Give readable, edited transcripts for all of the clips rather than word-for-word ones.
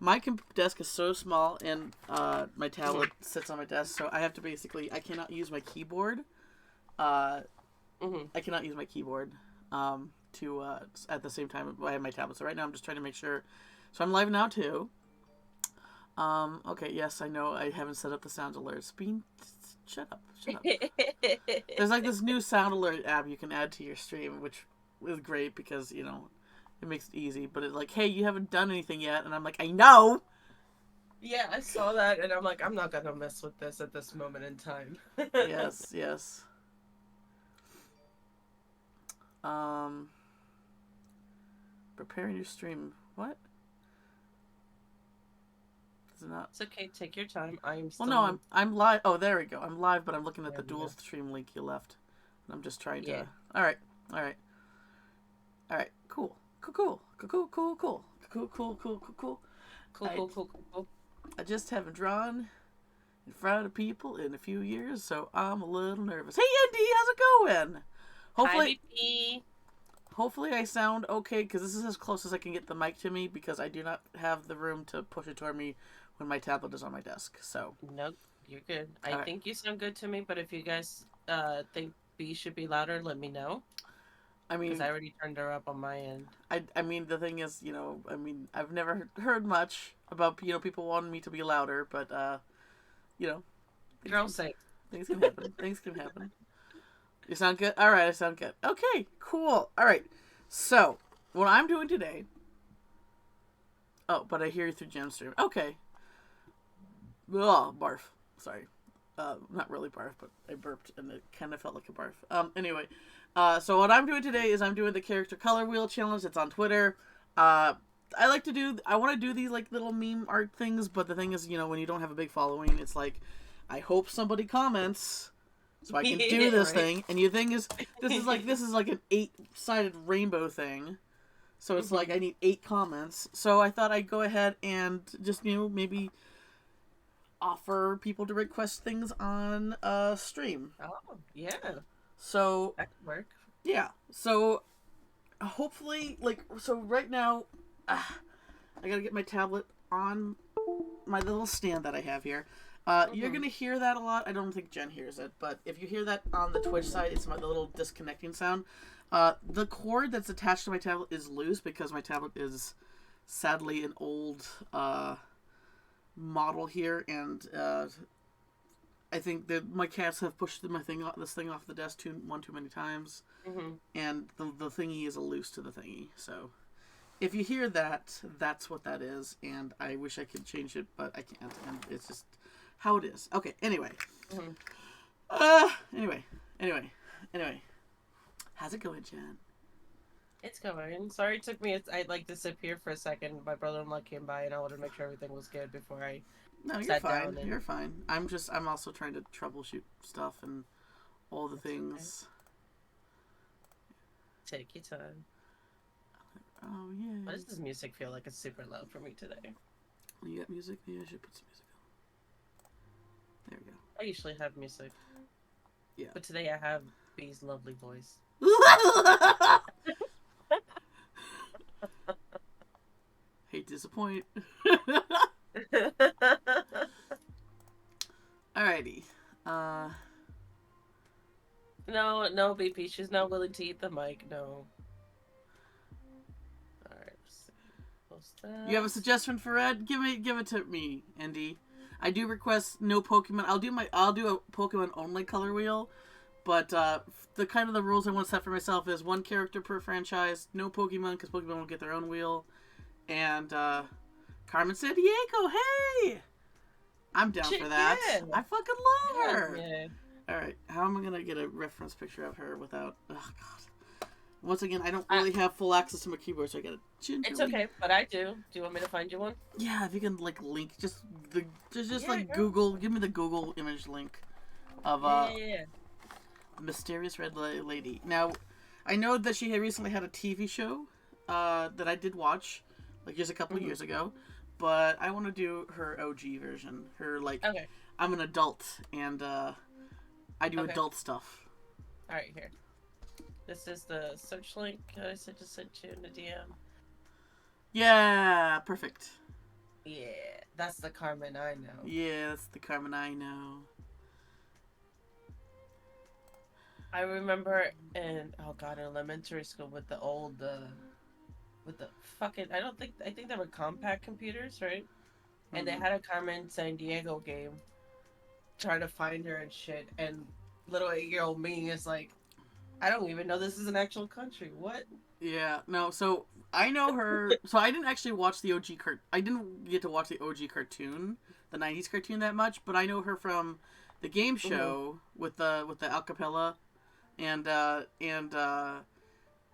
My desk is so small, and my tablet sits on my desk, so I have to I cannot use my keyboard. I cannot use my keyboard to at the same time I have my tablet. So right now I'm just trying to make sure. So I'm live now too. Okay, yes, I know I haven't set up the sound alerts. Shut up. There's like this new sound alert app you can add to your stream, which is great because, it makes it easy. But it's like, hey, you haven't done anything yet. And I'm like, I know! Yeah, I saw that, and I'm like, I'm not gonna mess with this at this moment in time. Yes. Um, preparing your stream. What? Is it not? It's okay, take your time. Well, no, I'm live. Oh, there we go. I'm live, but I'm looking at the dual stream link you left. And I'm just trying to. All right. Cool. I just haven't drawn in front of people in a few years, so I'm a little nervous. Hey, Andy, how's it going? Hopefully I sound okay, because this is as close as I can get the mic to me, because I do not have the room to push it toward me when my tablet is on my desk. So nope, you're good. I think you sound good to me, but if you guys think B should be louder, let me know. I mean, because I already turned her up on my end. I mean, the thing is, I've never heard much about, people wanting me to be louder, but, You're all safe. Things can happen. Things can happen. You sound good? All right, I sound good. Okay, cool. All right. So, what I'm doing today... Oh, but I hear you through Gemstream. Okay. Oh, barf. Sorry. Not really barf, but I burped, and it kind of felt like a barf. Anyway... so what I'm doing today is I'm doing the character color wheel challenge. It's on Twitter. I want to do these like little meme art things, but the thing is, when you don't have a big following, it's like, I hope somebody comments so I can do this thing. And the thing is, this is like an 8-sided rainbow thing. So it's like, I need 8 comments. So I thought I'd go ahead and just, maybe offer people to request things on stream. Oh, yeah. So that could work. Yeah. So hopefully, so right now, I gotta get my tablet on my little stand that I have here. You're gonna hear that a lot. I don't think Jen hears it, but if you hear that on the Twitch side, it's the little disconnecting sound. The cord that's attached to my tablet is loose because my tablet is sadly an old model here, and I think that my cats have pushed this thing off the desk one too many times, and the thingy is loose to the thingy. So, if you hear that, that's what that is, and I wish I could change it, but I can't, and it's just how it is. Okay. Anyway. Anyway. How's it going, Jen? It's going. Sorry it took me. I disappeared for a second. My brother-in-law came by, and I wanted to make sure everything was good before I. No, you're fine. You're fine. I'm also trying to troubleshoot stuff and all the things. Okay. Take your time. Oh, yeah. Why does this music feel like it's super loud for me today? You got music? Maybe I should put some music on. There we go. I usually have music. Yeah. But today I have B's lovely voice. Hate to disappoint. Alrighty. No, BP. She's not willing to eat the mic. No. Alright. You have a suggestion for Ed? Give it to me, Andy. I do request no Pokemon. I'll do a Pokemon only color wheel, but the kind of the rules I want to set for myself is 1 character per franchise, no Pokemon because Pokemon will get their own wheel, and Carmen San Diego, hey! I'm down for that. Yeah. I fucking love her. Yeah. Alright, how am I going to get a reference picture of her without... Oh, God. Once again, I don't really have full access to my keyboard, so I got to gingerly... It's okay, but I do. Do you want me to find you one? Yeah, if you can, link... Just Google... Give me the Google image link of, the Mysterious Red Lady. Now, I know that she had recently had a TV show that I did watch, just a couple of years ago. But I want to do her OG version. Her, okay. I'm an adult, and I do adult stuff. Alright, here. This is the search link I just sent you in the DM. Yeah, perfect. Yeah, that's the Carmen I know. Yeah, that's the Carmen I know. I remember in oh god, in elementary school with the old with the fucking I think they were compact computers, right? And they Mm-hmm. had a Carmen San Diego game, trying to find her and shit, and little 8 year old me is like, I don't even know this is an actual country. What? Yeah, no, so I know her. So I didn't actually watch the OG I didn't get to watch the OG cartoon, the '90s cartoon that much, but I know her from the game Mm-hmm. show with the acapella and that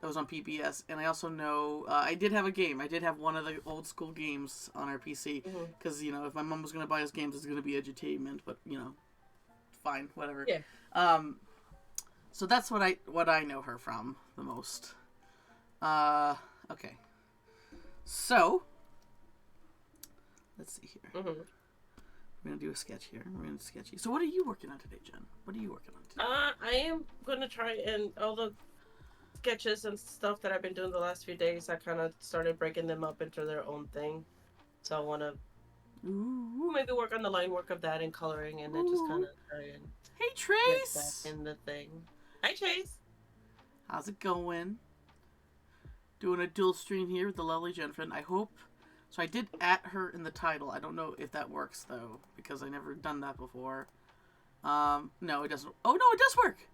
was on PBS. And I also know I did have a game. I did have one of the old school games on our PC Mm-hmm. because if my mom was gonna buy us games, it's gonna be edutainment. But fine, whatever. Yeah. Um, so that's what I know her from the most. Uh, okay. So, let's see here. Mm-hmm. We're gonna do a sketch here. We're gonna sketchy. So, what are you working on today, Jen? What are you working on today? I am gonna try and all the sketches and stuff that I've been doing the last few days. I kind of started breaking them up into their own thing. So I want to Ooh, maybe work on the line work of that and coloring, and then just kind ooh. of try and Hey, get back Trace. in the thing. Hi, Chase. How's it going? Doing a dual stream here with the lovely Jennifer. I hope. So I did at her in the title. I don't know if that works though because I never done that before. No, it doesn't. Oh no, it does work.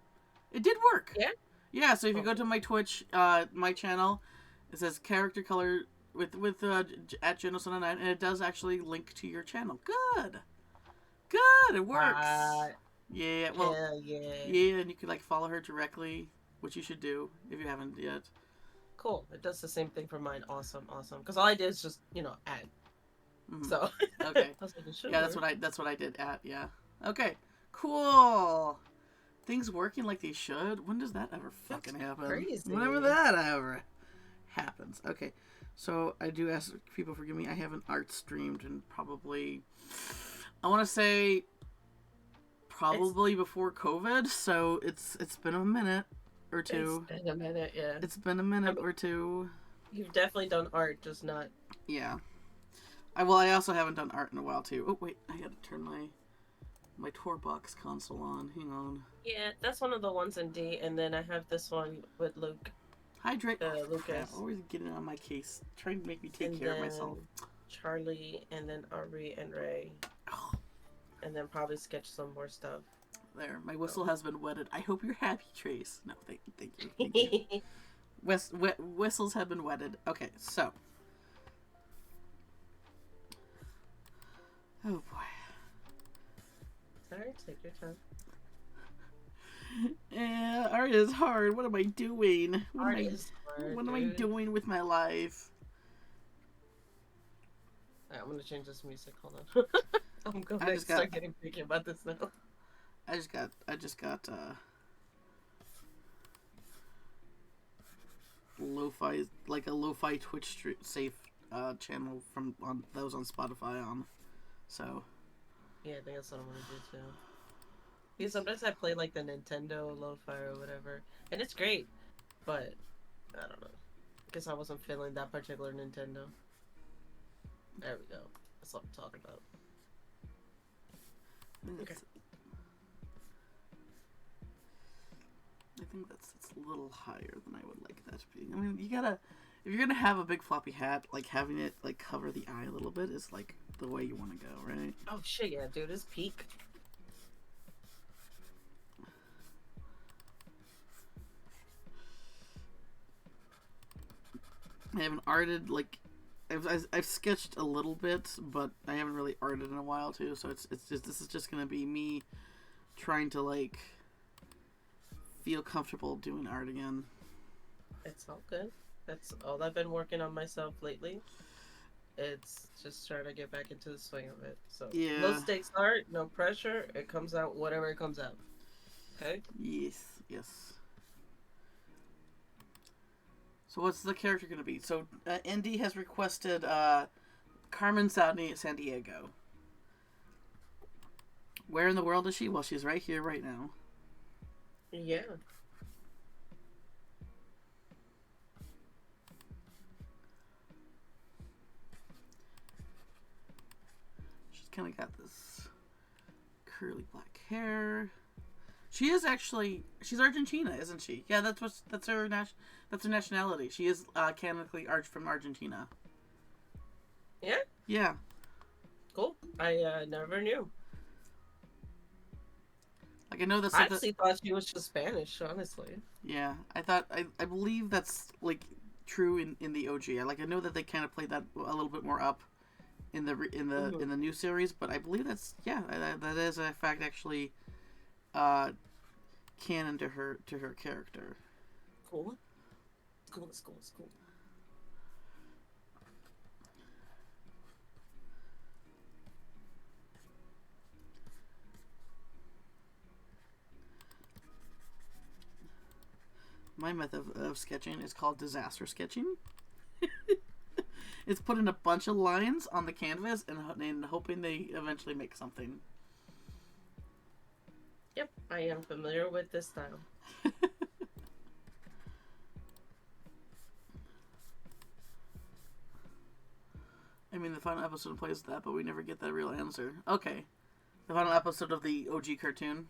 It did work. Yeah. Yeah. So if you Oh, go to my Twitch, my channel, it says character color with at Genosona 9, and it does actually link to your channel. Good. Good. It works. right. Yeah. Well. Hell yeah. Yeah, and you could follow her directly, which you should do if you haven't yet. Cool. It does the same thing for mine. Awesome. Awesome. Because all I did is just, add. Mm-hmm. So Okay. I was like, it should Yeah, work. that's what I did at. Yeah. Okay. Cool. Things working like they should. When does that ever fucking That's happen? crazy. Whenever that ever happens. Okay. So I do ask people forgive me. I haven't art streamed in probably I want to say probably before COVID. So it's been a minute or two. It's been a minute, yeah. It's been a I minute mean, or two. you've definitely done art, just not. Yeah. I also haven't done art in a while too. Oh wait, I had to turn my Torbox console on. Hang on. Yeah, that's one of the ones in D, and then I have this one with Luke, Hydrate. Oh, Lucas, crap. Always getting on my case, trying to make me take and care of then myself. Charlie, and then Ari and Ray, Oh, and then probably sketch some more stuff. there, my whistle has been wetted. I hope you're happy, Trace. No, thank you. Whistles have been wetted. Okay, so. Oh boy. Sorry, take your time. Yeah, art is hard. What am I doing? Art is hard, What am I doing with my life? Right, I'm gonna change this music. Hold on. I'm gonna start getting picky about this now. I just got lo-fi, like a lo-fi Twitch safe channel from on that was on Spotify on. So Yeah, I think that's what I'm gonna do too. Because sometimes I play like the Nintendo lo-fi or whatever, and it's great, but I don't know. Guess I wasn't feeling that particular Nintendo. There we go. That's what I'm talking about. Okay. I think that's it's a little higher than I would like that to be. I mean, if you're gonna have a big floppy hat, like having it like cover the eye a little bit is like the way you want to go, right? Oh shit, yeah, dude, it's peak. I haven't arted like I've sketched a little bit, but I haven't really arted in a while too. So it's just this is just gonna be me trying to like feel comfortable doing art again. It's all good. That's all I've been working on myself lately. It's just trying to get back into the swing of it. So Yeah. low stakes art, no pressure. It comes out whatever it comes out. Okay. Yes. So what's the character gonna be? So Indy has requested Carmen San Diego. Where in the world is she? Well, she's right here, right now. Yeah. kind of got this curly black hair. She is actually, she's Argentina, isn't she? Yeah, that's her nationality. She is canonically from Argentina. Yeah. Yeah. Cool. I never knew. Like I know this. I actually thought she was just Spanish, honestly. Yeah, I believe that's like true in the OG. I know that they kind of played that a little bit more up in the new series, but I believe that's that is a fact actually canon to her character. Cool. Cool. My method of sketching is called disaster sketching. It's putting a bunch of lines on the canvas and hoping they eventually make something. Yep, I am familiar with this style. I mean, the final episode plays that, but we never get that real answer. Okay. The final episode of the OG cartoon.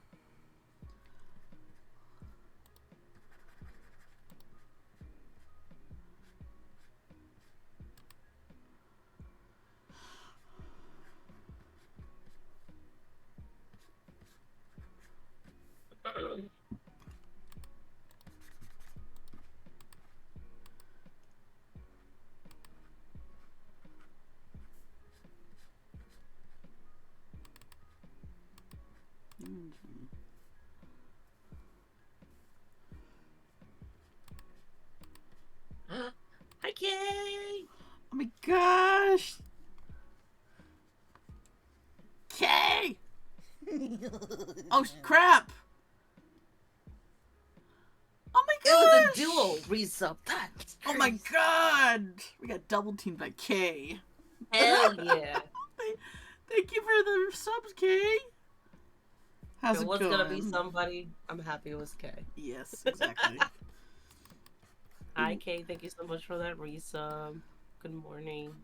Hi, Kay! Oh my gosh! Kay! Oh crap! Oh my It was gosh! a duel resub. That's Oh my god! We got double teamed by Kay. Hell yeah! Thank you for the subs, Kay. How's If it it was going? gonna be somebody, I'm happy it was Kay. Yes, exactly. Hi, Kay. Thank you so much for that resub. Good morning.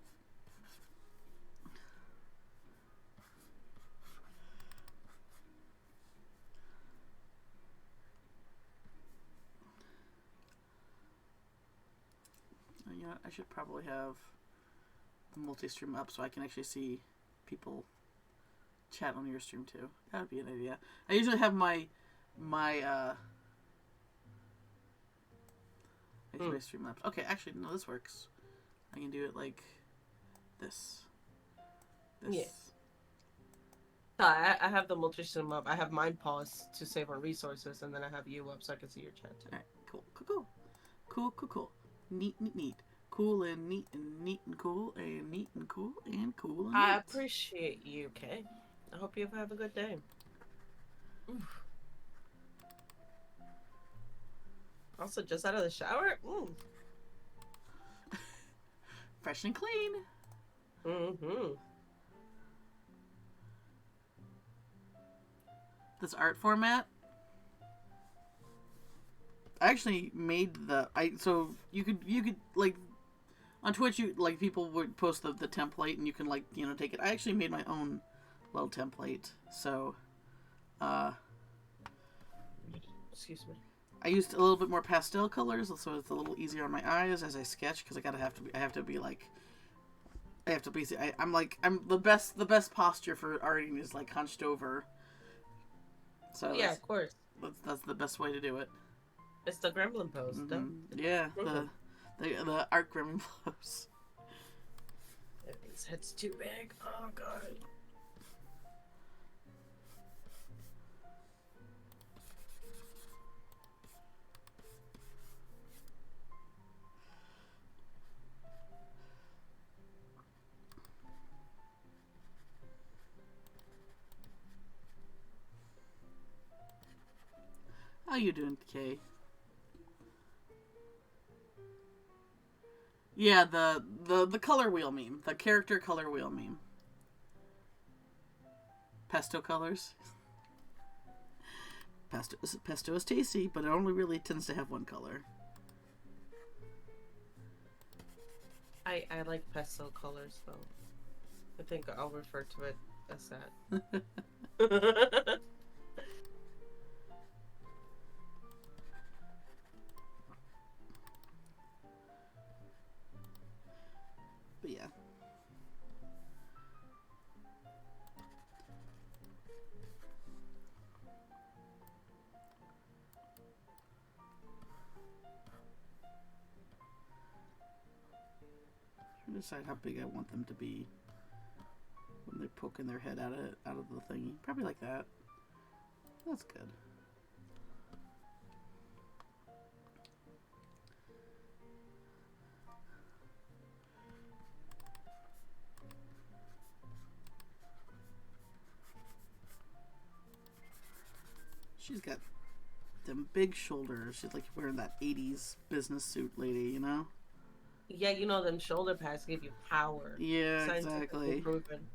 You know, I should probably have the multi-stream up so I can actually see people chat on your stream too. That would be an idea. I usually have my stream apps. Okay, actually no, this works. I can do it like this. Yeah. I have the multi-stream up. I have mine paused to save on resources, and then I have you up so I can see your chat too. Alright, cool. Neat. Cool and neat and cool and neat and cool and cool and neat. I appreciate you, Kay. I hope you have a good day. Oof. Also, just out of the shower? Fresh and clean. Mm-hmm. This art format, I actually made so you could like on Twitch, you like people would post the template and you can like take it. I actually made my own little template, so Excuse me. I used a little bit more pastel colors, so it's a little easier on my eyes as I sketch because I have to be I'm the best posture for arting is like hunched over. So yeah, of course. That's the best way to do it. It's the gremlin pose. Mm-hmm. Yeah, the art gremlin pose. His head's too big. Oh god. How you doing, Kay? Yeah, the color wheel meme. The character color wheel meme. Pesto colors. Pesto is tasty, but it only really tends to have one color. I like pesto colors though. I think I'll refer to it That's sad. But yeah. I decide how big I want them to be when they're poking their head out of the thingy. Probably like that. That's good. She's got them big shoulders. She's like wearing that 80s business suit lady, you know? Yeah, you know them shoulder pads give you power. Yeah, Scientifically exactly. proven.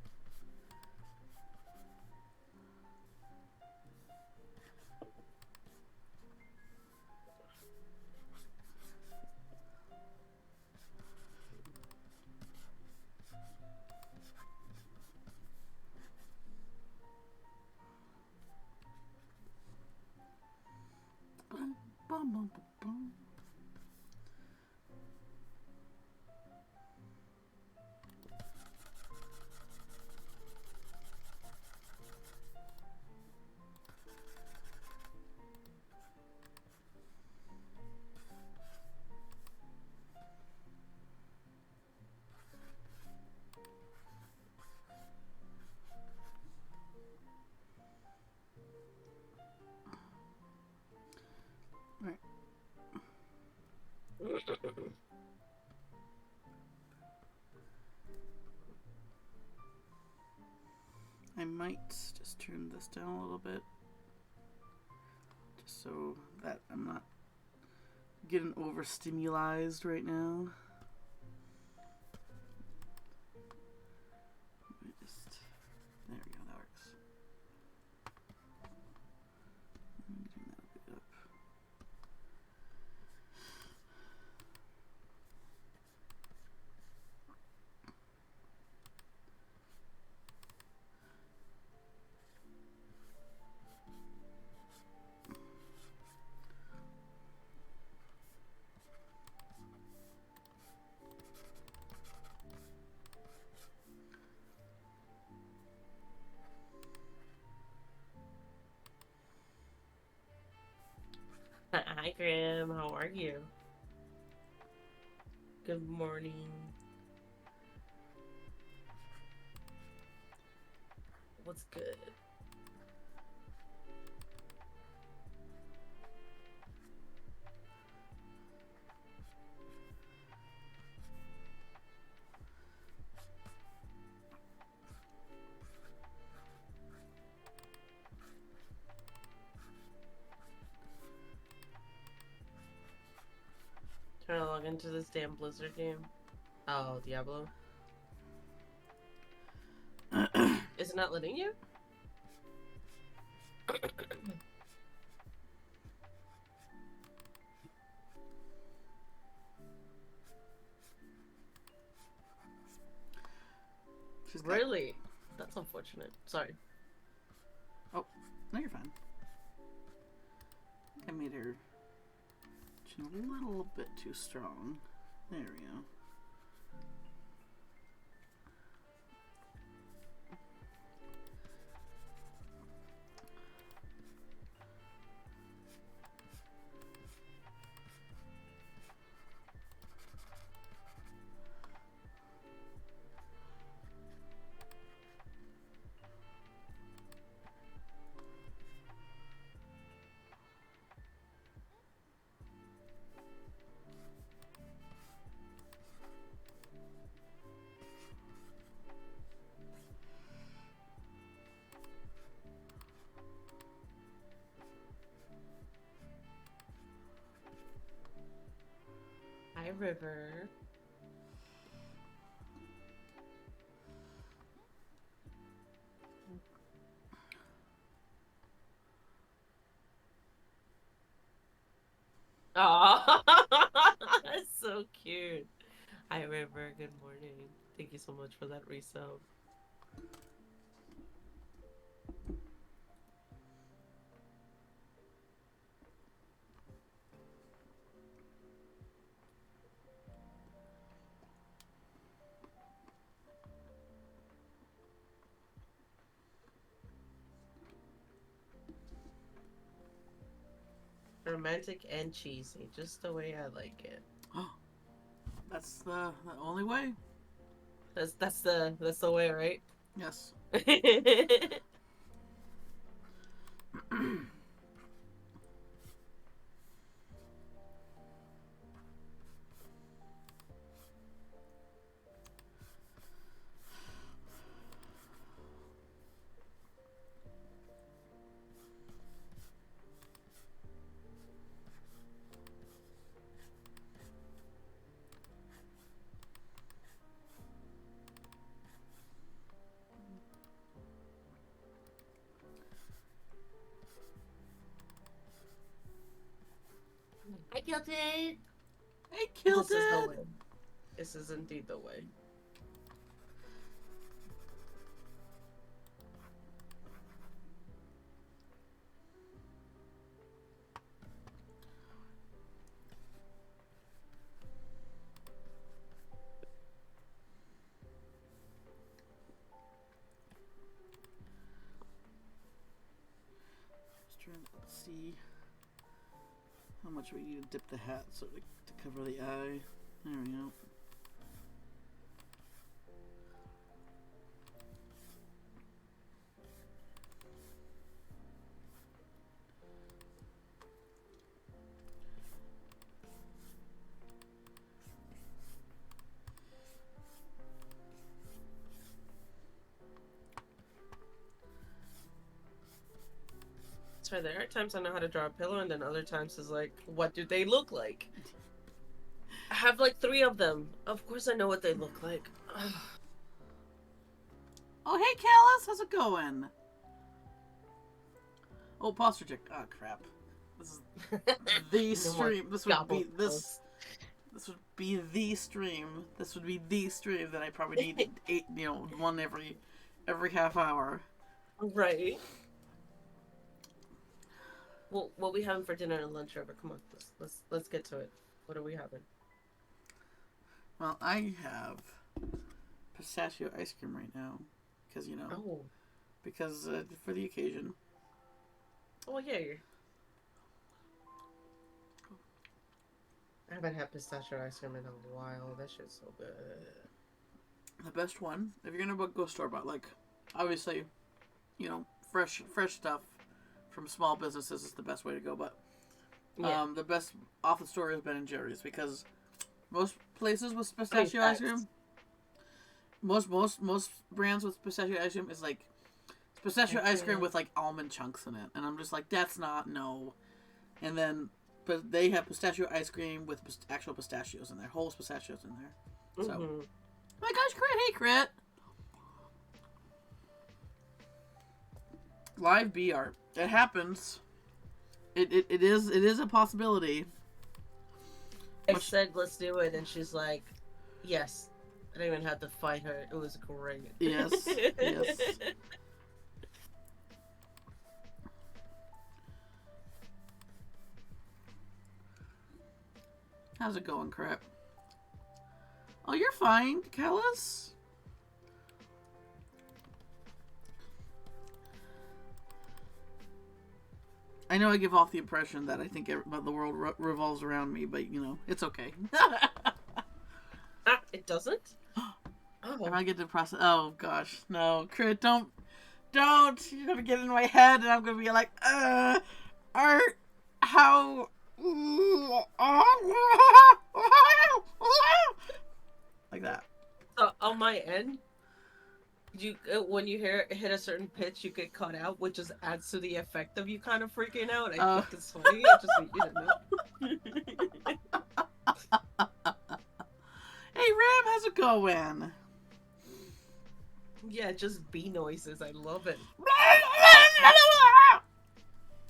Bum, bum, bum, bum. Right. I might just turn this down a little bit. Just so that I'm not getting overstimulized right now. Just, there we go, that works. Turn that a bit up. Hi, Graham. How are you? Good morning. What's good? Trying to log into this damn Blizzard game. Oh, Diablo. Is it not letting you? She's got. Really? That's unfortunate. Sorry. Oh, no, you're fine. I made her chin a little bit too strong. There we go. Hi, River. Oh, that's so cute. Hi, River. Good morning. Thank you so much for that resub. Romantic and cheesy, just the way I like it. That's the only way. That's the way, right? Yes. I killed it. I killed This is the it. way. This is indeed the way. Just trying to see how much we need to dip the hat so to cover the eye. There we go. So there are times I know how to draw a pillow, and then other times is like, what do they look like? I have like 3 of them. Of course I know what they look like. Oh, hey, Callus, how's it going? Oh, posture check. Oh, crap. This is the stream. This would be this. This would be the stream. This would be the stream that I probably need 8, one every half hour. Right. Well, what we having for dinner and lunch, Trevor? Come on, let's get to it. What are we having? Well, I have pistachio ice cream right now, because because for the occasion. Oh yeah. I haven't had pistachio ice cream in a while. That shit's so good. The best one, if you're gonna go store bought, like obviously, fresh stuff from small businesses is the best way to go. But the best off the store is Ben & Jerry's, because most places with pistachio ice cream, most brands with pistachio ice cream is like pistachio ice cream with like almond chunks in it, and I'm just like, that's not no. And then, but they have pistachio ice cream with actual pistachios in there, whole pistachios in there. So, my gosh, crit! Hey, crit! Live B art. It happens. It is a possibility. I said, let's do it, and she's like, yes. I didn't even have to fight her. It was great. Yes. Yes. How's it going, crap? Oh, you're fine, Callus. I know I give off the impression that I think the world revolves around me, but it's okay. It doesn't? Oh. If I get to process, oh gosh, no, Crit, don't. You're gonna get in my head, and I'm gonna be like, art, how? Like that. On my end, when you hit a certain pitch, you get cut out, which just adds to the effect of you kind of freaking out. I think it's funny. Hey Ram, how's it going? Yeah, just bee noises. I love it.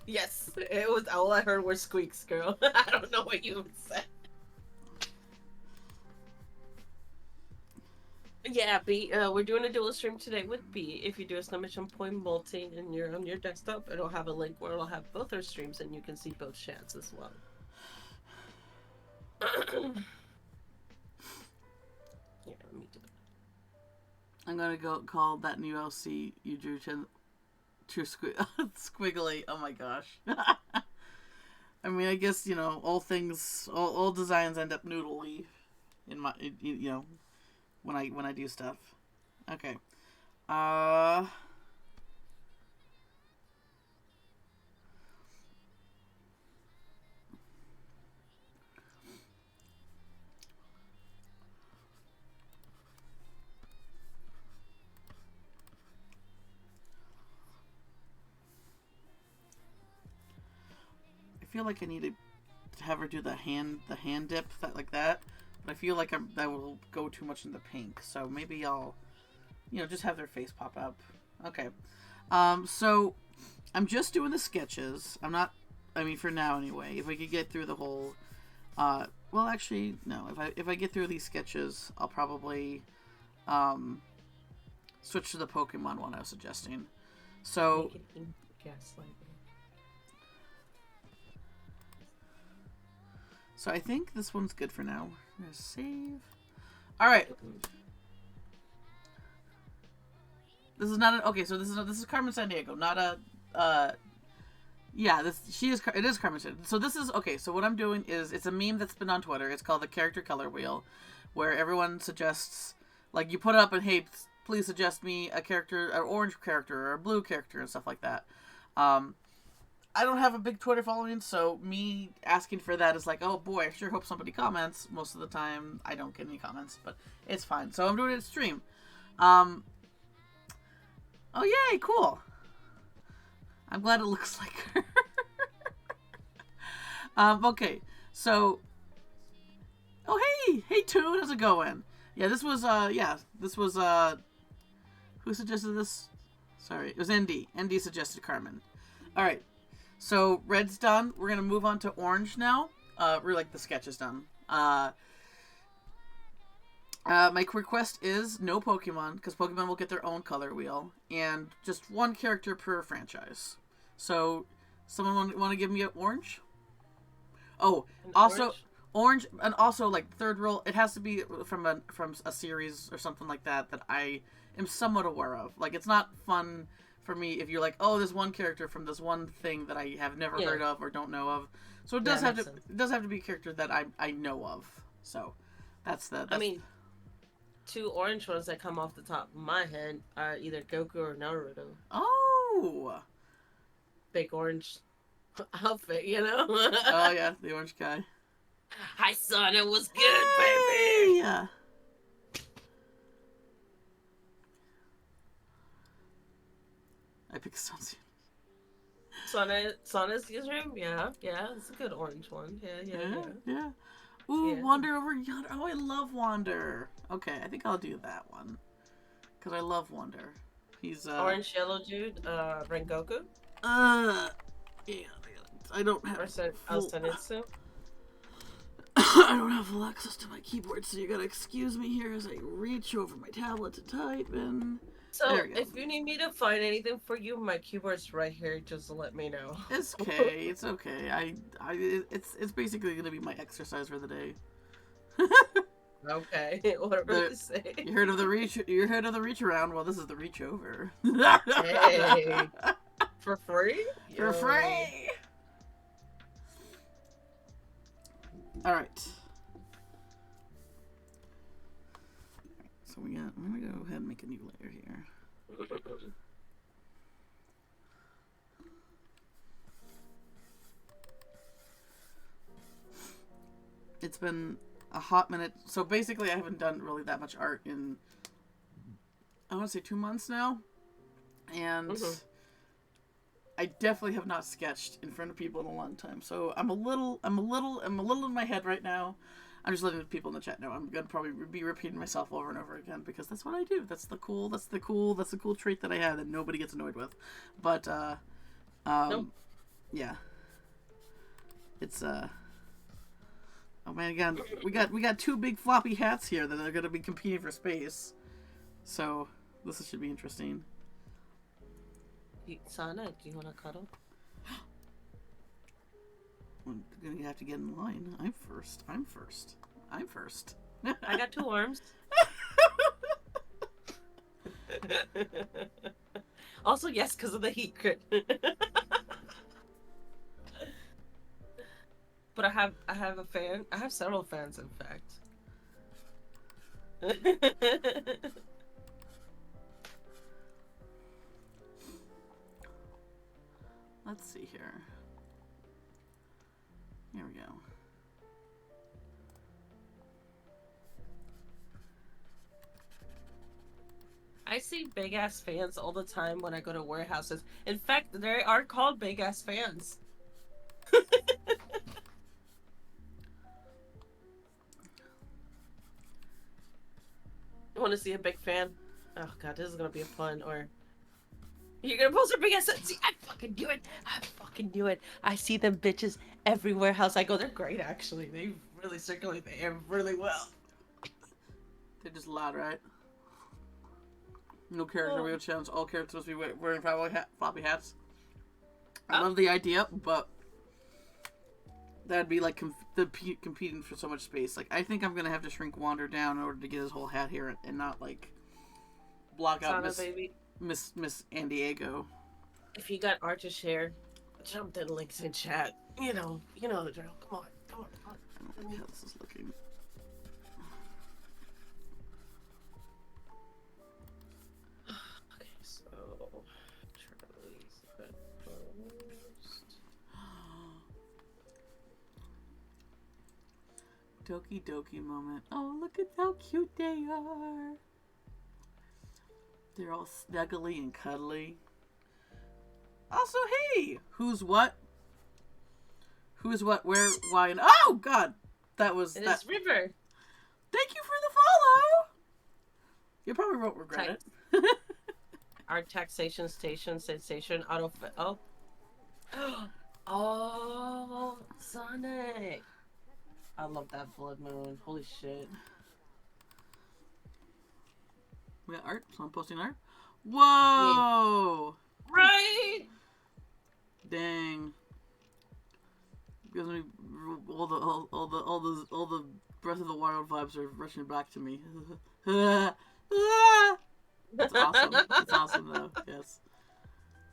Yes, it was. All I heard were squeaks, girl. I don't know what you said. Yeah, B. We're doing a dual stream today with B. If you do exclamation point multi and you're on your desktop, it'll have a link where it'll have both our streams and you can see both chats as well. Yeah, let me do it. I'm gonna go call that new LC you drew to too squiggly. Oh my gosh. I mean, I guess, you know, all designs end up noodly in my, you know, when I do stuff. Okay. I feel like I need to have her do the hand dip like that, but I feel like that will go too much in the pink. So maybe I'll, you know, just have their face pop up. Okay. So I'm just doing the sketches. I'm not. I mean, for now anyway. If we could get through the whole, well, actually, no. If I get through these sketches, I'll probably, switch to the Pokemon one I was suggesting. So. So I think this one's good for now. I'm gonna save. All right. This is not okay. So this is Carmen Sandiego, not a. Yeah, it is Carmen Sandiego. So this is okay. So what I'm doing is it's a meme that's been on Twitter. It's called the character color wheel, where everyone suggests, like, you put it up and, hey, please suggest me a character, an orange character or a blue character and stuff like that. I don't have a big Twitter following, so me asking for that is like, oh boy, I sure hope somebody comments. Most of the time, I don't get any comments, but it's fine. So I'm doing it at stream. Oh yay, cool. I'm glad it looks like her. Okay, so. Oh hey Toon, how's it going? Yeah, this was who suggested this? Sorry, it was ND. ND suggested Carmen. All right. So red's done. We're gonna move on to orange now. We're like the sketch is done. My request is no Pokemon, because Pokemon will get their own color wheel, and just one character per franchise. So, someone want to give me an orange? Oh, also orange, and also like third roll. It has to be from a series or something like that I am somewhat aware of. Like, it's not fun for me if you're like, oh, there's one character from this one thing that I have never heard of or don't know of. So it does have to be a character that I know of. So that's I mean, two orange ones that come off the top of my head are either Goku or Naruto. Oh, big orange outfit, you know. Oh yeah, the orange guy. Hi son, it was good, baby. Yeah. I picked Sunset. Sana's username? Yeah, it's a good orange one. Yeah. Ooh, yeah. Wander over yonder. Oh, I love Wander. Okay, I think I'll do that one. Because I love Wander. He's, orange yellow dude, Rengoku? Yeah, I don't have... Zenitsu? I don't have full access to my keyboard, so you gotta excuse me here as I reach over my tablet to type and... So, if you need me to find anything for you, my keyboard's right here. Just let me know. It's okay. It's okay. It's basically gonna be my exercise for the day. Okay, whatever you say. You heard of the reach? You heard of the reach around? Well, this is the reach over. Hey, for free? For free. All right. So I'm gonna go ahead and make a new layer here. It's been a hot minute. So basically I haven't done really that much art in, I want to say 2 months now. And I definitely have not sketched in front of people in a long time. So I'm a little in my head right now. I'm just letting the people in the chat know. I'm gonna probably be repeating myself over and over again because that's what I do. That's the cool trait that I have that nobody gets annoyed with. But nope. Yeah. It's oh man, again, we got 2 big floppy hats here that are gonna be competing for space. So this should be interesting. Sana, do you want to cuddle? I'm gonna have to get in line. I'm first. I'm first. I'm first. I got 2 arms. Also, yes, because of the heat crit. But I have a fan. I have several fans, in fact. Let's see here. Here we go. I see big ass fans all the time when I go to warehouses. In fact, they are called big ass fans. You want to see a big fan? Oh god, this is gonna be a pun. Or you're gonna post a big ass. See, I fucking knew it. I fucking knew it. I see them bitches every warehouse I go. They're great, actually. They really circulate the air really well. They're just loud, right? No character wheel challenge. All characters must be wearing floppy hats. I love the idea, but that'd be like competing for so much space. Like, I think I'm gonna have to shrink Wander down in order to get his whole hat here and not like block out Miss Andiego. If you got art to share, jump the links in chat. You know the drill. Come on. I don't like how this is looking. Okay, so Charlie's post. Doki Doki moment. Oh, look at how cute they are. They're all snuggly and cuddly. Also, hey, who's what? Who's what? Where? Why? And oh God, that was. It is River. Thank you for the follow. You probably won't regret it. Our taxation station sensation auto. Oh. Oh, Sonic. I love that blood moon. Holy shit. We got art, so I'm posting art. Whoa! Yeah. Right? Dang. Gives me all the Breath of the Wild vibes are rushing back to me. It's awesome. It's awesome though. Yes.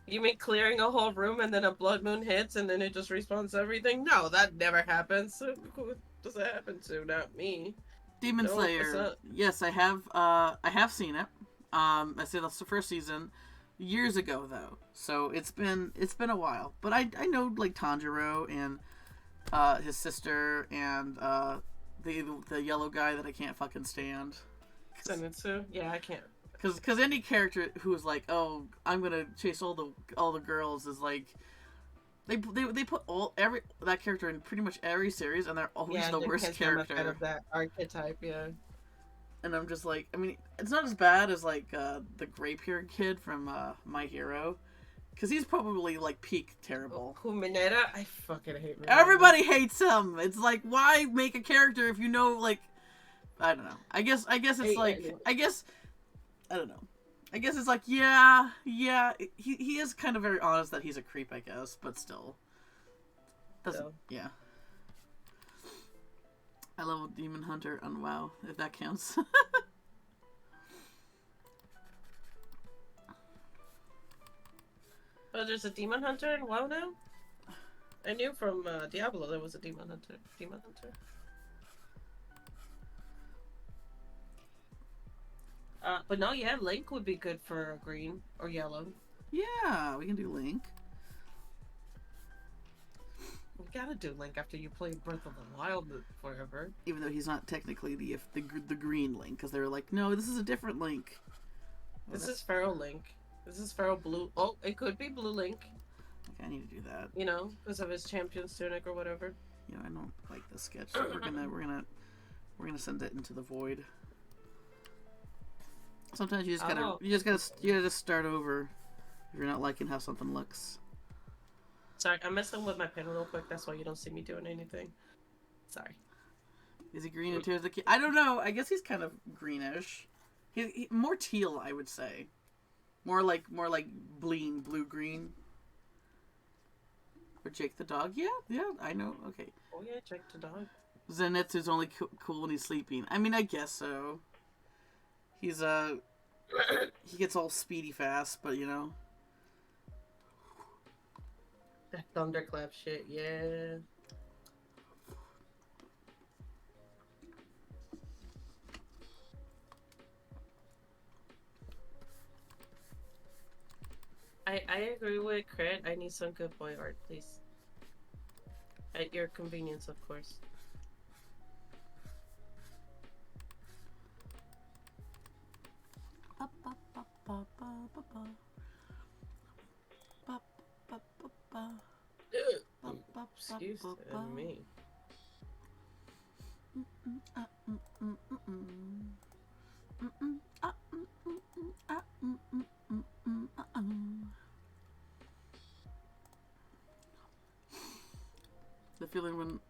You mean clearing a whole room and then a blood moon hits and then it just respawns everything? No, that never happens. Who does that happen to? Not me. Demon Slayer. Yes, I have seen it. I say that's the first season, years ago though. So it's been a while. But I know like Tanjiro and his sister and the yellow guy that I can't fucking stand. Zenitsu? Yeah, I can't. Because any character who's like, oh, I'm gonna chase all the girls is like, they put that character in pretty much every series, and they're always the worst character. Out of that archetype, yeah. And I'm just like, I mean, it's not as bad as like the gray-haired kid from My Hero, because he's probably like peak terrible. Mineta? I fucking hate Mineta. Everybody hates him. It's like, why make a character if you know, like, I don't know. I guess it's like, I don't know. I guess it's like, yeah. He is kind of very honest that he's a creep, I guess, but still. Yeah. I love Demon Hunter on WoW, if that counts. Oh, there's a Demon Hunter in WoW now? I knew from Diablo there was a Demon Hunter. But no, yeah, Link would be good for green or yellow. Yeah, we can do Link. We gotta do Link after you play Breath of the Wild forever. Even though he's not technically the green Link, because they were like, no, this is a different Link. This is Pharaoh Link. This is Pharaoh Blue. Oh, it could be Blue Link. Okay, I need to do that. You know, because of his champion's tunic or whatever. You know, I don't like this sketch. So we're gonna send it into the void. Sometimes you gotta start over if you're not liking how something looks. Sorry, I'm messing with my pen real quick. That's why you don't see me doing anything. Sorry. Is he green in Tears of the Kingdom? I don't know. I guess he's kind of greenish. More teal, I would say. More like bleen, blue green. Or Jake the dog. Yeah, yeah, I know. Okay. Oh yeah, check the dog. Zenitsu's only cool when he's sleeping. I mean, I guess so. He's he gets all speedy fast, but you know. That thunderclap shit, yeah. I agree with Crit. I need some good boy art, please. At your convenience, of course. Excuse me. The feeling when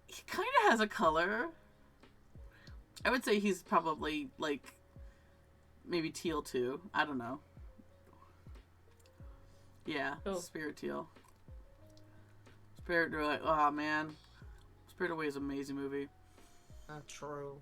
he kind of has a color. I would say he's probably like maybe teal too. I don't know. Yeah, Spirit teal. Spirit Away. Oh man, Spirit Away is an amazing movie. True.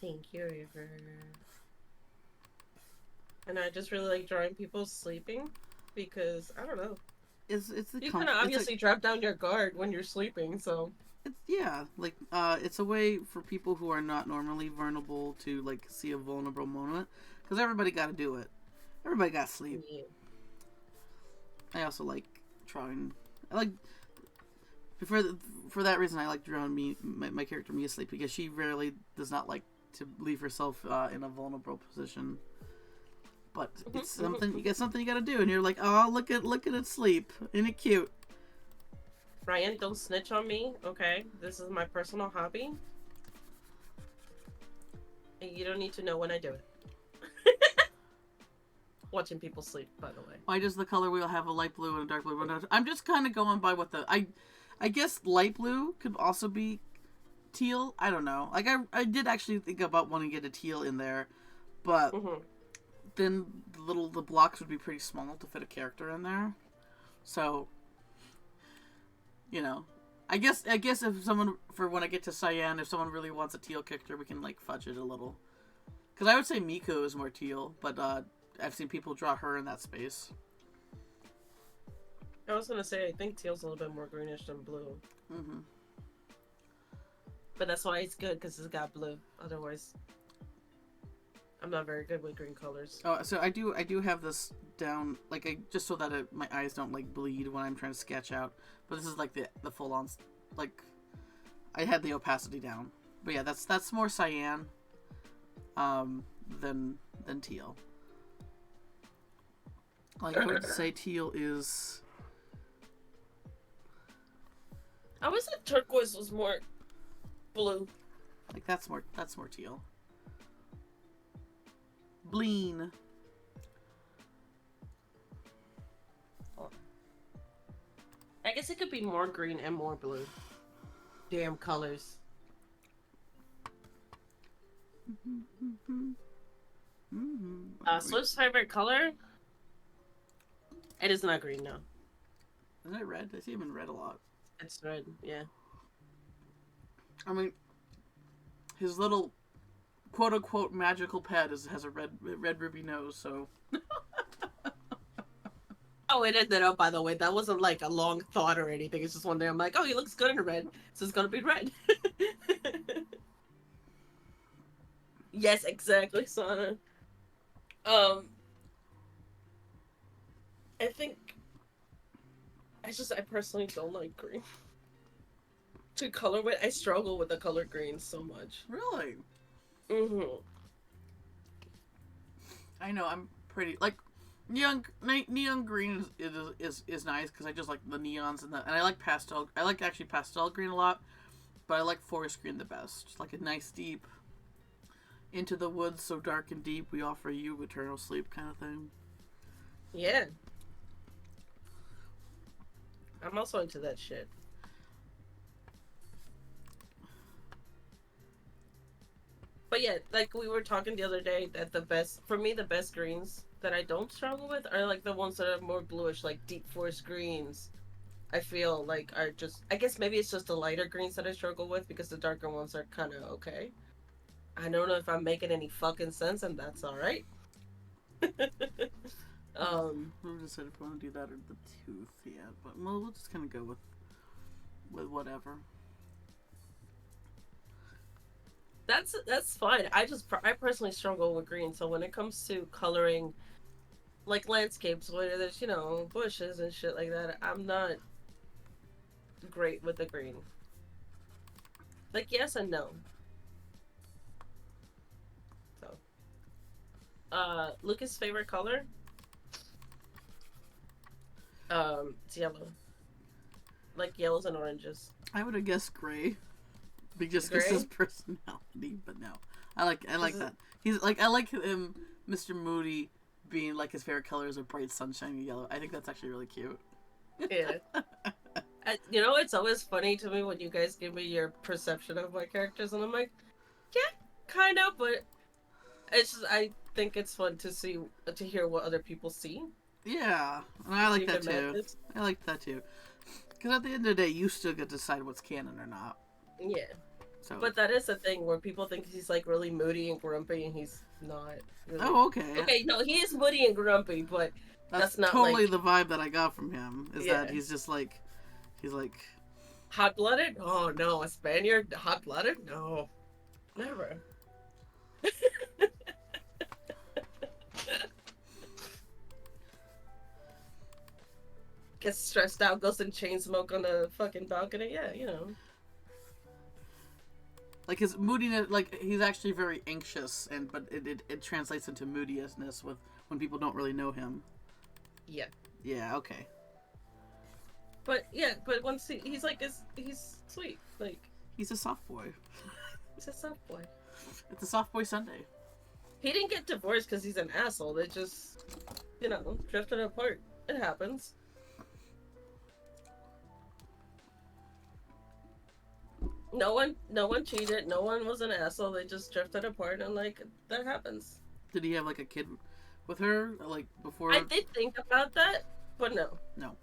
Thank you, River. And I just really like drawing people sleeping because I don't know. It's the you can obviously drop down your guard when you're sleeping, so it's like it's a way for people who are not normally vulnerable to like see a vulnerable moment because everybody got to do it. Everybody got to sleep. Yeah. I also like drawing. I like for that reason I like drawing my character Mia sleep because she rarely does not like to leave herself in a vulnerable position. But it's something you got to do, and you're like, oh, look at it sleep, isn't it cute? Ryan, don't snitch on me, okay? This is my personal hobby, and you don't need to know when I do it. Watching people sleep, by the way. Why does the color wheel have a light blue and a dark blue? I'm just kind of going by what I guess light blue could also be teal. I don't know. Like I did actually think about wanting to get a teal in there, but then the blocks would be pretty small to fit a character in there. So, you know, I guess if someone for when I get to Cyan, if someone really wants a teal character, we can like fudge it a little. Because I would say Miko is more teal, but I've seen people draw her in that space. I was gonna say I think teal's a little bit more greenish than blue. But that's why it's good because it's got blue. Otherwise, I'm not very good with green colors. Oh, so I do have this down like just so that my eyes don't like bleed when I'm trying to sketch out. But this is like the full on like I had the opacity down. But yeah, that's more cyan than teal. Like I would say teal is. I would say turquoise was more blue. Like that's more teal. Bleen. I guess it could be more green and more blue. Damn colors. Swift's favorite color? It is not green, no. Isn't it red? I see him in red a lot. It's red, yeah. I mean, his little quote-unquote magical pet has a red ruby nose, so... Oh, it ended up, by the way. That wasn't like a long thought or anything. It's just one day I'm like, oh, he looks good in red, so it's gonna be red. Yes, exactly, Sana. I think... I personally don't like green. To color with, I struggle with the color green so much. Really? I know, I'm pretty like neon green is nice because I just like the neons and I like pastel. I like actually pastel green a lot, but I like forest green the best. Just like a nice deep into the woods so dark and deep, we offer you eternal sleep kind of thing. Yeah. I'm also into that shit. But yeah, like we were talking the other day, that the best, for me, the best greens that I don't struggle with are like the ones that are more bluish, like deep forest greens. I feel like are just, I guess maybe it's just the lighter greens that I struggle with because the darker ones are kind of okay. I don't know if I'm making any fucking sense, and that's all right. We'll decide if we want to do that or the tooth yet, but we'll just kind of go with whatever. That's fine. I personally struggle with green, so when it comes to coloring like landscapes where there's bushes and shit like that, I'm not great with the green. Like yes and no. So, Lucas' favorite color, it's yellow. Like yellows and oranges. I would have guessed gray, just because his personality. But no, I like that. He's like, I like him, Mr. Moody, being like his favorite colors are bright sunshiny yellow. I think that's actually really cute. Yeah. It's always funny to me when you guys give me your perception of my characters, and I'm like, yeah, kind of, but it's just, I think it's fun to hear what other people see. Yeah, and I like that too. I like that too. Because at the end of the day, you still get to decide what's canon or not. Yeah. So. But that is the thing where people think he's like really moody and grumpy, and he's not. Really. Oh, okay. Okay, no, he is moody and grumpy, but that's not totally like... the vibe that I got from him. Is that he's just like, hot-blooded? Oh no, a Spaniard hot-blooded? No, never. Gets stressed out, goes and chain smoke on the fucking balcony. Yeah. Like his moodiness, like he's actually very anxious, but it translates into moodiness with when people don't really know him. Yeah. Yeah. Okay. But once he's sweet, like he's a soft boy. He's a soft boy. It's a soft boy Sunday. He didn't get divorced because he's an asshole. They just, drifted apart. It happens. No one cheated. No one was an asshole. They just drifted apart, and that happens. Did he have like a kid with her, like before? I did think about that, but no. No.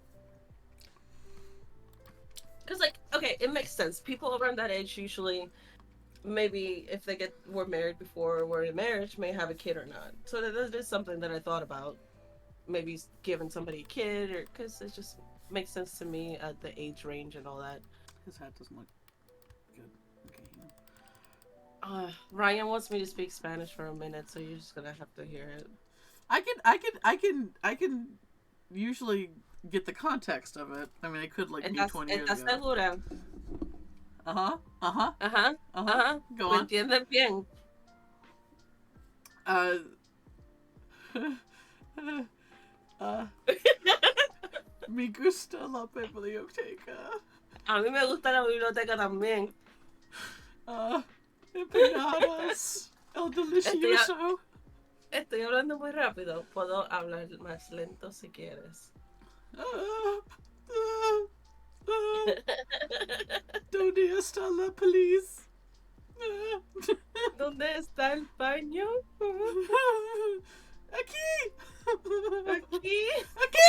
Because okay, it makes sense. People around that age usually, maybe if they were married before or were in marriage, may have a kid or not. So that is something that I thought about. Maybe giving somebody a kid, or because it just makes sense to me at the age range and all that. His hat doesn't look good. Okay. Ryan wants me to speak Spanish for a minute, so you're just gonna have to hear it. I can usually get the context of it. I mean, I could be 20 years ago. Segura? Go ¿Me on. entiendes bien? Me gusta la biblioteca. A mí me gusta la biblioteca también. Empanadas. El delicioso. Estoy hablando muy rápido. Puedo hablar más lento si quieres. ¿Dónde está la policía? ¿Dónde está el baño? Aquí. Aquí. Aquí.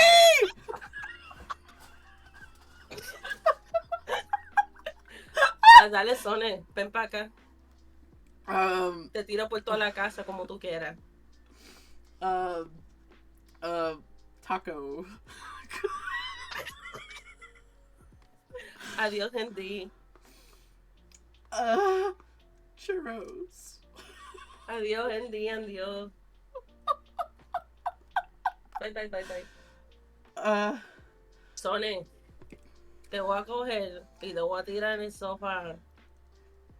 Dale, Sone, ven para acá. Te tiro por toda la casa como tú quieras. Taco. Adiós, Hendy. Churros. Adiós, Hendy, adiós. Bye. Sone, te voy a coger y te voy a tirar en el sofá.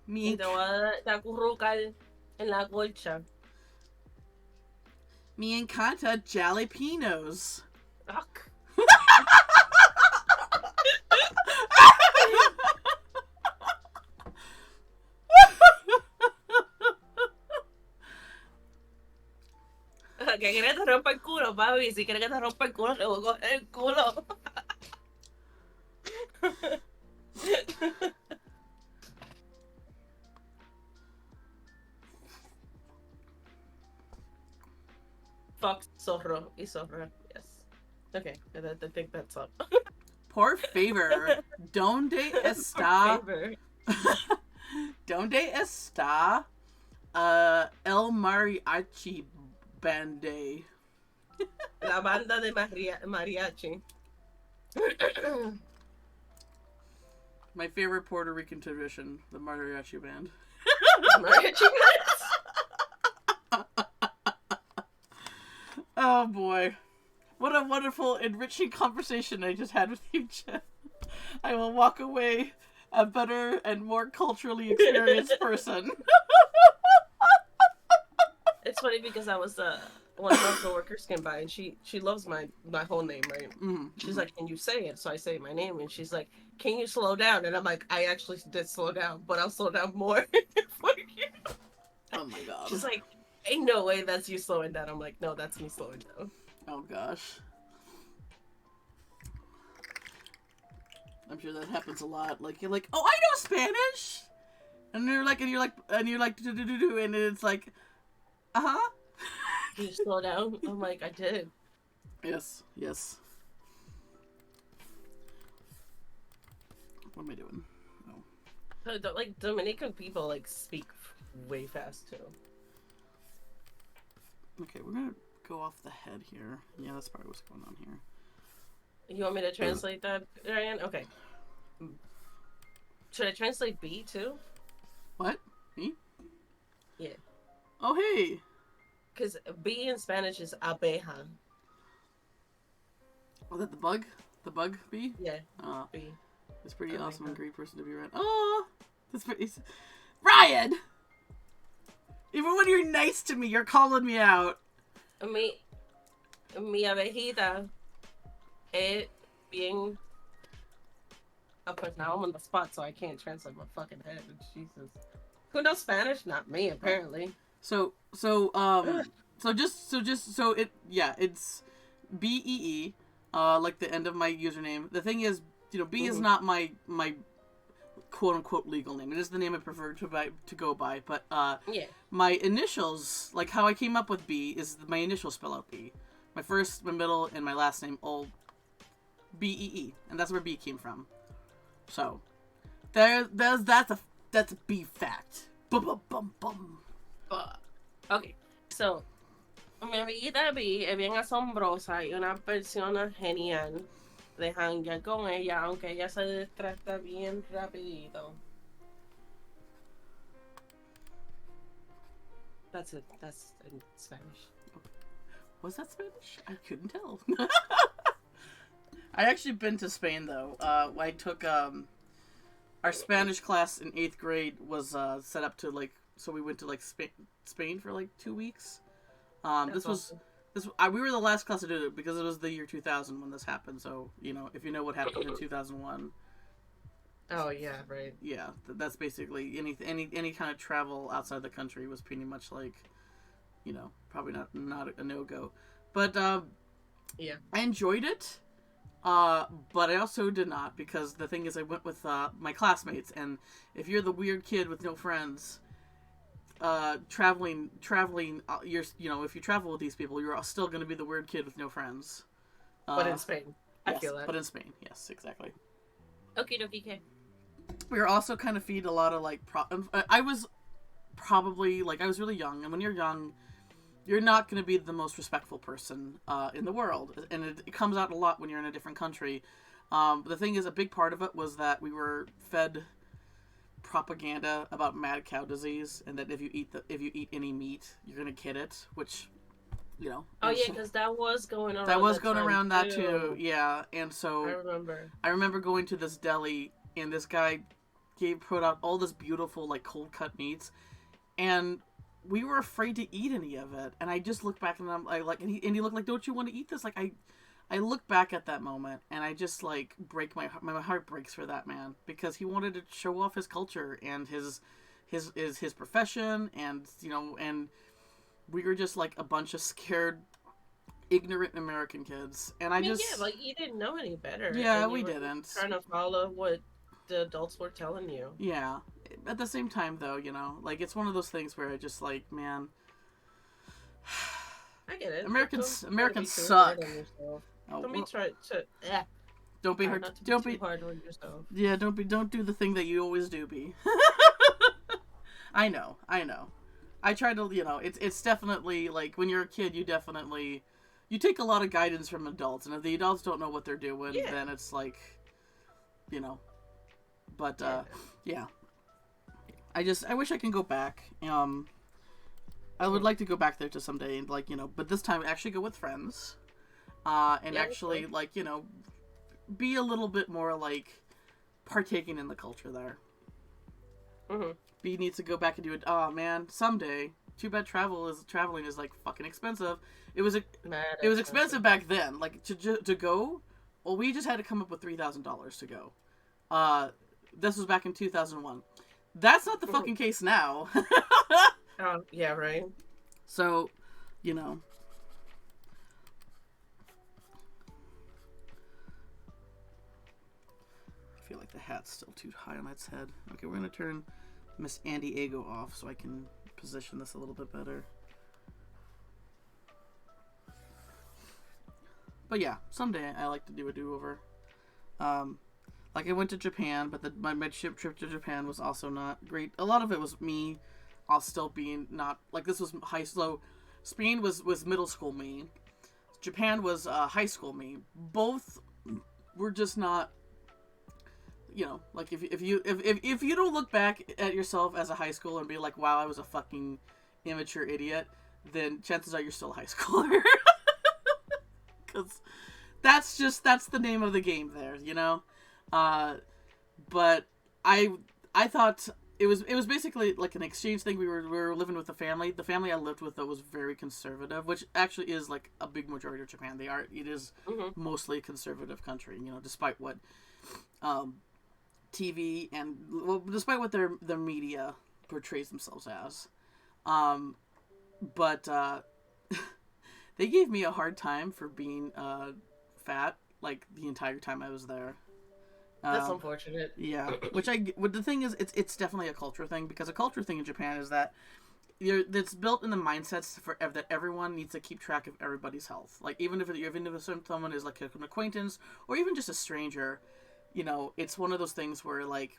Y te voy a acurrucar en la colcha. Me encanta jalapenos. Fuck. que quieres te rompa el culo, papi. Si quieres que te rompa el culo, te voy a coger el culo. Fox, zorro y zorra. Yes. Okay, I think that's up. Por favor, donde For está? favor. Donde está? El mariachi bande. La banda de mariachi. My favorite Puerto Rican tradition, the mariachi band. Mariachi Oh boy. What a wonderful, enriching conversation I just had with you, Jen. I will walk away a better and more culturally experienced person. It's funny because I was one of my coworkers came by and she loves my whole name, right? Mm-hmm. She's like, "Can you say it?" So I say my name, and she's like, "Can you slow down?" And I'm like, "I actually did slow down, but I'll slow down more for you." Oh my god. She's like, "Ain't no way that's you slowing down." I'm like, "No, that's me slowing down." Oh gosh. I'm sure that happens a lot. Like you're like, "Oh, I know Spanish," and you're like, do, and it's like, uh-huh. Can you slow down? I'm like, "I did." Yes, yes. What am I doing? Oh. Like Dominican people like speak way fast too. Okay, we're gonna go off the head here. Yeah, that's probably what's going on here. You want me to translate that, Ryan? Okay. Should I translate B too? What? Me? Yeah. Oh, hey. Because bee in Spanish is abeja. Was that the bug? The bug bee? Yeah, Uh, bee. it's pretty Abeja. awesome and great person to be around. Oh, that's pretty. Ryan! Even when you're nice to me, you're calling me out. Mi abejita es bien... Oh, but now I'm on the spot, so I can't translate my fucking head. Jesus. Who knows Spanish? Not me, apparently. So it's BEE, like the end of my username. The thing is, B is not my quote unquote legal name. It is the name I prefer to go by. But Yeah. my initials, like how I came up with B, is my initials spell out B. My first, my middle, and my last name all BEE, and that's where B came from. So that's a B fact. Bum bum bum bum. Okay, so mi amiguita B es bien asombrosa y una persona genial de janguear con ella, aunque ella se distracta bien rapidito. That's it. That's in Spanish. Was that Spanish? I couldn't tell. I actually been to Spain though. I took our Spanish class in 8th grade was set up to so we went to Spain for 2 weeks. This was awesome. we were the last class to do it because it was the year 2000 when this happened. So if you know what happened in 2001. Oh yeah, right. Yeah, that's basically any kind of travel outside the country was pretty much probably not a no-go. But Yeah. I enjoyed it. But I also did not, because the thing is I went with my classmates, and if you're the weird kid with no friends, traveling if you travel with these people, you're still going to be the weird kid with no friends. But in Spain. I Yes, feel that. but in Spain, yes, exactly. Okie dokie. We were also kind of feed a lot of I was probably I was really young, and when you're young, you're not going to be the most respectful person in the world, and it comes out a lot when you're in a different country. The thing is, a big part of it was that we were fed propaganda about mad cow disease, and that if you eat any meat, you're going to get it, which Oh yeah, because that was going around. that was going time, around that too. Yeah, and so I remember going to this deli, and this guy put out all this beautiful cold cut meats, and we were afraid to eat any of it. And I just looked back, and I'm and he looked like, "Don't you want to eat this?" I look back at that moment, and I just break my heart breaks for that man, because he wanted to show off his culture and his profession, and and we were just a bunch of scared ignorant American kids, and I I mean, yeah, just like you didn't know any better, yeah, and we you were just didn't. trying to follow what the adults were telling you. Yeah. At the same time, though, like it's one of those things where I just like, man, I get it, but don't try to be Americans too hard suck. on yourself. Oh, Don't be well, try to don't be try hurt. not to be Don't too be. hard on yourself. Yeah, don't do the thing that you always do. Be. I know. I know. I try to. It's definitely like when you're a kid, you take a lot of guidance from adults, and if the adults don't know what they're doing, Yeah, then it's like, you know. But yeah. yeah. I wish I can go back. I would Mhm. like to go back there to someday and but this time actually go with friends. And Yeah, that's actually fine. be a little bit more like partaking in the culture there. Mhm. B needs to go back and do it. Oh man, someday. Too bad traveling is like fucking expensive. It was Mad it was expensive. expensive back then. Like to go. Well, we just had to come up with $3,000 to go. This was back in 2001. That's not the Mhm. fucking case now. Oh, yeah, right. So, you know, I feel like the hat's still too high on its head. Okay, we're gonna turn Miss Andy Ego off so I can position this a little bit better. But yeah, someday I like to do a do-over. Um, like I went to Japan, but my trip to Japan was also not great. A lot of it was me, still being not like this was high slow. Spain was middle school me. Japan was high school me. Both were just not. Like if you don't look back at yourself as a high schooler and be like, wow, I was a fucking immature idiot, then chances are you're still a high schooler. Because that's the name of the game there. Uh, but I thought it was basically like an exchange thing. We were living with a family. The family I lived with though was very conservative, which actually is like a big majority of Japan. It is Mhm. mostly a conservative country. Despite what um, TV and well, despite what their media portrays themselves as. Um, but they gave me a hard time for being fat like the entire time I was there. That's Um, unfortunate. yeah, the thing is, it's definitely a culture thing because a culture thing in Japan is that that's built in the mindsets that everyone needs to keep track of everybody's health. Like even if someone is like an acquaintance or even just a stranger, it's one of those things where like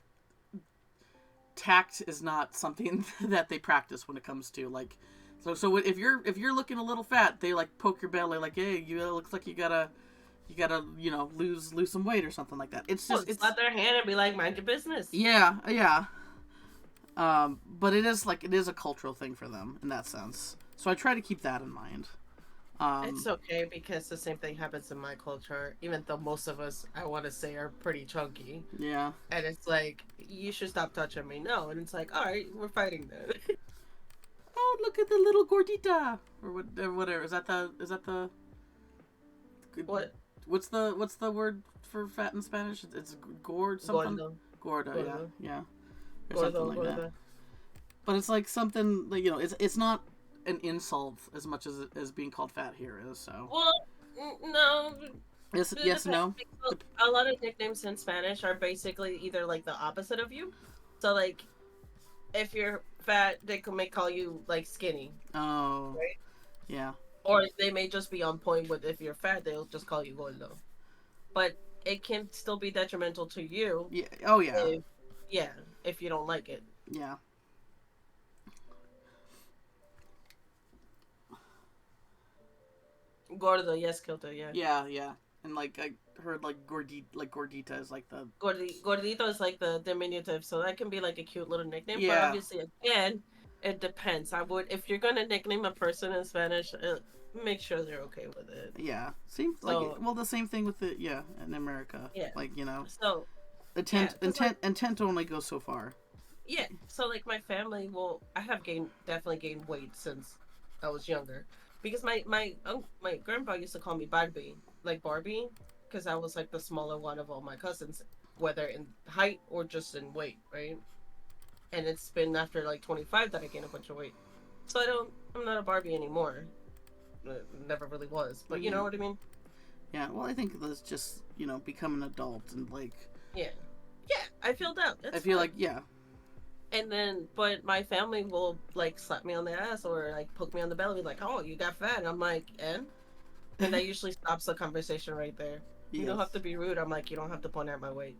tact is not something that they practice when it comes to like. So if you're looking a little fat, they like poke your belly like, hey, it looks like you gotta lose some weight or something like that. It's Oh, just it's slap their hand and be like, mind your business. yeah. But it is a cultural thing for them in that sense. So I try to keep that in mind. It's Um, okay because the same thing happens in my culture, even though most of us, I want to say, are pretty chunky. yeah. And it's like, you should stop touching me. No. And it's like, all right, we're fighting then. Oh, look at the little gordita or whatever. Is that the What? what's the word for fat in Spanish? It's gourd something. Gordo. Gorda, yeah, Gordo. yeah, or something Gordo. like that. Gordo. But it's like something like it's not an insult as much as being called fat here is. So Well, no. yes, It yes, depends. no. Because a lot of nicknames in Spanish are basically either like the opposite of you. So, like, if you're fat, may call you like skinny, Oh, right? yeah, Or they may just be on point with if you're fat, they'll just call you gordo. But it can still be detrimental to you yeah. Oh, yeah, if, yeah, if you don't like it. yeah. Gordo, yes, Kilto, yeah. Yeah, yeah. And like I heard gordita is like the Gordito is like the diminutive, so that can be like a cute little nickname. But yeah, obviously, again, it depends. I would, if you're gonna nickname a person in Spanish, make sure they're okay with it. yeah. Seems like So the same thing with the yeah in America. yeah, Like so yeah, intent because like intent only goes so far. yeah, so like my family, well, I have definitely gained weight since I was younger, because my grandpa used to call me Barbie, like Barbie, because I was like the smaller one of all my cousins, whether in height or just in weight, right? And it's been after like 25 that I gained a bunch of weight. So I'm not a Barbie anymore. never really was. But you Yeah. know what I mean? Yeah. Well, I think that's just become an adult and like. Yeah. Yeah, I feel that. I It's feel fine. like yeah. And then, but my family will like slap me on the ass or like poke me on the belly, be like, "Oh, you got fat." And I'm like, and that usually stops the conversation right there. You don't Yes. have to be rude. I'm like, you don't have to point at my weight.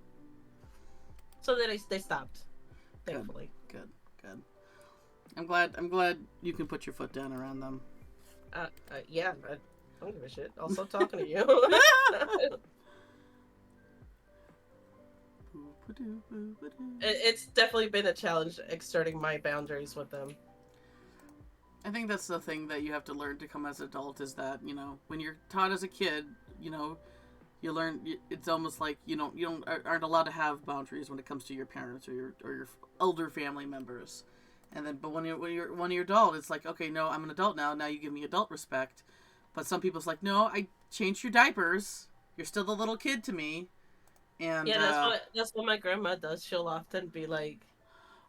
So then they stopped, Good. thankfully. Good. Good. I'm glad you can put your foot down around them. Yeah, I don't give a shit. I'll stop talking to you. It's definitely been a challenge exerting my boundaries with them. I think that's the thing that you have to learn to come as an adult is that when you're taught as a kid, you learn. It's almost like you don't aren't allowed to have boundaries when it comes to your parents or your older family members. And then, but when you're adult, it's like, okay, no, I'm an adult now. Now you give me adult respect. But some people's like, no, I changed your diapers. You're still the little kid to me. And Yeah, that's what my grandma does. She'll often be like,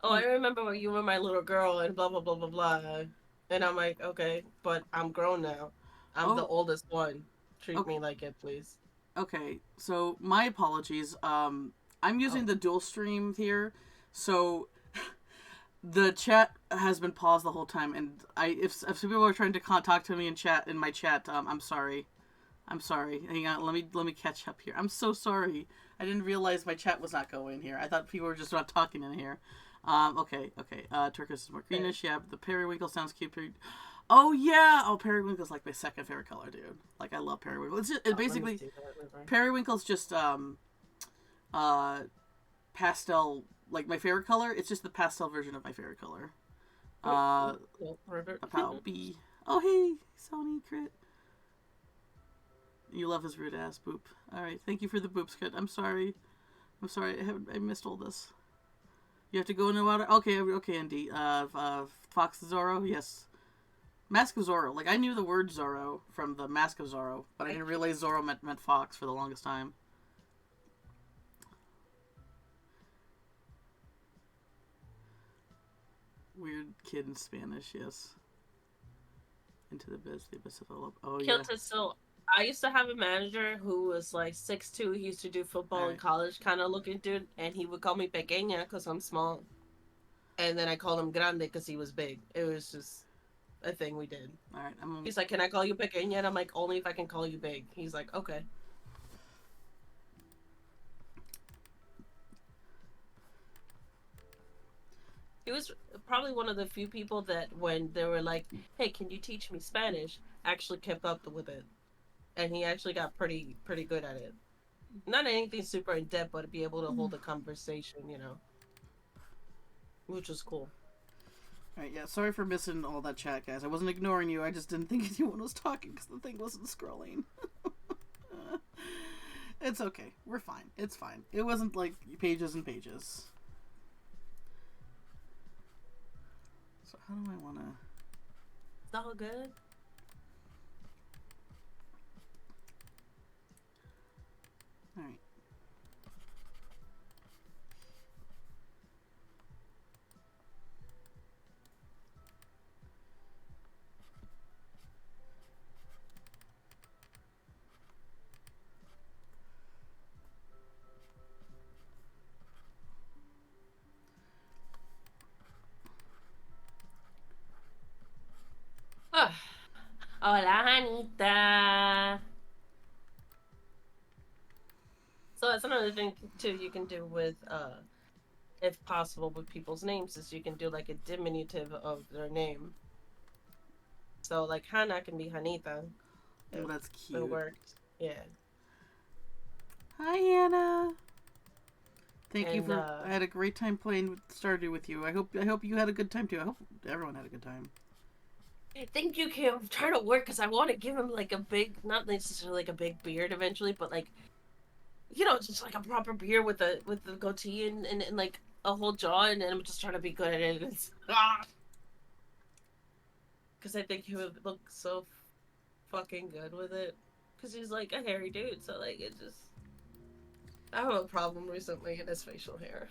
"Oh, I well, remember when you were my little girl," and blah blah blah blah blah. And I'm like, "Okay, but I'm grown now. I'm the oh, oldest one. Treat okay. me like it, please." Okay, so my apologies. I'm using Oh, the dual stream here, so the chat has been paused the whole time, and if some people are trying to talk to me in my chat, I'm sorry. I'm sorry. Hang on, let me catch up here. I'm so sorry. I didn't realize my chat was not going here. I thought people were just not talking in here. Okay. Turquoise is more okay. greenish. Yeah, the periwinkle sounds cute. Oh yeah. Oh, periwinkle's like my second favorite color, dude. Like I love periwinkle. It Let me basically see that river. periwinkle's just uh pastel, like my favorite color. It's just the pastel version of my favorite color. Uh, Cool, river. a pow B. Oh hey, Sony crit. You love his rude ass boop. All right, thank you for the boops, kid. I'm sorry. I missed all this. You have to go in the water. Okay, Andy. Fox Zorro. Yes. Mask of Zorro. Like I knew the word Zorro from the Mask of Zorro, but I didn't realize Zorro meant fox for the longest time. Weird kid in Spanish. Yes. Into the biz, the abyss of the love. Oh yeah. Kilted. So I used to have a manager who was like 6'2". He used to do All football in right. college, kind of looking dude, and he would call me pequeña because I'm small, and then I called him grande because he was big. It was just a thing we did. All right. I'm. He's like, "Can I call you pequeña?" And I'm like, "Only if I can call you big." He's like, "Okay." He was probably one of the few people that when they were like, "Hey, can you teach me Spanish?" actually kept up with it, and he actually got pretty good at it. Not anything super in depth, but to be able to hold a conversation, which was cool. All right. Yeah. Sorry for missing all that chat, guys. I wasn't ignoring you. I just didn't think anyone was talking because the thing wasn't scrolling. It's okay. We're fine. It's fine. It wasn't like pages and pages. So how do I want to? It's all good. All right. Ah. Hola, Anita. So that's another thing too you can do with if possible with people's names is you can do like a diminutive of their name. So like Hannah can be Hanita Oh, if that's it cute. worked. Yeah. Hi, Anna. Thank you And for. I had a great time playing with Stardew with you. I hope you had a good time too. I hope everyone had a good time. I think you can try to work because I want to give him like a big, not necessarily like a big beard eventually, but like just like a proper beard with the goatee and like a whole jaw, and I'm just trying to be good at it. Because I think he would look so fucking good with it. Because he's like a hairy dude, so like it just. I have a problem recently in his facial hair.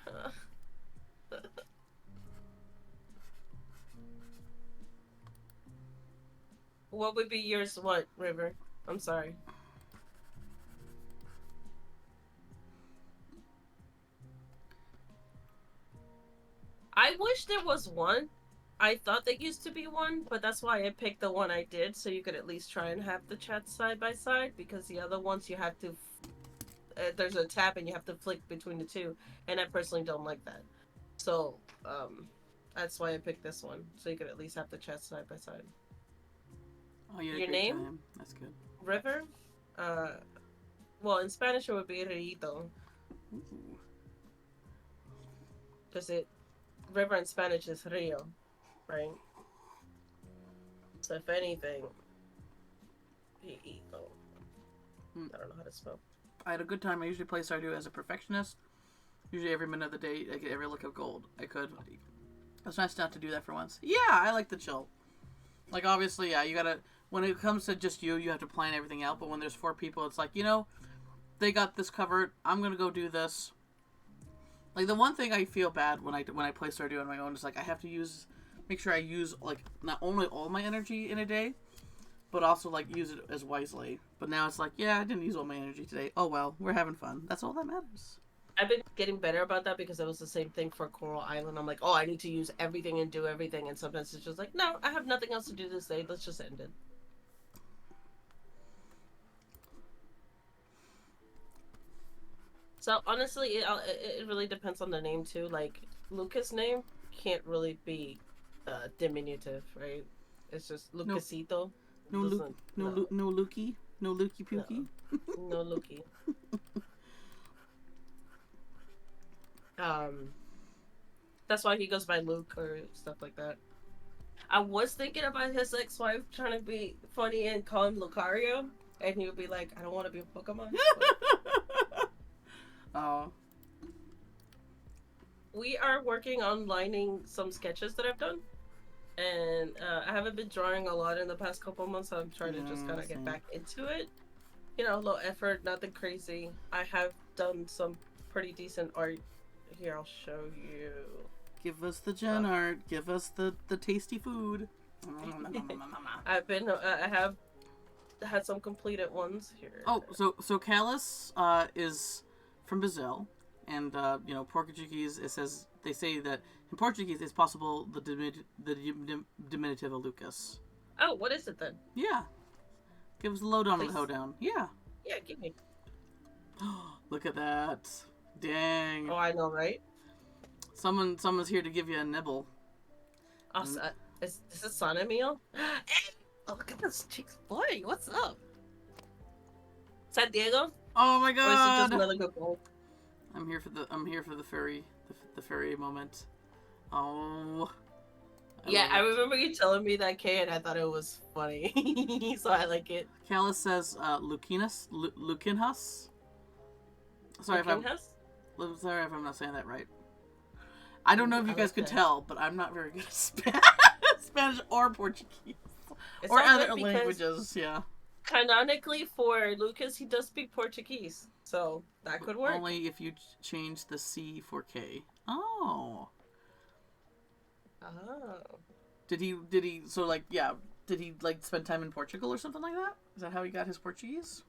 What would be yours? What, River? I'm sorry. I wish there was one. I thought there used to be one, but that's why I picked the one I did, so you could at least try and have the chat side by side. Because the other ones you have to, there's a tab and you have to flick between the two, and I personally don't like that. So, that's why I picked this one, so you could at least have the chat side by side. Oh, you had a Your great name, time. That's good. River. Uh, well, in Spanish it would be Rito, Ooh. because it river in Spanish is Rio, right? So if anything, Rito. Hmm. I don't know how to spell. I had a good time. I usually play Stardew as a perfectionist. Usually every minute of the day, I get every lick of gold I could. It's nice not to do that for once. Yeah, I like the chill. Like, obviously, yeah, you gotta... When it comes to just you have to plan everything out. But when there's 4 people, it's like, they got this covered. I'm gonna go do this. Like, the one thing I feel bad when I play Stardew on my own is, like, I have to make sure I use, like, not only all my energy in a day, but also, like, use it as wisely. But now it's like, yeah, I didn't use all my energy today. Oh, well, we're having fun. That's all that matters. I've been getting better about that because it was the same thing for Coral Island. I'm like, oh, I need to use everything and do everything, and sometimes it's just like, no, I have nothing else to do this day. Let's just end it. So honestly, it really depends on the name too. Like Lucas' name can't really be diminutive, right? It's just No, Lucasito. no, Doesn't no No, Lukey. No, Lukey no Pukey. no Luki. Um, that's why he goes by Luke or stuff like that. I was thinking about his ex-wife trying to be funny and call him Lucario, and he would be like, "I don't want to be a Pokemon." But Oh. we are working on lining some sketches that I've done, and I haven't been drawing a lot in the past couple months, so I'm trying to just kind of get back into it. A little effort, nothing crazy. I have done some pretty decent art. Here, I'll show you. Give us the gen art. Give us the tasty food. I have had some completed ones here. Oh, so Callus is from Brazil, and Portuguese. They say that in Portuguese it's possible the diminutive of Lucas. Oh, what is it then? Yeah, give us a lowdown on Please. the hoedown. Yeah. Yeah, give me. Look at that. Dang. Oh, I know, right? Someone's here to give you a nibble. Oh, is this Son Emil? Oh, look at this chick's body. What's up? San Diego? Oh my Or is it god! just another good bowl? I'm here for the furry the furry moment. Oh. I remember you telling me that, Kay, and I thought it was funny, so I like it. Callus says Lukinhus. Sorry if I'm not saying that right. I don't know if you guys could tell, but I'm not very good at Spanish or Portuguese. Or other languages, yeah. Canonically, for Lucas, he does speak Portuguese, so that could work. Only if you change the C for K. Oh. Oh. Did he did he spend time in Portugal or something like that? Is that how he got his Portuguese?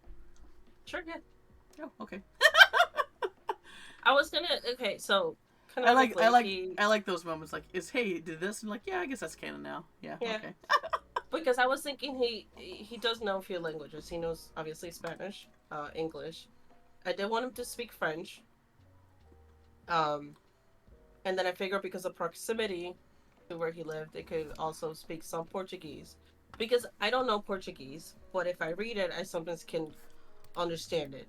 Sure, yeah. Oh, okay. I was gonna so I like those moments like hey, did this? And like, yeah, I guess that's canon now. Yeah. Okay. Because I was thinking he does know a few languages. He knows obviously Spanish, English. I did want him to speak French. And then I figured because of proximity to where he lived, it could also speak some Portuguese. Because I don't know Portuguese, but if I read it, I sometimes can understand it.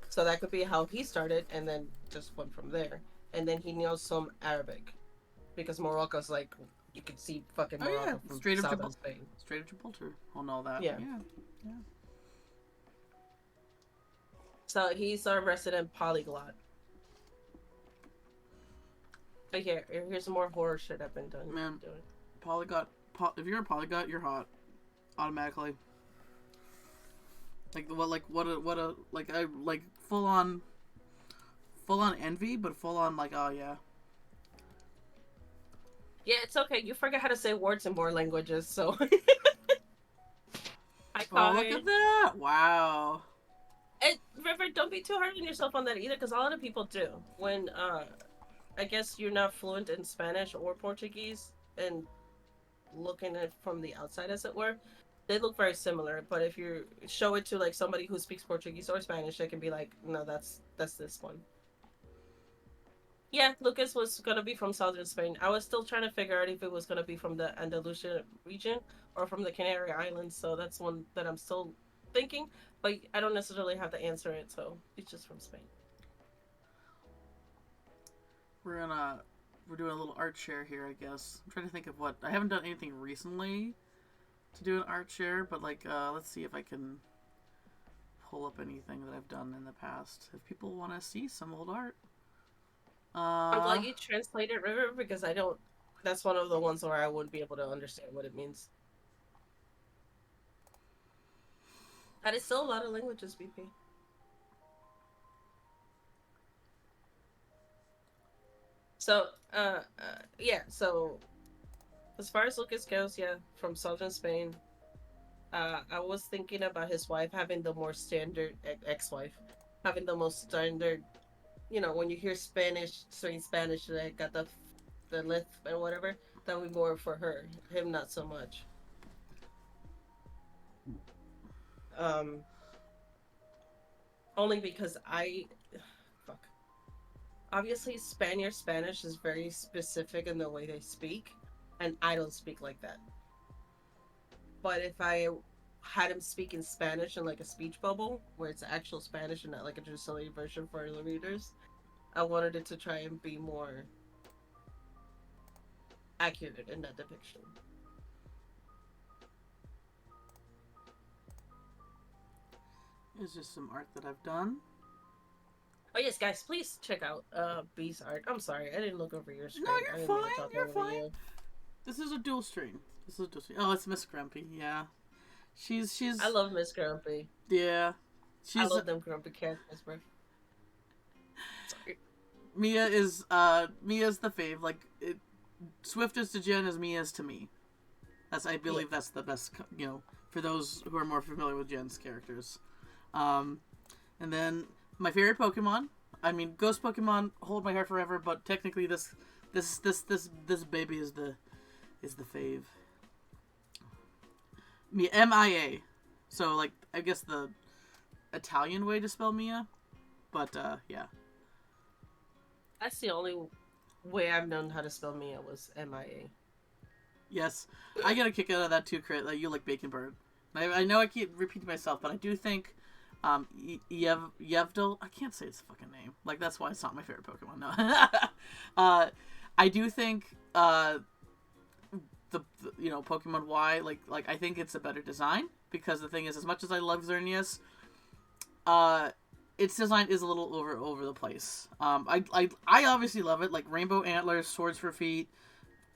So that could be how he started, and then just went from there. And then he knows some Arabic, because Morocco's like you can see fucking Morocco from straight up southern Spain. Straight up Gibraltar. I'll know that. Yeah. Yeah. So he's our resident polyglot. But here's some more horror shit I've been doing. Polyglot. If you're a polyglot, you're hot, automatically. Like full on envy, but full on like, oh yeah. Yeah, it's okay. You forget how to say words in more languages, so. Oh, card. look at that! Wow. And River, don't be too hard on yourself on that either, because a lot of people do. When I guess you're not fluent in Spanish or Portuguese, and looking at it from the outside, as it were, they look very similar. But if you show it to like somebody who speaks Portuguese or Spanish, they can be like, no, that's this one. Yeah, Lucas was gonna be from southern Spain. I was still trying to figure out if it was gonna be from the Andalusia region or from the Canary Islands. So that's one that I'm still thinking, but I don't necessarily have to answer it. So it's just from Spain. We're doing a little art share here, I guess. I'm trying to think of what I haven't done anything recently to do an art share, but like let's see if I can pull up anything that I've done in the past. If people want to see some old art. I'm glad you translated River because I don't. That's one of the ones where I wouldn't be able to understand what it means. That is still a lot of languages, BP. So, yeah. So, as far as Lucas goes, yeah, from southern Spain. I was thinking about his wife having the more standard ex-wife, having the most standard. You know, when you hear Spanish, saying Spanish, they got the lisp and whatever. That would be more for her. Him, not so much. Um, Only because fuck. Obviously, Spanish is very specific in the way they speak, and I don't speak like that. But if I had him speak in Spanish in like a speech bubble, where it's actual Spanish and not like a translated version for the readers, I wanted it to try and be more accurate in that depiction. It's just some art that I've done. Oh yes, guys, please check out B's art. I'm sorry, I didn't look over your screen. No, I you're didn't mean to fine. talk You're over fine. you. This is a dual stream. This is a dual stream. Oh, it's Miss Grumpy. Yeah, she's. I love Miss Grumpy. Yeah, I she's. love them Grumpy characters, bro. Sorry. Mia's the fave. Like Swiftest to Jen as Mia's to me. I believe that's the best. For those who are more familiar with Jen's characters. And then my favorite Pokemon. I mean, Ghost Pokemon hold my heart forever, but technically this baby is the fave. Mia. So like I guess the Italian way to spell Mia, but yeah. That's the only way I've known how to spell Mia was MIA. Yes, I get a kick out of that too, Crit. Like you like Bacon Bird. I know I keep repeating myself, but I do think Yevdil. I can't say his fucking name. Like that's why it's not my favorite Pokemon. No, I do think the Pokemon Y like I think it's a better design because the thing is, as much as I love Xerneas, its design is a little over the place. I obviously love it, like rainbow antlers, swords for feet.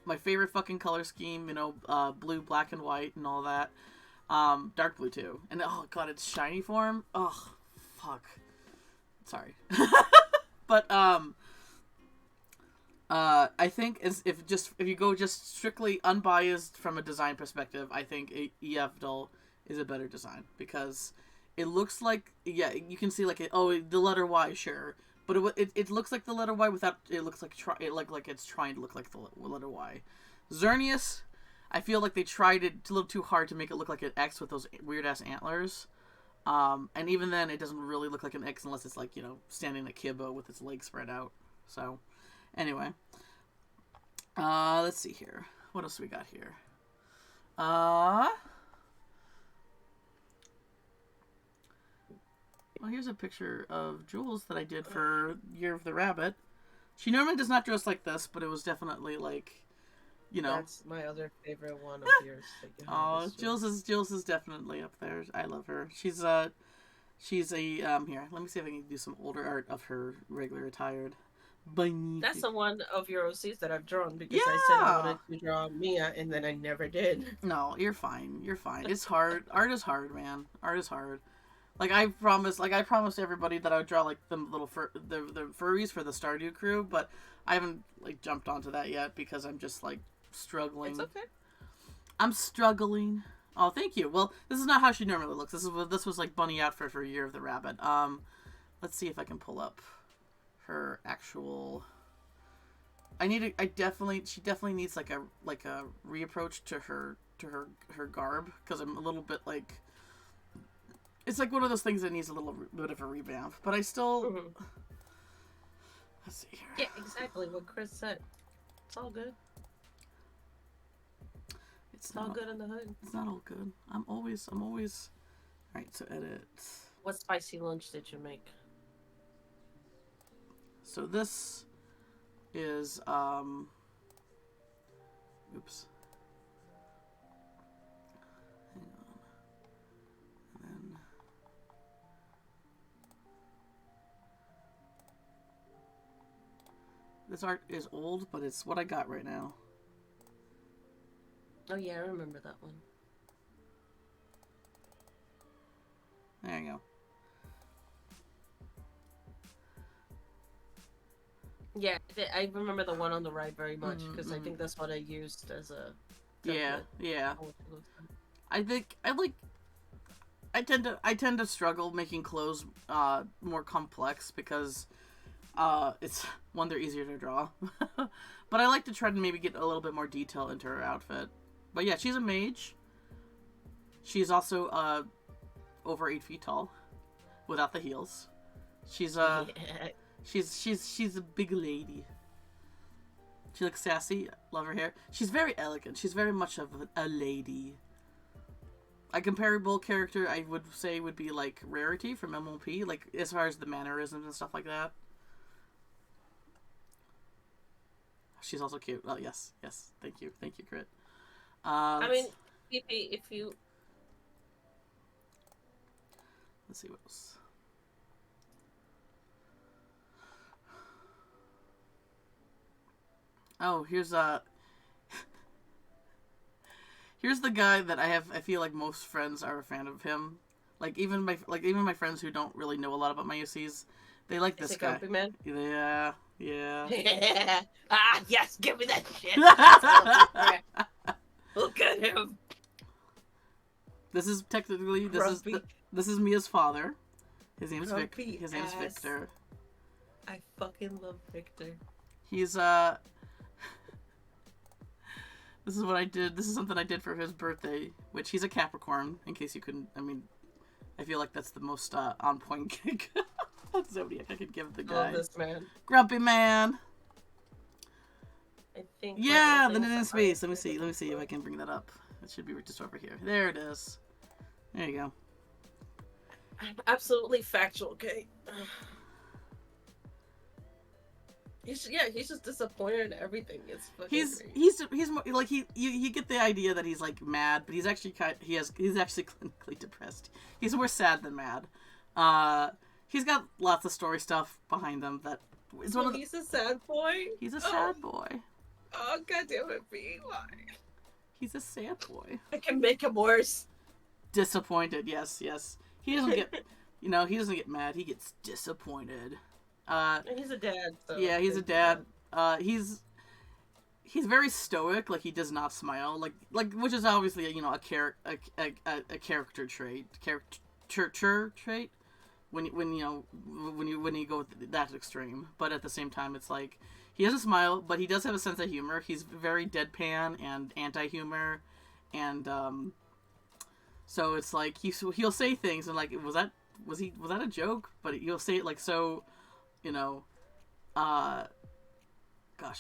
My favorite fucking color scheme, blue, black, and white, and all that. Dark blue too, and oh god, its shiny form. Oh, fuck. Sorry, but I think if you go just strictly unbiased from a design perspective, I think Yevdil is a better design because it looks like you can see like the letter Y, sure, but it looks like the letter Y without it looks like like it's trying to look like the letter Y. Xerneas, I feel like they tried it a little too hard to make it look like an X with those weird ass antlers. And even then, it doesn't really look like an X unless it's like standing at Kibbo with its legs spread out. So, anyway, let's see here. What else we got here? Well, here's a picture of Jules that I did for Year of the Rabbit. She normally does not dress like this, but it was definitely like, That's my other favorite one of yours. Oh, Jules is definitely up there. I love her. She's a here. Let me see if I can do some older art of her regular attired. That's the one of your OCs that I've drawn because I said I wanted to draw Mia and then I never did. No, you're fine. You're fine. It's hard. Art is hard, man. Art is hard. Like I promised everybody that I would draw like the little the furries for the Stardew crew, but I haven't like jumped onto that yet because I'm just like struggling. It's okay. I'm struggling. Oh, thank you. Well, this is not how she normally looks. This was like Bunny outfit for Year of the Rabbit. Let's see if I can pull up her actual. She definitely needs like a reapproach to her garb, because I'm a little bit like. It's like one of those things that needs a little bit of a revamp, but I still. Mm-hmm. Let's see here. Yeah, exactly what Chris said. It's all good. It's all good in the hood. It's not all good. I'm always. Alright, so edit. What spicy lunch did you make? So this is, oops. Hang on. And then. This art is old, but it's what I got right now. Oh yeah, I remember that one. There you go. Yeah, I remember the one on the right very much, because I think that's what I used as a template. Yeah. I think I tend to struggle making clothes more complex, because it's one, they're easier to draw. But I like to try to maybe get a little bit more detail into her outfit. But yeah, she's a mage. She's also over 8 feet tall, without the heels. She's she's a big lady. She looks sassy. Love her hair. She's very elegant. She's very much of a lady. A comparable character I would say would be like Rarity from MLP, like as far as the mannerisms and stuff like that. She's also cute. Oh yes. Thank you, Crit. I mean, if you let's see what else. Oh, here's the guy that I feel like most friends are a fan of him. Like even my friends who don't really know a lot about my UCs, they like this guy. Grumpy Man? Yeah. Yes, give me that shit. Look at him. This is technically this is Mia's father. His name's Victor. I fucking love Victor. He's This is what I did. This is something I did for his birthday, which he's a Capricorn, in case you couldn't. I mean, I feel like that's the most on point gig zodiac I could give the guy. Oh, this man. Grumpy man. I think. Yeah, the in space. Let me see if I can bring that up. It should be just over here. There it is. There you go. I'm absolutely factual, okay? He's just disappointed in everything. It's fucking he's more, like you get the idea that he's like mad, but he's actually he's actually clinically depressed. He's more sad than mad. He's got lots of story stuff behind him that is one of the, he's a sad boy. He's a sad boy. Oh god damn it, B. Why? He's a sad boy. I can make him worse. Disappointed, yes. He doesn't get he doesn't get mad, he gets disappointed. And he's a dad, so yeah, he's a dad. He's very stoic. Like he does not smile. Like which is obviously a character trait. Character trait. When you go that extreme. But at the same time, it's like he doesn't smile, but he does have a sense of humor. He's very deadpan and anti-humor, and so it's like he'll say things and like was that a joke? But he'll say it like so. Gosh,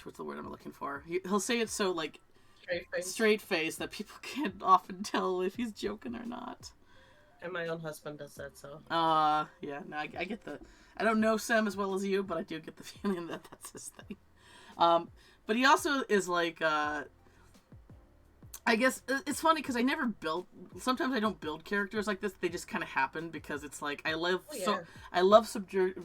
what's the word I'm looking for? He'll say it so, like, straight face that people can't often tell if he's joking or not. And my own husband does that, so. Yeah, no, I get the... I don't know Sam as well as you, but I do get the feeling that that's his thing. But he also is, like, I guess it's funny because I never build. Sometimes I don't build characters like this. They just kind of happen because it's like I love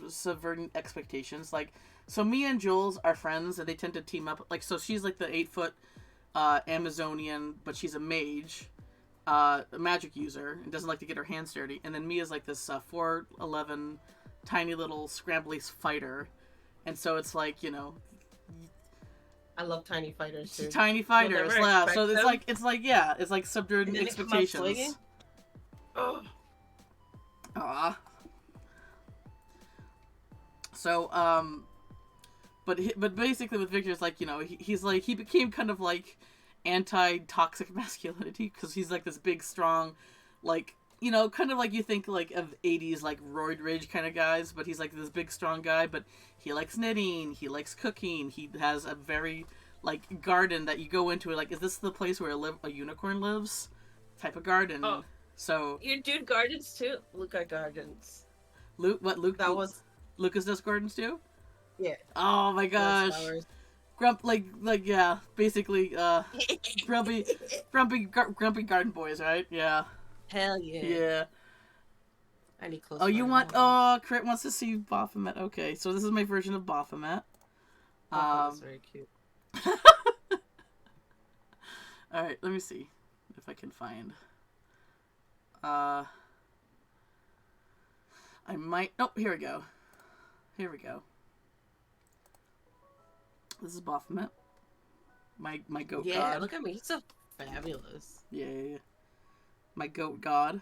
subverting expectations. Like so, me and Jules are friends, and they tend to team up. Like so, she's like the 8-foot Amazonian, but she's a mage, a magic user, and doesn't like to get her hands dirty. And then Mia's like this 4'11", tiny little scrambly fighter, and so it's like I love tiny fighters too. Tiny You'll fighters, never yeah. So expect them, it's like and subduing then they come out swinging. expectations. Oh, Ah. So but basically with Victor, it's like, you know, he's like, he became kind of like anti-toxic masculinity because he's like this big, strong, like, you know, kind of like you think like of 80s like roid rage kind of guys, but he's like this big, strong guy. But he likes knitting, he likes cooking, he has a very like garden that you go into. Like, is this the place where a unicorn lives? Type of garden. oh, So your dude gardens too. Look at gardens. Luke That was Lucas does gardens too. yeah. Oh my He likes gosh. flowers. Like yeah, basically grumpy garden boys, right? Yeah. Hell yeah. Yeah. I need close. Oh, you want hold on. Crit wants to see Baphomet. Okay, so this is my version of Baphomet. Oh, that's very cute. All right, let me see if I can find uh I might. Oh, here we go. Here we go. This is Baphomet. My goat Yeah, god. look at me. He's so fabulous. Yeah. My goat god.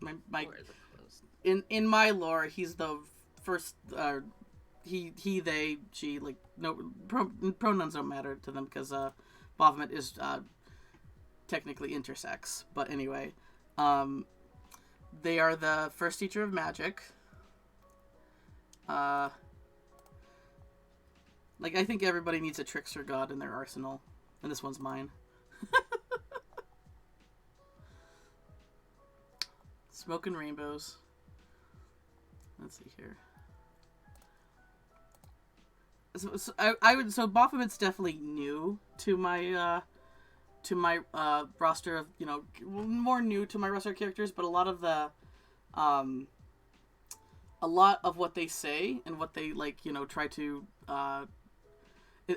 My Where is it close? in my lore, he's the first. He, they, she. Like no pronouns don't matter to them because Baphomet is technically intersex. But anyway, they are the first teacher of magic. Like, I think everybody needs a trickster god in their arsenal, and this one's mine. Smoke and rainbows. Let's see here. So Baphomet's definitely new to my roster of, you know, more new to my roster of characters, but a lot of what they say and what they, like, you know, try to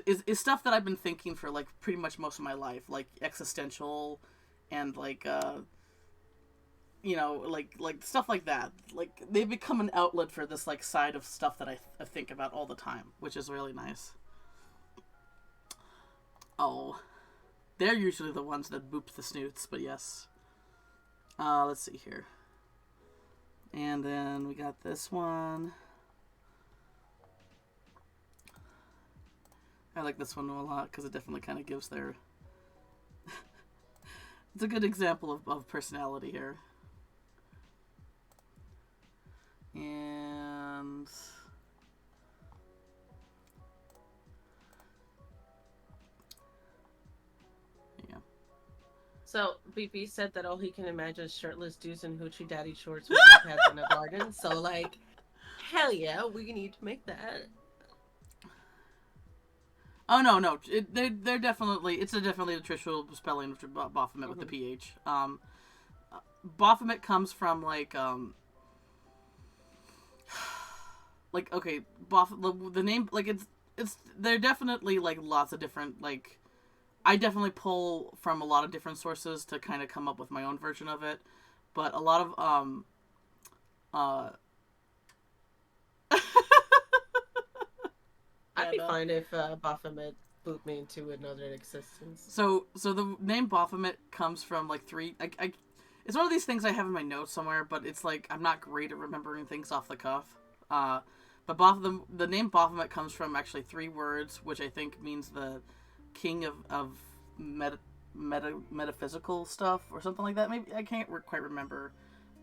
is stuff that I've been thinking for like pretty much most of my life, like existential and like you know, like stuff like that. Like, they've become an outlet for this like side of stuff that I think about all the time, which is really nice. Oh, they're usually the ones that boop the snoots, but yes. Let's see here. And then we got this one. I like this one a lot because it definitely kind of gives their... It's a good example of personality here. And... yeah. So BP said that all he can imagine is shirtless dudes in hoochie daddy shorts with big hats in a garden. So like, hell yeah, we need to make that. Oh no! They're definitely, it's definitely a traditional spelling of Baphomet with the PH. Baphomet comes from like okay, the name, like, it's they're definitely like lots of different, like, I definitely pull from a lot of different sources to kind of come up with my own version of it, but a lot of I'd be fine if Baphomet booped me into another existence. So the name Baphomet comes from like it's one of these things I have in my notes somewhere, but it's like I'm not great at remembering things off the cuff. But the name Baphomet comes from actually 3 words, which I think means the king of metaphysical stuff or something like that. Maybe I can't quite remember,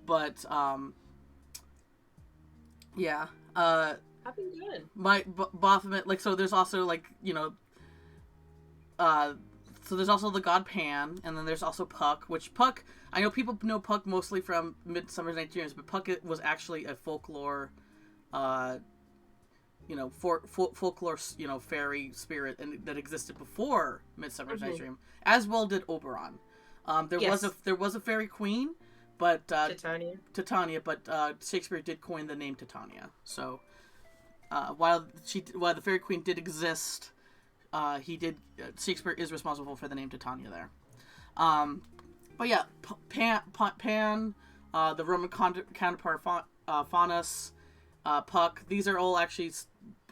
but yeah. I've been good. My Baphomet, like, so there's also, like, you know, so there's also the god Pan, and then there's also Puck, which Puck, I know people know Puck mostly from Midsummer Night's Dream, but Puck was actually a folklore, you know, folklore, you know, fairy spirit and that existed before Midsummer Night's Dream, as well did Oberon. There was a fairy queen, but Titania, but Shakespeare did coin the name Titania. So while the fairy queen did exist, Shakespeare is responsible for the name Titania there. But yeah, Pan, the Roman counterpart Faunus, Puck. These are all actually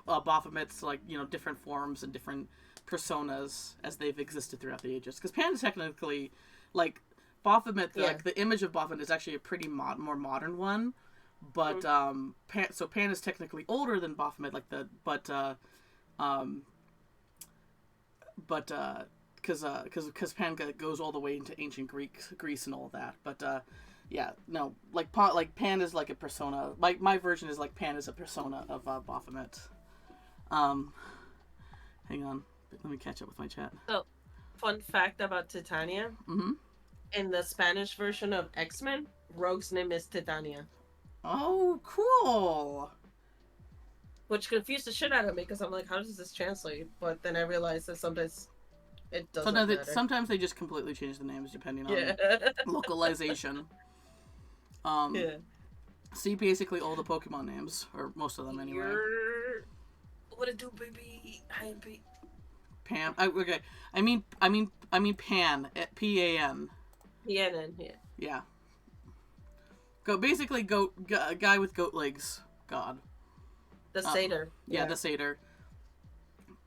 Baphomet's, like, you know, different forms and different personas as they've existed throughout the ages. Because Pan is technically, like, Baphomet, Yeah. like, the image of Baphomet is actually a pretty more modern one. But, Pan is technically older than Baphomet, like, because Pan goes all the way into ancient Greece and all that. But, yeah, no, like Pan is like a persona. My version is like Pan is a persona of Baphomet. Hang on, let me catch up with my chat. So, fun fact about Titania. Mm-hmm. In the Spanish version of X-Men, Rogue's name is Titania. Oh, cool. Which confused the shit out of me because I'm like, how does this translate? But then I realized that sometimes it doesn't matter. Sometimes they just completely change the names depending on Yeah. localization. Yeah. See, basically all the Pokemon names, or most of them anyway. What it do, baby? Hi, baby. Pam. Okay. I mean Pan. Pan. PNN, yeah. Yeah. Basically goat guy with goat legs. God. The satyr. Yeah, the satyr.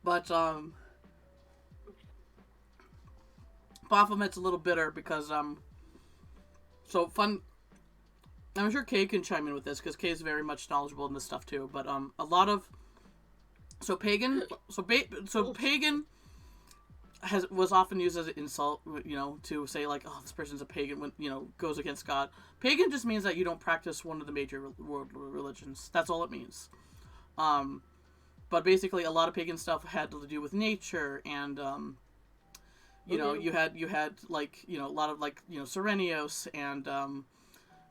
But Baphomet's a little bitter because so fun. I'm sure Kay can chime in with this because Kay is very much knowledgeable in this stuff too. But a lot of pagan was often used as an insult, to say like, oh, this person's a pagan when goes against God. Pagan just means that you don't practice one of the major world religions. That's all it means. But basically, a lot of pagan stuff had to do with nature, and you had like a lot of like Serenios and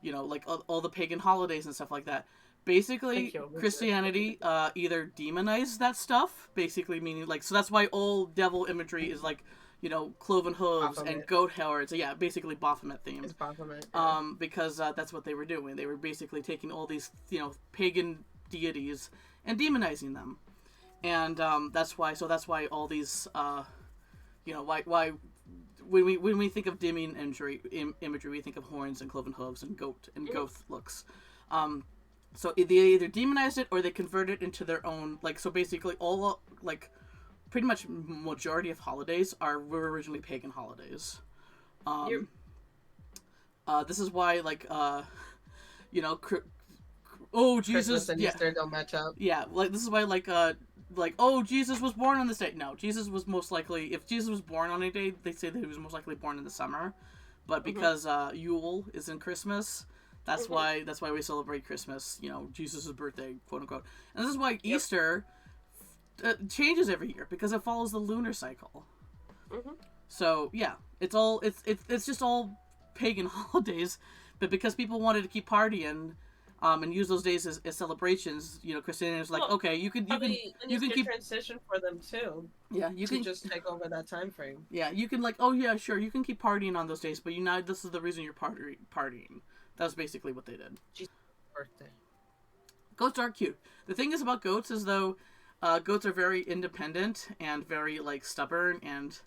like all the pagan holidays and stuff like that. Basically, Christianity either demonized that stuff, basically meaning like, so that's why all devil imagery is like, cloven hooves Baphomet. and goat horns. So yeah, basically Baphomet themed. It's Baphomet. Yeah. Because that's what they were doing. They were basically taking all these pagan deities and demonizing them, and that's why all these why when we think of demon imagery, we think of horns and cloven hooves and goat looks. So they either demonized it or they converted it into their own, like, so basically all, like, pretty much majority of holidays were originally pagan holidays. This is why, like, oh, Jesus, Christmas and Easter don't match up. Yeah, like, this is why, like, oh, Jesus was born on this day. No, Jesus was most likely, if Jesus was born on a day, they say that he was most likely born in the summer. But because Yule is in Christmas, that's why we celebrate Christmas, Jesus' birthday, quote unquote. And this is why Easter changes every year, because it follows the lunar cycle. So yeah, it's just all pagan holidays, but because people wanted to keep partying and use those days as celebrations, Christianity was like, okay, you can keep transition for them too. Yeah, you can just take over that time frame. Yeah, you can, like, oh yeah, sure, you can keep partying on those days, but this is the reason you're partying. That's basically what they did. Jesus' birthday. Goats are cute. The thing is about goats is, though, goats are very independent and very, like, stubborn and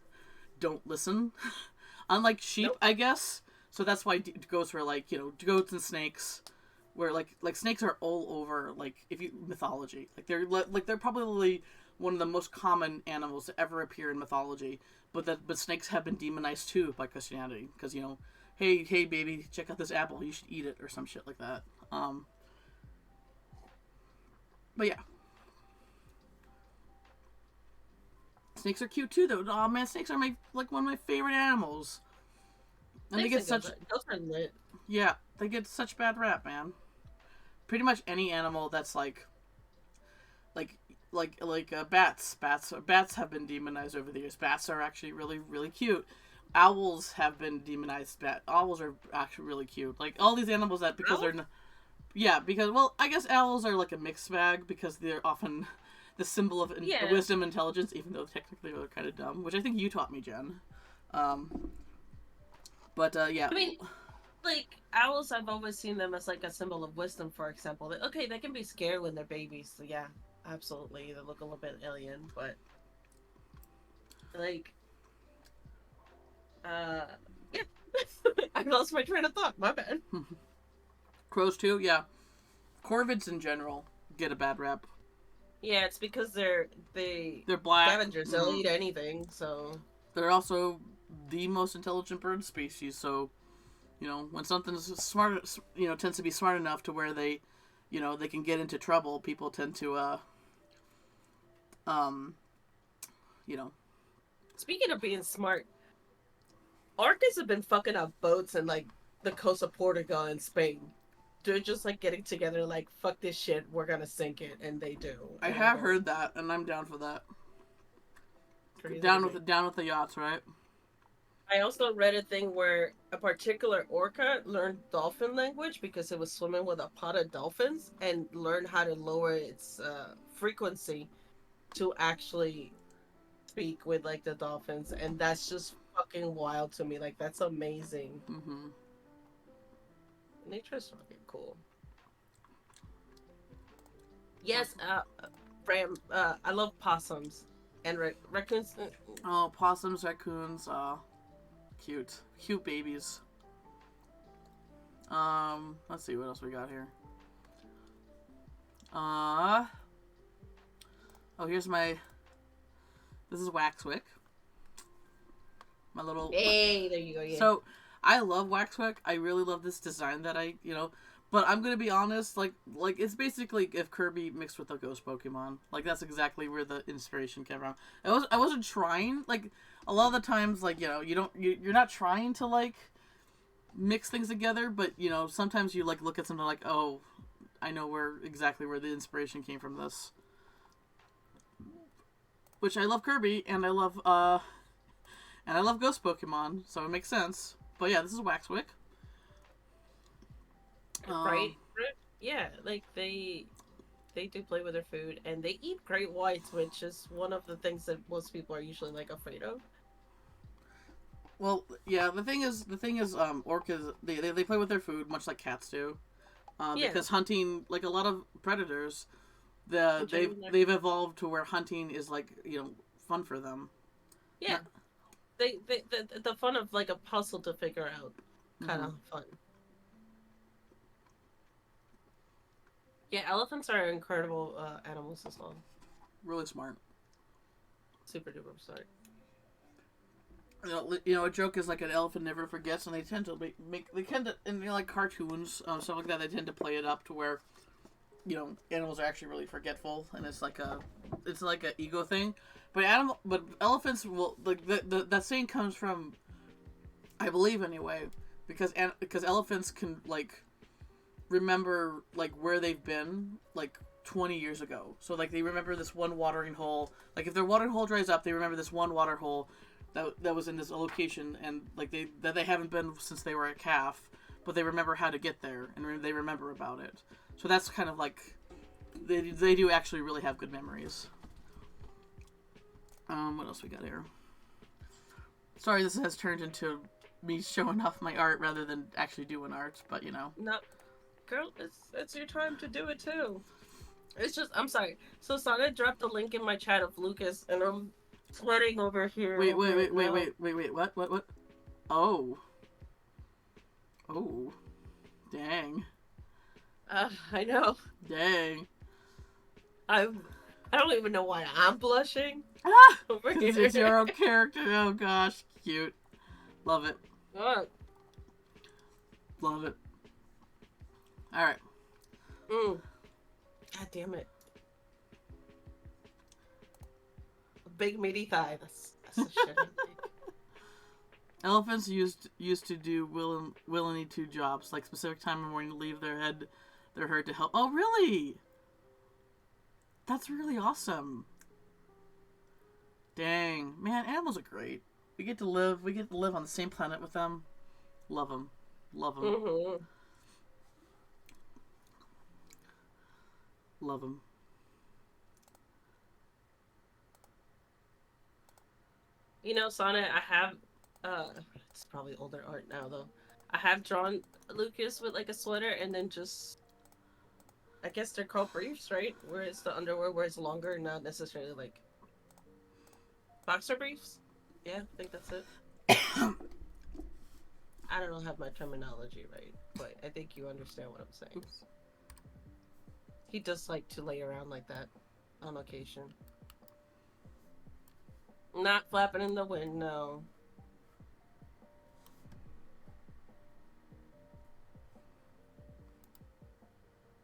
don't listen. Unlike sheep, I guess. So that's why goats were, like, goats and snakes, where, like snakes are all over, like, mythology. Like, they're probably one of the most common animals to ever appear in mythology. But snakes have been demonized, too, by Christianity. Because, hey baby, check out this apple, you should eat it, or some shit like that. But yeah. Snakes are cute too, though. Oh man, snakes are one of my favorite animals. And they get such... Those are lit. Yeah, they get such bad rap, man. Pretty much any animal that's like bats. Bats have been demonized over the years. Bats are actually really, really cute. Owls have been demonized. Owls are actually really cute. Like, all these animals that, because owls? Well, I guess owls are like a mixed bag, because they're often the symbol of wisdom, intelligence, even though technically they're kind of dumb, which I think you taught me, Jen. Yeah. I mean, like, owls, I've always seen them as like a symbol of wisdom, for example. They can be scared when they're babies, so yeah, absolutely. They look a little bit alien, but like, yeah. I lost my train of thought. My bad. Crows too, yeah. Corvids in general get a bad rap. Yeah, it's because they They're black. scavengers. They'll eat anything. So They're also the most intelligent bird species. So, you know, when something's smart, you know, tends to be smart enough to where they, you know, they can get into trouble. People tend to, um, you know, speaking of being smart, orcas have been fucking up boats in like the coast of Portugal and Spain. They're just like getting together, like fuck this shit, we're gonna sink it, and they do, I and they're have going heard that, and I'm down for that. crazy to me. Down with the yachts, right? I also read a thing where a particular orca learned dolphin language because it was swimming with a pot of dolphins and learned how to lower its frequency to actually speak with like the dolphins, and that's just fucking wild to me. Like that's amazing. Mm-hmm. Nature's fucking cool. Yes, Ram. I love possums and raccoons. Oh, possums, raccoons, cute, cute babies. Let's see what else we got here. Oh, here's my. This is Waxwick. My little. Hey, there you go. Yeah. So, I love Waxwick. I really love this design that but I'm gonna be honest. Like it's basically if Kirby mixed with a ghost Pokemon. Like that's exactly where the inspiration came from. I wasn't trying. Like a lot of the times, like you're not trying to like mix things together, but sometimes you like look at something like, oh, I know exactly where the inspiration came from this. Which I love Kirby and I love ghost Pokemon, so it makes sense. But yeah, this is Waxwick. Right. Yeah, like they do play with their food and they eat great whites, which is one of the things that most people are usually like afraid of. Well, yeah. The thing is, orcas they play with their food much like cats do. Yeah. Because hunting, like a lot of predators, they've evolved to where hunting is like fun for them. Yeah. Not... the fun of like a puzzle to figure out, kind of fun. Yeah, elephants are incredible animals as well. Really smart. Super duper smart. A joke is like an elephant never forgets, and they tend to they tend to in like cartoons, stuff like that. They tend to play it up to where, animals are actually really forgetful, and it's like a ego thing. But elephants will like that saying comes from, I believe anyway, because elephants can like remember like where they've been like 20 years ago. So like they remember this one watering hole. Like if their watering hole dries up, they remember this one water hole that was in this location, and like they haven't been since they were a calf, but they remember how to get there and they remember about it. So that's kind of like they do actually really have good memories. What else we got here? Sorry, this has turned into me showing off my art rather than actually doing art, but No, girl, it's your time to do it too. It's just I'm sorry. So Sana dropped the link in my chat of Lucas, and I'm sweating over here. Wait. What? Oh. Oh. Dang. I know. Dang. I don't even know why I'm blushing. Ah! Because it's your own character. Oh gosh, cute. Love it. What? Love it. All right. God damn it. A big meaty thigh. That's the shit. Elephants used to do willingly two jobs, like specific time in the morning to leave their herd to help. Oh really? That's really awesome. Dang, man, animals are great. We get to live on the same planet with them. Love them. Love them. Mm-hmm. Love them. Sonnet, I have it's probably older art now though. I have drawn Lucas with like a sweater and then just I guess they're called briefs, right? Where it's the underwear where it's longer, not necessarily like boxer briefs. Yeah, I think that's it. I don't have my terminology right, but I think you understand what I'm saying. Oops. He does like to lay around like that. on location. Not flapping in the wind, no.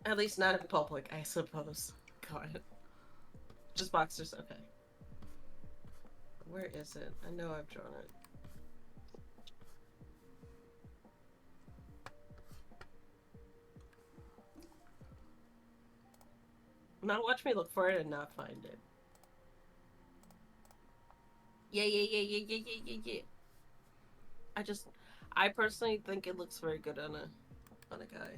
At least not in public, I suppose. God. Just boxers, okay. Where is it? I know I've drawn it. Now watch me look for it and not find it. Yeah, yeah, yeah, yeah, yeah, yeah, yeah, yeah. I personally think it looks very good on a guy.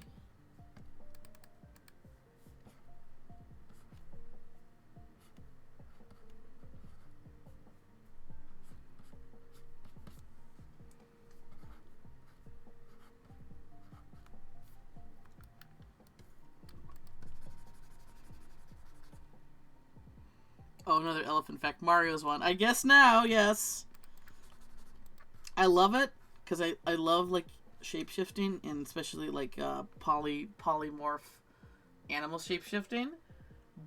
Oh, another elephant fact. Mario's one. I guess now, yes. I love it because I love like shape shifting and especially like polymorph animal shape shifting.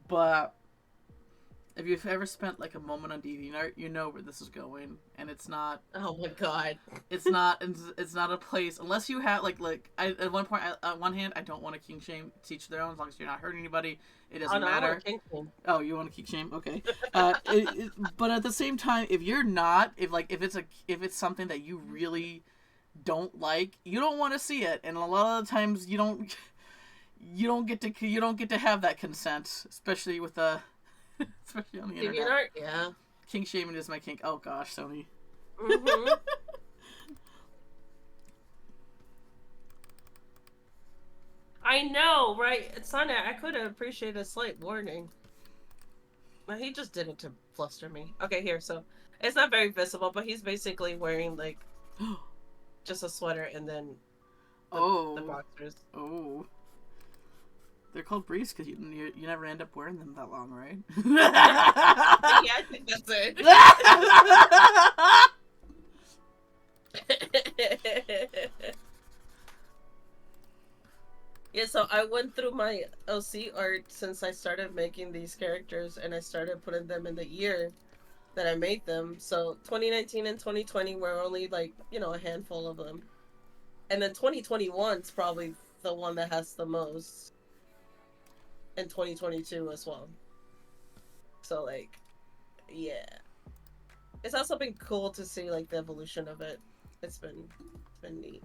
But if you've ever spent like a moment on DeviantArt, you know where this is going, and it's not. Oh my god. It's not. It's not a place unless you have like. I at one point on one hand I don't want to king shame, teach their own as long as you're not hurting anybody. It doesn't no, I matter. want king shame. Oh, you want to king shame? Okay. But at the same time, if you're not, if it's something that you really don't like, you don't want to see it, and a lot of the times you don't. You don't get to have that consent, especially with especially on the internet. DeviantArt, yeah. King shaming is my kink. Oh gosh, Sony. Mm-hmm. I know, right? It's not. I could have appreciated a slight warning. But he just did it to fluster me. Okay, here. So it's not very visible, but he's basically wearing like just a sweater and then the boxers. Oh. They're called briefs because you never end up wearing them that long, right? Yeah, I think that's it. Yeah, so I went through my OC art since I started making these characters, and I started putting them in the year that I made them. So 2019 and 2020 were only like, a handful of them. And then 2021 is probably the one that has the most. And 2022 as well. So like, yeah. It's also been cool to see like the evolution of it. It's been neat.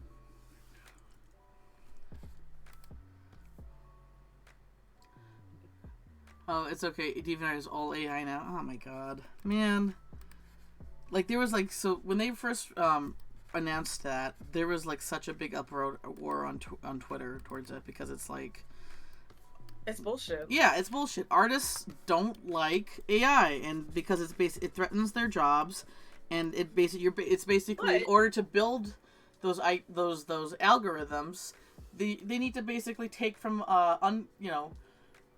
Oh, it's okay. DeviantArt is all AI now. Oh my god, man. Like there was like so when they first announced that, there was like such a big uproar on Twitter towards it because it's like. It's bullshit. Yeah, it's bullshit. Artists don't like AI, and because it threatens their jobs, and it's basically in order to build those algorithms, they need to basically take from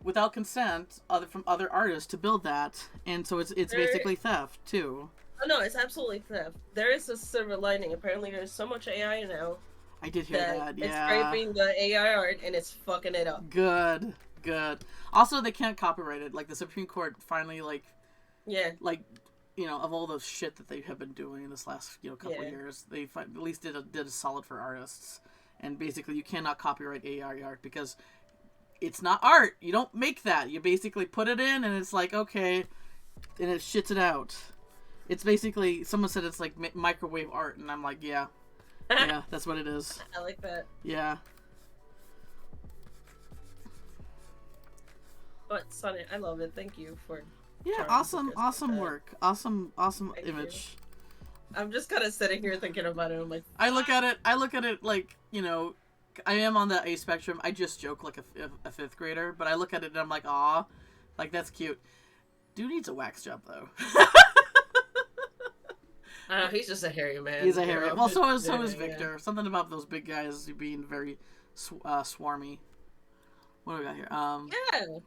without consent from other artists to build that, and so it's basically theft too. Oh no, it's absolutely theft. There is a silver lining. Apparently, there's so much AI now. I did hear that. Yeah, it's scraping the AI art and it's fucking it up. Good. Also, they can't copyright it. Like the Supreme Court finally, of all the shit that they have been doing in this last couple of years, they at least did a solid for artists. And basically, you cannot copyright AI art because it's not art. You don't make that. You basically put it in, and it's like okay, and it shits it out. It's basically someone said it's like microwave art, and I'm like, yeah, that's what it is. I like that. Yeah. But Sonnet, I love it. Thank you for. Yeah, awesome work. Awesome Thank image. You. I'm just kind of sitting here thinking about it. I'm like, I look at it like I am on the A spectrum. I just joke like a fifth grader, but I look at it and I'm like, aw, like that's cute. Dude needs a wax job though. He's just a hairy man. He's a hairy. Well, so is Victor. Yeah. Something about those big guys being very swarmy. What do we got here? Yeah.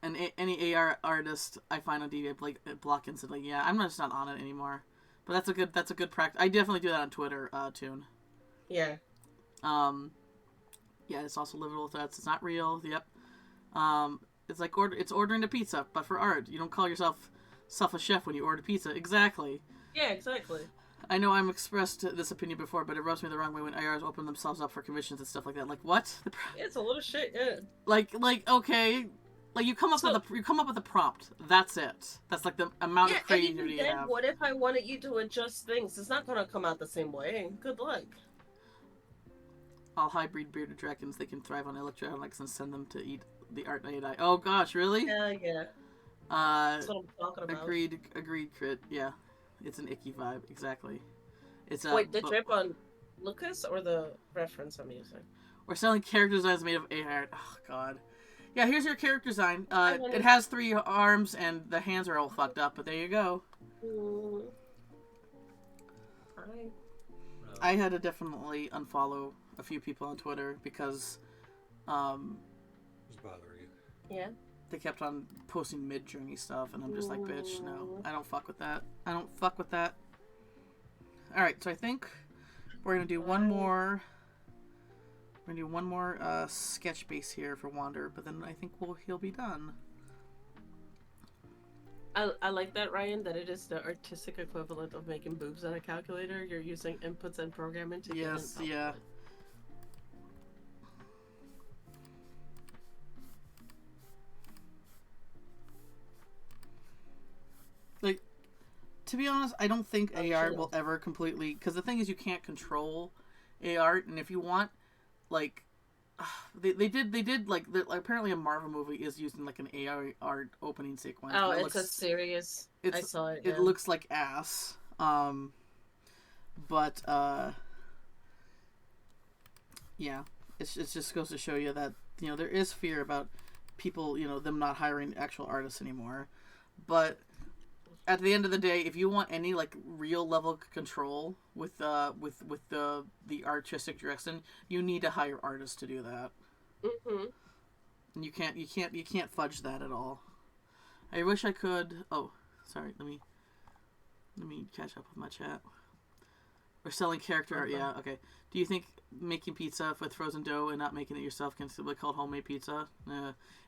And any AR artist I find on DeviantArt block instantly. Yeah, I'm just not on it anymore. But that's a good practice. I definitely do that on Twitter, Tune. Yeah. Yeah, Yeah, it's also livable threats. It's not real. Yep. It's like it's ordering a pizza, but for art. You don't call yourself a chef when you order pizza. Exactly. Yeah, exactly. I know I'm expressed this opinion before, but it rubs me the wrong way when ARs open themselves up for commissions and stuff like that. Like what? It's a little shit. Yeah. Like okay, like you come up with a prompt. That's it. That's like the amount of creativity and even you then, have. what if I wanted you to adjust things? It's not gonna come out the same way. Good luck. All hybrid bearded dragons, they can thrive on electronics and send them to eat the art AI. Oh gosh, really? Yeah, yeah. That's what I'm talking about. Agreed, crit. Yeah, it's an icky vibe. Exactly. It's Wait, the drip on Lucas or the reference I'm using? We're selling character designs made of AI art. Oh god. Yeah, here's your character design. I It has 3 arms and the hands are all fucked up, but there you go. I had to definitely unfollow a few people on Twitter because Who's bothering you? Yeah. they kept on posting mid-journey stuff, and I'm just like, bitch, no, I don't fuck with that. I don't fuck with that. Alright, so I think we're gonna do one more. We're gonna do one more sketch base here for Wander, but then I think he'll be done. I like that, Ryan, that it is the artistic equivalent of making boobs on a calculator. You're using inputs and programming to get Yes, yeah. Like, to be honest, I don't think AR will ever completely... Because the thing is, you can't control AR, and if you want, like... They did like apparently a Marvel movie is using like an AR art opening sequence. Oh, it's a serious. I saw it. Yeah. It looks like ass. But yeah, it just goes to show you that there is fear about people them not hiring actual artists anymore. But at the end of the day, if you want any like real level control with the artistic direction, you need to hire artists to do that. And you can't fudge that at all. I wish I could. Oh, sorry. Let me catch up with my chat. We're selling character art. Yeah. Okay. Do you think making pizza with frozen dough and not making it yourself can still be called homemade pizza?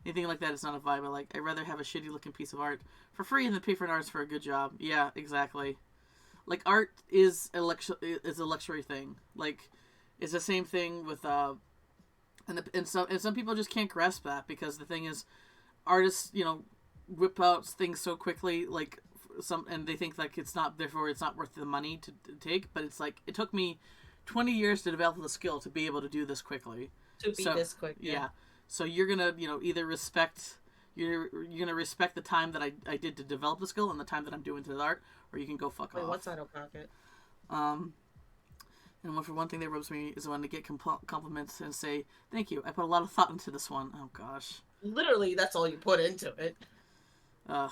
Anything like that is not a vibe I like. I'd rather have a shitty looking piece of art for free than pay for an artist for a good job. Yeah, exactly. Like art is a luxury thing. Like it's the same thing with and some people just can't grasp that because the thing is, artists whip out things so quickly like. And they think like it's not worth the money to take, but it's like it took me 20 years to develop the skill to be able to do this quickly. This quick. Yeah. So you're gonna either respect you're gonna respect the time that I did to develop the skill and the time that I'm doing to the art, or you can go fuck off. What's out of pocket? And one thing that rubs me is when they get compliments and say thank you. I put a lot of thought into this one. Oh gosh. Literally, that's all you put into it. Ugh.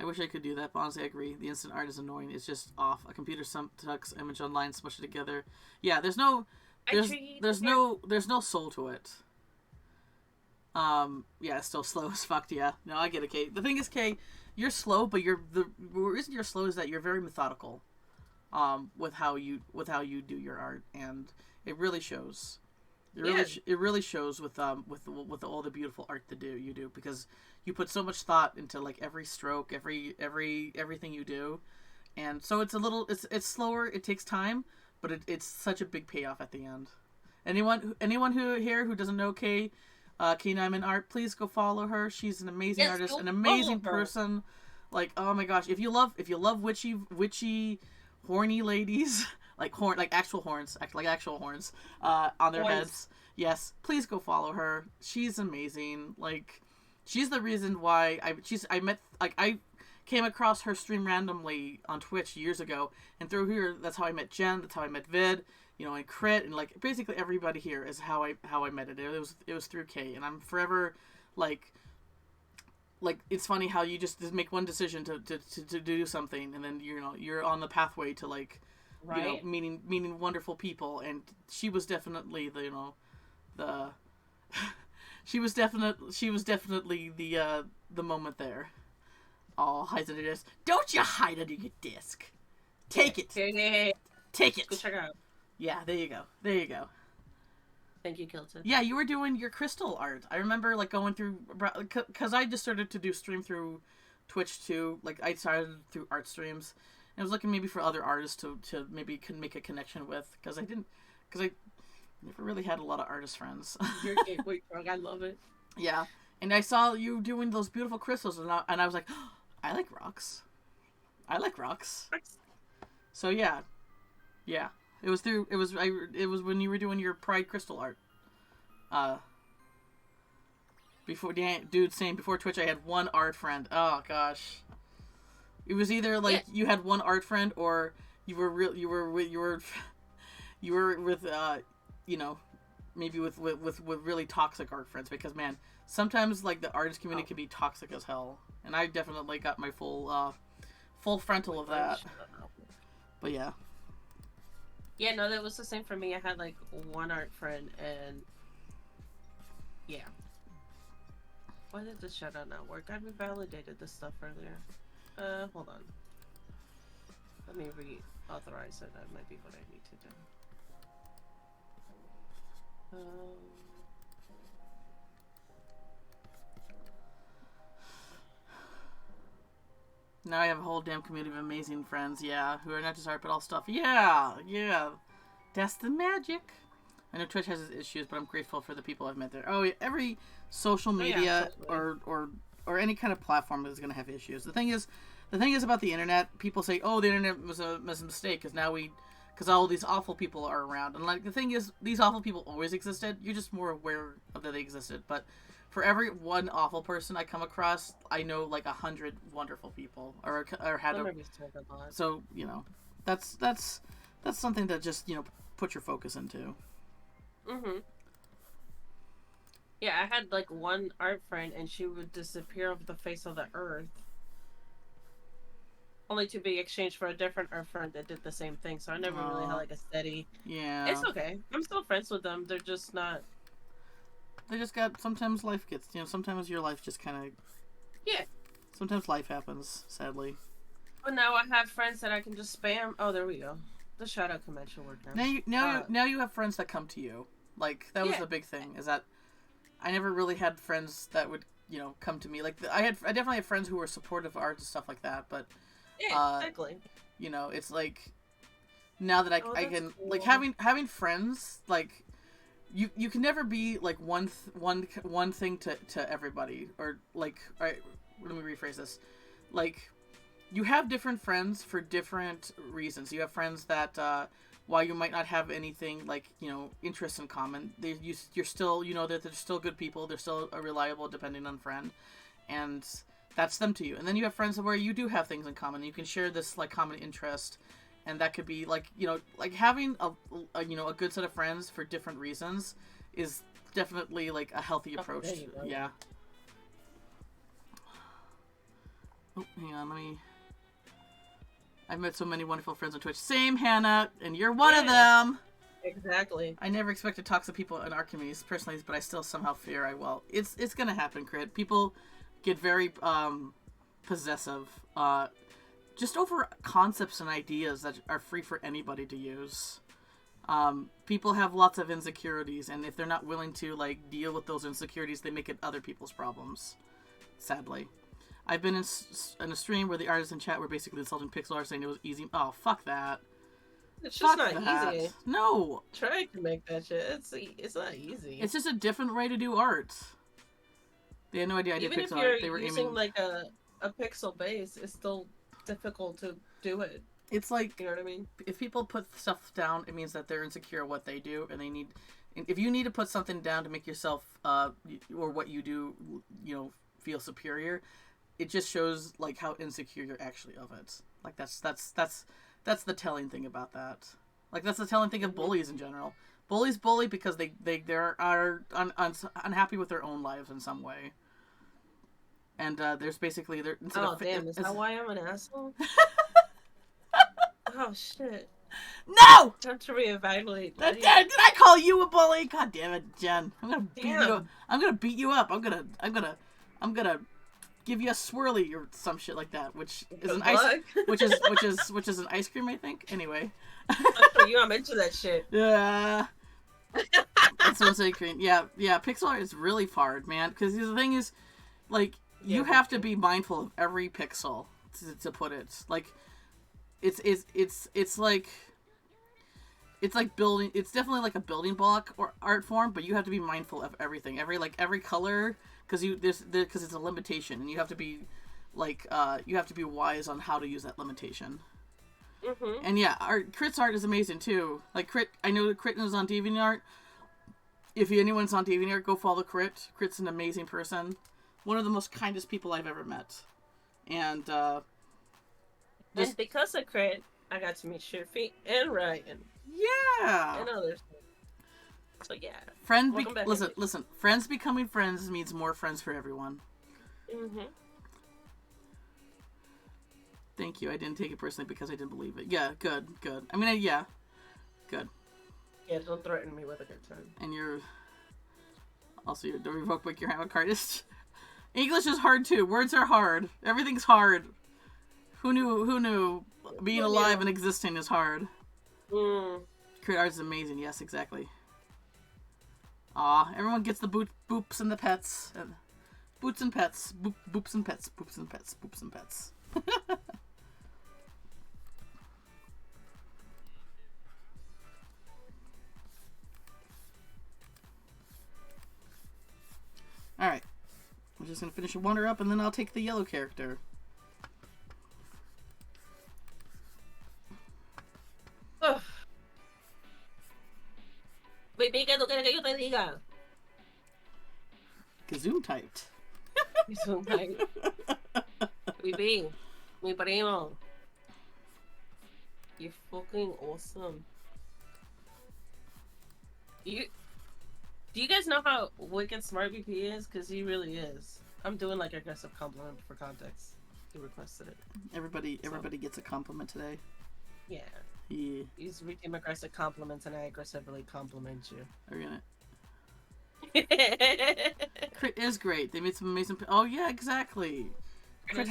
I wish I could do that, but honestly I agree. The instant art is annoying. It's just off. A computer tucks image online, smush it together. Yeah, there's no soul to it. Yeah, it's still slow as fuck. Yeah, no, I get it, Kate. The thing is, Kate, you're slow, but the reason you're slow is that you're very methodical. With how you do your art, and it really shows. It really shows with all the beautiful art that you do because you put so much thought into like every stroke, everything you do, and so it's it's slower. It takes time, but it's such a big payoff at the end. Anyone who doesn't know K Nyman art, please go follow her. She's an amazing artist, an amazing person. Like, oh my gosh, if you love witchy horny ladies. Like actual horns on their heads. Yes, please go follow her. She's amazing. Like, she's the reason why I came across her stream randomly on Twitch years ago, and through here, that's how I met Jen. That's how I met Vid. And Crit, and like basically everybody here is how I met it. It was through Kay, and I'm forever like it's funny how you just make one decision to do something, and then you're on the pathway to like. Right. Meeting wonderful people, and she was definitely she was definitely the moment there. Oh, hides under your disc. Don't you hide under your disc. Take it. Take it. Go check it out. Yeah, there you go. Thank you, Kilton. Yeah, you were doing your crystal art. I remember like going through because I just started to do stream through Twitch too. Like I started through art streams. And I was looking maybe for other artists to maybe can make a connection with because I never really had a lot of artist friends. Your gateway drug, I love it. Yeah, and I saw you doing those beautiful crystals, and I was like, oh, I like rocks. I like rocks. So yeah. It was when you were doing your Pride crystal art. Before Twitch I had one art friend. Oh gosh. It was either like you had one art friend or you were with maybe with really toxic art friends because man, sometimes like the artist community can be toxic as hell. And I definitely got my full frontal of that. But yeah. Yeah, no, that was the same for me. I had like one art friend and yeah. Why did the shout out not work? I validated this stuff earlier. Hold on. Let me reauthorize it. That might be what I need to do. Now I have a whole damn community of amazing friends, yeah, who are not just art but all stuff. Yeah. That's the magic. I know Twitch has its issues, but I'm grateful for the people I've met there. Oh, yeah, every social media or any kind of platform is going to have issues. The thing is about the internet, people say, "Oh, the internet was a mistake because all these awful people are around." And like the thing is, these awful people always existed. You're just more aware of that they existed. But for every one awful person I come across, I know like 100 wonderful people or had a. So that's something that just put your focus into. Mhm. Yeah, I had like one art friend, and she would disappear off the face of the earth, only to be exchanged for a different art friend that did the same thing. So I never really had like a steady. Yeah. It's okay. I'm still friends with them. They're just not. They just got. Sometimes life gets. Sometimes your life just kind of. Yeah. Sometimes life happens. Sadly. But now I have friends that I can just spam. Oh, there we go. The shout out convention worked now. Now you have friends that come to you. Like that was the big thing. Is that I never really had friends that would come to me. Like I definitely had friends who were supportive of art and stuff like that. But exactly. It's like now that I can cool. Like having friends like you can never be like one thing to everybody or like all right, let me rephrase this. Like you have different friends for different reasons. You have friends that while you might not have anything like interests in common, you're still that they're still good people. They're still a reliable, depending on friend, and that's them to you. And then you have friends where you do have things in common. You can share this like common interest, and that could be like like having a good set of friends for different reasons is definitely like a healthy approach. Yeah. Oh, hang on, let me. I've met so many wonderful friends on Twitch. Same, Hannah, and you're one of them. Exactly. I never expected toxic people in our communities personally, but I still somehow fear I will. It's gonna happen, Crit. People get very possessive, just over concepts and ideas that are free for anybody to use. People have lots of insecurities, and if they're not willing to like deal with those insecurities, they make it other people's problems. Sadly. I've been in a stream where the artists in chat were basically insulting pixel art, saying it was easy. Oh, fuck that. It's just not easy. No. Try to make that shit. It's not easy. It's just a different way to do art. They had no idea I did pixel art. They were using like a pixel base, it's still difficult to do it. It's like, you know what I mean? If people put stuff down, it means that they're insecure at what they do, and they need. If you need to put something down to make yourself or what you do, feel superior. It just shows like how insecure you're actually of it. Like that's the telling thing about that. Like that's the telling thing of bullies in general. Bullies bully because they are unhappy with their own lives in some way. And there's basically is that why I'm an asshole? Oh shit. No! Time to reevaluate. Did I call you a bully? God damn it, Jen. I'm gonna beat you up. I'm gonna give you a swirly or some shit like that, which is an ice cream, I think. Anyway. For you, I'm into that shit. Yeah. That's what I'm saying, Korean. Yeah, pixel art is really hard, man. Because the thing is, like, you Yeah, have to be mindful of every pixel to put it. Like, it's like building. It's definitely like a building block or art form, but you have to be mindful of everything, every color, because because it's a limitation, and you have to be like you have to be wise on how to use that limitation. Mm-hmm. And yeah, Crit's art is amazing too. Like Crit, I know that Crit is on DeviantArt. If anyone's on DeviantArt, go follow Crit. Crit's an amazing person, one of the most kindest people I've ever met, and And because of Crit, I got to meet Shiffy and Ryan yeah. and others. So yeah, welcome back. Listen. Friends becoming friends means more friends for everyone. Mm-hmm. Thank you. I didn't take it personally because I didn't believe it. Yeah, good. I mean, yeah, good. Yeah, don't threaten me with a good time. And you're the revoke book. Your hammock artist. English is hard too. Words are hard. Everything's hard. Who knew? Being alive and existing is hard. Crit art is amazing. Yes, exactly. Aw, everyone gets the boops and the pets. Boots and pets. Boops and pets. Boops and pets. Boops and pets. Alright. I'm just going to finish a wonder up and then I'll take the yellow character. Baby, ¿qué tú quieres que yo te diga? Gazoom typed. Zoom type. Baby, mi primo. You're fucking awesome. Do you guys know how wicked smart VP is? Because he really is. I'm doing like aggressive compliment for context. He requested it. Everybody gets a compliment today. Yeah. Yeah. He's reading aggressive compliments and I aggressively compliment you. Are you gonna... Crit is great. They made some amazing... Oh yeah, exactly. Crit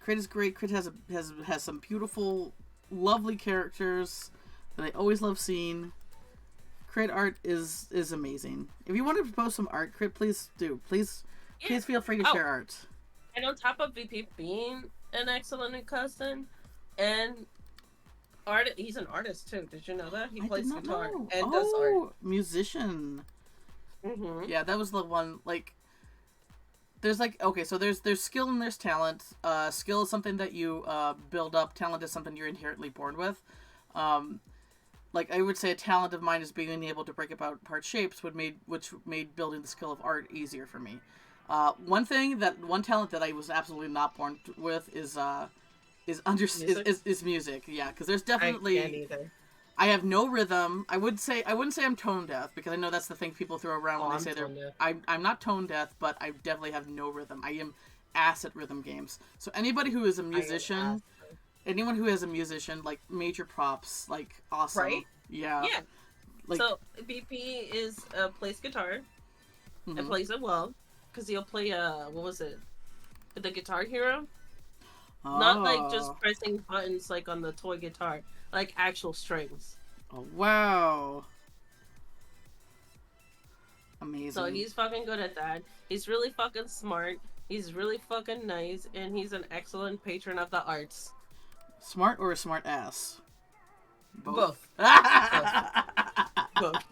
is great. Crit has some beautiful, lovely characters that I always love seeing. Crit art is amazing. If you want to post some art, Crit, please do. Please feel free to share art. And on top of VP being an excellent cousin and he's an artist too. Did you know that? He plays guitar and does art. Musician. Mm-hmm. Yeah, that was the one. Like, there's like, okay, so there's skill and there's talent. Skill is something that you build up. Talent is something you're inherently born with. Like, I would say a talent of mine is being able to break apart shapes, which made building the skill of art easier for me. One talent that I was absolutely not born with is music. Yeah, because there's definitely... I can't either. I have no rhythm. I wouldn't say I'm tone deaf, because I know that's the thing people throw around when they say I'm not tone deaf, but I definitely have no rhythm. I am ass at rhythm games. So anybody who is a musician, like, major props, like, awesome. Right? Yeah. Yeah. Like, so BP plays guitar and plays it well, because he'll play what was it? The Guitar Hero. Oh. Not like just pressing buttons like on the toy guitar, like actual strings. Oh wow. Amazing. So he's fucking good at that. He's really fucking smart. He's really fucking nice, and he's an excellent patron of the arts. Smart or a smart ass? Both. Both.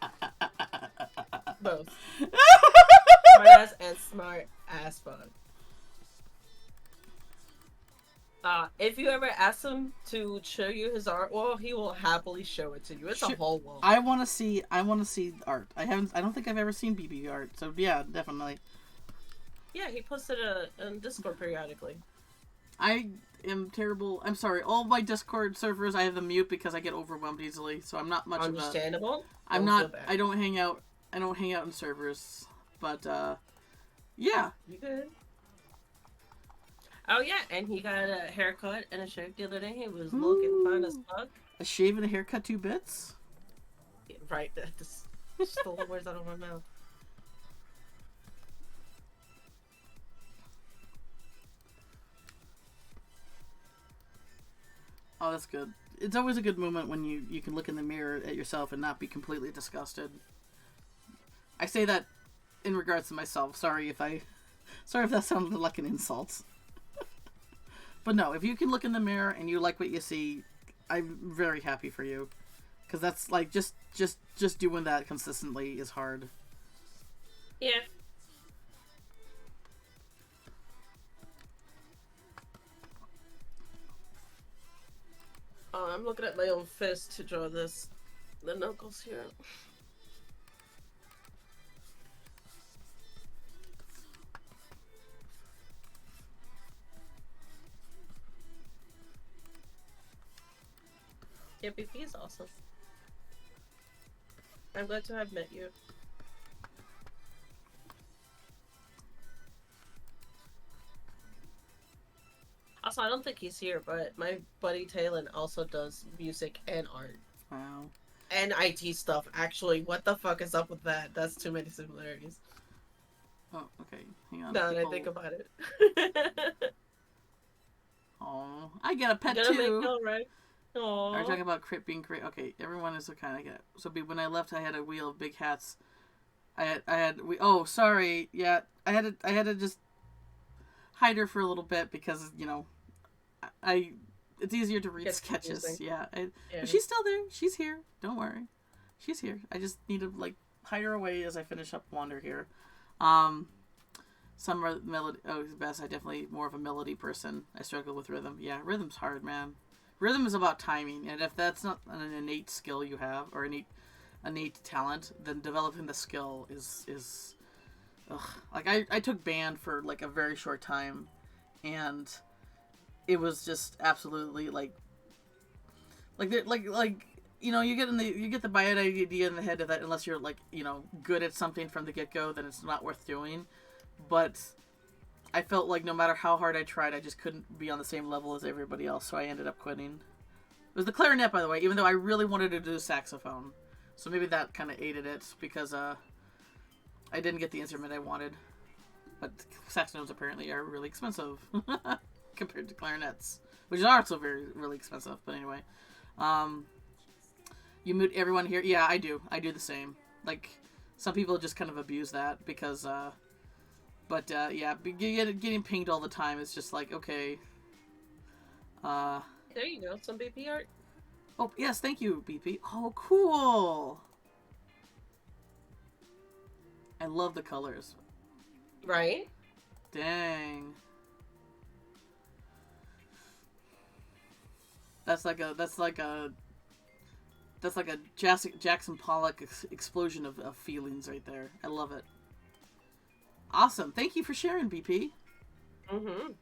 Both. Smart ass and smart ass fuck. If you ever ask him to show you his art wall, he will happily show it to you. It's a whole wall. I want to see art. I don't think I've ever seen BB art. So yeah, definitely. Yeah, he posted it on Discord periodically. I am terrible. I'm sorry. All my Discord servers I have them mute because I get overwhelmed easily. So I'm not much understandable. I'm not. I don't hang out. I don't hang out in servers. But yeah. You good? Oh yeah, and he got a haircut and a shave the other day. He was looking fine as fuck. A shave and a haircut, 2 bits? Yeah, right, that just stole the words out of my mouth. Oh, that's good. It's always a good moment when you can look in the mirror at yourself and not be completely disgusted. I say that in regards to myself. Sorry if that sounded like an insult. But no, if you can look in the mirror and you like what you see, I'm very happy for you. Because that's like just doing that consistently is hard. Yeah. Oh, I'm looking at my own fist to draw the knuckles here. Yeah, BP is awesome. I'm glad to have met you. Also, I don't think he's here, but my buddy Talon also does music and art. Wow. And IT stuff, actually. What the fuck is up with that? That's too many similarities. Oh, okay. Hang on. Now that I think about it. Oh, I get a pet Gonna too. make it alright. Aww. Are we talking about crit being crit? Okay, everyone is kind of get it. So when I left, I had a wheel of big hats. Oh, sorry. Yeah, I had to just hide her for a little bit because it's easier to read sketches. Yeah, but she's still there. She's here. Don't worry, she's here. I just need to like hide her away as I finish up Wander here. Some melody. Oh, Bess, I definitely more of a melody person. I struggle with rhythm. Yeah, rhythm's hard, man. Rhythm is about timing, and if that's not an innate skill you have or innate talent, then developing the skill is like I took band for like a very short time, and it was just absolutely like you get the bad idea in the head of that unless you're like good at something from the get-go, then it's not worth doing. But I felt like no matter how hard I tried, I just couldn't be on the same level as everybody else, so I ended up quitting. It was the clarinet, by the way, even though I really wanted to do saxophone. So maybe that kind of aided it, because I didn't get the instrument I wanted. But saxophones apparently are really expensive compared to clarinets, which are also really expensive. But anyway, you mute everyone here. Yeah, I do. I do the same. Like, some people just kind of abuse that because... But, yeah, getting pinged all the time is just like, okay. There you go, some BP art. Oh, yes, thank you, BP. Oh, cool. I love the colors. Right? Dang. That's like a Jackson Pollock explosion of feelings right there. I love it. Awesome. Thank you for sharing, BP. Mm-hmm.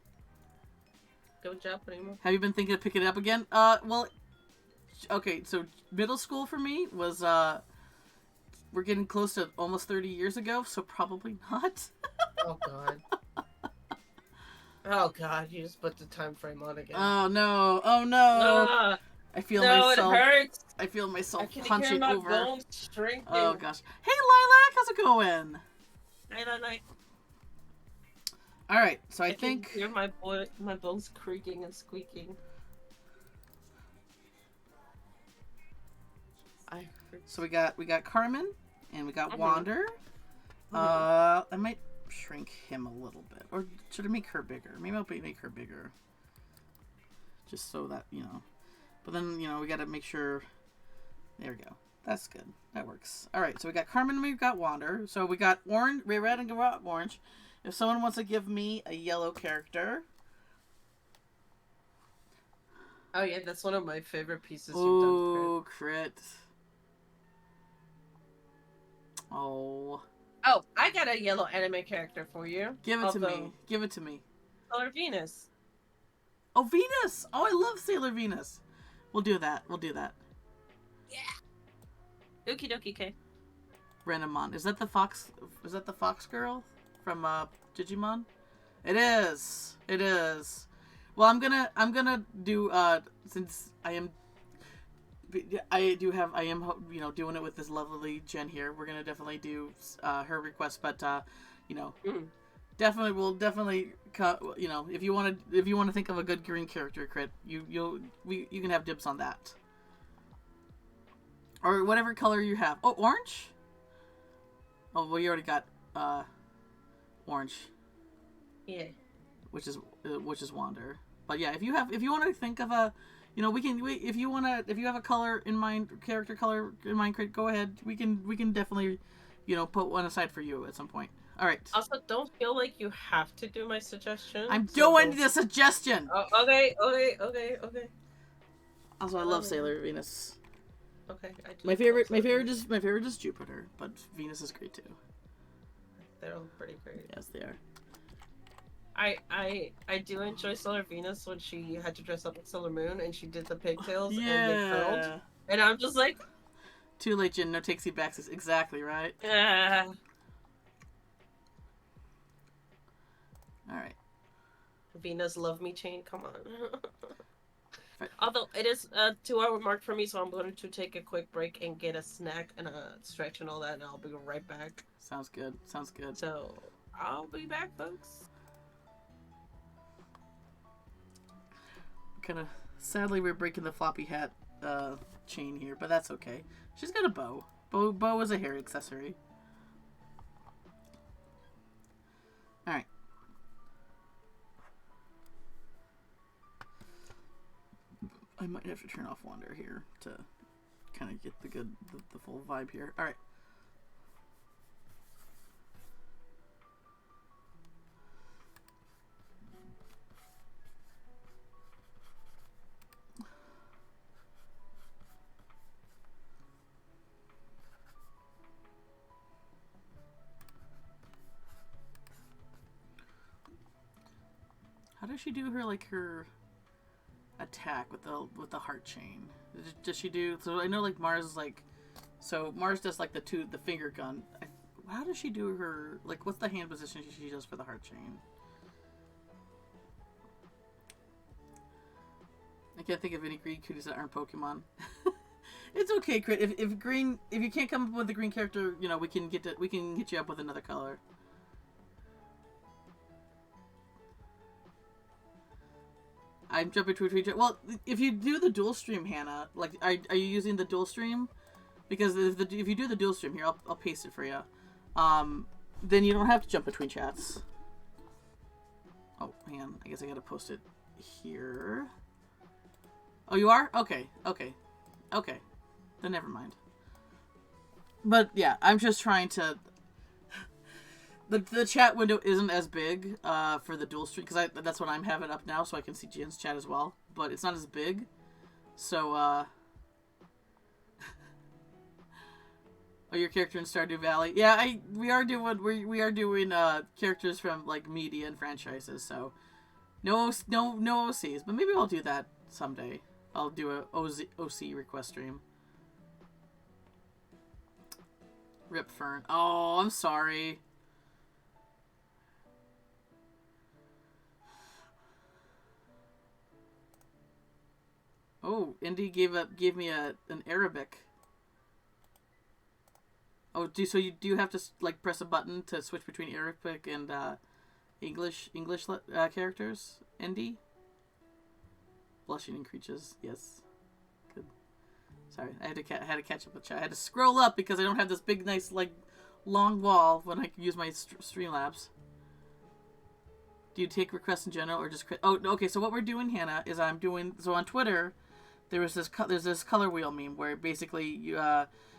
Good job, Primo. Have you been thinking of picking it up again? Well, okay, so middle school for me was, we're getting close to almost 30 years ago, so probably not. Oh, God. Oh, God, you just put the time frame on again. Oh, no. Oh, no. I feel myself. It hurts. I feel myself I can punching hear my over. bones shrinking. Oh, gosh. Hey, Lilac, how's it going? Night. All right, so I can think hear my bones creaking and squeaking. So we got Carmen and we got Wander. I might shrink him a little bit, or should I make her bigger? Maybe I'll make her bigger, just so that But then we got to make sure. There we go. That's good. That works. All right. So we got Carmen and we got Wander. So we got orange, red, and orange. If someone wants to give me a yellow character. Oh yeah, that's one of my favorite pieces you've done. Ooh, crit. Oh. Oh, I got a yellow anime character for you. Give it to me. Give it to me. Sailor Venus. Oh, Venus! Oh, I love Sailor Venus. We'll do that. Yeah. Okie dokie, okay. Renamon. Is that the fox girl from Digimon? It is. Well, I'm gonna do since I am doing it with this lovely Jen here. We're gonna definitely do her request, but definitely if you want to think of a good green character crit, you can have dibs on that. Or whatever color you have. Oh, orange? Oh, well, you already got orange, Yeah. which is Wander. But yeah, if you want to think of a, if you have a color in mind, character color in mind, go ahead. We can definitely, put one aside for you at some point. All right. Also, don't feel like you have to do my suggestion. I'm So doing don't... the suggestion. Oh, okay. Also, I love Sailor Venus. Okay, I do. My favorite is Jupiter, but Venus is great too. They're all pretty great. Yes, they are. I do enjoy Sailor Venus when she had to dress up as Sailor Moon and she did the pigtails and they Yeah. curled. And I'm just like, Too late, Jin. No takesy backs is exactly right. ah. All right. Venus love me chain, come on. Although it is a 2-hour mark for me, so I'm going to take a quick break and get a snack and a stretch and all that, and I'll be right back. Sounds good. Sounds good. So I'll be back, folks. Kind of sadly, we're breaking the floppy hat chain here, but that's okay. She's got a bow. Bow is a hair accessory. All right. I might have to turn off Wander here to kind of get the full vibe here. All right. How does she do her attack with the heart chain? Does she do? So I know Mars is so Mars does the finger gun. How does she do her what's the hand position she does for the heart chain? I can't think of any green cuties that aren't Pokemon. It's okay, Crit. If you can't come up with a green character, we can get you up with another color. I'm jumping between. Well, if you do the dual stream, Hannah, are you using the dual stream? Because if you do the dual stream here, I'll paste it for you. Then you don't have to jump between chats. Oh man, I guess I gotta post it here. Oh, you are? Okay. Then never mind. But yeah, I'm just trying to. The chat window isn't as big for the dual stream because that's what I'm having up now, so I can see Jin's chat as well. But it's not as big, so oh, your character in Stardew Valley? Yeah, we are doing characters from media and franchises. So no OCs, but maybe I'll do that someday. I'll do a OC request stream. Rip Fern. Oh, I'm sorry. Oh, Indy gave me an Arabic. Oh, do you have to press a button to switch between Arabic and English characters? Indy? Blushing and creatures, yes. Good. Sorry, I had to catch up with chat. I had to scroll up because I don't have this big, nice long wall when I can use my Streamlabs. Do you take requests in general or just? Oh, okay. So what we're doing, Hannah, is on Twitter. There's this color wheel meme where basically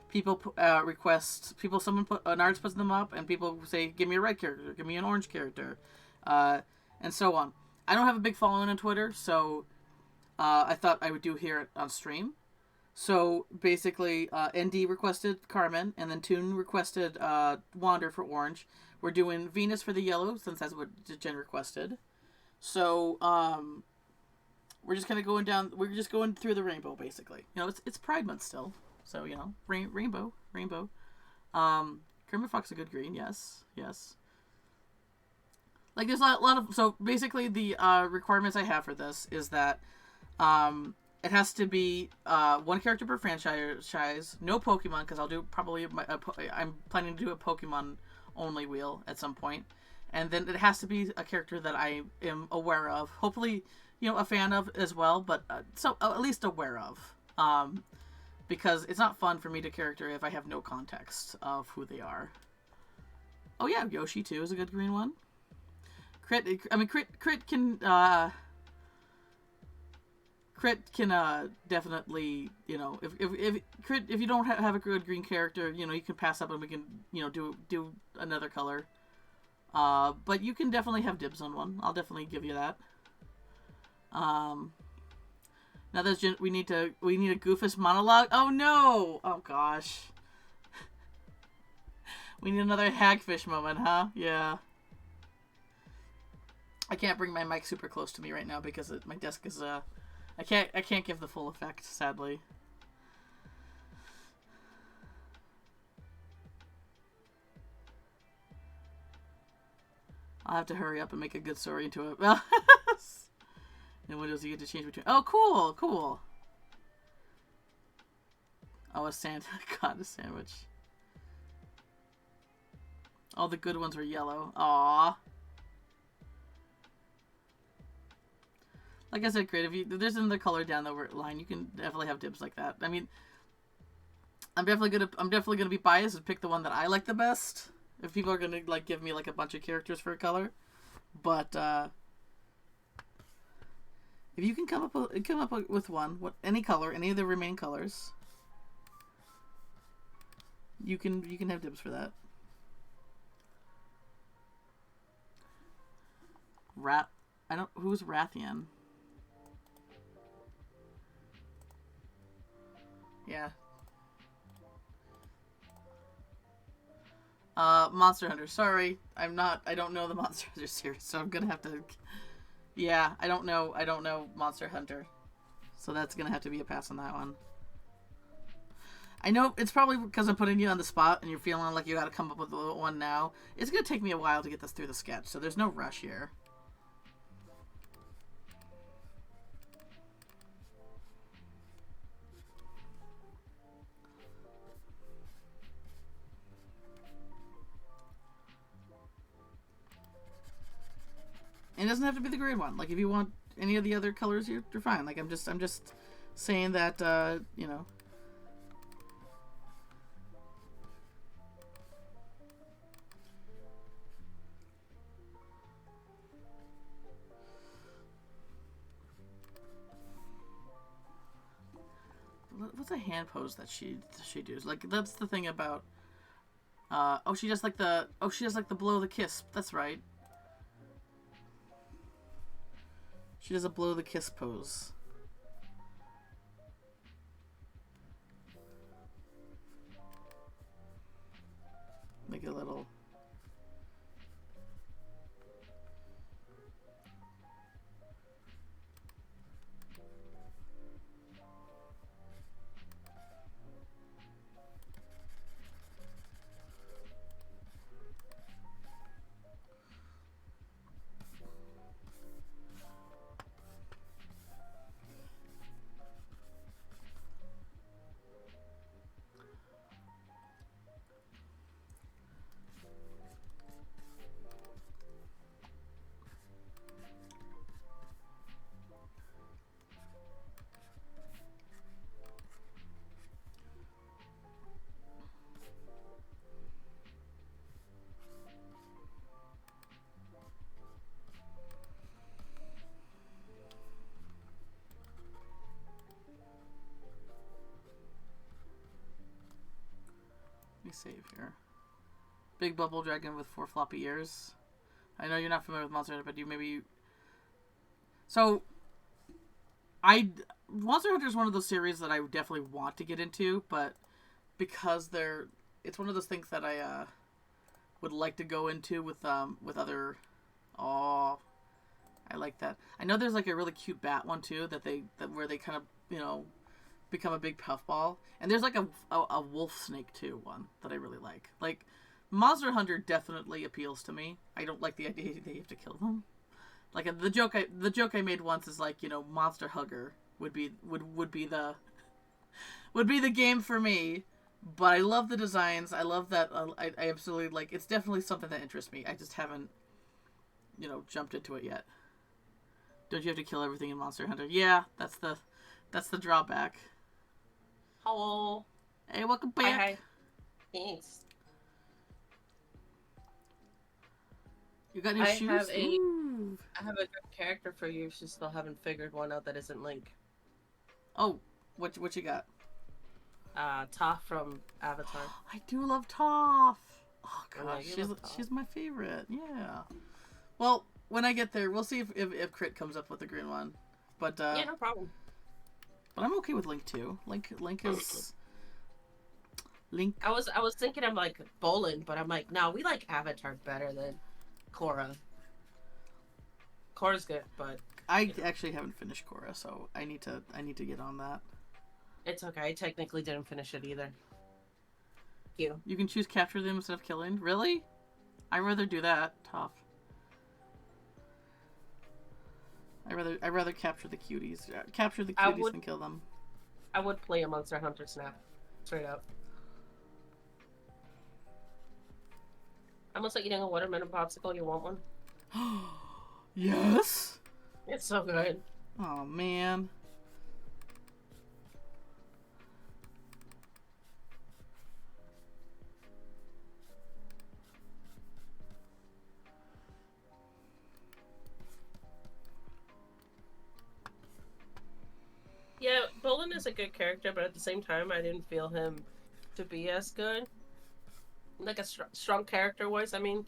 people request someone an artist puts them up and people say give me a red character, give me an orange character, and so on. I don't have a big following on Twitter, so I thought I would do here on stream. So basically, ND requested Carmen, and then Toon requested Wander for orange. We're doing Venus for the yellow since that's what Jen requested. So we're just kind of going down. We're just going through the rainbow, basically. It's Pride Month still, so rainbow. Kermit Fox a good green, yes. There's a lot of. So basically, the requirements I have for this is that it has to be one character per franchise, no Pokemon, because I'll do probably I'm planning to do a Pokemon only wheel at some point, and then it has to be a character that I am aware of. Hopefully, a fan of as well, but so at least aware of, because it's not fun for me to character if I have no context of who they are. Oh yeah, Yoshi too is a good green one. Crit can definitely, you know, if you don't have a good green character, you know, you can pass up and we can, you know, do another color. But you can definitely have dibs on one. I'll definitely give you that. Now we need a Goofus monologue. Oh no! Oh gosh. We need another hagfish moment, huh? Yeah. I can't bring my mic super close to me right now because my desk is I can't give the full effect, sadly. I'll have to hurry up and make a good story into it. In Windows, you get to change between. Oh, cool, cool. Oh, a sandwich. All the good ones were yellow. Aww. Like I said, great. If there's another color down the line, you can definitely have dibs like that. I mean, I'm definitely gonna be biased and pick the one that I like the best. If people are gonna like give me like a bunch of characters for a color, but if you can come up with one, any color, any of the remaining colors, you can have dibs for that. Who's Rathian? Yeah. Monster Hunter. Sorry, I don't know the Monster Hunter series, so I'm gonna have to. Yeah, I don't know Monster Hunter, so that's gonna have to be a pass on that one. I know it's probably because I'm putting you on the spot and you're feeling like you got to come up with one now. It's gonna take me a while to get this through the sketch, so there's no rush here. And it doesn't have to be the green one. Like if you want any of the other colors, you're fine. Like I'm just saying that you know. What's a hand pose that she does? Like that's the thing about. Oh, she does like the blow the kiss. That's right. She does a blow the kiss pose. Make it a little. Save here. Big bubble dragon with 4 floppy ears. I know you're not familiar with Monster Hunter, but you maybe. So, Monster Hunter is one of those series that I definitely want to get into, but because it's one of those things that I would like to go into with other. Oh, I like that. I know there's like a really cute bat one too where they kind of become a big puffball, and there's like a wolf snake too one that I really like. Like Monster Hunter definitely appeals to me. I don't like the idea that you have to kill them. Like the joke I made once is like Monster Hugger would be the game for me. But I love the designs. I love that. I absolutely like. It's definitely something that interests me. I just haven't jumped into it yet. Don't you have to kill everything in Monster Hunter? Yeah, that's the drawback. Hello. Hey, welcome back. Hi. Thanks. You got new I shoes? have a Ooh. I have a good character for you. If you still haven't figured one out that isn't Link. Oh, what you got? Toph from Avatar. I do love Toph. Oh Oh, gosh, yeah, you love Toph. she's my favorite. Yeah. Well, when I get there, we'll see if Crit comes up with the green one. But Yeah, no problem. but I'm okay with Link too. Link is Link. I was thinking I'm like Bolin, but I'm like, no, we like Avatar better than Korra. Korra's good, but I actually haven't finished Korra, so I need to get on that. it's okay. I technically didn't finish it either. You. You can choose capture them instead of killing. Really? I'd rather do that. Tough. I rather capture the cuties. Capture the cuties than kill them. I would play a Monster Hunter Snap. Straight up. Almost like eating a watermelon popsicle. You want one? Yes. It's so good. Oh man. Yeah, Bolin is a good character, but at the same time, I didn't feel him to be as good. Like a strong character-wise, I mean,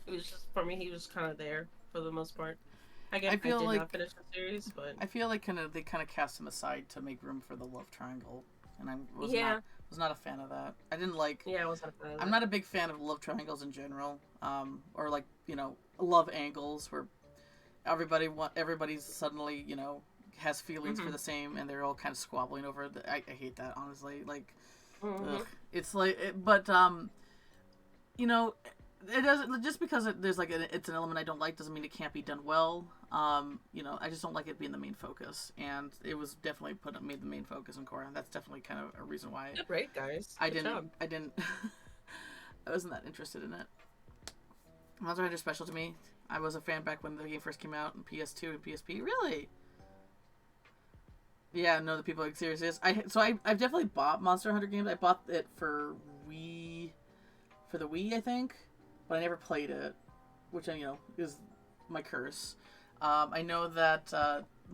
it was just for me. He was kind of there for the most part. I guess I feel did like not finish the series, but I feel like they kind of cast him aside to make room for the love triangle, and I was not a fan of that. I didn't like. Yeah, I wasn't a fan of I'm that. not a big fan of love triangles in general, or like love angles where everybody's suddenly has feelings for the same, and they're all kind of squabbling over it. I hate that, honestly. Like, ugh. It's like, but it doesn't just because there's like it's an element I don't like doesn't mean it can't be done well. I just don't like it being the main focus, and it was definitely made the main focus in Korra. That's definitely kind of a reason why. Good break, guys. I Good didn't. job. I didn't. I wasn't that interested in it. Monster Hunter special to me. I was a fan back when the game first came out in PS2 and PSP. Really? Yeah, no, the people are serious. I've definitely bought Monster Hunter games. I bought it for the Wii, I think, but I never played it, which is my curse. I know that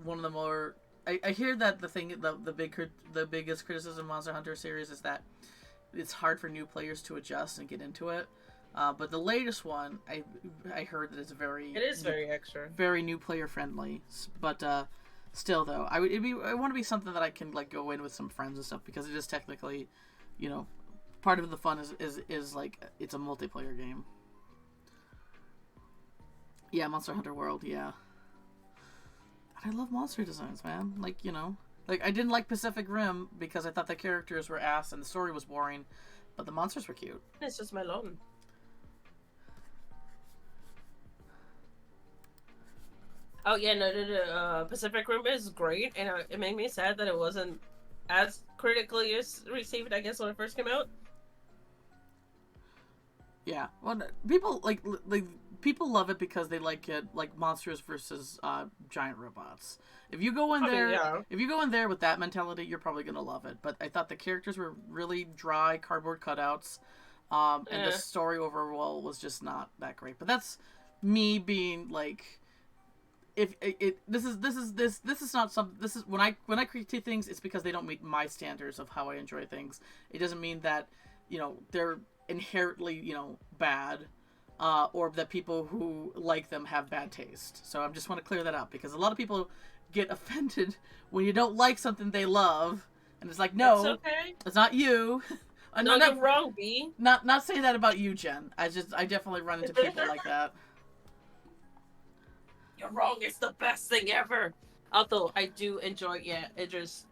one of the more I hear that the biggest criticism of Monster Hunter series is that it's hard for new players to adjust and get into it. But the latest one, I heard that it's very extra, very new player friendly. But still, though, I want to be something that I can like go in with some friends and stuff, because it is technically, part of the fun is like it's a multiplayer game. Yeah, Monster Hunter World. Yeah, I love monster designs, man. Like I didn't like Pacific Rim because I thought the characters were ass and the story was boring, but the monsters were cute. It's just my loan. Oh yeah, no. Pacific Rim is great, and it made me sad that it wasn't as critically received, I guess, when it first came out. Yeah, well, people people love it because they like it, like monsters versus giant robots. If you go in there with that mentality, you're probably gonna love it. But I thought the characters were really dry cardboard cutouts, and the story overall was just not that great. But that's me being like, this is not some, this is when I critique things, it's because they don't meet my standards of how I enjoy things. It doesn't mean that they're inherently bad, or that people who like them have bad taste. So I just want to clear that up, because a lot of people get offended when you don't like something they love, and it's like, no, it's okay. It's not you. No, you're wrong, B. Not saying that about you, Jen. I definitely run into people like that. You're wrong. It's the best thing ever. Although I do enjoy Idris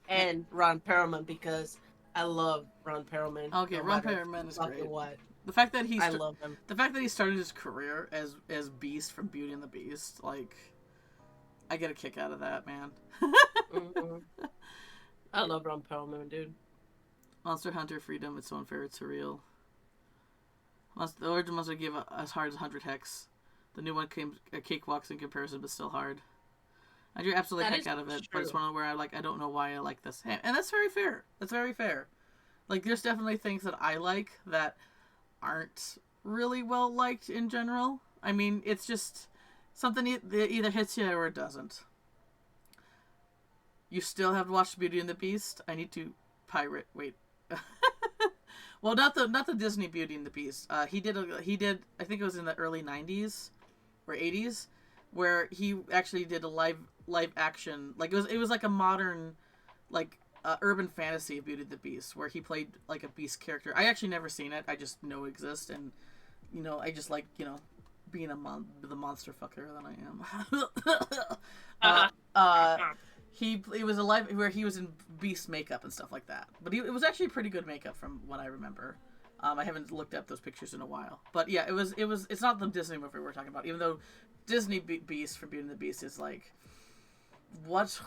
and Ron Perlman, because I love Ron Perlman. Okay, Ron Perlman is great. What? The fact that I love him. The fact that he started his career as Beast from Beauty and the Beast, like, I get a kick out of that, man. Mm-hmm. I love Ron Perlman, dude. Monster Hunter Freedom, it's so unfair, it's surreal. The original Monster gave as hard as 100 hex. The new one came cakewalks in comparison, but still hard. I do absolutely heck out of it, but it's one where I don't know why I like this. And that's very fair. That's very fair. Like, there's definitely things that I like that aren't really well liked in general. I mean, it's just something that either hits you or it doesn't. You still have to watch Beauty and the Beast. I need to pirate. Wait. Well, not the Disney Beauty and the Beast. He did. I think it was in the early '90s or '80s, where he actually did a live action. Like it was like a modern, like urban fantasy of Beauty and the Beast, where he played like a beast character. I actually never seen it. I just know it exists, and I just like being the monster fucker that I am. It was a live where he was in beast makeup and stuff like that. But it was actually pretty good makeup from what I remember. I haven't looked up those pictures in a while. But yeah, it's not the Disney movie we're talking about. Even though Disney Beast for Beauty and the Beast is like, what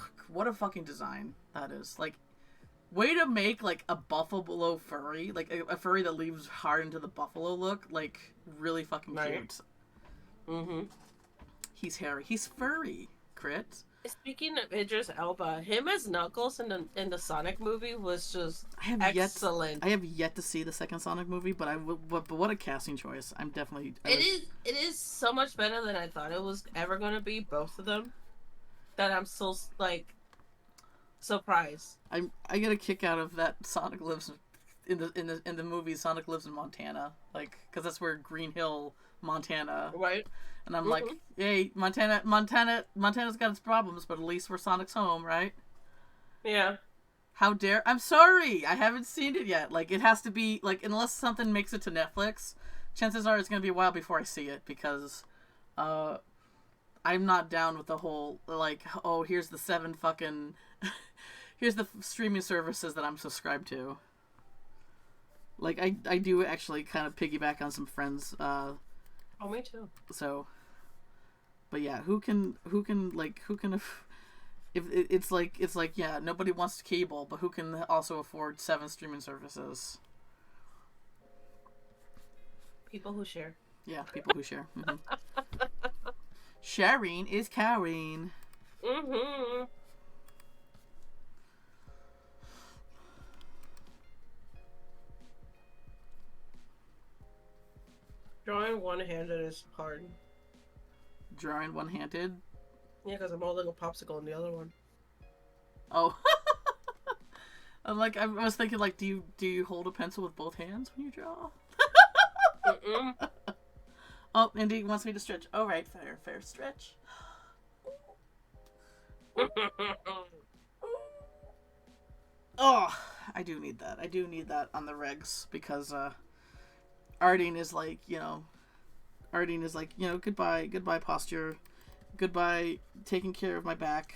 a fucking design that is. Like, way to make like a buffalo furry, like a furry that leaves hard into the buffalo look, like really fucking cute. Mm-hmm. He's hairy. He's furry. Crit. Speaking of Idris Elba, him as Knuckles in the Sonic movie was just excellent. I have yet to see the second Sonic movie, but but what a casting choice! I'm definitely. It is so much better than I thought it was ever going to be. Both of them, that I'm so like surprised. I get a kick out of that Sonic lives in the movie. Sonic lives in Montana, like because that's where Green Hill, Montana, right. And I'm like, hey, Montana's got its problems, but at least we're Sonic's home, right? Yeah. How dare... I'm sorry! I haven't seen it yet. Like, it has to be... Like, unless something makes it to Netflix, chances are it's going to be a while before I see it, because I'm not down with the whole, like, oh, here's the 7 fucking... here's the streaming services that I'm subscribed to. Like, I do actually kind of piggyback on some friends, Oh, me too. So... But yeah, who can if it's like yeah, nobody wants cable, but who can also afford 7 streaming services? People who share. Yeah, people who share. Mm-hmm. Sharing is caring. Mm-hmm. Drawing one-handed is hard. Drawing one-handed? Yeah, because I'm holding a popsicle in the other one. Oh. I was thinking, like, do you hold a pencil with both hands when you draw? Mm-mm. Oh, Indy wants me to stretch. Oh, right, fair stretch. Oh, I do need that. I do need that on the regs because arting is like, goodbye posture, goodbye taking care of my back.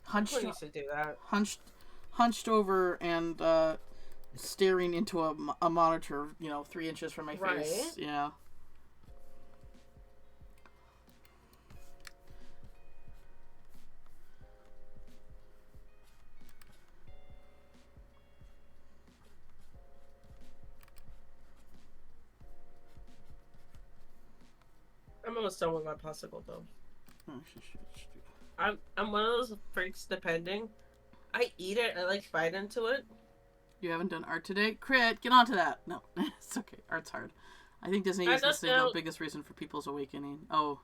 Hunched over and staring into a monitor, 3 inches from my face. Yeah. I'm almost done with my popsicle though. I'm one of those freaks. Depending, I eat it. I like bite into it. You haven't done art today, Crit. Get onto that. No, it's okay. Art's hard. I think Disney is the single biggest reason for people's awakening. Oh,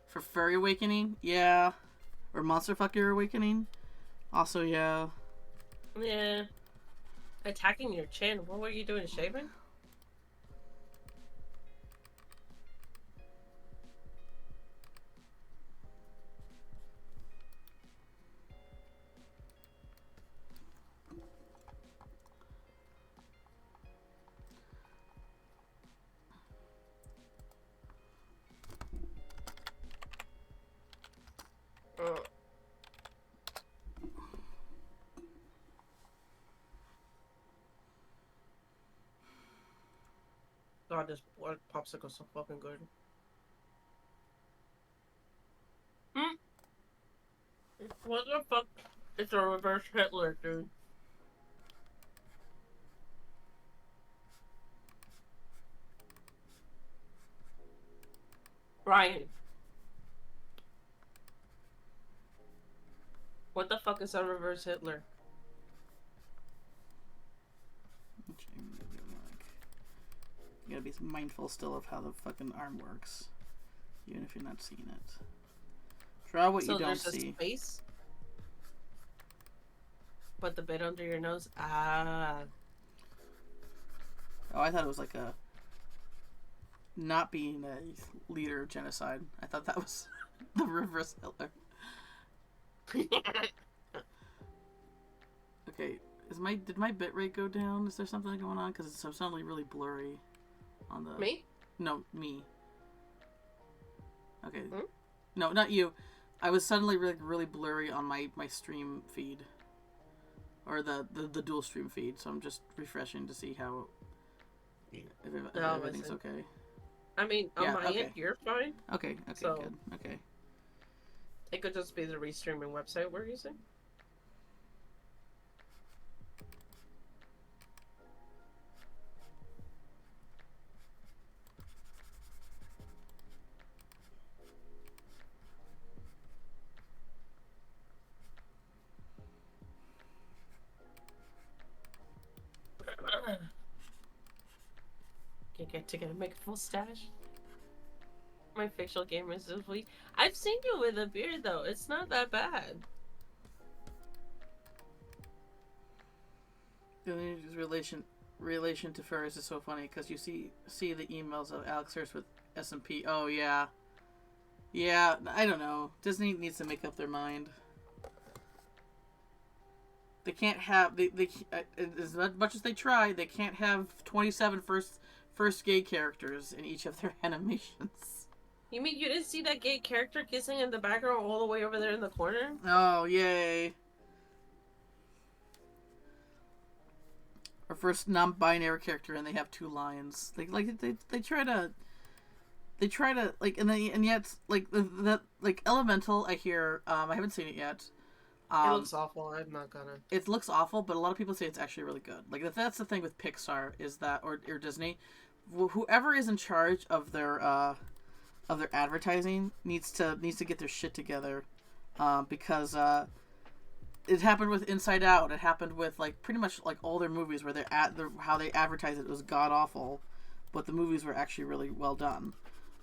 for furry awakening, yeah, or monster fucker awakening, also yeah. Yeah. Attacking your chin. What were you doing? Shaving? God, this popsicle's so fucking good. What the fuck? It's a reverse Hitler, dude. Ryan. What the fuck is a reverse Hitler? You gotta be mindful still of how the fucking arm works, even if you're not seeing it. Draw what you don't there's a see. space, but the bit under your nose. Ah. Oh, I thought it was like a not being a leader of genocide. I thought that was the reverse Hitler. Okay, did my bitrate go down? Is there something going on? Because it's suddenly really blurry on the... Me? No, me. Okay. Hmm? No, not you. I was suddenly really blurry on my stream feed. Or the dual stream feed, so I'm just refreshing to see how... if everything's okay. I mean, on my end, you're fine. Okay, So- good. Okay. It could just be the restreaming website we're using. Can't get together, make a full stash. My fictional gamers this week. I've seen you with a beard though. It's not that bad. The relation to furries is so funny because you see the emails of Alex Hurst with S&P. Oh yeah, I don't know. Disney needs to make up their mind. They can't have they as much as they try, they can't have 27 first gay characters in each of their animations. You mean you didn't see that gay character kissing in the background all the way over there in the corner? Oh yay! Or first non-binary character, and they have 2 lines. They try to like, and yet like the like Elemental. I hear I haven't seen it yet. It looks awful. I'm not gonna. It looks awful, but a lot of people say it's actually really good. Like that's the thing with Pixar is that, or Disney, whoever is in charge of their advertising needs to get their shit together, because it happened with Inside Out. It happened with like pretty much like all their movies where how they advertised it was god awful, but the movies were actually really well done.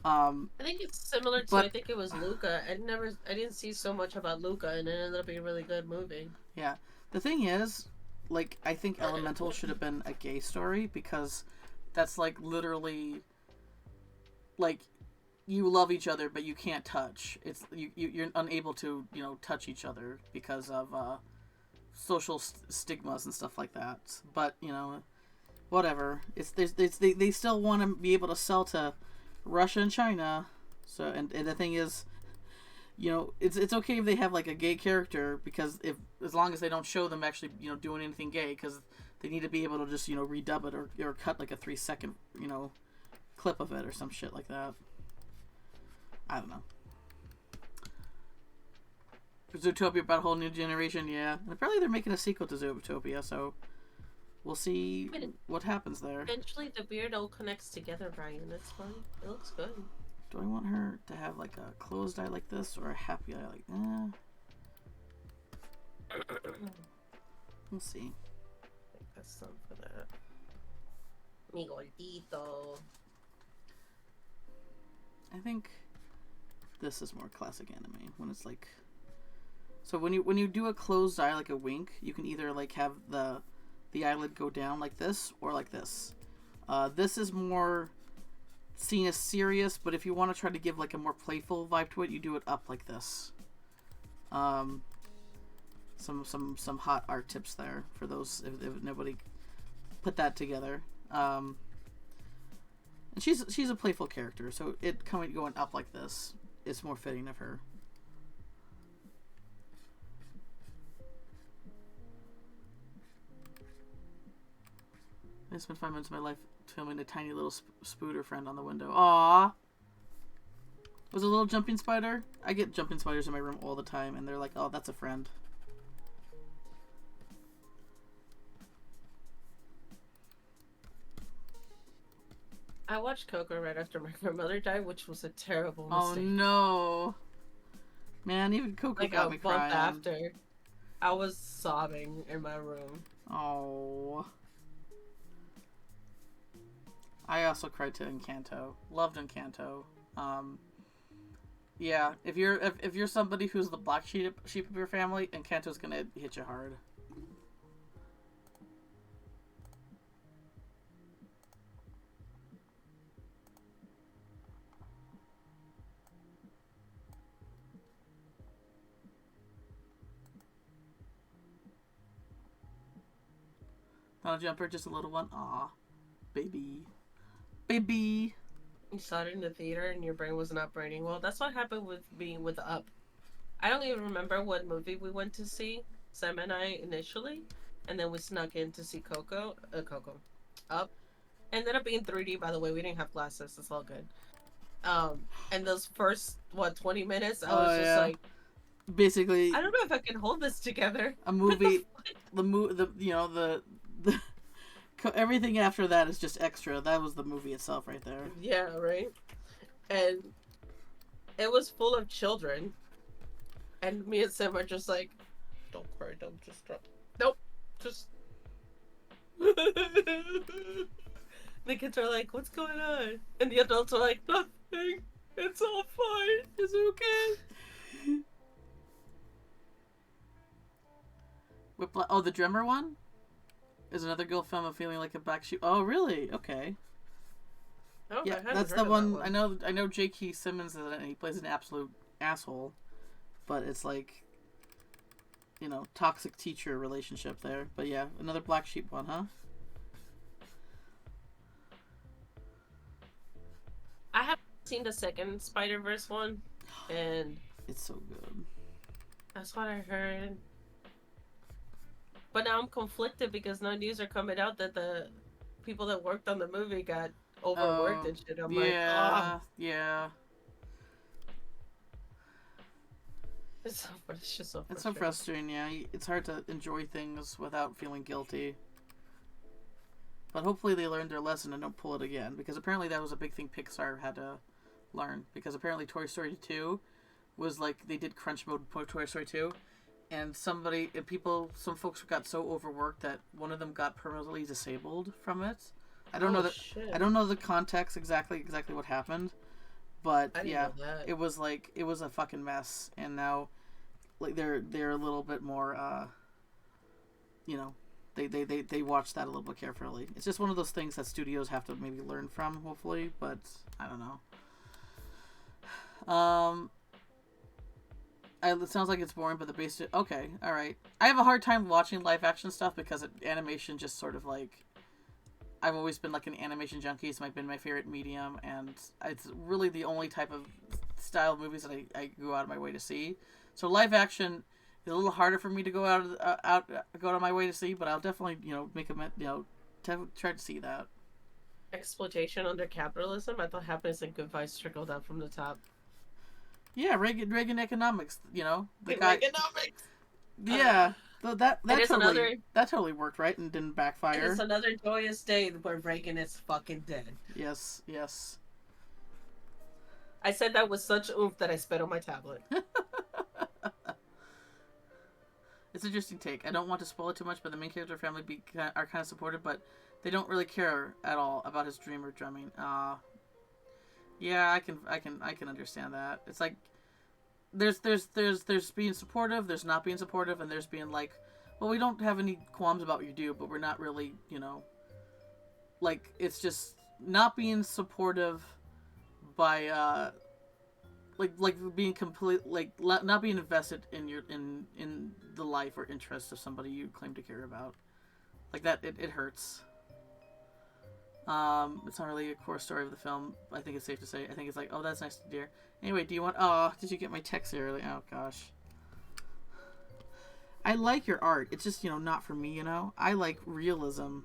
I think it's similar to. I think it was Luca. I didn't see so much about Luca, and it ended up being a really good movie. Yeah, the thing is, like, I think Elemental should have been a gay story because that's like literally like you love each other but you can't touch. It's you're unable to touch each other because of social stigmas and stuff like that. But whatever. They still want to be able to sell to Russia and China. So and the thing is, it's okay if they have like a gay character because as long as they don't show them actually doing anything gay, because they need to be able to just redub it or cut like a 3-second clip of it or some shit like that. I don't know. Zootopia about a whole new generation, yeah. And apparently they're making a sequel to Zootopia, so we'll see what happens there. Eventually, the beard all connects together, Brian. It's fun. It looks good. Do I want her to have like a closed eye like this or a happy eye like We'll see. I think that's something for that. Mi gordito. I think this is more classic anime when it's like. So when you do a closed eye like a wink, you can either like have the eyelid go down like this or like this. This is more seen as serious, but if you want to try to give like a more playful vibe to it, you do it up like this. Some hot art tips there for those if nobody put that together. And she's a playful character, so it going up like this is more fitting of her. I spent 5 minutes of my life filming a tiny little spooder friend on the window. Aww. Was it a little jumping spider? I get jumping spiders in my room all the time, and they're like, oh, that's a friend. I watched Coco right after my grandmother died, which was a terrible Oh mistake. no. Man, even Coco Like got a me month crying. after, I was sobbing in my room. Oh. I also cried to Encanto. Loved Encanto. Yeah, if you're somebody who's the black sheep of your family, Encanto's gonna hit you hard. Not a jumper, just a little one. Aw, baby, baby. You saw it in the theater and your brain was not braining well. That's what happened with me with Up. I don't even remember what movie we went to see, Sam and I initially, and then we snuck in to see Coco, Up. Ended up being 3D, by the way. We didn't have glasses. It's all good. And those first 20 minutes, I was just like, basically, I don't know if I can hold this together. A movie, the everything after that is just extra. That was the movie itself, right there. Yeah, right. And it was full of children, and me and Sam are just like, don't cry, don't just drop. Nope, just. The kids are like, what's going on? And the adults are like, nothing. It's all fine. It's okay. Oh, the drummer one? Is another girl film of feeling like a black sheep. Oh, really? Okay. Oh, yeah, that's the one. I know J.K. Simmons is in it, and he plays an absolute asshole. But it's like, toxic teacher relationship there. But yeah, another black sheep one, huh? I haven't seen the second Spider-Verse one, and it's so good. That's what I heard. But now I'm conflicted because no news are coming out that the people that worked on the movie got overworked and shit. I'm like, oh. Yeah. It's just so frustrating. It's so frustrating, yeah. It's hard to enjoy things without feeling guilty. But hopefully they learned their lesson and don't pull it again. Because apparently that was a big thing Pixar had to learn. Because apparently Toy Story 2 was like, they did crunch mode for Toy Story 2. And some folks got so overworked that one of them got permanently disabled from it. I don't know the context exactly what happened. But yeah, it was a fucking mess. And now like they're a little bit more they watch that a little bit carefully. It's just one of those things that studios have to maybe learn from, hopefully, but I don't know. It sounds like it's boring, but the basic... Okay, alright. I have a hard time watching live action stuff because animation just sort of like... I've always been like an animation junkie. It's been my favorite medium, and it's really the only type of style of movies that I go out of my way to see. So live action is a little harder for me to go out of my way to see, but I'll definitely, make try to see that. Exploitation under capitalism? I thought happiness and good vibes trickle down from the top. Yeah, Reagan economics, Reaganomics! Yeah, that totally worked, right? And didn't backfire. It's another joyous day where Reagan is fucking dead. Yes. I said that with such oomph that I spit on my tablet. It's an interesting take. I don't want to spoil it too much, but the main character family are kind of supportive, but they don't really care at all about his dream or drumming. Yeah, I can understand that. It's like there's being supportive, there's not being supportive, and there's being like, well, we don't have any qualms about what you do, but we're not really, like it's just not being supportive by like being complete, like not being invested in in the life or interest of somebody you claim to care about. Like that, it hurts. It's not really a core story of the film. I think it's safe to say. I think it's like, oh, that's nice, dear. Anyway, did you get my text early? Oh, gosh. I like your art. It's just, not for me, I like realism.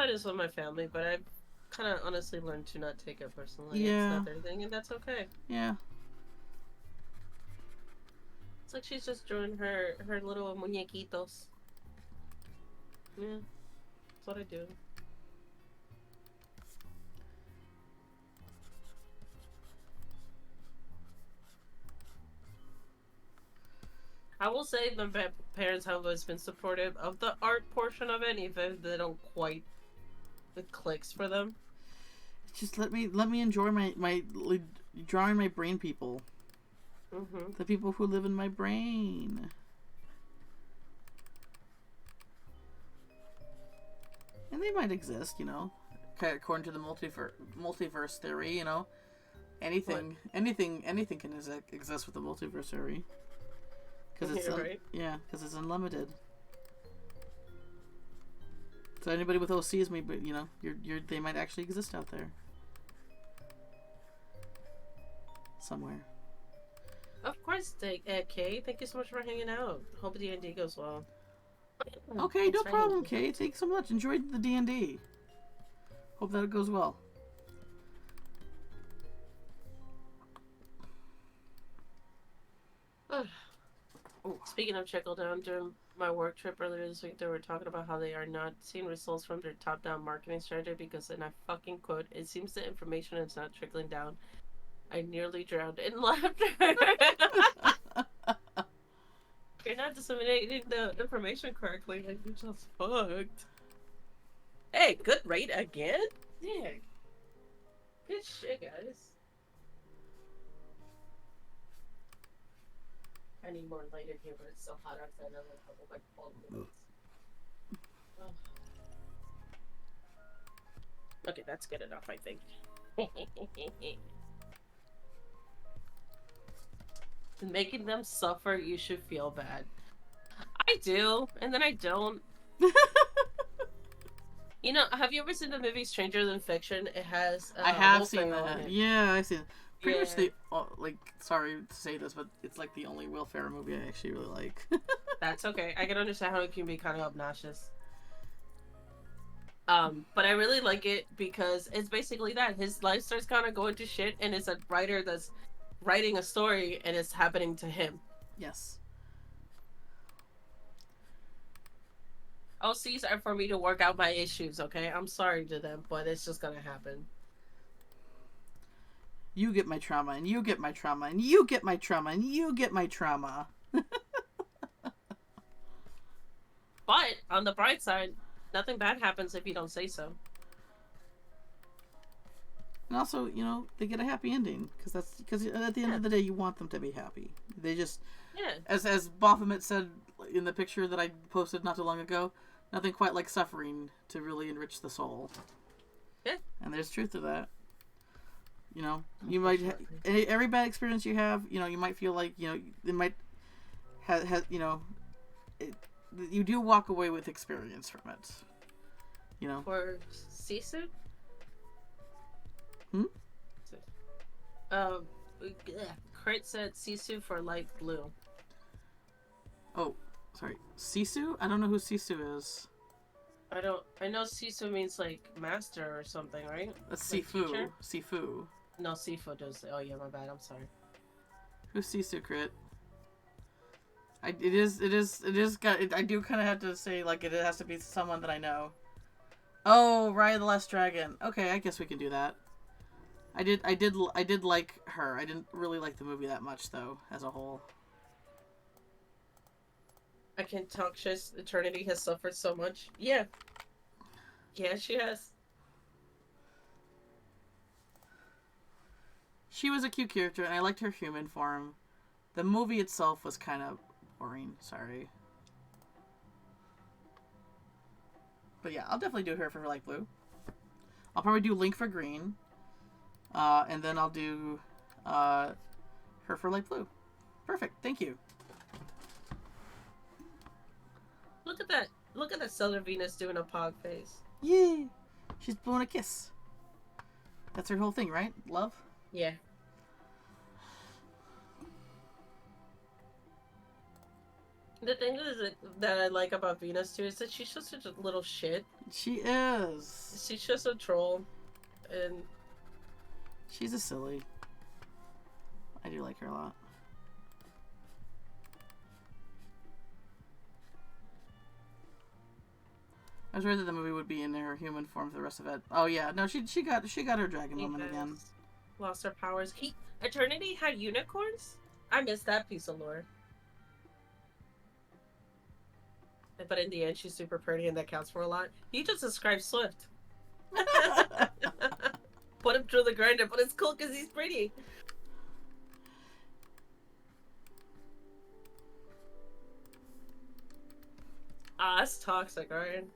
It is with my family, but I've kind of honestly learned to not take it personally. Yeah. It's not their thing, and that's okay. Yeah. It's like she's just drawing her little muñequitos. Yeah. That's what I do. I will say my parents have always been supportive of the art portion of it, even if they don't quite it clicks for them. Just let me enjoy my drawing my brain people. Mm-hmm. The people who live in my brain. And they might exist, you know, according to the multiverse theory, you know. Anything can exist with the multiverse theory. Because it's right. because it's unlimited. So anybody with OCs, maybe you know, they might actually exist out there somewhere. Of course, Kay. Thank you so much for hanging out. Hope the D&D goes well. Okay, Thanks no for problem, hanging Kay. Thanks so much. Enjoyed the D&D. Hope that it goes well. out. Speaking of trickle down, during my work trip earlier this week, they were talking about how they are not seeing results from their top-down marketing strategy because, and I fucking quote, "It seems the information is not trickling down." I nearly drowned in laughter. You're not disseminating the information correctly, like you just fucked. Hey, good rate again? Yeah. Good shit, guys. I need more light in here, but it's so hot outside. I'm gonna have like 12 minutes. Oh. Okay, that's good enough, I think. Making them suffer, you should feel bad. I do, and then I don't. You know, have you ever seen the movie Stranger Than Fiction? It has I have Will seen Ferrell in that. it. Yeah, I've seen it. Pretty Yeah. much the like. Sorry to say this, but it's like the only Will Ferrell movie I actually really like. That's okay. I can understand how it can be kind of obnoxious. But I really like it because it's basically that his life starts kind of going to shit, and it's a writer that's writing a story, and it's happening to him. Yes. OCs are for me to work out my issues. Okay, I'm sorry to them, but it's just gonna happen. You get my trauma, and you get my trauma, and you get my trauma, and you get my trauma. But on the bright side, nothing bad happens if you don't say so. And also, you know, they get a happy ending because at the end of the day, you want them to be happy. They just, as Baphomet said in the picture that I posted not too long ago, nothing quite like suffering to really enrich the soul. Yeah. And there's truth to that. You know, you might every bad experience you have, you know, you might feel like, you know, it might have you know, you do walk away with experience from it. You know. For Sisu? Crit said Sisu for light blue. Oh, sorry. Sisu? I don't know who Sisu is. I know Sisu means like master or something, right? That's like Sifu. Teacher? Sifu. No, Sifu does. Oh yeah, my bad. I'm sorry. Who's Sisu, Crit? I do kind of have to say, like, it has to be someone that I know. Oh, Raya the Last Dragon. Okay, I guess we can do that. I did like her. I didn't really like the movie that much, though, as a whole. I can't talk shit. Eternity has suffered so much. Yeah. Yeah, she has. She was a cute character, and I liked her human form. The movie itself was kind of boring. Sorry. But yeah, I'll definitely do her for light blue. I'll probably do Link for green. And then I'll do her for light blue. Perfect. Thank you. Look at that. Look at that Southern Venus doing a pog face. Yay! She's blowing a kiss. That's her whole thing, right? Love? Yeah. The thing is that I like about Venus too is that she's just such a little shit. She is. She's just a troll, and she's a silly. I do like her a lot. I was worried that the movie would be in her human form for the rest of it. Oh yeah, no, she got her dragon moment again. Lost her powers. Eternity had unicorns? I missed that piece of lore. But in the end, she's super pretty, and that counts for a lot. He just described Swift. Put him through the grinder, but it's cool because he's pretty. Ah, that's toxic, Ryan.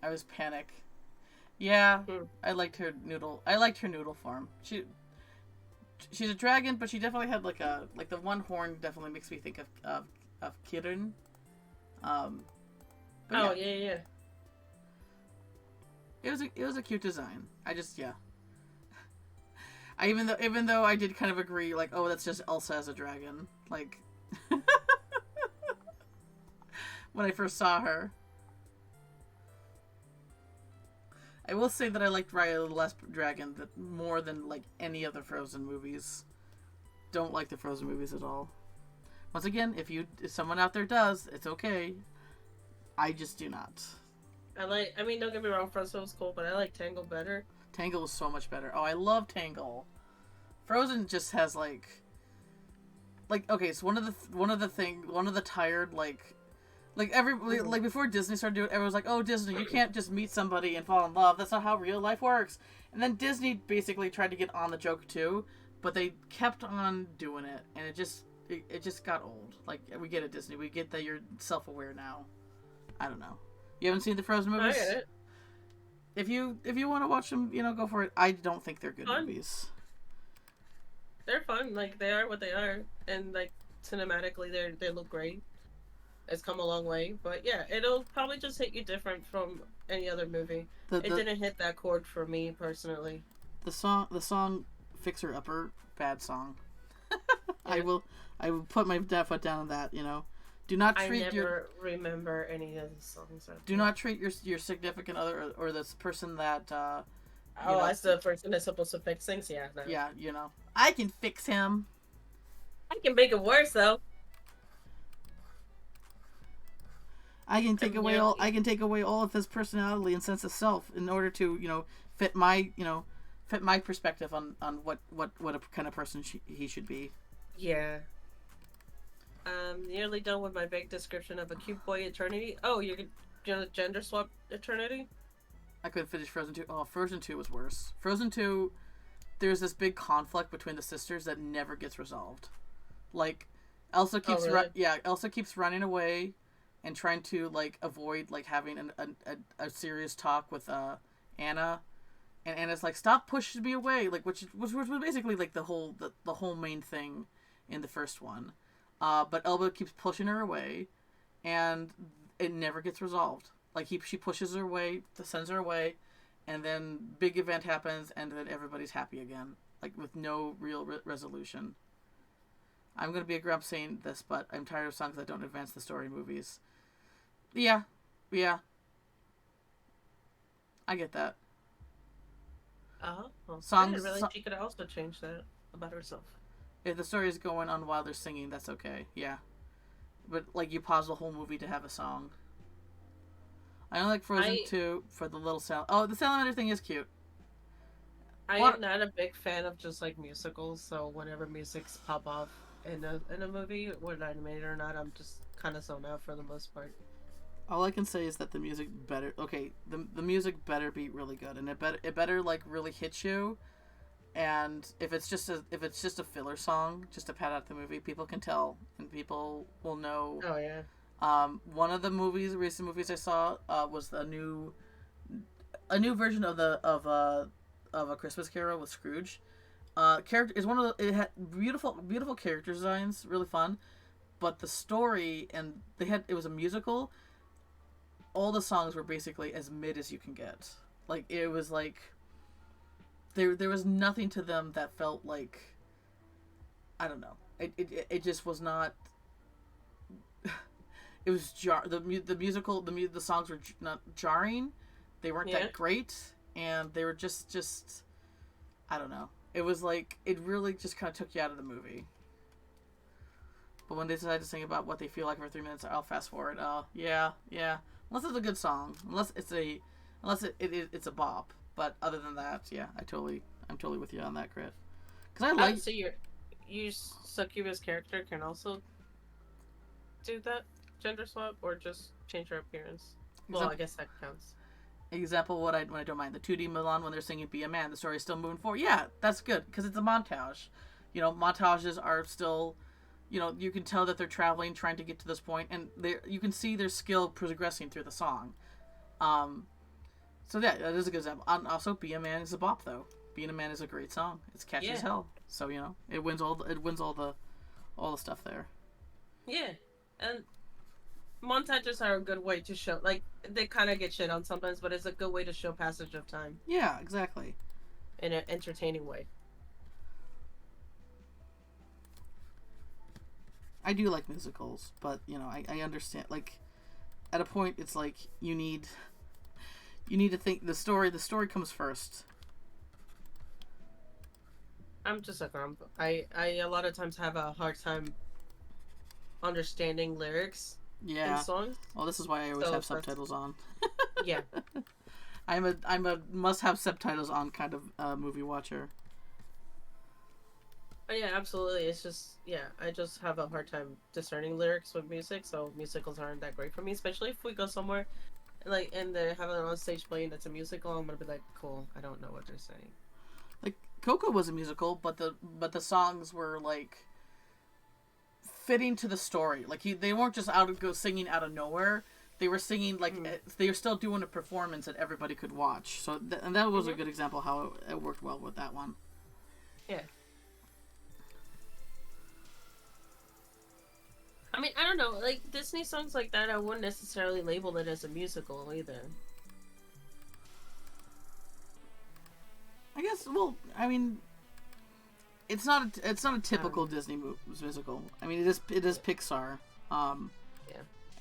I was panic. Yeah, Hmm. I liked her noodle. I liked her noodle form. She's a dragon, but she definitely had like the one horn definitely makes me think of Kirin. But Oh, yeah, yeah. it was a cute design. I just yeah. I even though I did kind of agree like, oh, that's just Elsa as a dragon. Like when I first saw her. I will say that I liked Raya the Last Dragon more than like any other Frozen movies. Don't like the Frozen movies at all. Once again, if someone out there does, it's okay. I just do not. I mean, don't get me wrong, Frozen was cool, but I like Tangle better. Tangle was so much better. Oh, I love Tangle. Frozen just has like okay, so one of the tired like before Disney started doing it, everyone was like, oh, Disney, you can't just meet somebody and fall in love. That's not how real life works. And then Disney basically tried to get on the joke too, but they kept on doing it, and it just got old. Like, we get it, Disney. We get that you're self-aware now. I don't know. You haven't seen the Frozen movies? I get it. If you want to watch them, go for it. I don't think they're good Fun. movies. They're fun. Like, they are what they are. And, like, cinematically, they look great. It's come a long way. But, yeah, it'll probably just hit you different from any other movie. It didn't hit that chord for me, personally. The song Fixer Upper, bad song. Yeah. I will put my foot down on that, Do not treat I never remember any of the songs. Do not treat your significant other or this person that that's the person that's supposed to fix things. Yeah. No. Yeah, I can fix him. I can make it worse though. I can take away all of his personality and sense of self in order to fit my perspective on what a kind of person he should be. Yeah. Nearly done with my vague description of a cute boy eternity. Oh, you're gonna gender swap eternity? I couldn't finish Frozen 2. Oh, Frozen 2 was worse. Frozen 2, there's this big conflict between the sisters that never gets resolved. Like, Elsa keeps Elsa keeps running away and trying to like avoid like having a serious talk with Anna, and Anna's like, stop pushing me away, like which was basically like the whole main thing in the first one. But Elba keeps pushing her away, and it never gets resolved. Like she pushes her away, sends her away, and then big event happens, and then everybody's happy again, like with no real resolution. I'm gonna be a grump saying this, but I'm tired of songs that don't advance the story in movies. Yeah, I get that. Well, Songs. I didn't realize she could also change that about herself. If the story is going on while they're singing, that's okay. Yeah, but like you pause the whole movie to have a song. I don't like Frozen 2 for the little sound. Oh, the salamander thing is cute. I am not a big fan of just like musicals, so whenever musics pop off in a movie, whether animated or not, I'm just kind of zoned out for the most part. All I can say is that the music better. Okay, the music better be really good, and it better like really hit you. And if it's just a filler song, just to pad out the movie, people can tell, and people will know. Oh yeah. One of the recent movies I saw was a new version of A Christmas Carol with Scrooge. Character is it had beautiful character designs, really fun, but the story and it was a musical. All the songs were basically as mid as you can get. Like it was like there was nothing to them that felt like, I don't know. It just was not. It was the songs were not jarring. They weren't that great, and they were just I don't know. It was like it really just kind of took you out of the movie. But when they decide to sing about what they feel like for 3 minutes, I'll fast forward. Yeah. Unless it's a good song, it's a bop. But other than that, yeah, I'm totally with you on that, Crit. Because I like. So you Succuba's character can also do that gender swap, or just change her appearance. Well, I guess that counts. Example, when I don't mind the 2D Milan when they're singing "Be a Man," the story is still moving forward. Yeah, that's good because it's a montage. Montages are still, you can tell that they're traveling, trying to get to this point, and you can see their skill progressing through the song. So yeah, that is a good example. Also, "Be a Man" is a bop though. "Being a Man" is a great song. It's catchy as hell. So it wins all the stuff there. Yeah, and montages are a good way to show, like, they kind of get shit on sometimes, but it's a good way to show passage of time. Yeah, exactly. In an entertaining way. I do like musicals, but I understand. Like, at a point, it's like you need to think the story. The story comes first. I'm just a grump. I a lot of times have a hard time understanding lyrics. Yeah. In songs. Well, this is why I always have subtitles on. Yeah. I'm a must have subtitles on kind of movie watcher. Oh, yeah, absolutely. It's just, I just have a hard time discerning lyrics with music, so musicals aren't that great for me, especially if we go somewhere and they're having it on stage playing that's a musical. I'm gonna be like, cool, I don't know what they're saying. Like, Coco was a musical, but the songs were like fitting to the story. Like, they weren't just singing out of nowhere. They were singing like they were still doing a performance that everybody could watch. So and that was a good example how it worked well with that one. Yeah. I mean, I don't know. Like, Disney songs like that, I wouldn't necessarily label it as a musical either. I guess. Well, I mean, it's not a typical Disney musical. I mean, it is Pixar. And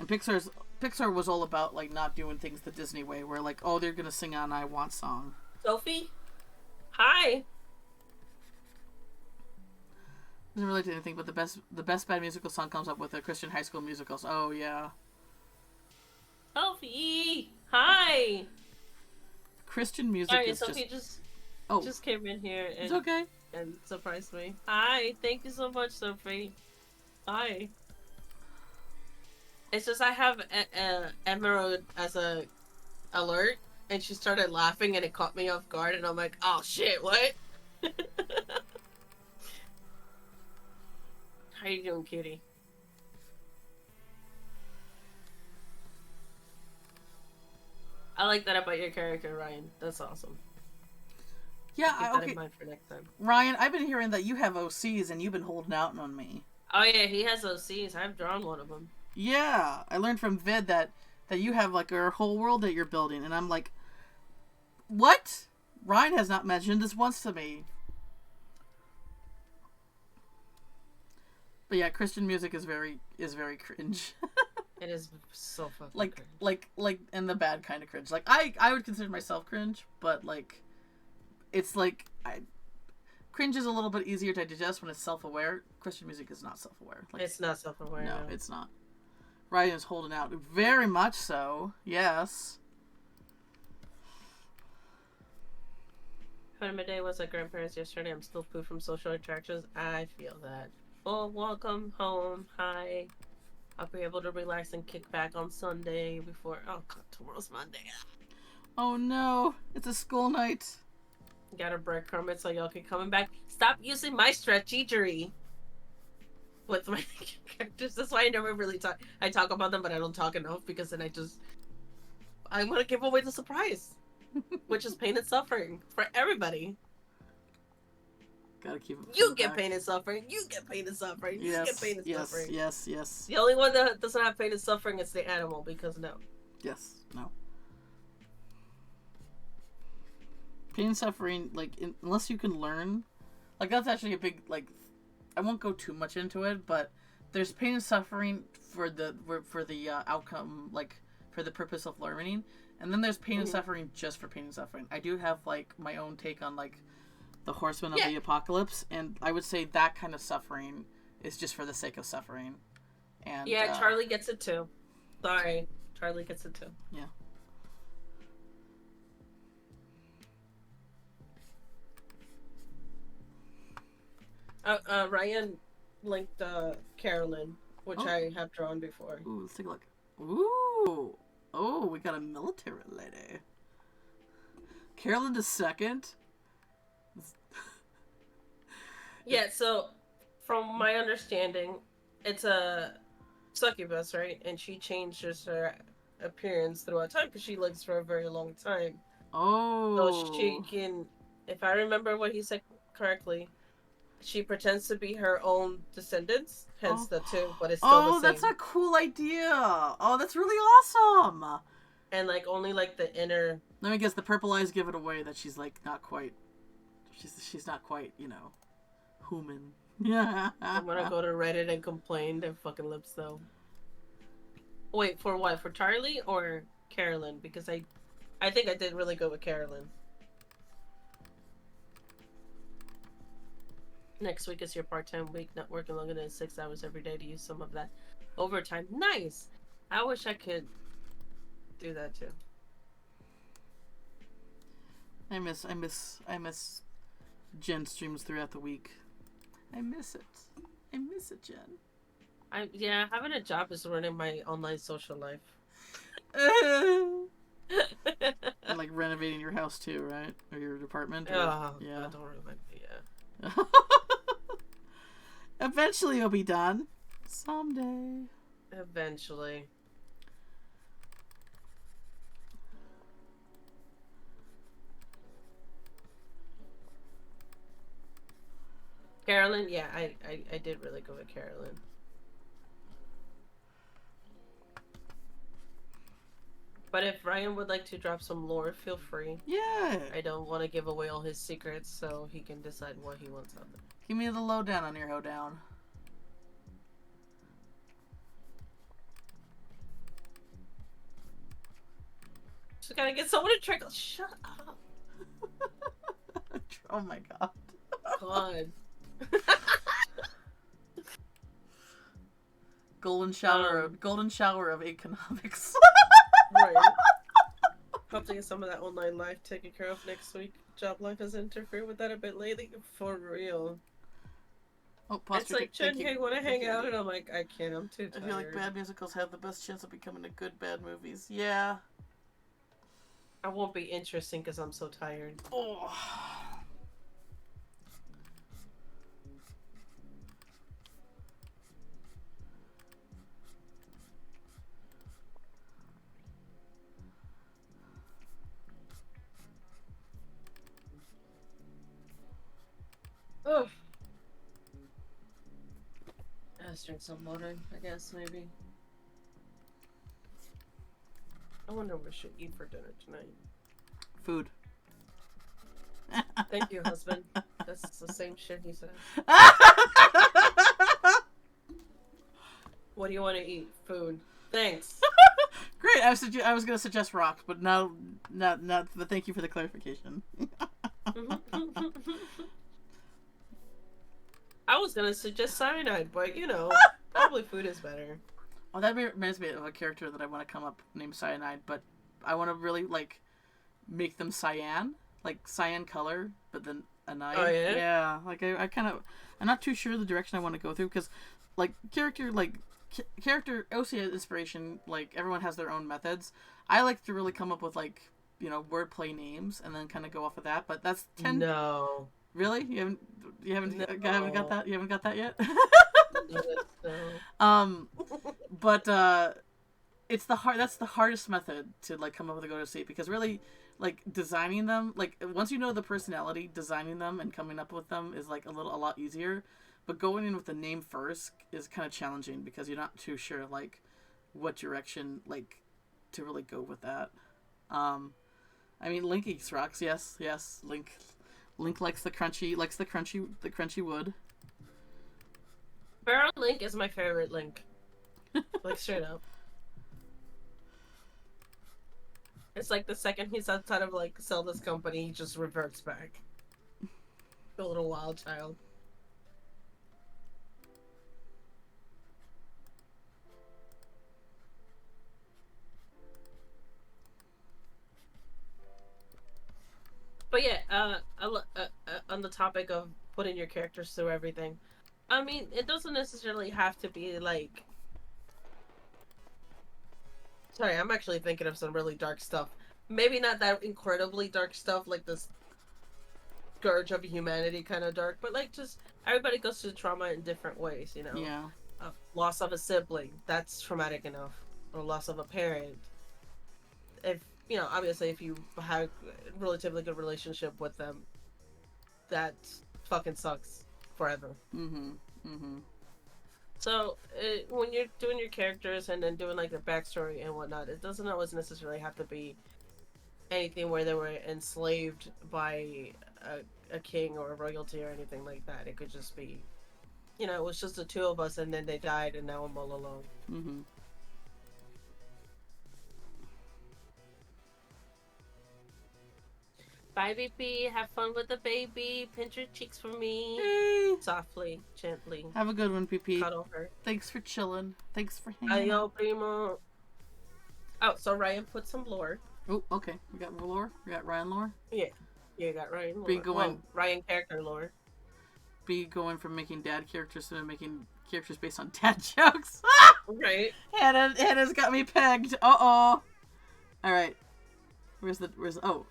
Pixar was all about like not doing things the Disney way, where like, oh, they're gonna sing an "I Want" song. Sophie, hi. Doesn't relate to anything, but the best bad musical song comes up with a Christian High School Musicals. Oh yeah. Sophie, hi. Christian music Sorry, is Sophie just came in here and it's okay. And surprised me. Hi, thank you so much, Sophie. Hi. It's just I have Emerald as a alert, and she started laughing, and it caught me off guard, and I'm like, oh shit, what? How you doing, cutie? I like that about your character, Ryan. That's awesome. Yeah, Keep that in mind for next time. Ryan, I've been hearing that you have OCs and you've been holding out on me. Oh yeah, he has OCs. I've drawn one of them. Yeah, I learned from Vid that you have like a whole world that you're building, and I'm like, what? Ryan has not mentioned this once to me. But yeah, Christian music is very cringe. It is so fucking cringe. Like in the bad kind of cringe. Like I would consider myself cringe, but like it's like cringe is a little bit easier to digest when it's self-aware. Christian music is not self-aware. Like, it's not self-aware. No, it's not. Ryan is holding out very much so. Yes. When my day was at grandparents yesterday, I'm still food from social interactions. I feel that. Oh, welcome home. Hi. I'll be able to relax and kick back on Sunday before. Oh, God, tomorrow's Monday. Oh no, it's a school night. Got a breadcrumb it so y'all can come back. Stop using my strategery with my characters. That's why I never really talk. I talk about them, but I don't talk enough because then I want to give away the surprise, which is pain and suffering for everybody. Gotta keep it. You get pain and suffering. You get pain and suffering. You get pain and suffering. Yes. The only one that doesn't have pain and suffering is the animal, because no. Yes. No. Pain and suffering, like, unless you can learn, like, that's actually a big, like, I won't go too much into it, but there's pain and suffering for the outcome, like, for the purpose of learning, and then there's pain and suffering just for pain and suffering. I do have, like, my own take on, like, the Horsemen of the Apocalypse, and I would say that kind of suffering is just for the sake of suffering. And yeah, Charlie gets it too. Sorry, Charlie gets it too. Yeah. Ryan linked Carolyn, which I have drawn before. Ooh, let's take a look. Ooh. Oh, we got a military lady. Carolyn II? Yeah, so from my understanding, it's a succubus, right? And she changes her appearance throughout time because she lives for a very long time. Oh. So she can, if I remember what he said correctly, she pretends to be her own descendants, hence the two, but it's still the same. That's a cool idea. Oh, that's really awesome. And like only like the inner. Let me guess, the purple eyes give it away that she's like not quite. She's not quite, human. Yeah. I'm gonna go to Reddit and complain. Their fucking lips though. Wait, for what? For Charlie or Carolyn? Because I think I did really good with Carolyn. Next week is your part-time week, not working longer than 6 hours every day to use some of that overtime. Nice! I wish I could do that too. I miss Jen streams throughout the week. I miss it. I miss it, Jen. Yeah, having a job is ruining my online social life. And like renovating your house too, right? Or your apartment? Or, yeah. I don't remember. Yeah. Eventually it'll be done. Someday. Eventually. Carolyn, yeah, I did really go with Carolyn. But if Ryan would like to drop some lore, feel free. Yeah. I don't want to give away all his secrets, so he can decide what he wants out there. Give me the lowdown on your hoedown. Just gotta get someone to trickle. Shut up. Oh my god. God. Golden shower of economics. Right. Hope to get some of that online life taken care of next week. Job life has interfered with that a bit lately. For real. Oh, it's like, Jen, hey, want to hang out? And I'm like, I can't. I'm too tired. I feel like bad musicals have the best chance of becoming a good bad movies. Yeah. I won't be interesting because I'm so tired. Oh. Ugh. Let's drink some water, I guess, maybe. I wonder what we should eat for dinner tonight. Food. Thank you, husband. That's the same shit he said. What do you want to eat? Food. Thanks. Great. I was going to suggest rocks, but now, but thank you for the clarification. I was gonna suggest cyanide, but probably food is better. Oh, that reminds me of a character that I want to come up named Cyanide, but I want to really make them cyan, like cyan color, but then a nine. Oh yeah. Yeah, I'm not too sure the direction I want to go through because, character OCA inspiration, everyone has their own methods. I like to really come up with wordplay names and then kind of go off of that. But that's 10. No. Really? You haven't got that? You haven't got that yet? No. But that's the hardest method to come up with a go to sleep because really designing them once you know the personality, designing them and coming up with them is a lot easier. But going in with the name first is kind of challenging because you're not too sure what direction to really go with that. I mean, Link eats rocks. Yes, Link likes the crunchy wood. Feral Link is my favorite Link. Straight up. It's the second he's outside of Zelda's company, he just reverts back. A little wild child. But yeah, on the topic of putting your characters through everything, I mean, it doesn't necessarily have to be like. Sorry, I'm actually thinking of some really dark stuff. Maybe not that incredibly dark stuff, like this scourge of humanity kind of dark, but like just everybody goes through trauma in different ways, you know. Yeah. Loss of a sibling, that's traumatic enough. Or loss of a parent. If, obviously if you have a relatively good relationship with them, that fucking sucks forever. Mm-hmm. Mm-hmm. So when you're doing your characters and then doing like their backstory and whatnot, it doesn't always necessarily have to be anything where they were enslaved by a king or a royalty or anything like that. It could just be, it was just the two of us and then they died and now I'm all alone. Mm-hmm. Bye, baby. Have fun with the baby. Pinch your cheeks for me. Hey. Softly, gently. Have a good one, PP. Cuddle her. Thanks for chilling. Thanks for hanging out. Ayo, primo. Oh, so Ryan put some lore. Oh, okay. We got lore. We got Ryan lore. Yeah, you got Ryan lore. Be going. Ryan character lore. Be going from making dad characters to making characters based on dad jokes. Right. Hannah's got me pegged. Uh-oh. All right.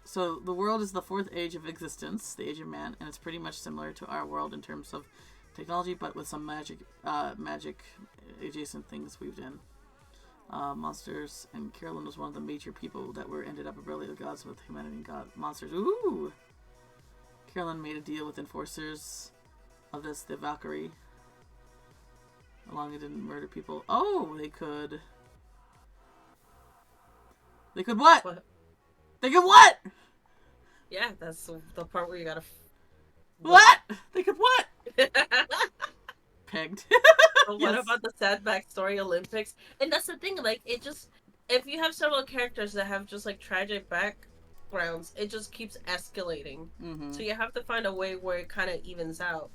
So the world is the fourth age of existence, the age of man, and it's pretty much similar to our world in terms of technology, but with some magic adjacent things weaved in. Monsters, and Carolyn was one of the major people that ended up rebelling with gods with humanity and god monsters. Ooh! Carolyn made a deal with enforcers of the Valkyrie. Along it didn't murder people. Oh, they could. They could what? They could what? Yeah, that's the part where you gotta. What? They could what? Pegged. But what about the sad backstory Olympics? And that's the thing, like, it just, if you have several characters that have just like tragic backgrounds, it just keeps escalating. Mm-hmm. So you have to find a way where it kind of evens out.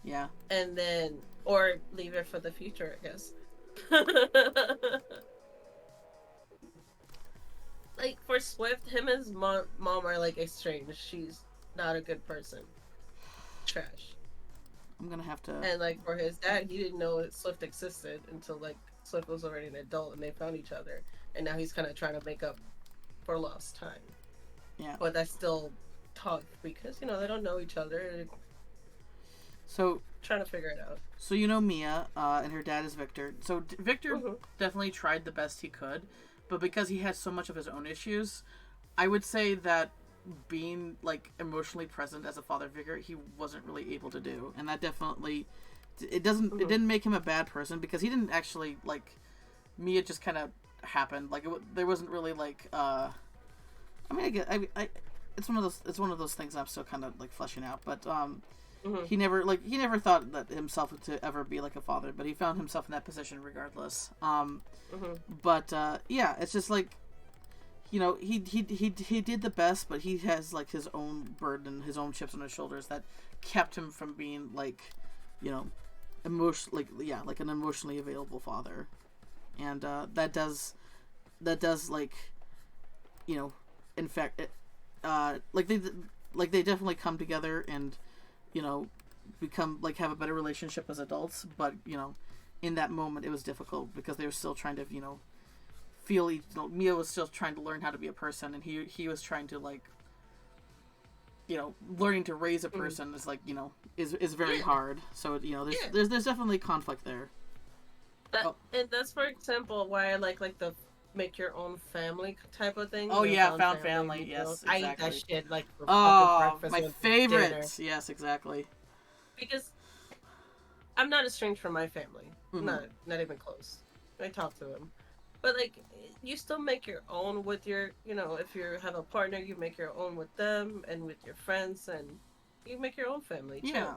Yeah. And then, or leave it for the future, I guess. Like, for Swift, him and his mom are like estranged. She's not a good person. Trash. I'm gonna have to. And like for his dad, he didn't know that Swift existed until like Swift was already an adult and they found each other. And now he's kind of trying to make up for lost time. Yeah. But that's still tough because they don't know each other. So trying to figure it out. So Mia, and her dad is Victor. So Victor definitely tried the best he could, but because he had so much of his own issues, I would say that being like emotionally present as a father figure he wasn't really able to do, and that definitely it didn't make him a bad person because he didn't actually like Mia just kind of happened like there wasn't really like I mean I get it's one of those things I'm still kind of like fleshing out, but he never thought that himself to ever be like a father, but he found himself in that position regardless. But yeah, it's just like he did the best, but he has like his own burden, his own chips on his shoulders that kept him from being like an emotionally available father, and that does like in fact they definitely come together and become like have a better relationship as adults, but in that moment it was difficult because they were still trying to feel Mia was still trying to learn how to be a person, and he was trying to like learning to raise a person is like is very hard, so there's definitely conflict there. And that's for example why I like the make your own family type of thing. Oh yeah, found family. Yes, exactly. I eat that shit like for breakfast. My favorite. Dinner. Yes, exactly. Because I'm not estranged from my family. Not even close. I talk to them, but like you still make your own with your if you have a partner, you make your own with them and with your friends, and you make your own family too. Yeah.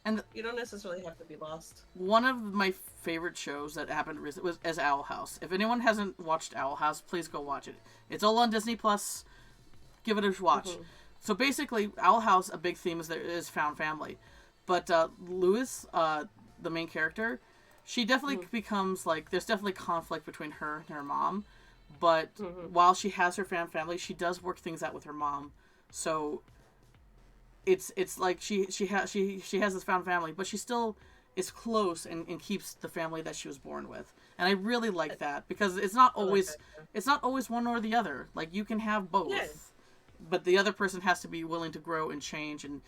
And you don't necessarily have to be lost. One of my favorite shows that happened recently was Owl House. If anyone hasn't watched Owl House, please go watch it. It's all on Disney Plus. Give it a watch. So basically, Owl House, a big theme is found family. But Louis, the main character, she definitely becomes like there's definitely conflict between her and her mom. But while she has her found family, she does work things out with her mom. So it's like she has this found family, but she still is close and keeps the family that she was born with. And I really like that because it's not always one or the other. Like you can have both. Yeah. But the other person has to be willing to grow and change and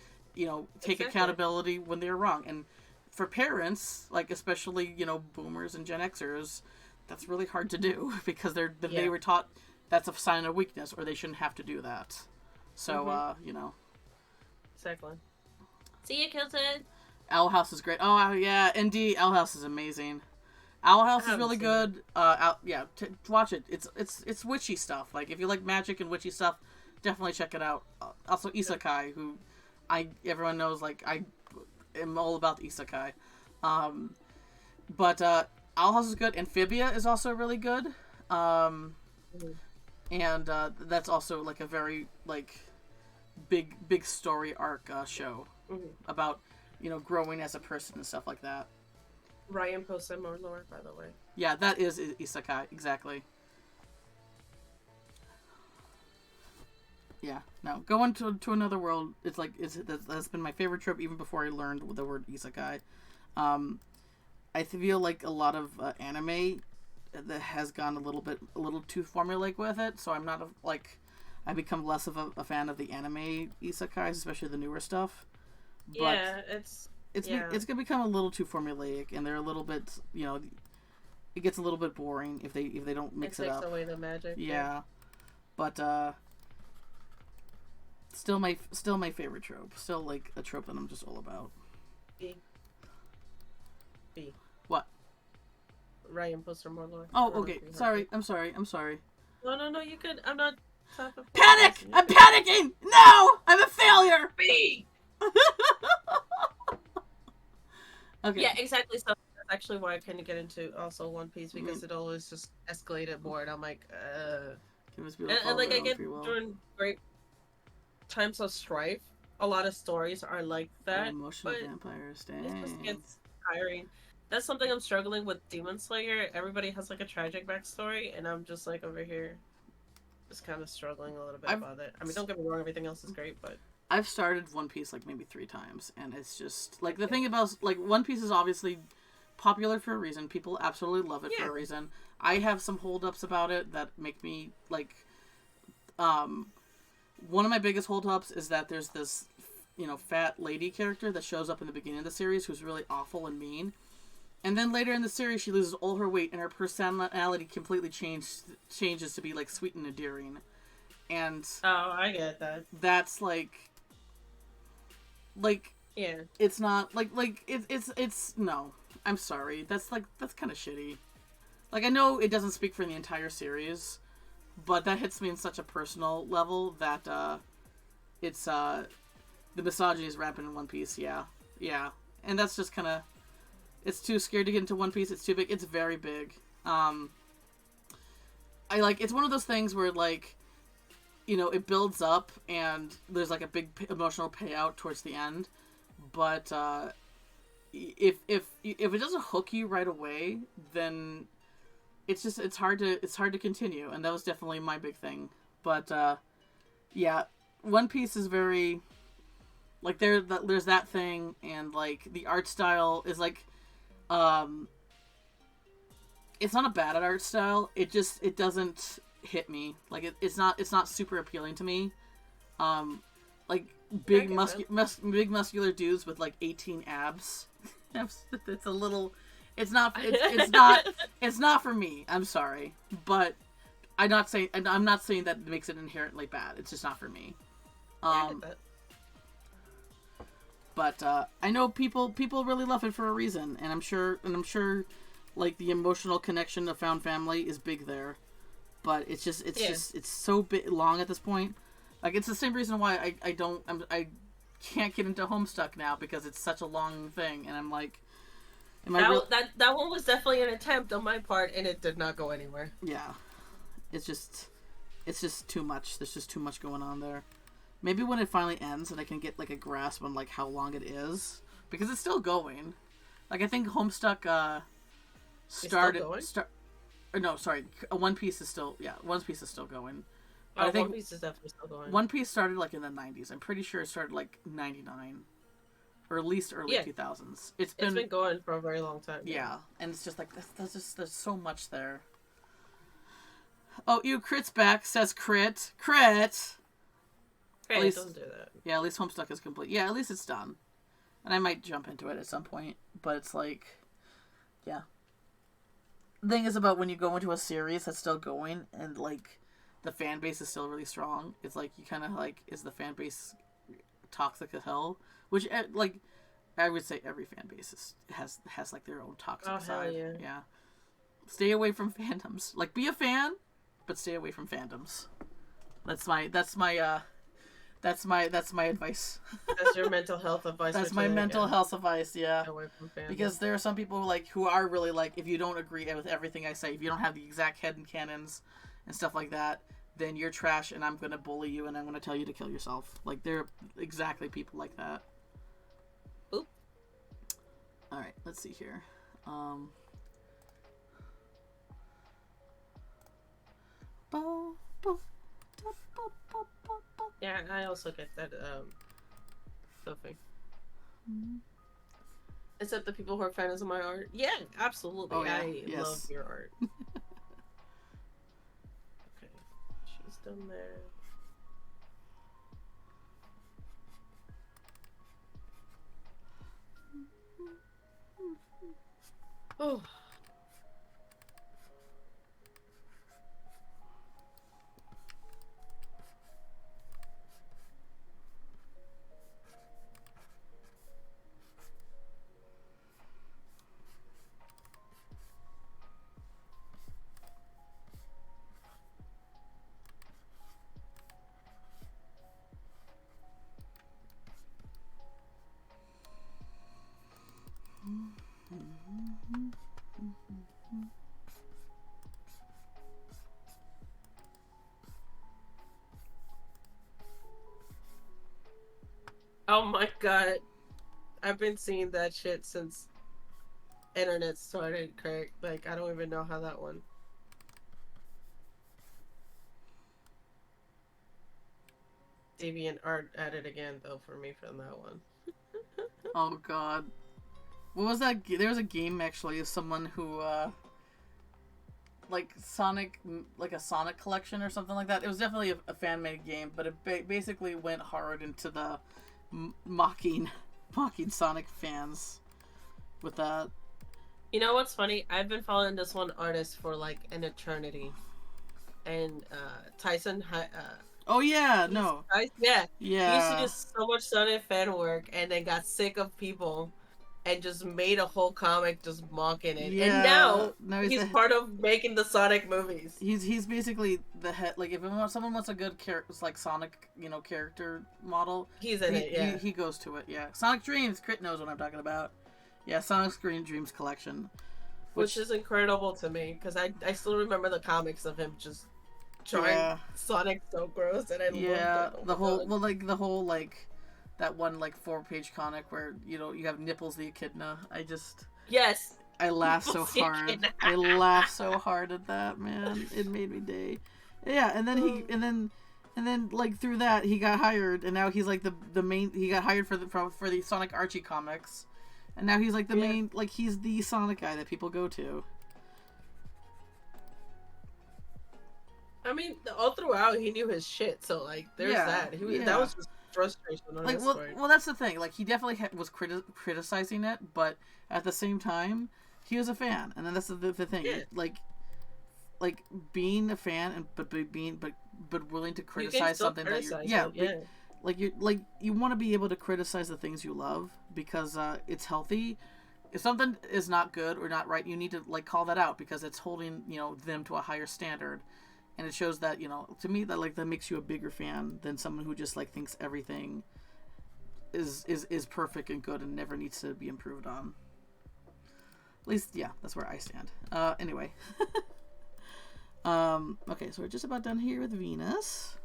take accountability when they're wrong. And for parents, like especially, boomers and Gen Xers, that's really hard to do because they were taught that's a sign of weakness or they shouldn't have to do that. So, Exactly. See you, Kilton. Owl House is great. Oh, yeah, indeed. Owl House is amazing. Owl House is really good. Watch it. It's witchy stuff. Like, if you like magic and witchy stuff, definitely check it out. Also, Isekai, who everyone knows, like, I am all about the Isekai. But Owl House is good. Amphibia is also really good. And that's also, like, a very, like, big story arc show about, growing as a person and stuff like that. Ryan posted more lore, by the way. Yeah, that is Isekai, exactly. Yeah, no, going to another world, it's like, that's been my favorite trope even before I learned the word Isekai. I feel like a lot of anime that has gone a little too formulaic with it, so I'm not, I become less of a fan of the anime isekais, especially the newer stuff. But yeah, it's gonna become a little too formulaic, and they're a little bit, it gets a little bit boring if they don't mix it up. It takes away the magic. Yeah, but still my favorite trope. Still like a trope that I'm just all about. B. What? Ryan posted more lore. Oh, okay. Sorry. I'm sorry. No, you could. I'm not. Panic! I'm panicking! No! I'm a failure! B! Okay. Yeah, exactly. So that's actually why I couldn't get into also One Piece because it always just escalated more, and I'm like, and like I get during great times of strife, a lot of stories are like that. Emotional vampires, dang. It just gets tiring. That's something I'm struggling with Demon Slayer. Everybody has like a tragic backstory, and I'm just like over here, just kind of struggling a little bit about it. I mean, don't get me wrong, everything else is great, but I've started One Piece like maybe 3 times, and it's just like the thing about like One Piece is obviously popular for a reason. People absolutely love it for a reason. I have some holdups about it that make me like. One of my biggest holdups is that there's this, fat lady character that shows up in the beginning of the series who's really awful and mean, and then later in the series she loses all her weight and her personality completely changes to be like sweet and endearing, and I get that. That's like yeah, it's not it's no. I'm sorry. That's kind of shitty. Like, I know it doesn't speak for the entire series, but that hits me in such a personal level that it's the misogyny is rampant in One Piece. Yeah, and that's just kind of, it's too scared to get into One Piece. It's too big. It's very big. It's one of those things where it builds up and there's like a big emotional payout towards the end, but if it doesn't hook you right away, then it's hard to continue, and that was definitely my big thing. But yeah, One Piece is very like there's that thing, and like the art style is like it's not a bad art style. It doesn't hit me. Like it's not super appealing to me. Like big muscular dudes with like 18 abs. It's a little. It's not for me. I'm sorry, but I'm not saying that makes it inherently bad. It's just not for me. But I know people really love it for a reason, and I'm sure like the emotional connection of found family is big there. But it's so long at this point. Like, it's the same reason why I can't get into Homestuck now, because it's such a long thing, and I'm like, that one was definitely an attempt on my part, and it did not go anywhere. Yeah, it's just too much. There's just too much going on there. Maybe when it finally ends and I can get like a grasp on like how long it is, because it's still going. Like, I think Homestuck One Piece is still going. But I Oh, One think Piece is definitely still going. One Piece started like in the 90s. I'm pretty sure it started like 99 or at least early Yeah. 2000s. It's been going for a very long time. Yeah, and it's just like there's so much there. Oh, you crits back says crit. Hey, At least, don't do that. yeah, at least Homestuck is complete. Yeah, at least it's done. And I might jump into it at some point, but it's like, yeah. The thing is about when you go into a series that's still going and like the fan base is still really strong. It's like you kind of like, is the fan base toxic as hell? Which like I would say every fan base has like their own toxic side. Hell yeah. Yeah. Stay away from fandoms. Like be a fan, but stay away from fandoms. That's my advice. That's your mental health advice. That's my mental health advice, yeah. Away from fandom. Because there are some people who are really like, if you don't agree with everything I say, if you don't have the exact headcanons and stuff like that, then you're trash and I'm gonna bully you and I'm gonna tell you to kill yourself. Like there are exactly people like that. Oop. Alright, let's see here. Yeah, I also get that stuffing. Mm-hmm. Except the people who are fans of my art. Yeah, absolutely. Oh, yeah. I Yes. love your art. Okay, she's done there. Oh. Oh my god. I've been seeing that shit since internet started, Craig. Like, I don't even know how that one. Deviant art added again, though, for me from that one. Oh god. What was that? There was a game actually of someone who, like like a Sonic collection or something like that. It was definitely a fan-made game, but it basically went hard into the mocking Sonic fans with that. You know what's funny? I've been following this one artist for like an eternity, and Tyson. Oh yeah, no, yeah, yeah. He used to do so much Sonic fan work, and then got sick of people, and just made a whole comic just mocking it. Yeah, and now he's part of making the Sonic movies. He's basically the head. Like if someone wants a good like Sonic, character model, he's in it. Yeah, he goes to it. Yeah, Sonic Dreams. Crit knows what I'm talking about. Yeah, Sonic Dreams collection, which is incredible to me because I still remember the comics of him just trying Sonic so gross, and I loved it. Oh the whole that one 4-page comic where you have Nipples the Echidna. I laughed so hard. I laughed so hard at that, man. It made me day. Yeah, and then through that he got hired, and now he's like the main. He got hired for the Sonic Archie comics, and now he's like the main. Like he's the Sonic guy that people go to. I mean, all throughout he knew his shit, so there's that. That was just frustration on his part. Well, that's the thing. He definitely was criticizing it, but at the same time, he was a fan, and then that's the thing. Yeah. Like being a fan but willing to criticize something that you want to be able to criticize the things you love because it's healthy. If something is not good or not right, you need to call that out because it's holding them to a higher standard. And it shows that, to me, that makes you a bigger fan than someone who just thinks everything is perfect and good and never needs to be improved on. At least, yeah, that's where I stand. Anyway. Okay, so we're just about done here with Venus.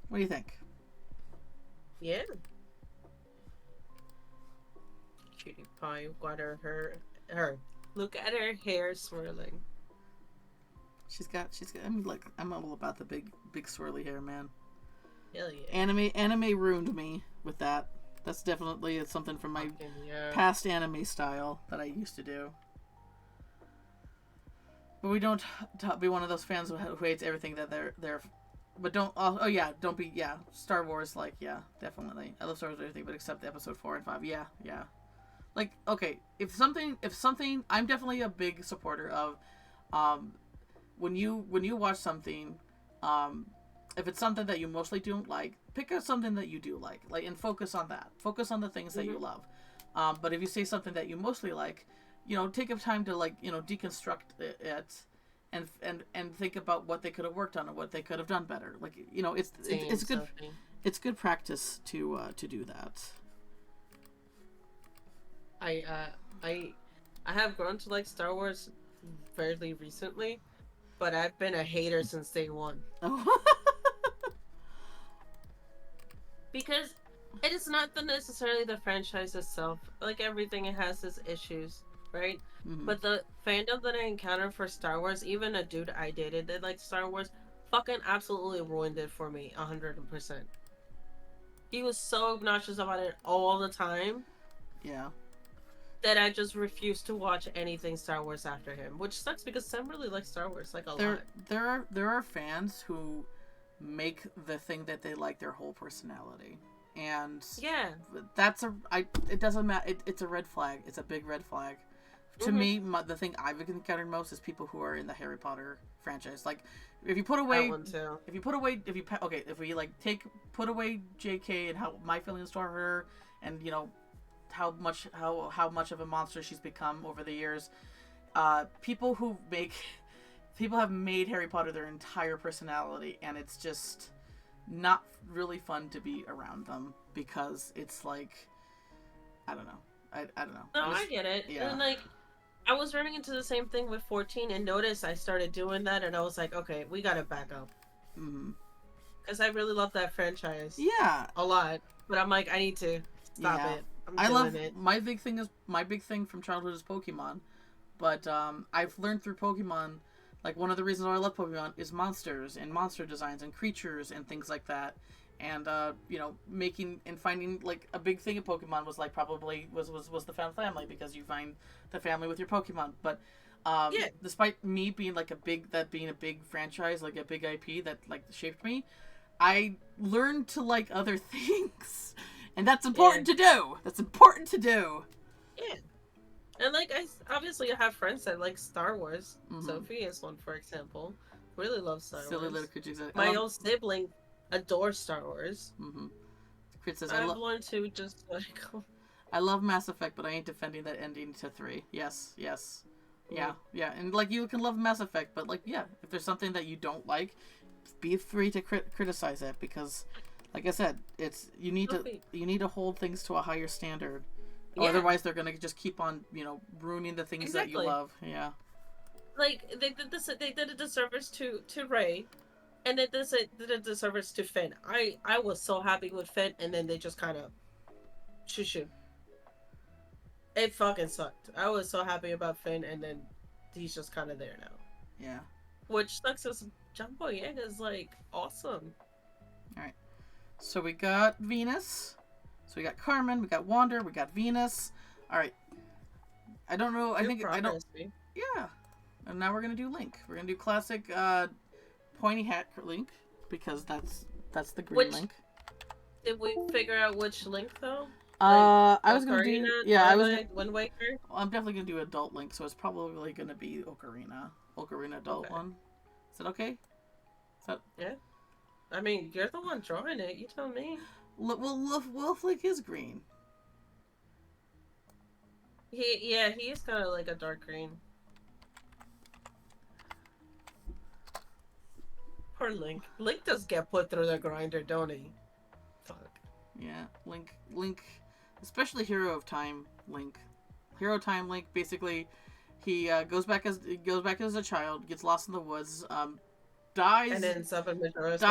What do you think? Yeah. Cutie pie, water her. Look at her hair swirling. she's got. I mean, like, I'm all about the big swirly hair, man. Hell yeah. Anime ruined me with that. That's definitely something from my past anime style that I used to do. But we don't be one of those fans who hates everything that they're. But don't. Oh yeah, don't be. Yeah, Star Wars. Like, yeah, definitely. I love Star Wars and everything, but except episode 4 and 5. Yeah. Like, okay, if something, I'm definitely a big supporter of, when you watch something, if it's something that you mostly don't like, pick out something that you do like, and focus on that. Focus on the things that you love. But if you say something that you mostly like, take up time to, like, deconstruct it, and think about what they could have worked on and what they could have done better. Like, it's good. Something. It's good practice to do that. I have grown to like Star Wars fairly recently, but I've been a hater since day one. Oh. Because it is not necessarily the franchise itself. Like, everything, it has its issues, right? Mm-hmm. But the fandom that I encountered for Star Wars, even a dude I dated that liked Star Wars, fucking absolutely ruined it for me 100%. He was so obnoxious about it all the time. Yeah. That I just refused to watch anything Star Wars after him, which sucks because Sam really likes Star Wars like a lot. There are fans who make the thing that they like their whole personality, and yeah, it doesn't matter. It's a red flag. It's a big red flag. To me, the thing I've encountered most is people who are in the Harry Potter franchise. Like, if you put away, if we like put away J.K. and how my feelings toward her, and how much of a monster she's become over the years. People have made Harry Potter their entire personality, and it's just not really fun to be around them because it's like, I don't know. I don't know. No, I get it. Yeah. And like, I was running into the same thing with 14, and notice I started doing that, and I was like, okay, we gotta back up. Mm-hmm. Because I really love that franchise. Yeah. A lot. But I'm like, I need to stop it. I love it. My big thing from childhood is Pokemon, but I've learned through Pokemon, like, one of the reasons why I love Pokemon is monsters and monster designs and creatures and things like that, and making and finding, like, a big thing in Pokemon was like probably was the found family, because you find the family with your Pokemon. But despite me being a big franchise, like a big IP that like shaped me, I learned to like other things. And that's important to do. That's important to do. Yeah. And like, I obviously have friends that like Star Wars. Mm-hmm. Sophie is one, for example. Really loves Star Wars. Silly little creatures. My own sibling adores Star Wars. Mm-hmm. Crit says, I've learned to just like... I love Mass Effect, but I ain't defending that ending to 3. Yes. Yeah. And like, you can love Mass Effect, but like, yeah, if there's something that you don't like, be free to criticize it, because... Like I said, you need to hold things to a higher standard, or otherwise they're gonna just keep on ruining the things that you love. Yeah. Like, they did this. They did a disservice to Rey, and they did a disservice to Finn. I was so happy with Finn, and then they just kind of shoo. It fucking sucked. I was so happy about Finn, and then he's just kind of there now. Yeah. Which sucks, because Jump Boyega is like awesome. All right. So we got Venus. So we got Carmen. We got Wander. We got Venus. All right. I don't know. I don't. Yeah. And now we're gonna do Link. We're gonna do classic pointy hat Link, because that's the green Link. Did we figure out which Link though? I was gonna do. Yeah, I was. Wind Waker. Well, I'm definitely gonna do adult Link, so it's probably gonna be Ocarina adult one. Is that okay? Yeah. I mean, you're the one drawing it. You tell me. Wolf Link is green. He's kind of like a dark green. Poor Link. Link does get put through the grinder, don't he? Fuck. Yeah, Link, especially Hero Time Link. Basically, he goes back as a child, gets lost in the woods, dies, and ends up in Majora's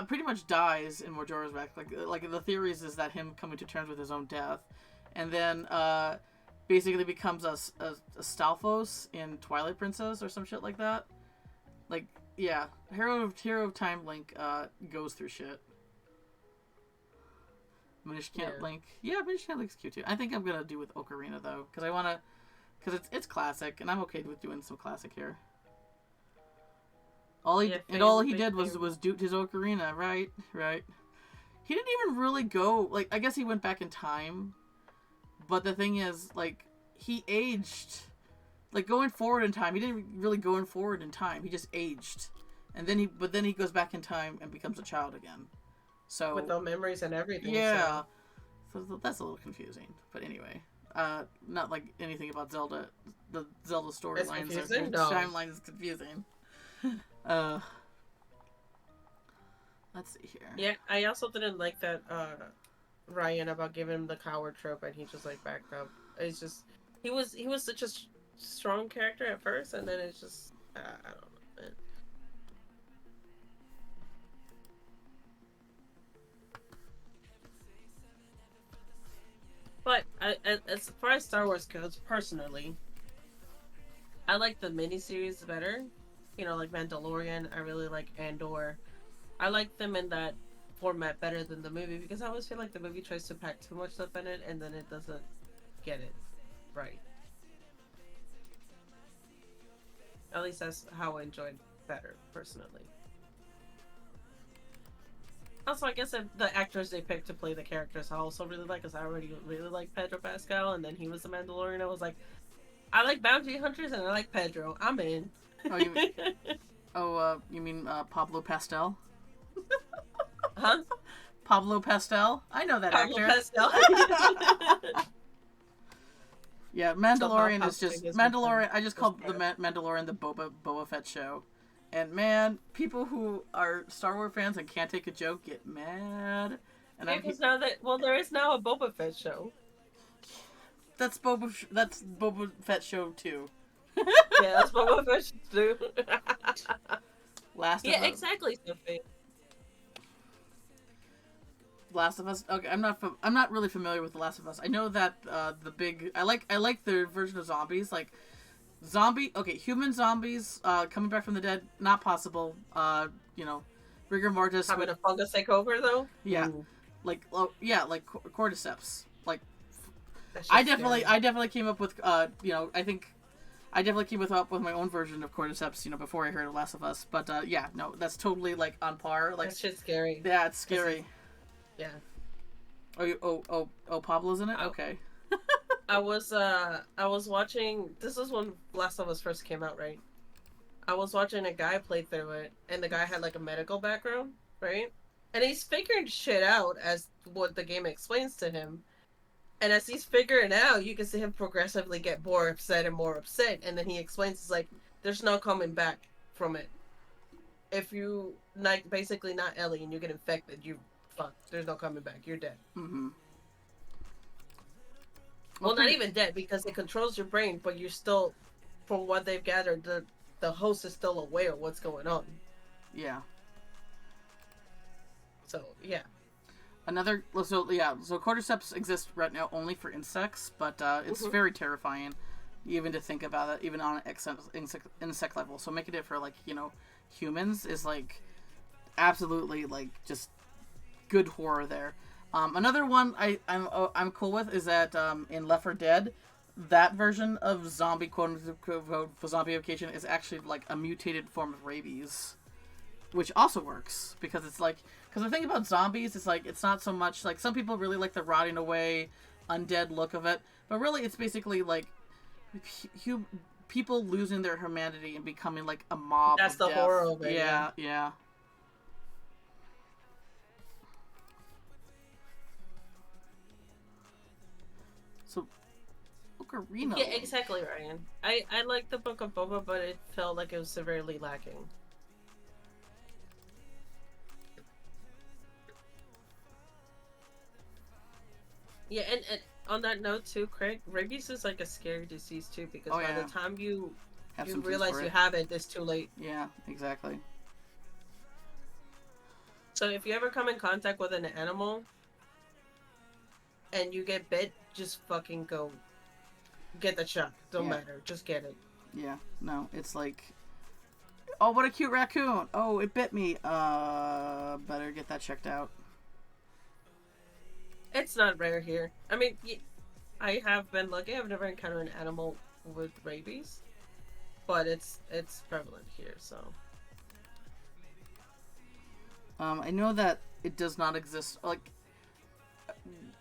pretty much dies in Majora's Mask. Like the theories is that him coming to terms with his own death, and then basically becomes a Stalfos in Twilight Princess or some shit like that. Like, yeah, Hero of Time Link goes through shit. Minish Can't Link. Yeah, Minish Can't Link's cute too. I think I'm gonna do with Ocarina though, because it's classic, and I'm okay with doing some classic here. All he did was do his Ocarina, right? He didn't even really go, like, I guess he went back in time, but the thing is, like, he aged, like, going forward in time. He didn't really go forward in time. He just aged, and then he goes back in time and becomes a child again. So with no memories and everything. Yeah, so that's a little confusing. But anyway, not like anything about Zelda. The Zelda storylines timeline is confusing. Let's see here. Yeah, I also didn't like that Ryan about giving him the coward trope, and he just like backed up. It's just he was such a strong character at first, and then it's just I don't know. Man. But as far as Star Wars goes, personally, I like the miniseries better. You know, like Mandalorian. I really like Andor. I like them in that format better than the movie because I always feel like the movie tries to pack too much stuff in it and then it doesn't get it right. At least that's how I enjoyed better, personally. Also, I guess the actors they picked to play the characters I also really like, because I already really like Pedro Pascal, and then he was the Mandalorian. I was like, I like bounty hunters and I like Pedro. I'm in. You mean Pablo Pastel? Huh? Pablo Pastel? I know that Pablo actor. Pastel. Yeah, Mandalorian is just Mandalorian. I just call the Mandalorian the Boba Fett show, and man, people who are Star Wars fans and can't take a joke get mad. And there is now a Boba Fett show. That's Boba Fett show too. Yeah, that's Boba Fett too. Last of Us. Okay, I'm not really familiar with The Last of Us. I know that I like the version of zombies, like human zombies coming back from the dead, not possible. Rigor mortis. Having a fungus take over though. Yeah, ooh. like cordyceps. Like I definitely came up with I think I definitely came up with my own version of cordyceps, before I heard of Last of Us. But yeah, no, that's totally like on par. Like that shit's scary. Yeah, it's scary. Yeah. Oh, Pablo's in it? Oh. Okay. I was watching, this is when Last of Us first came out, right? I was watching a guy play through it, and the guy had like a medical background, right? And he's figuring shit out as what the game explains to him. And as he's figuring it out, you can see him progressively get more upset and more upset. And then he explains, it's like, there's no coming back from it. If you, basically not Ellie, and you get infected, you fucked. There's no coming back. You're dead. Mm-hmm. Well, not even dead, because it controls your brain, but you're still, from what they've gathered, the host is still aware of what's going on. Yeah. So, yeah. So cordyceps exist right now only for insects, but it's very terrifying, even to think about it, even on an insect level. So making it for humans is like absolutely like just good horror there. Another one I'm cool with is that in Left 4 Dead, that version of zombie quote zombification is actually like a mutated form of rabies, which also works because the thing about zombies is like it's not so much like some people really like the rotting away, undead look of it, but really it's basically like people losing their humanity and becoming like a mob. That's the death. horror of it. Yeah. So, Ocarina. Yeah, exactly, Ryan. I liked the Book of Boba, but it felt like it was severely lacking. Yeah, and on that note too, Craig, rabies is like a scary disease too, because by the time you realize you have it, it's too late. Yeah, exactly. So if you ever come in contact with an animal and you get bit, just fucking go get the shot. Don't matter. Just get it. Yeah. No, it's like Oh, what a cute raccoon. Oh, it bit me. Better get that checked out. It's not rare here. I mean, I have been lucky. I've never encountered an animal with rabies, but it's prevalent here. So I know that it does not exist. Like,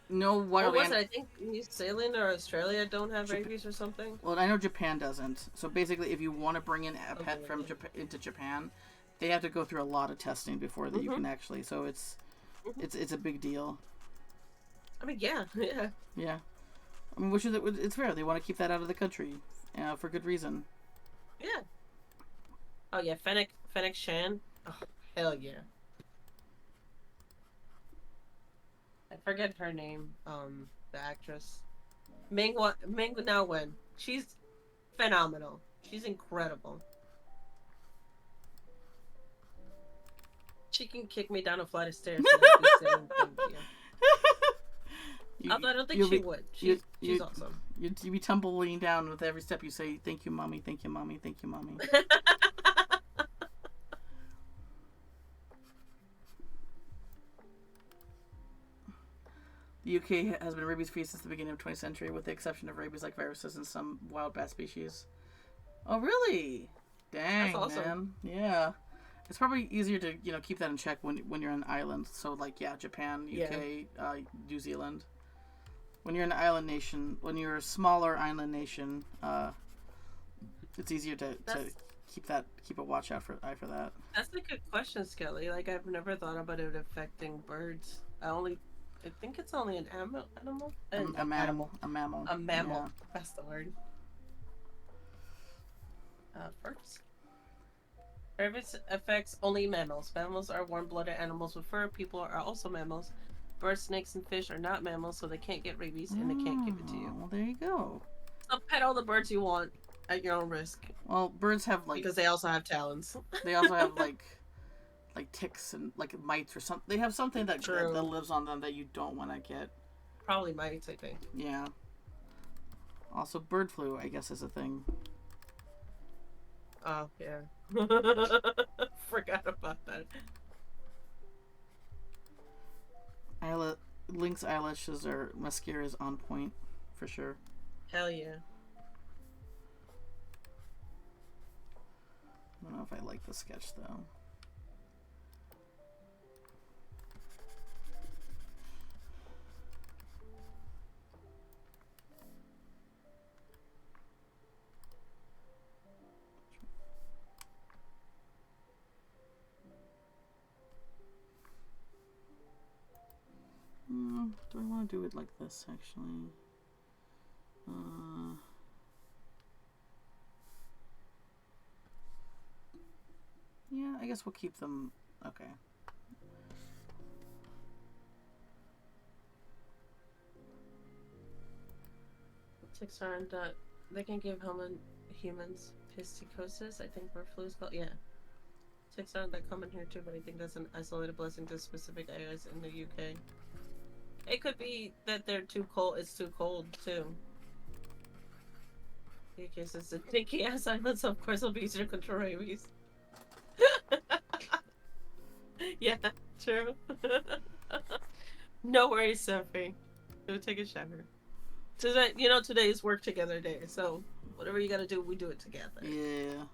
no what wild was it? I think New Zealand or Australia don't have rabies or something. Well, I know Japan doesn't. So basically, if you want to bring in a pet from Japan into Japan, they have to go through a lot of testing before that you can actually. So it's a big deal. I mean, yeah. Yeah. I mean, which is it's fair. They want to keep that out of the country, for good reason. Yeah. Oh yeah, Fennec Shan. Oh hell yeah. I forget her name. The actress. Ming Na Wen. She's phenomenal. She's incredible. She can kick me down a flight of stairs. And I'd be saying thank you. Although I don't think she would. She's awesome. You'd be tumbling down with every step you say, "Thank you, mommy. Thank you, mommy. Thank you, mommy." The UK has been rabies-free since the beginning of the 20th century, with the exception of rabies-like viruses in some wild bat species. Oh, really? Dang, that's awesome. Man. Yeah. It's probably easier to, keep that in check when you're on an island. So, like, yeah, Japan, UK, New Zealand. When you're an island nation, when you're a smaller island nation, it's easier to keep a watch out for that. That's a good question, Skelly. Like, I've never thought about it affecting birds. I think it's only an animal. A mammal. A mammal. Yeah. That's the word. First. Rabies affects only mammals. Mammals are warm-blooded animals with fur. People are also mammals. Birds, snakes, and fish are not mammals, so they can't get rabies and they can't give it to you. Well, there you go. So pet all the birds you want at your own risk. Well, birds have because they also have talons. They also have like ticks and like mites or something. They have something that lives on them that you don't want to get. Probably mites, I think. Yeah. Also, bird flu, I guess, is a thing. Oh yeah. Forgot about that. Lynx eyelashes or mascara is on point, for sure. Hell yeah. I don't know if I like the sketch though. Do I want to do it like this, actually? Yeah, I guess we'll keep them. Okay. Ticks aren't they can give humans pisticosis. I think bird flu is called. Yeah. Ticks aren't that common here too, but I think that's an isolated blessing to specific areas in the UK. It could be that they're too cold. It's too cold too. UK says the stinky ass islands, so of course, it'll be easier to control rabies. Yeah, true. No worries, Sophie. Go take a shower. Today, today is work together day, so whatever you gotta do, we do it together. Yeah.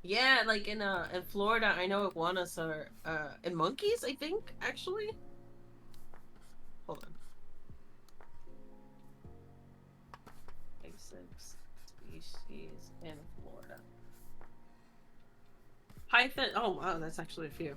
Yeah, like in Florida, I know iguanas are and monkeys, I think, actually. Hold on. Six species in Florida. Python. Oh wow, that's actually a few.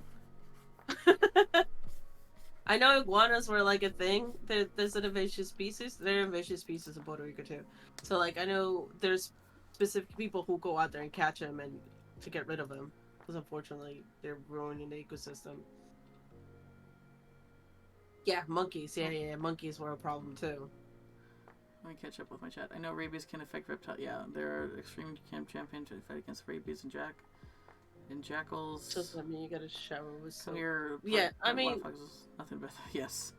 I know iguanas were like a thing. There's an invasive species. There are invasive species in Puerto Rico too. So like I know there's specific people who go out there and catch them and to get rid of them because unfortunately they're ruining the ecosystem. Yeah, monkeys. Yeah. Monkeys were a problem too. Let me catch up with my chat. I know rabies can affect reptiles. Yeah, there are extreme camp champions to fight against rabies and jackals. Doesn't that mean you gotta shower with some? Clear. Yeah, I mean, nothing but yes.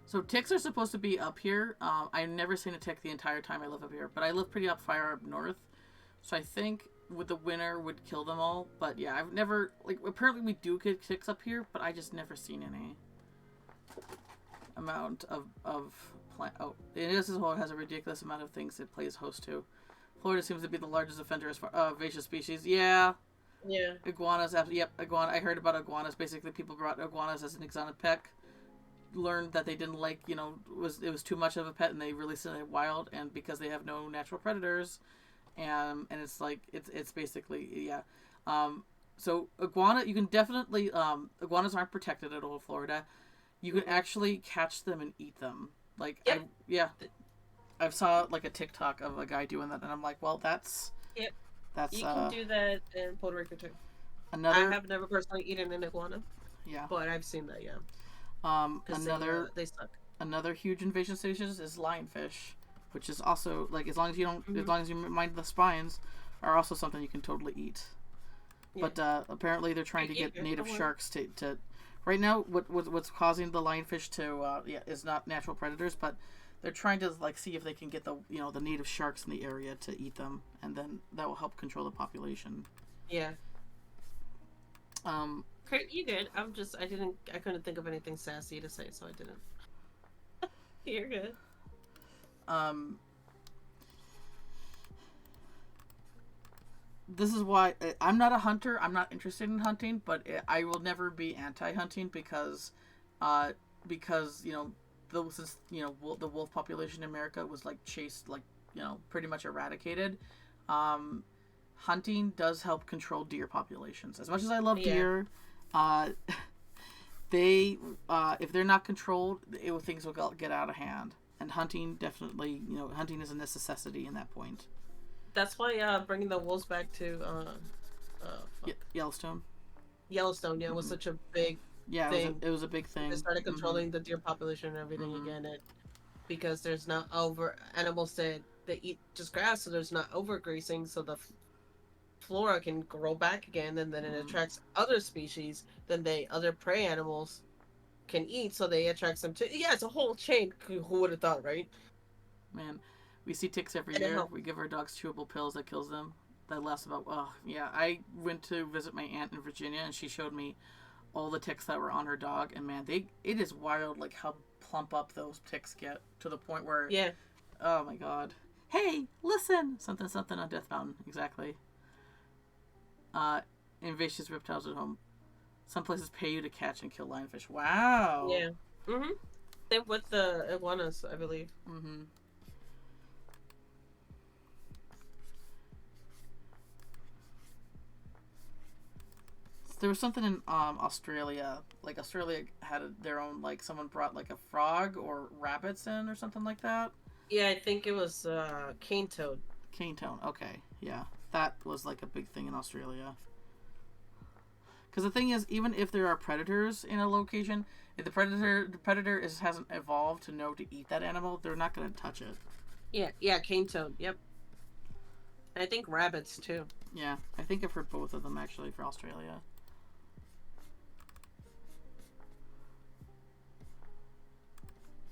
So ticks are supposed to be up here. I've never seen a tick the entire time I live up here, but I live pretty far up north. So I think with the winter would kill them all. But yeah, I've never like apparently we do get ticks up here, but I just never seen any amount of plant. Oh, it is as well. It has a ridiculous amount of things it plays host to. Florida seems to be the largest offender as far invasive species. Yeah, Yeah. iguanas. Yep, iguana. I heard about iguanas. Basically, people brought iguanas as an exotic pet. Learned that they didn't like, it was too much of a pet, and they released it in the wild. And because they have no natural predators, and it's like it's basically yeah. So iguana, you can definitely iguanas aren't protected at all in Florida. You can actually catch them and eat them. Like Yep. I've saw like a TikTok of a guy doing that, and I'm like, well, that's Yep. that's You can do that in Puerto Rico too. another I have never personally eaten an iguana, yeah. but I've seen that. Yeah. 'Cause they suck. Another huge invasion species is lionfish, which is also like as long as you don't as long as you mind the spines, are also something you can totally eat. Yeah. But apparently they're trying to get native sharks to. Right now, what's causing the lionfish to is not natural predators, but they're trying to like see if they can get the native sharks in the area to eat them, and then that will help control the population. Yeah. Um, You good? I couldn't think of anything sassy to say, so I didn't. You're good. um, this is why I'm not a hunter. I'm not interested in hunting, but I will never be anti-hunting because since the wolf population in America was like chased, like pretty much eradicated. Hunting does help control deer populations. As much as I love deer, they if they're not controlled, things will get out of hand. And hunting definitely, hunting is a necessity in that point. That's why bringing the wolves back to Yellowstone. Yellowstone, was such a big thing. It was a big thing. They started controlling the deer population and everything again, because there's not animals that eat just grass, so there's not overgrazing, so the flora can grow back again, and then it attracts other species other prey animals can eat, so they attract them to. Yeah, it's a whole chain. Who would have thought, right? Man, we see ticks every year. We give our dogs chewable pills that kills them. That lasts about I went to visit my aunt in Virginia, and she showed me all the ticks that were on her dog, and man, it is wild like how plump up those ticks get to the point where oh my god. Hey, listen, something on Death Mountain, exactly. Invasive reptiles at home. Some places pay you to catch and kill lionfish. Wow. Yeah. Same with the iguanas, I believe. There was something in Australia. Like Australia had their own, like someone brought like a frog or rabbits in or something like that. Yeah, I think it was cane toad. Cane toad. Okay, yeah, that was like a big thing in Australia. Because the thing is, even if there are predators in a location, if the predator hasn't evolved to know to eat that animal, they're not going to touch it. Yeah, cane toad. Yep. And I think rabbits too. Yeah, I think I've heard both of them actually for Australia.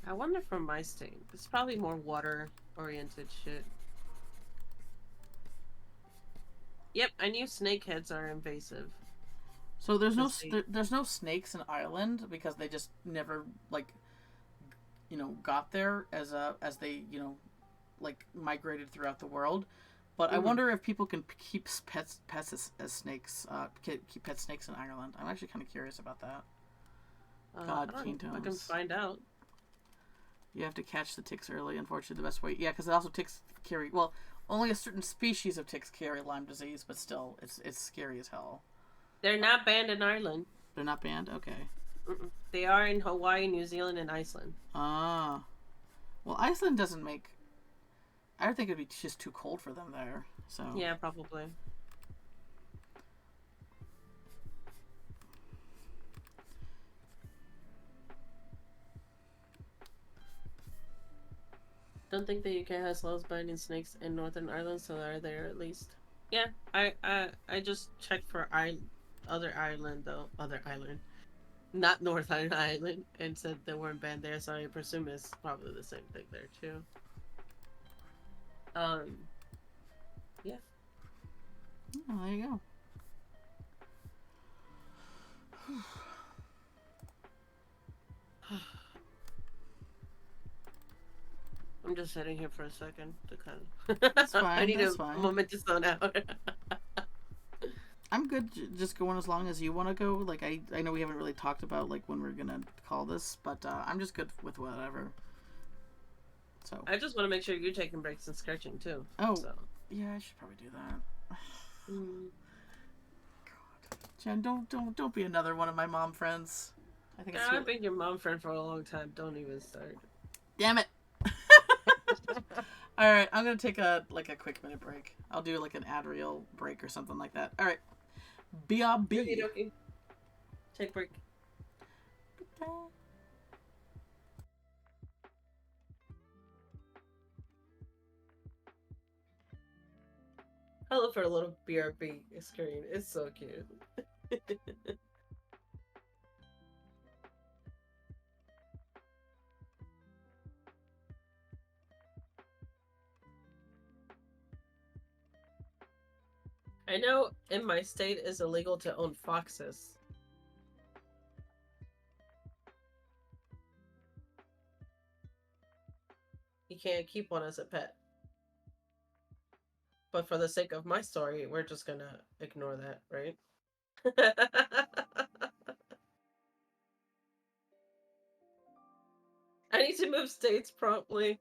I wonder from my state. It's probably more water-oriented shit. Yep, I knew snakeheads are invasive. So there's no snakes in Ireland because they just never got there as they like migrated throughout the world. But I wonder if people can keep pets as snakes. Keep pet snakes in Ireland. I'm actually kind of curious about that. God, I can find out. You have to catch the ticks early. Unfortunately, the best way. Yeah, because also ticks carry. Well, only a certain species of ticks carry Lyme disease, but still, it's scary as hell. They're not banned in Ireland. They're not banned? Okay. They are in Hawaii, New Zealand, and Iceland. Ah. Well, Iceland doesn't make... I think it'd be just too cold for them there, so... Yeah, probably. Don't think the UK has laws banning snakes in Northern Ireland, so they're there at least. Yeah, I just checked for other island. not North Island, and said they weren't banned there, so I presume it's probably the same thing there too. Um, yeah. Oh, there you go. I'm just sitting here for a second to kind of. That's I fine. need That's a fine. moment to zone out. I'm good just going as long as you want to go. Like, I know we haven't really talked about, like, when we're going to call this, but I'm just good with whatever. So. I just want to make sure you're taking breaks and stretching too. Oh. So. Yeah, I should probably do that. Mm. God. Jen, don't be another one of my mom friends. I think it's Yeah, really... I've been your mom friend for a long time. Don't even start. Damn it. All right, I'm going to take a quick minute break. I'll do like an ad reel break or something like that. All right. BRB. Okay. Take break. I love her little BRB screen. It's so cute. I know in my state it's illegal to own foxes. You can't keep one as a pet. But for the sake of my story, we're just gonna ignore that, right? I need to move states promptly.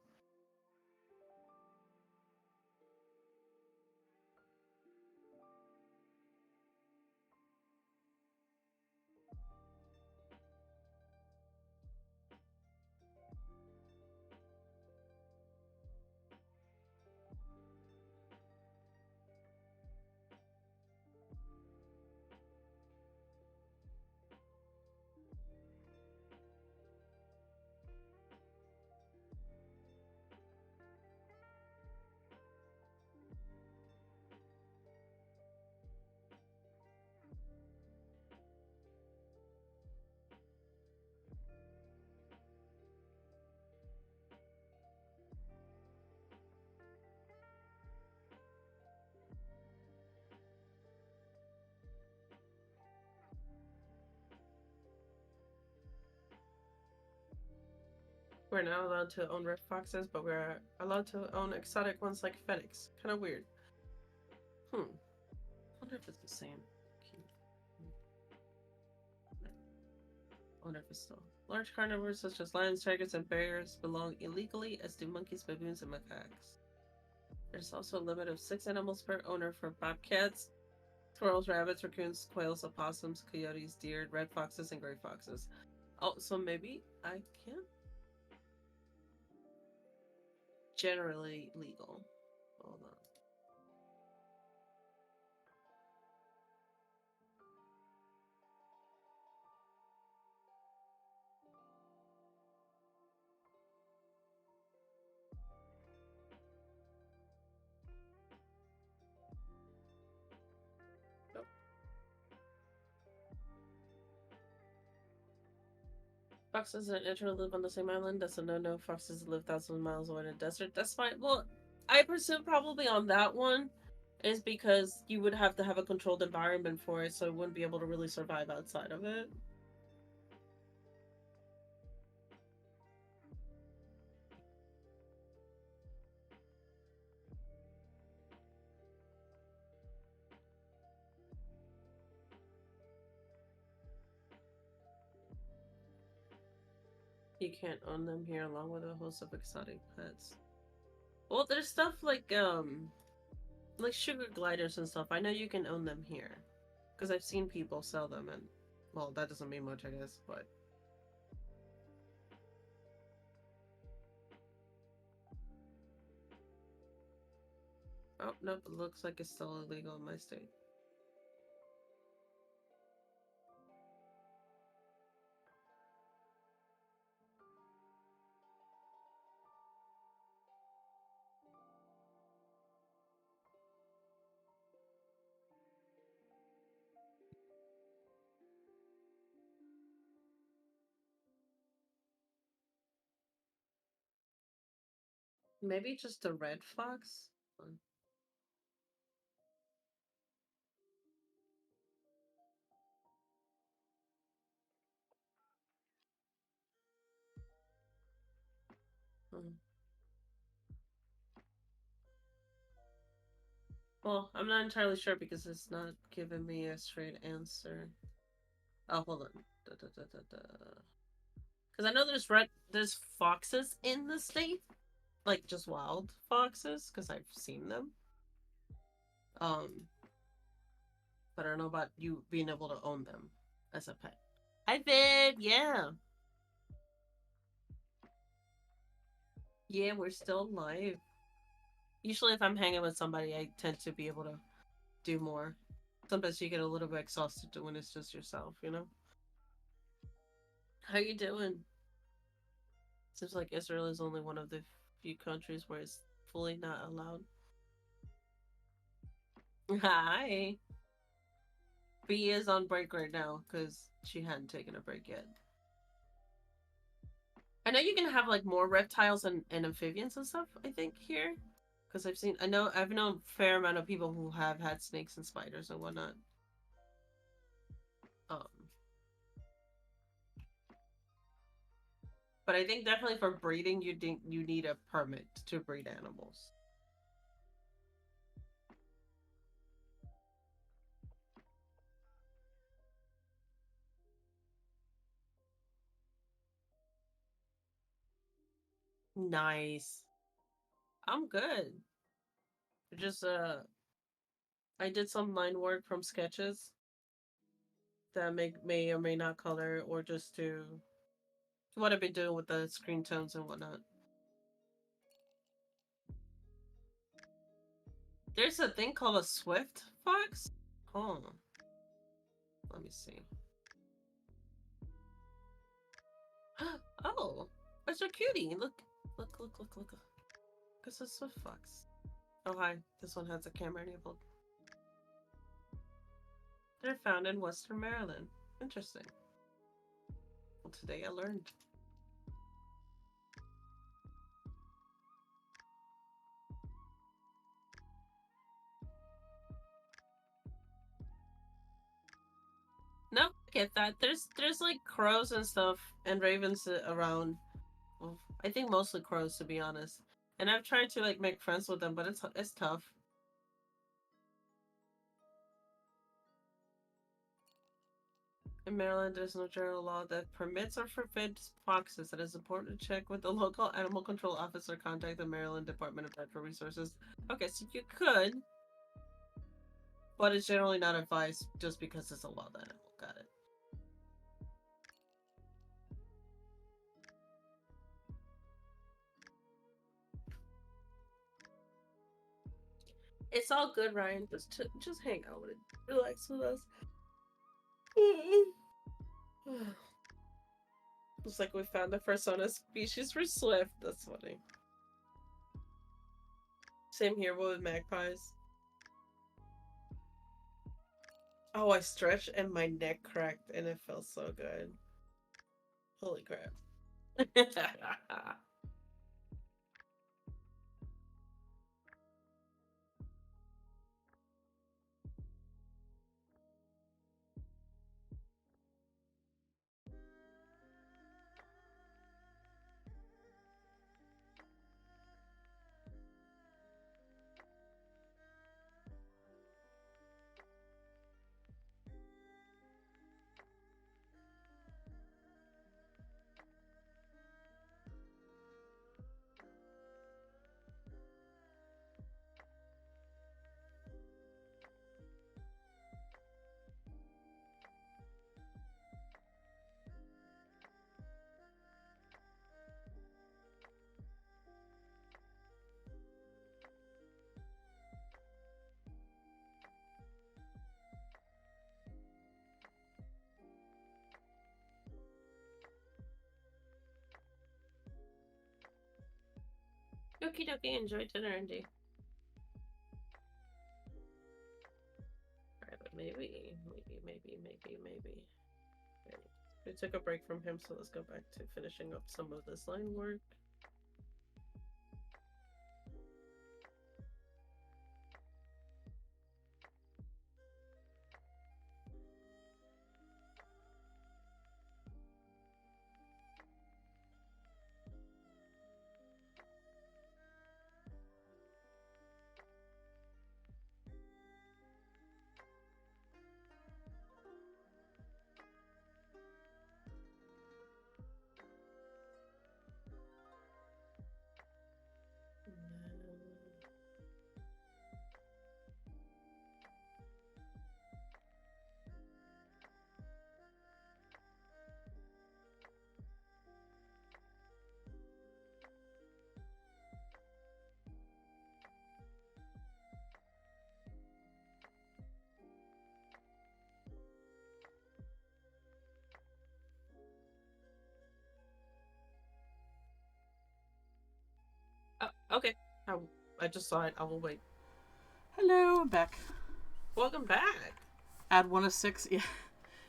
We're not allowed to own red foxes, but we're allowed to own exotic ones like fennecs. Kind of weird. I wonder if it's the same. I wonder if it's still. Large carnivores such as lions, tigers, and bears belong illegally, as do monkeys, baboons, and macaques. There's also a limit of 6 animals per owner for bobcats, squirrels, rabbits, raccoons, quails, opossums, coyotes, deer, red foxes, and gray foxes. Oh, so maybe I can't? Generally legal. Hold on. Nope. Foxes that naturally live on the same island. That's a no-no. Foxes live thousands of miles away in a desert. That's fine. Well, I presume probably on that one is because you would have to have a controlled environment for it, so it wouldn't be able to really survive outside of it. You can't own them here along with a host of exotic pets. Well, there's stuff like sugar gliders and stuff. I know you can own them here. Because I've seen people sell them and well, that doesn't mean much, I guess, but oh nope, it looks like it's still illegal in my state. Maybe just the red fox? Hmm. Well, I'm not entirely sure because it's not giving me a straight answer. Oh, hold on. Because I know there's foxes in the state, like just wild foxes, because I've seen them. Um, but I don't know about you being able to own them as a pet. Hi, Vid. Yeah, yeah, we're still live. Usually, if I'm hanging with somebody, I tend to be able to do more. Sometimes you get a little bit exhausted when it's just yourself, you know. How you doing? Seems like Israel is only one of the few countries where it's fully not allowed. Hi. B is on break right now because she hadn't taken a break yet. I know you can have like more reptiles and amphibians and stuff, I think, here. Because I've known a fair amount of people who have had snakes and spiders and whatnot. Um, but I think definitely for breeding, you need a permit to breed animals. Nice. I'm good. Just I did some line work from sketches that may or may not color, or just to what I've been doing with the screen tones and whatnot. There's a thing called a Swift Fox? Huh. Let me see. Oh, it's a cutie. Look. It's a Swift Fox. Oh, hi. This one has a camera enabled. They're found in Western Maryland. Interesting. Well, today I learned. No, I get that. There's like crows and stuff and ravens around. Well, I think mostly crows, to be honest. And I've tried to like make friends with them, but it's tough. In Maryland, there's no general law that permits or forbids foxes. It is important to check with the local animal control office or contact the Maryland Department of Natural Resources. Okay, so you could, but it's generally not advised just because it's a wild animal. Got it. It's all good, Ryan. Just hang out with it. Relax with us. It's like we found the persona species for Swift. That's funny. Same here with magpies. Oh, I stretched and my neck cracked and it felt so good. Holy crap. Okie dokie, enjoy dinner, Andy. Alright, but maybe. Right. We took a break from him, so let's go back to finishing up some of this line work. Okay. I just saw it. I will wait. Hello, I'm back. Welcome back. Add 1 to 6. Yeah,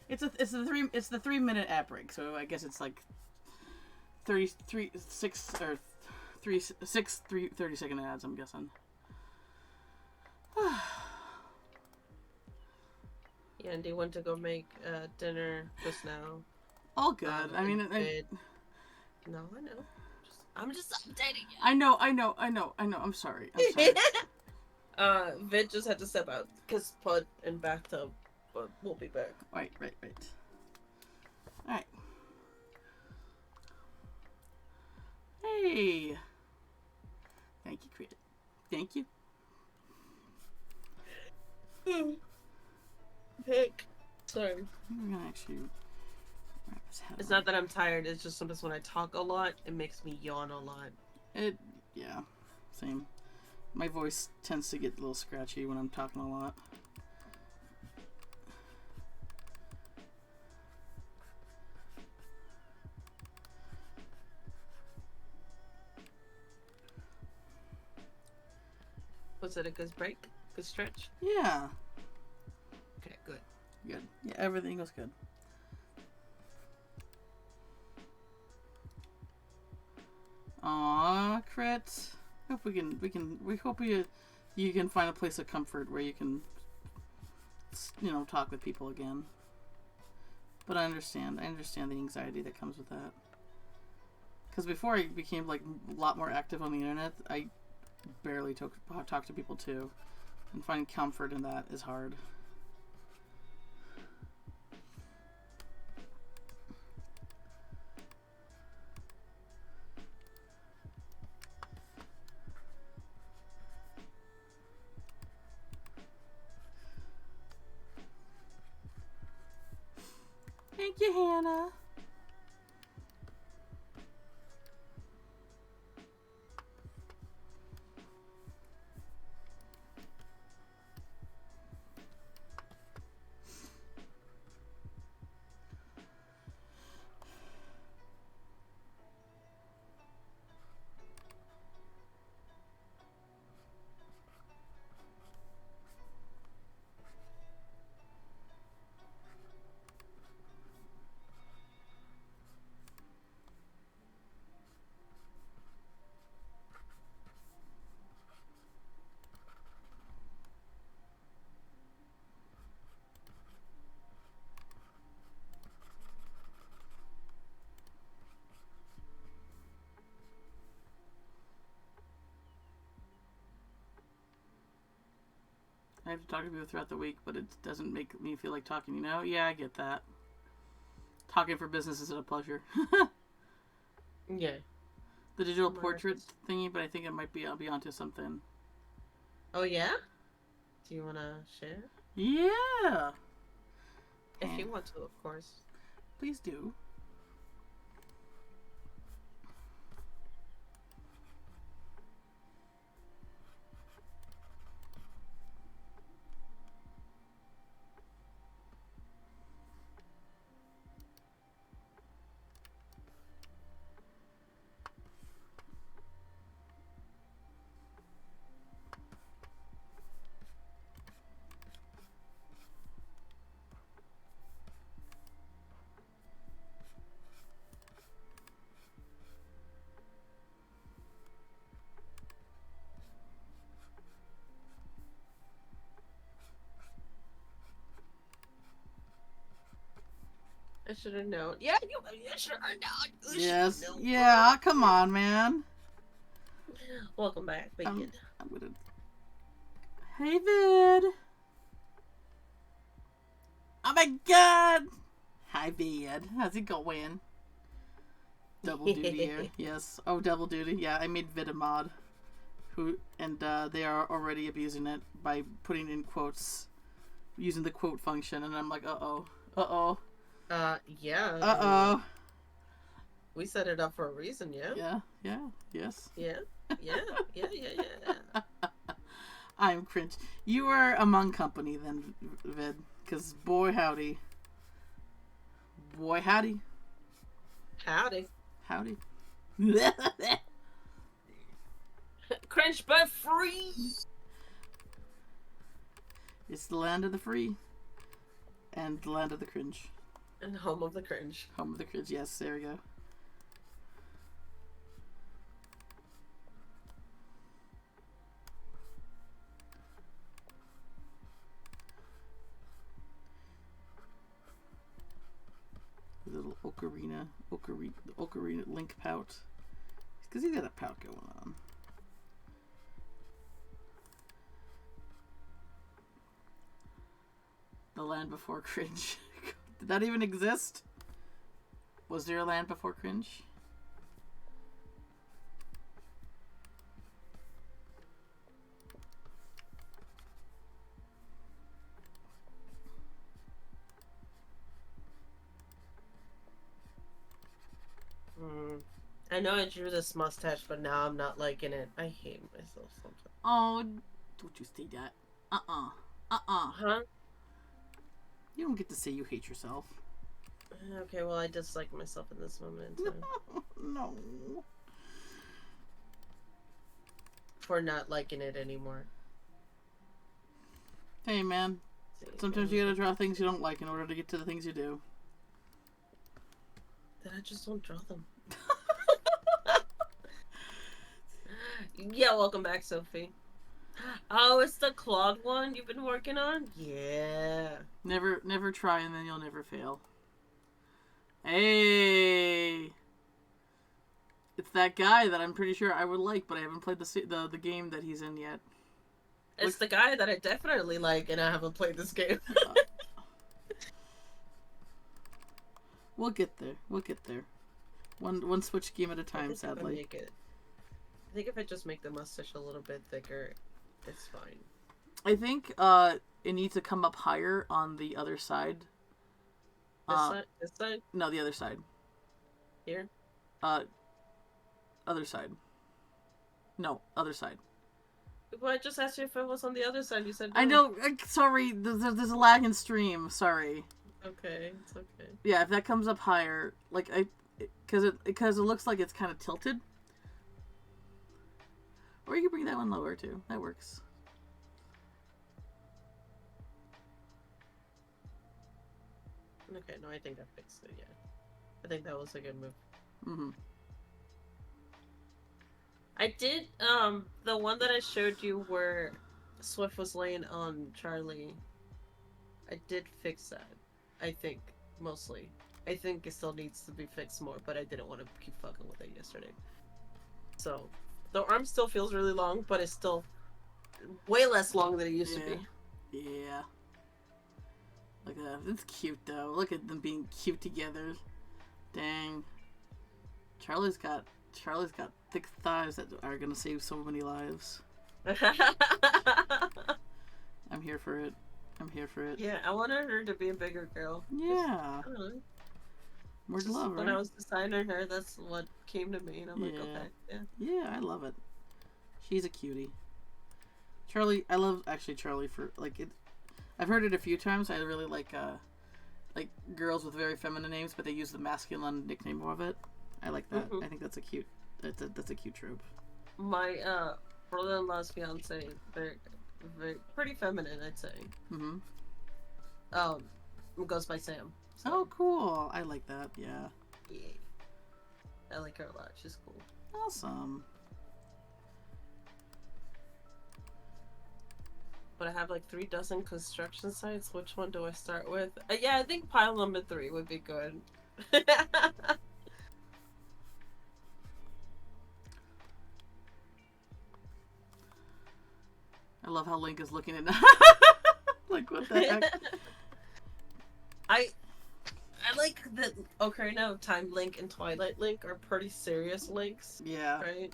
it's the 3 minute ad break. So I guess it's like 33 6 or 30-second ads. I'm guessing. Yeah, Andy went to go make dinner just now. All good. I mean, no, I know. I'm just updating you. I know. I'm sorry. Vid just had to step out because Pud and bathtub, but we'll be back. Right. All right. Hey. Thank you, Creed. Thank you. Pick. Sorry. We're gonna actually wrap his head It's on. not that I'm tired. It's just sometimes when I talk a lot, it makes me yawn a lot. Yeah, same. My voice tends to get a little scratchy when I'm talking a lot. Was it a good break? Good stretch? Yeah. Okay, good. Good. Yeah, everything was good. Aw, Crit. Hope we hope you can find a place of comfort where you can, talk with people again. But I understand the anxiety that comes with that. Because before I became like a lot more active on the internet, I barely talk to people too, and finding comfort in that is hard. Thank you, Hannah. I have to talk to people throughout the week, but it doesn't make me feel like talking, Yeah, I get that. Talking for business isn't a pleasure. Yeah. The digital portrait thingy, but I think I'll be onto something. Oh, yeah? Do you want to share? Yeah! If you want to, of course. Please do. I should have known. Yeah, you should have known. Yes. Yeah, come on, man. Welcome back, Vid. I'm gonna... Hey, Vid. Oh my god. Hi, Vid. How's it going? Double duty here. Yes. Oh, double duty. Yeah, I made Vid a mod. They are already abusing it by putting in quotes, using the quote function, and I'm like, uh-oh. Yeah. Uh-oh. We set it up for a reason, yeah? Yes. Yeah. I'm cringe. You are among company then, Vid, because boy howdy. Howdy. cringe but free. It's the land of the free. And the land of the cringe. And home of the cringe. Home of the cringe, yes, there we go. The little ocarina Link pout. Because he's got a pout going on. The land before cringe. Did that even exist? Was there a land before cringe? I know I drew this mustache, but now I'm not liking it. I hate myself sometimes. Oh, don't you say that. Huh? You don't get to say you hate yourself. Okay, well, I dislike myself in this moment in time. No. For not liking it anymore. Hey, man. Sometimes you gotta draw things you don't like in order to get to the things you do. Then I just don't draw them. Yeah, welcome back, Sophie. Oh, it's the clawed one you've been working on? Yeah. Never try and then you'll never fail. Hey! It's that guy that I'm pretty sure I would like, but I haven't played the game that he's in yet. It's the guy that I definitely like, and I haven't played this game. We'll get there. We'll get there. One Switch game at a time, sadly. I think if I just make the mustache a little bit thicker, it's fine. I think it needs to come up higher on the other side. This side? This side? No, the other side. Here? Other side. No, other side. Well, I just asked you if I was on the other side. You said no. I know. Sorry, there's a lag in stream. Sorry. Okay, it's okay. Yeah, if that comes up higher, like because it looks like it's kind of tilted. Or you can bring that one lower too. That works. Okay, no, I think I fixed it. Yeah, I think that was a good move. Mm-hmm. I did the one that I showed you where Swift was laying on Charlie. I did fix that. I think mostly. I think it still needs to be fixed more, but I didn't want to keep fucking with it yesterday. So the arm still feels really long, but it's still way less long than it used to be. Yeah. Look at that. It's cute though. Look at them being cute together. Dang. Charlie's got thick thighs that are gonna save so many lives. I'm here for it. Yeah, I wanted her to be a bigger girl. Yeah. More love, right? When I was designing her, that's what came to me, and I'm like, okay, yeah. Yeah, I love it. She's a cutie. Charlie, I love actually Charlie for like it. I've heard it a few times. I really like girls with very feminine names, but they use the masculine nickname of it. I like that. I think that's a cute. That's a cute trope. My brother-in-law's fiance, very pretty feminine, I'd say. Mm-hmm. Goes by Sam. So. Oh, cool. I like that. Yeah. Yeah. I like her a lot. She's cool. Awesome. But I have like 3 dozen construction sites. Which one do I start with? Yeah, I think pile number 3 would be good. I love how Link is looking at like what the heck. I like that Ocarina of Time Link and Twilight Link are pretty serious links. Yeah. Right?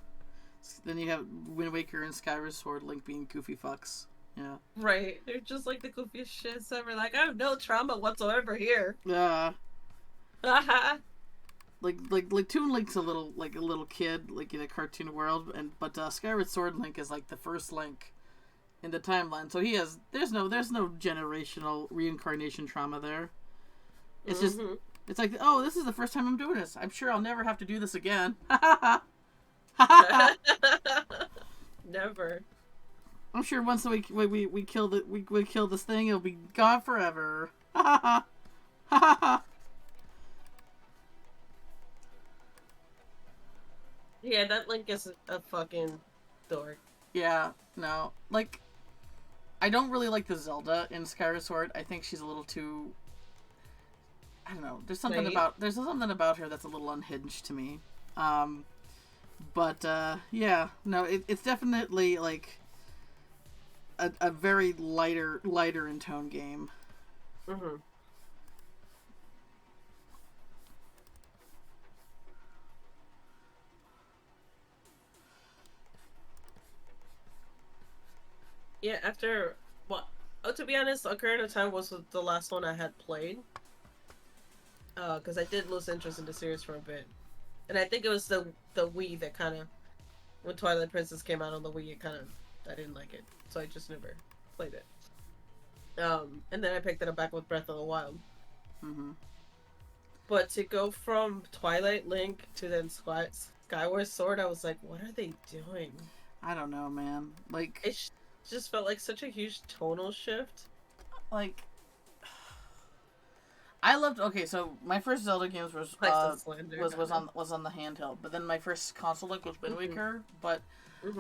Then you have Wind Waker and Skyward Sword Link being goofy fucks. Yeah. Right. They're just like the goofiest shits ever. Like, I have no trauma whatsoever here. Yeah. like Toon Link's a little kid, like in a cartoon world, but Skyward Sword Link is like the first Link in the timeline. So there's no generational reincarnation trauma there. It's just it's like, oh, this is the first time I'm doing this. I'm sure I'll never have to do this again. Never. I'm sure once we kill we kill this thing, it'll be gone forever. Ha ha ha. Ha ha ha. Yeah, that Link is a fucking dork. Yeah, no. Like, I don't really like the Zelda in Skyward Sword. I think she's a little too. I don't know. There's something about her that's a little unhinged to me. But yeah, no, it's definitely like a very lighter in tone game. Mm-hmm. Yeah, after well, to be honest, Ocarina of Time was the last one I had played. Because I did lose interest in the series for a bit, and I think it was the Wii that kind of when Twilight Princess came out on the Wii, it kind of I didn't like it, so I just never played it. And then I picked it up back with Breath of the Wild. Mm-hmm. But to go from Twilight Link to then Skyward Sword, I was like, what are they doing? I don't know, man. Like, It just felt like such a huge tonal shift. like I loved. Okay, so my first Zelda games was on the handheld, but then my first console like was Wind Waker. But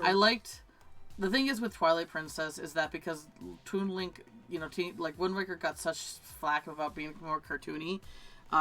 I liked. The thing is with Twilight Princess is that because Toon Link, like Wind Waker got such flack about being more cartoony.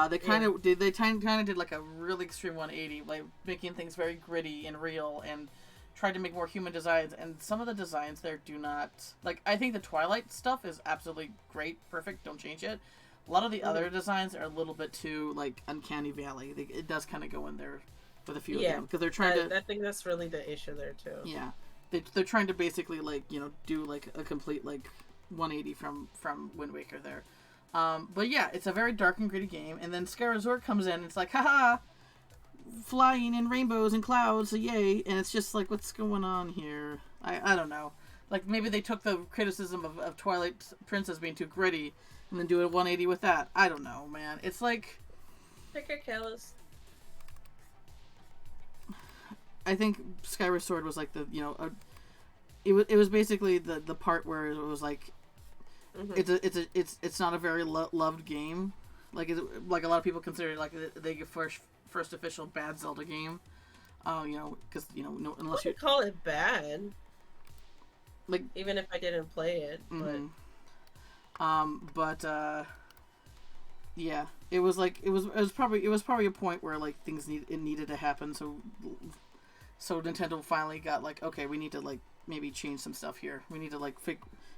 They kind of did. They kind of did like a really extreme 180, like making things very gritty and real, and tried to make more human designs. And some of the designs there do not like. I think the Twilight stuff is absolutely great, perfect. Don't change it. A lot of the other designs are a little bit too like uncanny valley. It does kind of go in there with a few of them because they're trying to. I think that's really the issue there too. Yeah, they're trying to basically like do like a complete like 180 from Wind Waker there. But yeah, it's a very dark and gritty game. And then Skyward Sword comes in. And it's like, haha, flying in rainbows and clouds, yay! And it's just like, what's going on here? I don't know. Like maybe they took the criticism of Twilight Princess being too gritty and then do a 180 with that. I don't know, man. It's like Picker Callus. I think Skyward Sword was like it was basically the part where it was like it's not a very loved game. Like like a lot of people consider it like the first official bad Zelda game. Because no, unless you call it bad. Like even if I didn't play it, yeah, it was like it was probably a point where like things needed to happen. So Nintendo finally got like, okay, we need to like maybe change some stuff here. We need to like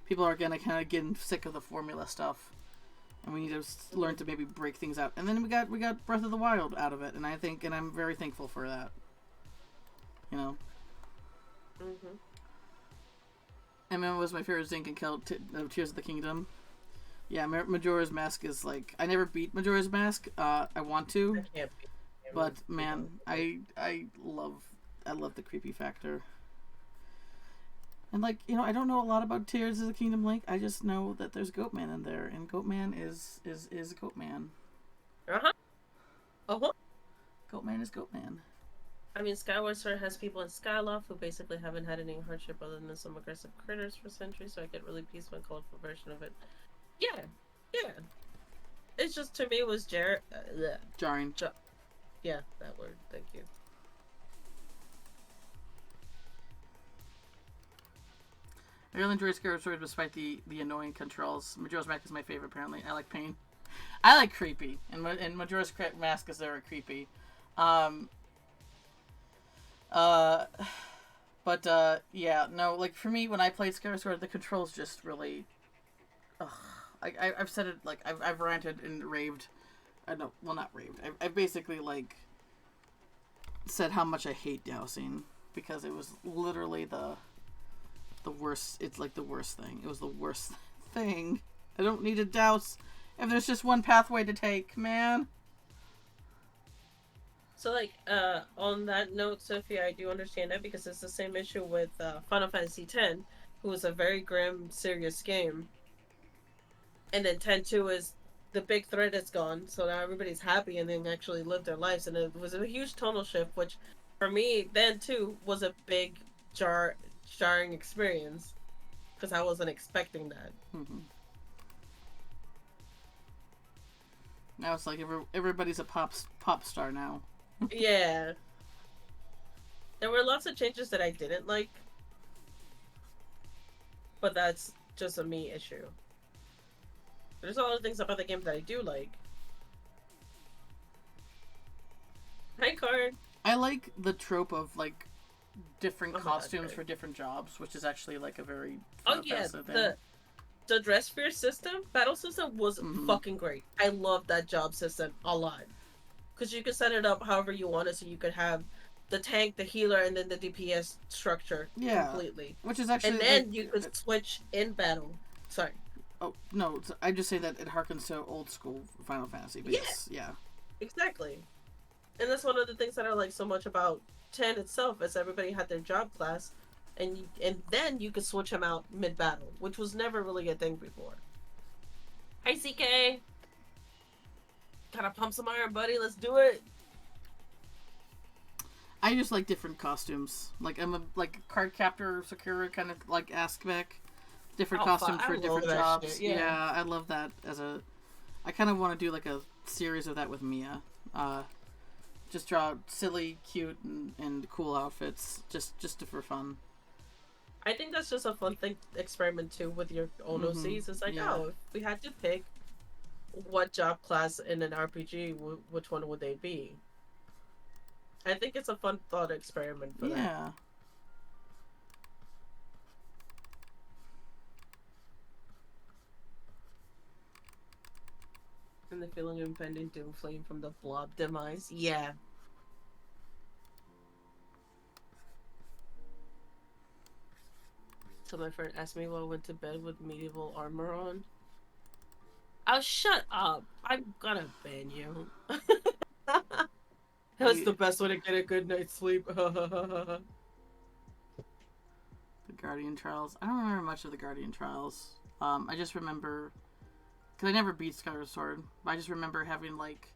people are gonna kind of getting sick of the formula stuff, and we need to learn to maybe break things out. And then we got Breath of the Wild out of it, and I'm very thankful for that. And then was my favorite Zinc and Tears of the Kingdom. Yeah, Majora's Mask is like I never beat Majora's Mask. I want to, but man, I love the creepy factor. And like I don't know a lot about Tears of the Kingdom Link. I just know that there's Goatman in there, and Goatman is Goatman. Goatman is Goatman. I mean, Skyward Sword has people in Skyloft who basically haven't had any hardship other than some aggressive critters for centuries, so I get really peaceful and colorful version of it. Yeah. It's just, to me, it was jarring. Yeah, that word. Thank you. I really enjoy Skyward Sword despite the annoying controls. Majora's Mask is my favorite, apparently. I like pain. I like creepy. And Majora's Mask is very creepy. Yeah, no, like for me, when I played Skyward Sword, the controls just really, I've said it, like, I've ranted and raved, not raved, I've basically, like, said how much I hate dowsing, because it was literally the worst, it's like the worst thing, it was the worst thing. I don't need to douse if there's just one pathway to take, man. So, like, on that note, Sophia, I do understand that because it's the same issue with Final Fantasy X, who was a very grim, serious game. And then 10-2 is the big threat is gone, so now everybody's happy and then actually live their lives. And it was a huge tonal shift, which, for me, then, too, was a big jar jarring experience because I wasn't expecting that. Mm-hmm. Now it's like everybody's a pop star now. Yeah. There were lots of changes that I didn't like, but that's just a me issue. There's a lot of things about the game that I do like. Hi, Card. I like the trope of like different Oh my God, costumes right. for different jobs, which is actually like a very Oh yeah, fascinating thing. the dress fear system, battle system was Mm-hmm. fucking great. I love that job system a lot because you could set it up however you wanted, so you could have the tank, the healer, and then the DPS structure Yeah, completely, which is and actually like. then you could switch in battle. Sorry. Oh no, I just say that it harkens to old school Final Fantasy. But Yeah, yes, yeah. exactly. And that's one of the things that I like so much about 10 itself is everybody had their job class, and then you could switch them out mid battle, which was never really a thing before. Hi, CK. Gotta pump some iron, buddy. Let's do it. I just like different costumes. Like I'm a like card captor Sakura kind of like aspect. Different costumes for different jobs. Shit, yeah, I love that as a. I kind of want to do like a series of that with Mia. Just draw silly, cute, and cool outfits just for fun. I think that's just a fun thing experiment too with your own OCs. It's like, Yeah. oh, if we had to pick what job class in an RPG, which one would they be? I think it's a fun thought experiment for that. Yeah. And the feeling of impending doom flame from the blob demise. Yeah. So my friend asked me why I went to bed with medieval armor on. Oh, shut up. I'm gonna ban you. That's the best way to get a good night's sleep. The Guardian Trials. I don't remember much of the Guardian Trials. I just remember because I never beat Skyward Sword. But I just remember having like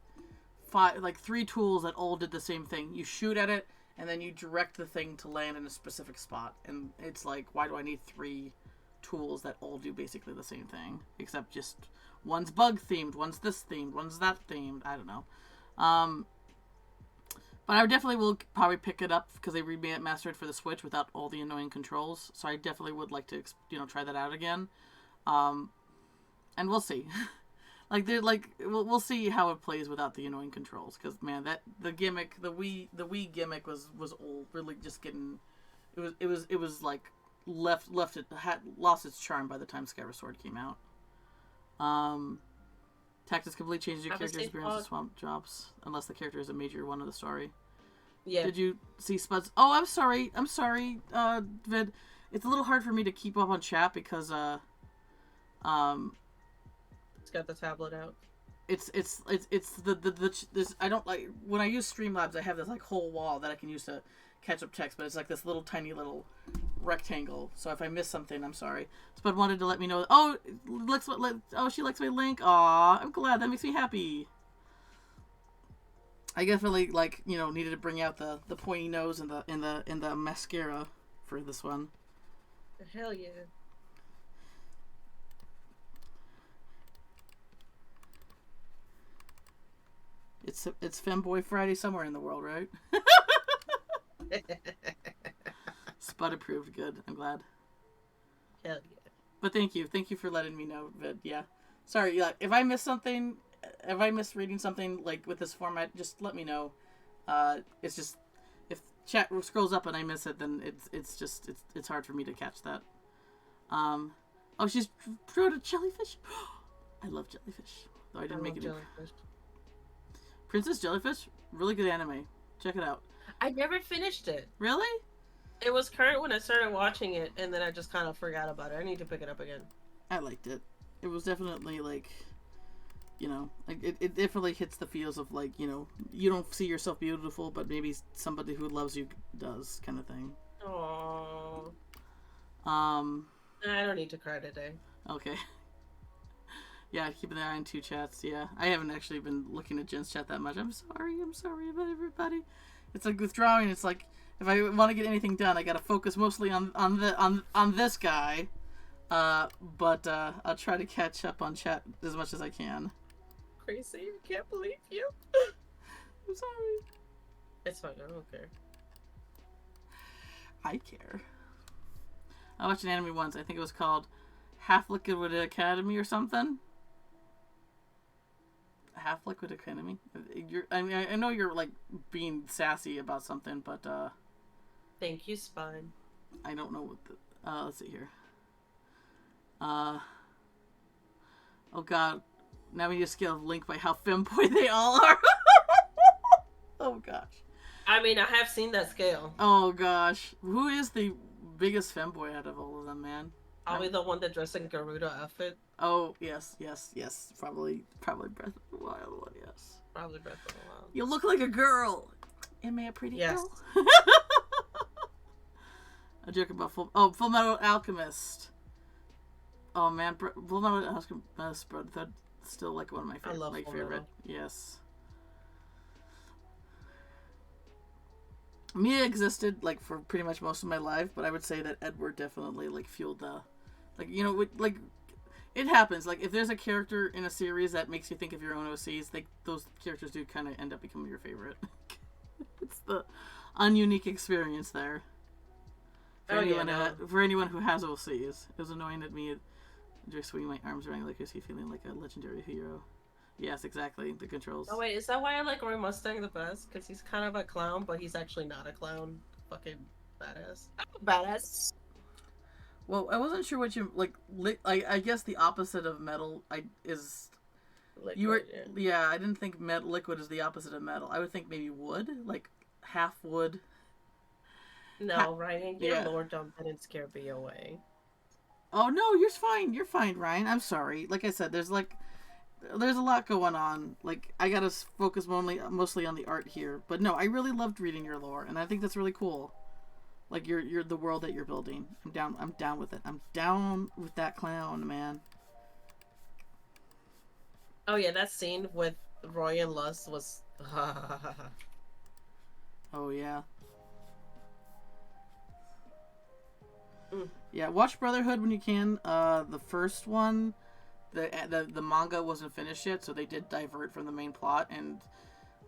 three tools that all did the same thing. You shoot at it, and then you direct the thing to land in a specific spot. And it's like, why do I need three tools that all do basically the same thing? Except just one's bug themed, one's this themed, one's that themed. I don't know. But I definitely will probably pick it up because they remastered for the Switch without all the annoying controls. So I definitely would like to, try that out again. And we'll see. We'll see how it plays without the annoying controls. Because man, the Wii gimmick was old. Really, just getting, it was like lost its charm by the time Skyward Sword came out. Tactics completely changes your character experience with swamp jobs, unless the character is a major one of the story. Yeah. Did you see Spuds? Oh, I'm sorry, Vid. It's a little hard for me to keep up on chat because It's got the tablet out. It's this. I don't like when I use Streamlabs. I have this like whole wall that I can use to catch up text, but it's like this little tiny little rectangle. So if I miss something, I'm sorry. Spud wanted to let me know. Oh, she likes my link. Aw, I'm glad. That makes me happy. I definitely needed to bring out the pointy nose and the mascara for this one. Hell yeah. It's Femboy Friday somewhere in the world, right? Spud approved. Good. I'm glad. Hell yeah. But thank you for letting me know, Vid. Yeah. Sorry. Yeah. If I missed something, if I missed reading something like with this format, just let me know. It's just if chat scrolls up and I miss it, then it's hard for me to catch that. Oh, she's thrown a jellyfish. I love jellyfish. Though I didn't make it. Jellyfish. Princess Jellyfish, really good anime. Check it out. I never finished it. Really? It was current when I started watching it, and then I just kind of forgot about it. I need to pick it up again. I liked it. It was definitely it definitely hits the feels of you don't see yourself beautiful, but maybe somebody who loves you does, kind of thing. Aww. I don't need to cry today. Okay. Yeah, keeping an eye on two chats. Yeah, I haven't actually been looking at Jen's chat that much. I'm sorry about everybody. It's like withdrawing. It's like if I want to get anything done, I gotta focus mostly on this guy. But I'll try to catch up on chat as much as I can. Crazy, I can't believe you. I'm sorry. It's fine, I don't care. I care. I watched an anime once. I think it was called Half Liquid Academy or something. Half Liquid Academy. I mean, I know you're like being sassy about something, but Thank you, Spine. I don't know what the. Let's see here. Oh god, now we need a scale of Link by how femboy they all are. Oh gosh. I mean, I have seen that scale. Oh gosh, who is the biggest femboy out of all of them, man? Probably the one that dressed in Garuda outfit. Oh yes. Probably Breath of the Wild one. Yes. Probably Breath of the Wild. You look like a girl. Am I a pretty Yes. girl? A joke about Full Metal Alchemist. Oh man, Full Metal Alchemist, bro. That's still like one of my favorite. I love my Full favorite. Metal. Yes. Mia existed like for pretty much most of my life, but I would say that Edward definitely like fueled the, like you know, like it happens. Like if there's a character in a series that makes you think of your own OCs, like those characters do kind of end up becoming your favorite. It's the ununique experience there. For anyone who has OCs, it was annoying that me just swinging my arms around like you're feeling like a legendary hero. Yes, exactly. The controls. Oh wait, is that why I like Roy Mustang the best? Because he's kind of a clown, but he's actually not a clown. Fucking badass. Badass. Well, I wasn't sure what you like. I guess the opposite of metal is. Liquid, You were yeah. I didn't think liquid is the opposite of metal. I would think maybe wood, like half wood. No, Ryan, your yeah. lore dump didn't scare me away. Oh no, you're fine. You're fine, Ryan. I'm sorry. Like I said, there's a lot going on. Like I gotta focus mostly on the art here. But no, I really loved reading your lore, and I think that's really cool. Like you're the world that you're building. I'm down with it. I'm down with that clown, man. Oh yeah, that scene with Roy and Lust was. Oh yeah. Mm. Yeah, watch Brotherhood when you can. The first one, the manga wasn't finished yet, so they did divert from the main plot, and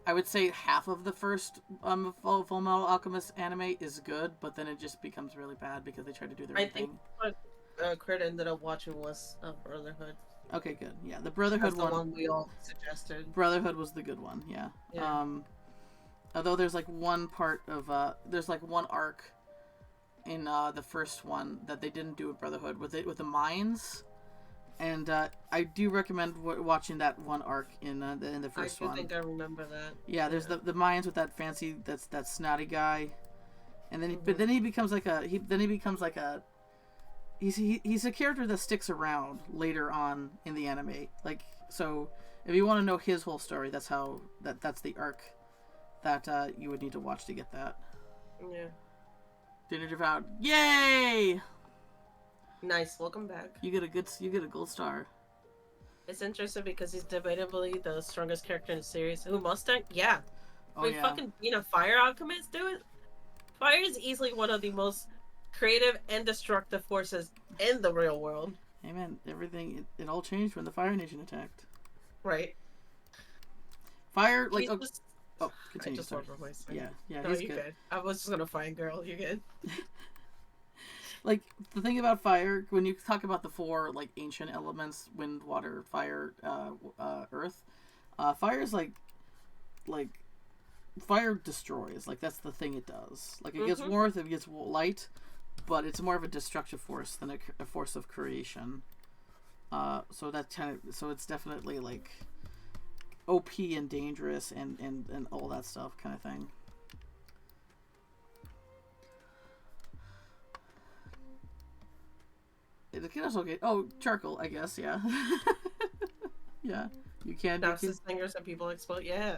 I would say half of the first Full Metal Alchemist anime is good, but then it just becomes really bad because they try to do their own thing. I think what Kurt ended up watching was Brotherhood. Okay, good. Yeah, the Brotherhood That's the one we all suggested. Brotherhood was the good one. Yeah. Although there's like one part of there's like one arc in the first one that they didn't do with Brotherhood with the mines, and I do recommend watching that one arc in the first one. I think I remember that. Yeah, there's the mines with that fancy that snotty guy, and then but then he becomes like a he's a character that sticks around later on in the anime. Like so, if you want to know his whole story, that's the arc that you would need to watch to get that. Yeah. Dinner devoured. Yay! Nice. Welcome back. You get a gold star. It's interesting because he's debatably the strongest character in the series. Who, Mustang? Yeah. Oh, Wait, yeah. fucking fire alchemists do it? Fire is easily one of the most creative and destructive forces in the real world. Hey man, everything it all changed when the Fire Nation attacked. Right. Fire He's like just... continue. I just sorry. love her voice. Yeah, No, he's you good. good. I was just gonna find girl. You good? Like the thing about fire, when you talk about the four like ancient elements, wind, water, fire, earth, fire is like fire destroys. Like that's the thing it does. Like it gets warmth, it gets light, but it's more of a destructive force than a force of creation. So it's definitely like OP and dangerous and all that stuff kind of thing. It can also get charcoal, I guess. Yeah, yeah. You can. Snaps his fingers and people explode. Yeah.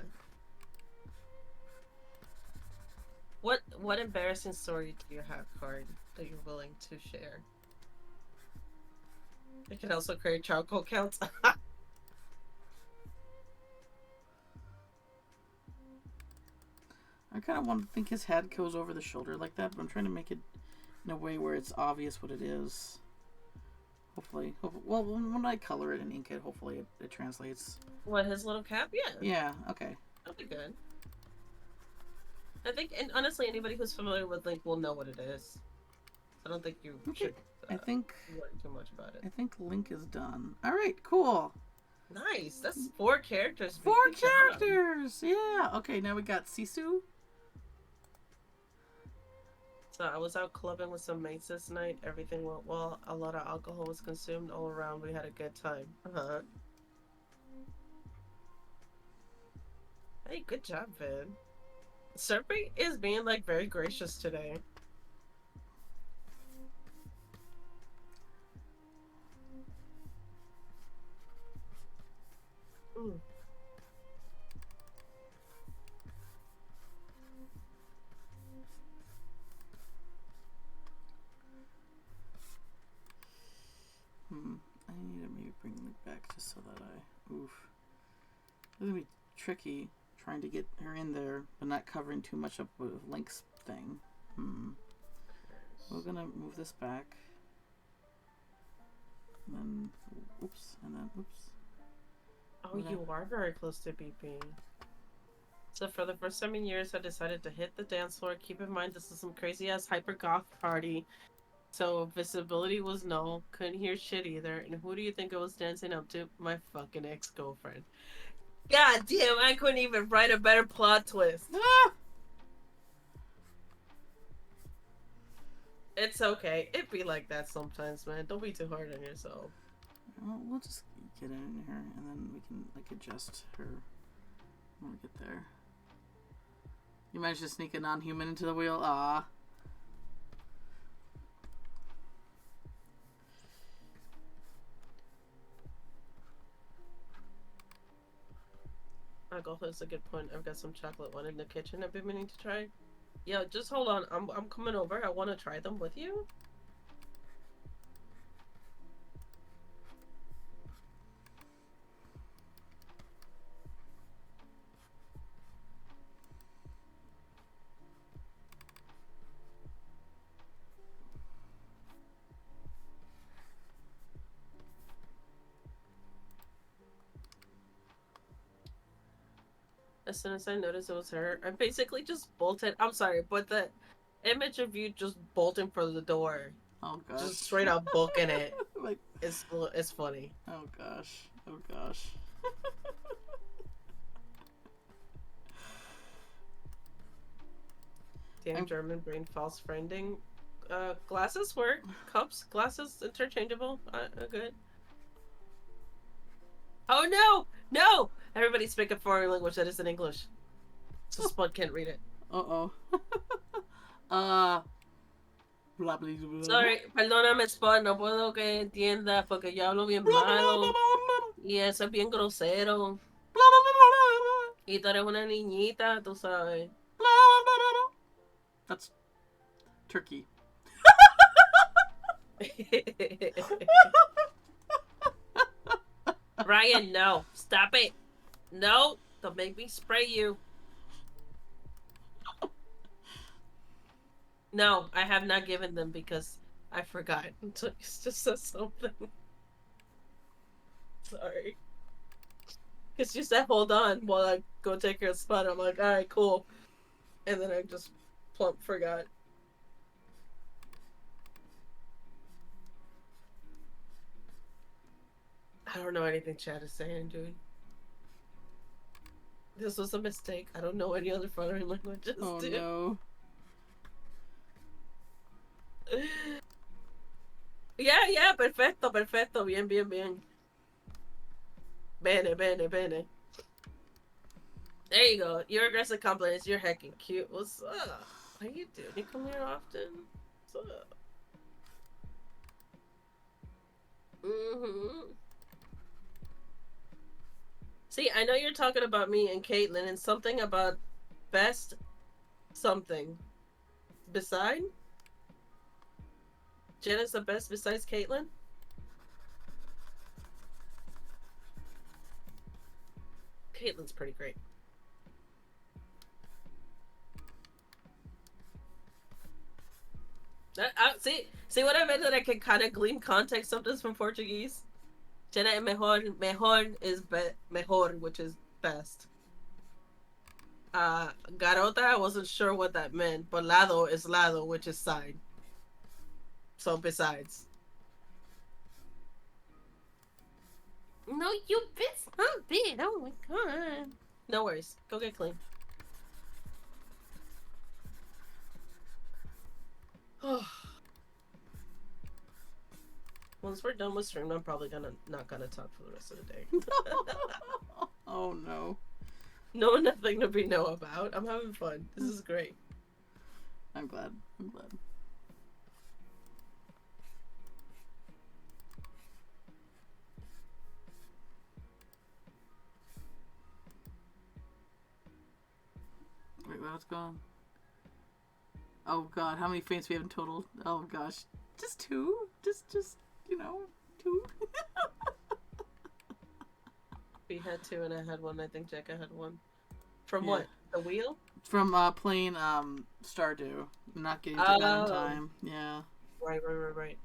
What embarrassing story do you have, Card, that you're willing to share? It can also create charcoal counts. I kind of want to think his head goes over the shoulder like that, but I'm trying to make it in a way where it's obvious what it is. Hopefully. Well, when I color it and ink it, hopefully it translates. What, his little cap? Yeah. Yeah, okay. That'll be good. I think, and honestly, anybody who's familiar with Link will know what it is. I don't think you should worry too much about it. I think Link is done. Alright, cool. Nice. That's 4 characters. 4 characters! Yeah. Okay, now we got Sisu. So I was out clubbing with some mates this night. Everything went well. A lot of alcohol was consumed all around. We had a good time. Hey, good job, Vin. Serpy is being, like, very gracious today. I need to maybe bring Link back just so that oof. It's gonna be tricky trying to get her in there, but not covering too much up with Link's thing. We're gonna move this back. And then, oops, and then, oops. Oh, you are very close to beeping. So for the first time in years, I decided to hit the dance floor. Keep in mind, this is some crazy-ass hyper-goth party. So visibility was no. Couldn't hear shit either. And who do you think I was dancing up to? My fucking ex-girlfriend. God damn, I couldn't even write a better plot twist. It's okay. It be like that sometimes, man. Don't be too hard on yourself. Well, we'll just get in here, and then we can, like, adjust her when we get there. You managed to sneak a non-human into the wheel? Ah. Alcohol is a good point. I've got some chocolate one in the kitchen I've been meaning to try. Yeah, just hold on. I'm coming over. I want to try them with you. As soon as I noticed it was her, I basically just bolted. I'm sorry, but the image of you just bolting for the door, Oh gosh. just straight up booking it, Like, it's funny. oh gosh. Oh gosh. Damn German brain false friending. Glasses work. Cups, glasses interchangeable. Good. Oh no! No! Everybody speak a foreign language that isn't English. So Spud can't read it. Uh-oh. Blah, blah, blah, blah. Sorry, perdóname Spud, no puedo que entiendas porque yo hablo bien malo. Y eso es bien grosero. Y tú eres una niñita, tú sabes. That's turkey. Ryan, no. Stop it. No. Don't make me spray you. No, I have not given them because I forgot until you just said something. Sorry. Because you said hold on while I go take your spot. I'm like, alright, cool. And then I just plump forgot. I don't know anything Chad is saying, dude. This was a mistake. I don't know any other foreign languages, Oh dude. no. Yeah, perfecto, perfecto. Bien, bien, bien. Bene, bene, bene. There you go. Your aggressive compliments. You're heckin' cute. What's up? How you doing? You come here often? What's up? See, I know you're talking about me and Caitlin and something about best something. Beside? Jenna's the best besides Caitlin? Caitlin's pretty great. See what I meant, that I can kind of glean context of this from Portuguese. Tiene mejor, mejor is mejor, which is best. Garota, I wasn't sure what that meant, but lado is lado, which is side. So besides. No, you bit. Stop it. Oh my god. No worries. Go get clean. Once we're done with stream, I'm probably not gonna talk for the rest of the day. Oh no. No, nothing to be know about. I'm having fun. This is great. I'm glad. Wait, what's going on? Oh god, how many faints we have in total? Oh gosh. Just 2? Just, you know, 2? We had 2 and I had 1. I think Jekka had 1. From Yeah. what? The wheel? From playing Stardew. Not getting to bed in time. Yeah. Right.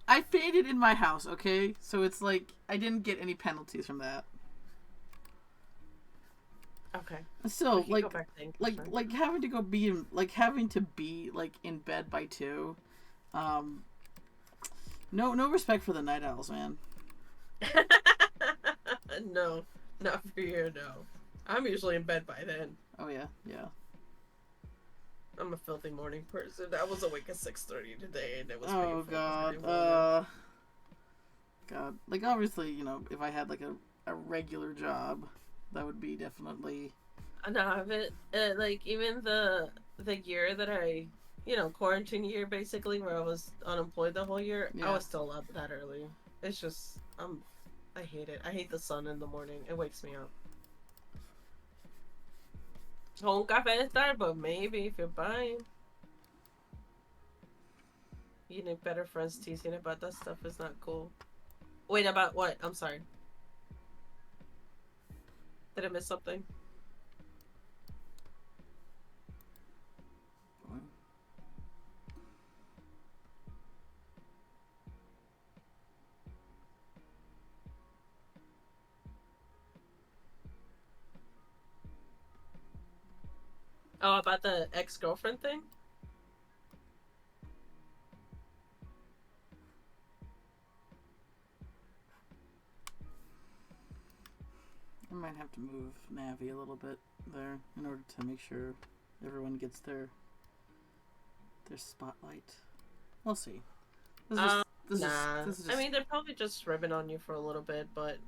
I fainted in my house, okay? So it's like I didn't get any penalties from that. Okay. Still, like having to be like in bed by 2. No respect for the night owls, man. No, not for you. No, I'm usually in bed by then. Oh yeah. I'm a filthy morning person. I was awake at 6:30 today, and it was Oh god. God. Like obviously, you know, if I had like a regular job, that would be definitely. No, but like even the year that I, quarantine year basically, where I was unemployed the whole year, Yeah. I was still up that early. It's just I hate it. I hate the sun in the morning. It wakes me up. Home cafe at Starbucks, maybe if you're buying. You need better friends teasing about that stuff is not cool. Wait, about what? I'm sorry. Did I miss something? Oh, about the ex-girlfriend thing? I might have to move Navi a little bit there in order to make sure everyone gets their spotlight. We'll see. This is just... I mean, they're probably just ribbing on you for a little bit, but...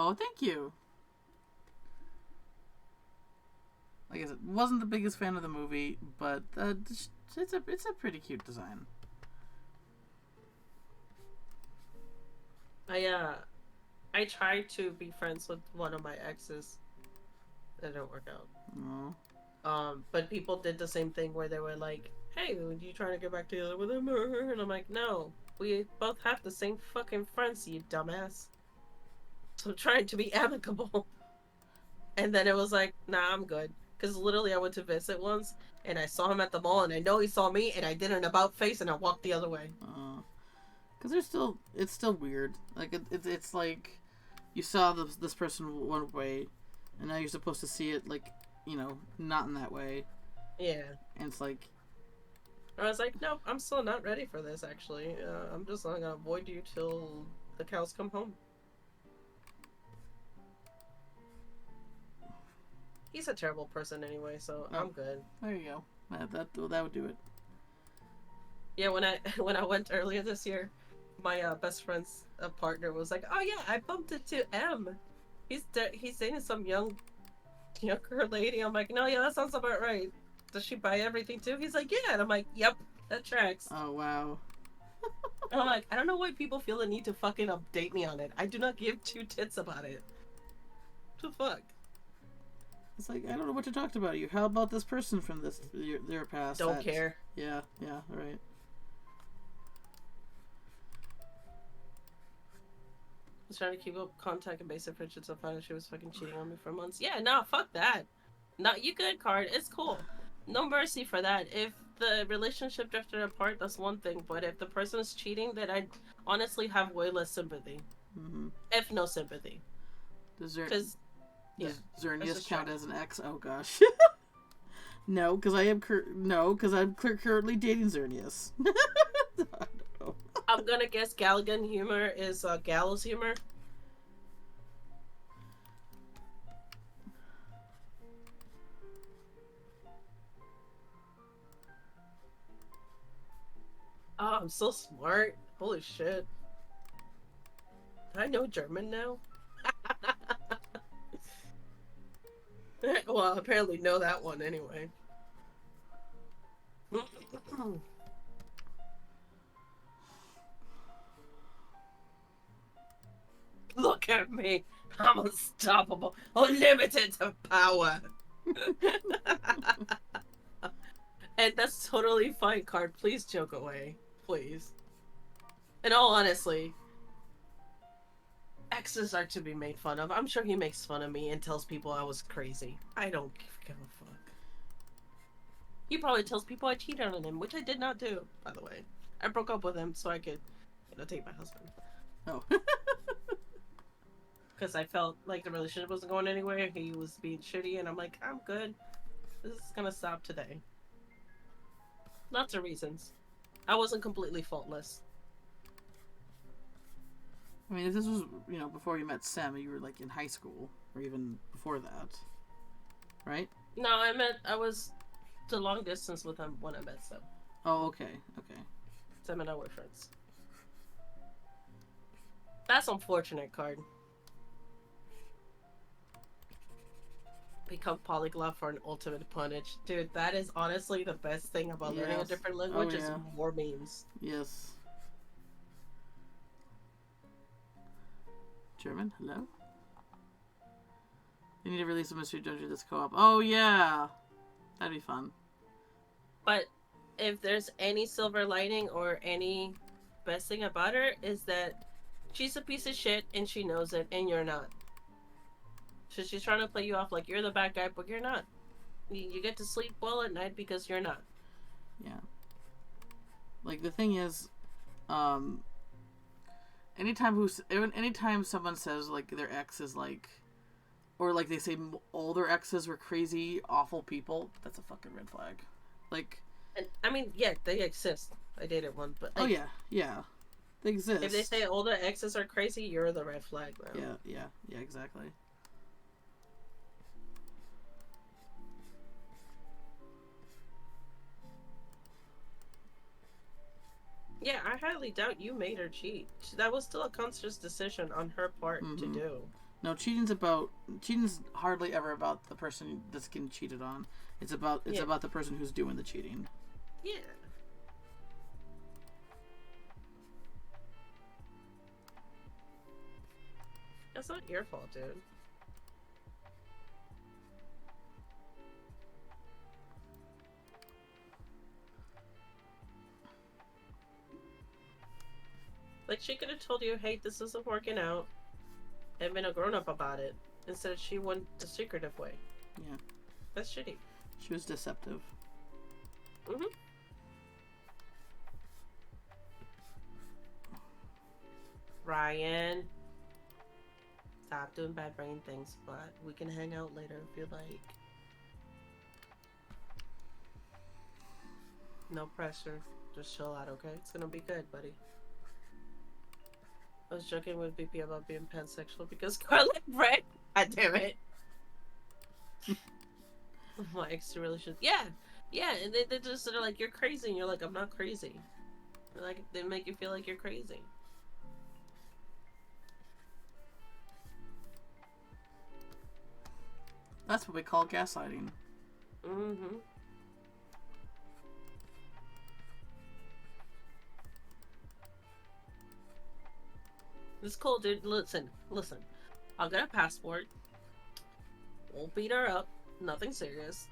Oh, thank you. Like I said, wasn't the biggest fan of the movie, but it's a pretty cute design. I tried to be friends with one of my exes. It didn't work out. Oh. But people did the same thing where they were like, "Hey, are you trying to get back together with him?" And I'm like, "No, we both have the same fucking friends, you dumbass." So I'm trying to be amicable. And then it was like, "Nah, I'm good." Because literally I went to visit once, and I saw him at the mall, and I know he saw me, and I did an about face, and I walked the other way. Because it's still weird. Like, it's like, you saw this person one way, and now you're supposed to see it, like, not in that way. Yeah. And it's like... I was like, nope, I'm still not ready for this, actually. I'm just not gonna avoid you till the cows come home. He's a terrible person anyway, so I'm good. There you go. That would do it. Yeah, when I went earlier this year, my best friend's partner was like, "Oh yeah, I bumped into M. He's dating some younger lady." I'm like, "No, yeah, that sounds about right. Does she buy everything too?" He's like, "Yeah," and I'm like, "Yep, that tracks." Oh wow. And I'm like, I don't know why people feel the need to fucking update me on it. I do not give two tits about it. What the fuck? It's like, I don't know what to talk about you. How about this person from their past? Don't care. Yeah, right. was trying to keep up contact and basic friendships. I found out she was fucking cheating on me for months. Yeah, no, fuck that. Not you good, card. It's cool. No mercy for that. If the relationship drifted apart, that's one thing. But if the person is cheating, then I honestly have way less sympathy. Mm-hmm. If no sympathy. Because, yeah. Does Xerneas count trash. as an ex? Oh gosh. No, because I'm currently dating Xerneas. I'm gonna guess Galligan humor is gallows humor. Oh, I'm so smart. Holy shit. Do I know German now? Well, I apparently know that one anyway. Look at me. I'm unstoppable. Unlimited power. And that's totally fine, Card. Please joke away. Please. In all honesty, exes are to be made fun of. I'm sure he makes fun of me and tells people I was crazy. I don't give a fuck. He probably tells people I cheated on him, which I did not do, by the way. I broke up with him so I could, take my husband. Oh. Because I felt like the relationship wasn't going anywhere. He was being shitty, and I'm like, I'm good. This is gonna stop today. Lots of reasons. I wasn't completely faultless. I mean, if this was, before you met Sam, you were like in high school, or even before that, right? No, I was the long distance with him when I met Sam. Oh, okay. Sam and I were friends. That's unfortunate, Card. Become polyglot for an ultimate punish. Dude, that is honestly the best thing about learning a different language is more memes. Yes. German? Hello? You need to release a mystery dungeon that's co-op. Oh, yeah! That'd be fun. But if there's any silver lining or any best thing about her is that she's a piece of shit and she knows it and you're not. So she's trying to play you off like you're the bad guy, but you're not. You get to sleep well at night because you're not. Yeah. Like, the thing is, anytime someone says, like, their ex is, like, or, like, they say all their exes were crazy, awful people, that's a fucking red flag. Like... And, I mean, yeah, they exist. I dated one, but... Like, oh, yeah. They exist. If they say all the exes are crazy, you're the red flag, though. Yeah, exactly. Yeah, I highly doubt you made her cheat. That was still a conscious decision on her part to do. No, cheating's hardly ever about the person that's getting cheated on. It's about the person who's doing the cheating. Yeah. That's not your fault, dude. Like, she could have told you, hey, this isn't working out, and been a grown-up about it. Instead, she went the secretive way. Yeah. That's shitty. She was deceptive. Mm-hmm. Ryan. Stop doing bad brain things, but we can hang out later if you like. No pressure. Just chill out, okay? It's gonna be good, buddy. I was joking with BP about being pansexual because Scarlet Red. God damn it. My ex relationship. Yeah, and they just are like, you're crazy, and you're like, I'm not crazy. They're like, they make you feel like you're crazy. That's what we call gaslighting. Mm-hmm. It's cool, dude. Listen. I'll get a passport. We'll beat her up. Nothing serious.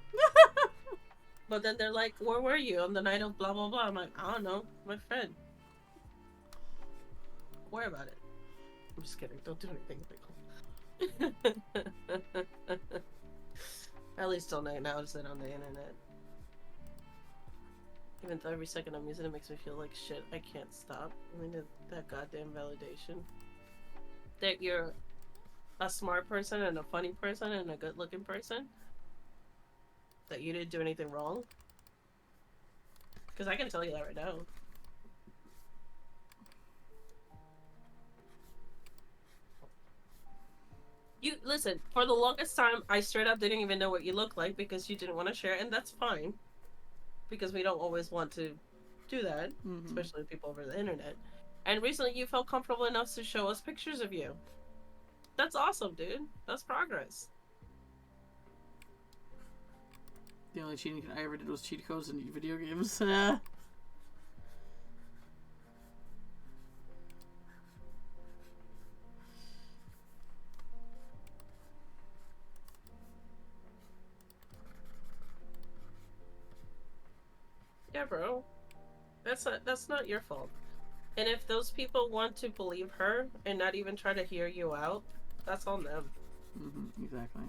But then they're like, where were you on the night of blah, blah, blah? I'm like, I don't know. My friend. Don't worry about it. I'm just kidding. Don't do anything illegal. At least don't acknowledge it on the internet. Even though every second I'm using it makes me feel like shit, I can't stop. I mean, that goddamn validation. That you're a smart person and a funny person and a good looking person. That you didn't do anything wrong. Because I can tell you that right now. You listen, for the longest time, I straight up didn't even know what you look like because you didn't want to share, and that's fine. Because we don't always want to do that, especially with people over the internet. And recently, you felt comfortable enough to show us pictures of you. That's awesome, dude. That's progress. The only cheating I ever did was cheat codes in video games. Yeah, bro. That's not your fault. And if those people want to believe her and not even try to hear you out, that's on them. Exactly.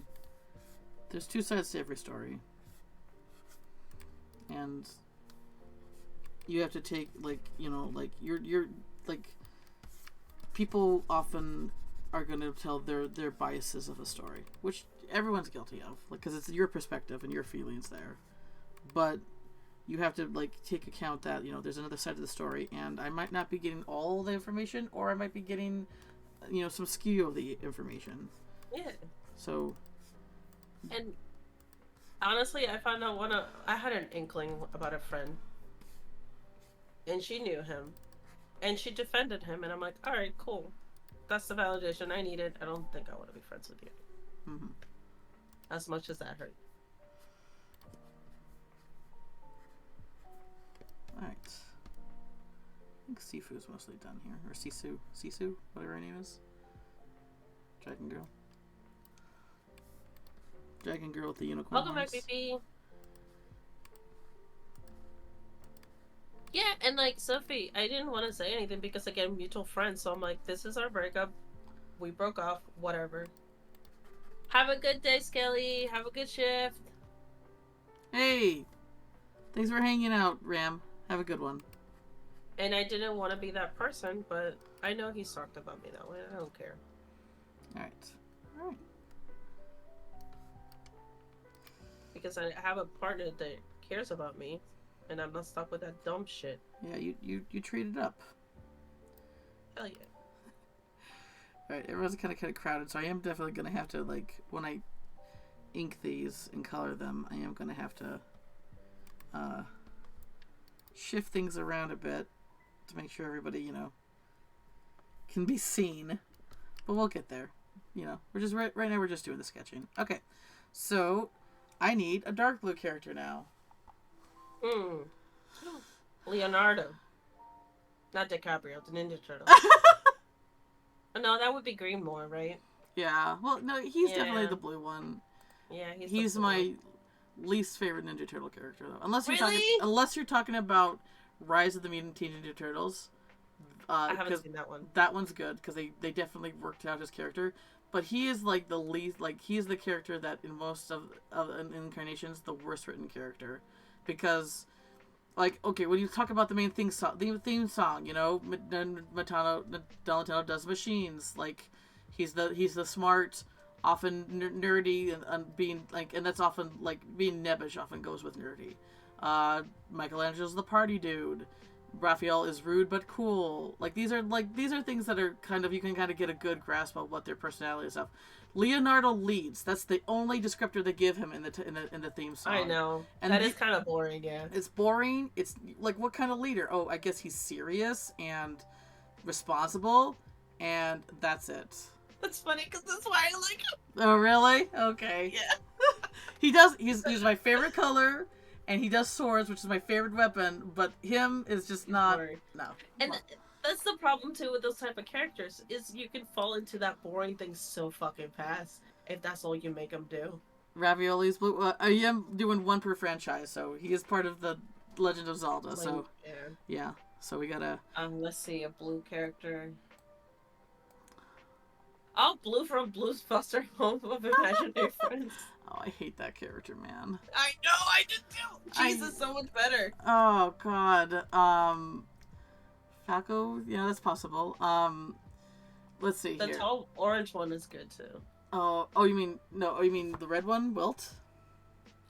There's two sides to every story. And you have to take, like, you know, like, you're like, people often are going to tell their biases of a story, which everyone's guilty of, like, because it's your perspective and your feelings there. But you have to, like, take account that, you know, there's another side of the story, and I might not be getting all the information, or I might be getting, you know, some skew of the information. Yeah. So. And honestly, I found out I had an inkling about a friend, and she knew him, and she defended him, and I'm like, all right, cool. That's the validation I needed. I don't think I want to be friends with you. As much as that hurt. Alright. I think Sifu's mostly done here. Or Sisu, whatever her name is. Dragon Girl. Dragon Girl with the unicorn Welcome horns. back, BB. Yeah, and like, Sophie, I didn't want to say anything because, again, mutual friends, so I'm like, this is our breakup. We broke off, whatever. Have a good day, Skelly. Have a good shift. Hey! Thanks for hanging out, Ram. Have a good one. And I didn't want to be that person, but I know he's talked about me that way. I don't care. Alright. Because I have a partner that cares about me, and I'm not stuck with that dumb shit. Yeah, you traded up. Hell yeah. Alright, everyone's kind of crowded, so I am definitely going to have to, like, when I ink these and color them, I am going to have to shift things around a bit to make sure everybody, you know, can be seen. But we'll get there. You know, we're just right now we're just doing the sketching. Okay, so I need a dark blue character now. Leonardo. Not DiCaprio, the Ninja Turtle. No, that would be green more, right? Yeah, well, no, he's definitely the blue one. Yeah, he's my least favorite Ninja Turtle character, though. Unless you're talking about Rise of the Mutant Ninja Turtles. I haven't seen that one. That one's good because they definitely worked out his character. But he is like the least, like he's the character that in most of incarnations the worst written character, because, like, okay, when you talk about the main theme song, you know, Donatello does machines, like he's the smart, often nerdy and being like, and that's often like being nebbish often goes with nerdy. Michelangelo's the party dude. Raphael is rude but cool. Like these are things that are kind of, you can kind of get a good grasp of what their personality is of. Leonardo leads. That's the only descriptor they give him in the theme song. I know, and that is kind of boring. Yeah, it's boring. It's like, what kind of leader? Oh, I guess he's serious and responsible, and that's it. That's funny because that's why I like him. Oh, really? Okay. Yeah. He does. He's my favorite color. And he does swords, which is my favorite weapon, but him is just not. No. And that's the problem too with those type of characters, is you can fall into that boring thing so fucking fast if that's all you make them do. Ravioli's blue. I am doing one per franchise, so he is part of the Legend of Zelda. So yeah. So we gotta. Let's see, a blue character. Oh, Blue from Blue's Foster Home of Imaginary Friends. Oh, I hate that character, man. I know, I did too. Jesus, so much better. Oh God. Falco. Yeah, that's possible. Let's see The here. tall orange one is good too. Oh, you mean no? Oh, you mean the red one, Wilt?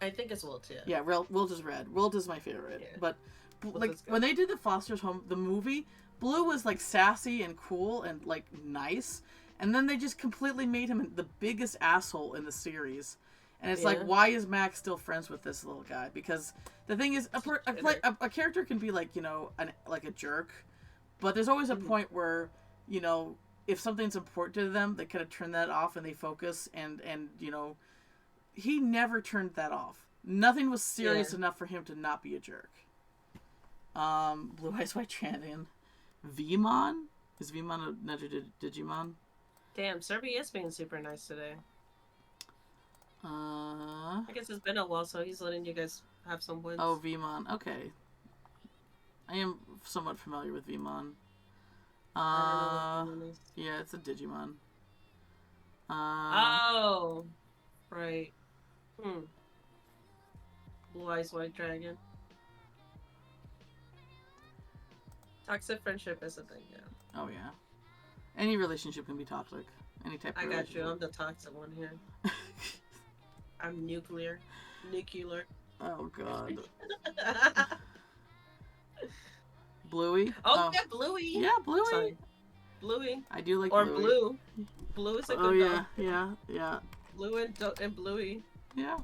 I think it's Wilt, yeah. Yeah, Wilt is red. Wilt is my favorite. Yeah. But Wilt like is good. when they did the Foster's Home, the movie, Blue was like sassy and cool and like nice, and then they just completely made him the biggest asshole in the series. And it's like, why is Max still friends with this little guy? Because the thing is, a character can be like, you know, like a jerk, but there's always a point where, you know, if something's important to them, they kind of turn that off and they focus. And you know, he never turned that off. Nothing was serious enough for him to not be a jerk. Blue Eyes White Dragon. Vmon? Is Vmon another Digimon? Damn, Serbia is being super nice today. I guess it's been a while, so he's letting you guys have some wins. Oh, Vmon. Okay. I am somewhat familiar with Vmon. I don't know what Vmon is. Yeah, it's a Digimon. Oh, right. Blue Eyes White Dragon. Toxic friendship is a thing, yeah. Oh, yeah. Any relationship can be toxic. Any type of relationship. I got you. I'm the toxic one here. I'm nuclear. Nuclear. Oh, God. Bluey? Oh, yeah, Bluey. Yeah, Bluey. Sorry. Bluey. I do like or Bluey. Blue. Blue is a good Oh, yeah, dog. yeah. Blue and Bluey. Yeah.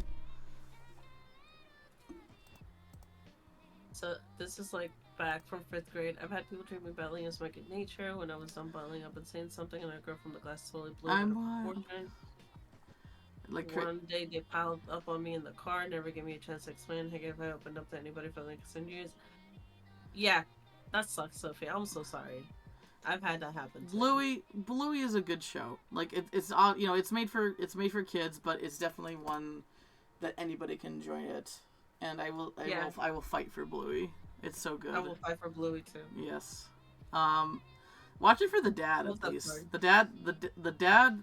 So, this is like back from 5th grade. I've had people treat me badly as my good nature. When I was done bottling up and saying something, and a girl from the class totally blew I'm my wild. Like one day they piled up on me in the car, never gave me a chance to explain. Heck, if I opened up to anybody for like 10 years. Yeah, that sucks, Sophie. I'm so sorry. I've had that happen too. Bluey is a good show. Like it's you know, it's made for kids, but it's definitely one that anybody can enjoy it. And I will fight for Bluey. It's so good. I will fight for Bluey too. Yes. Watch it for the dad at least. Part? The dad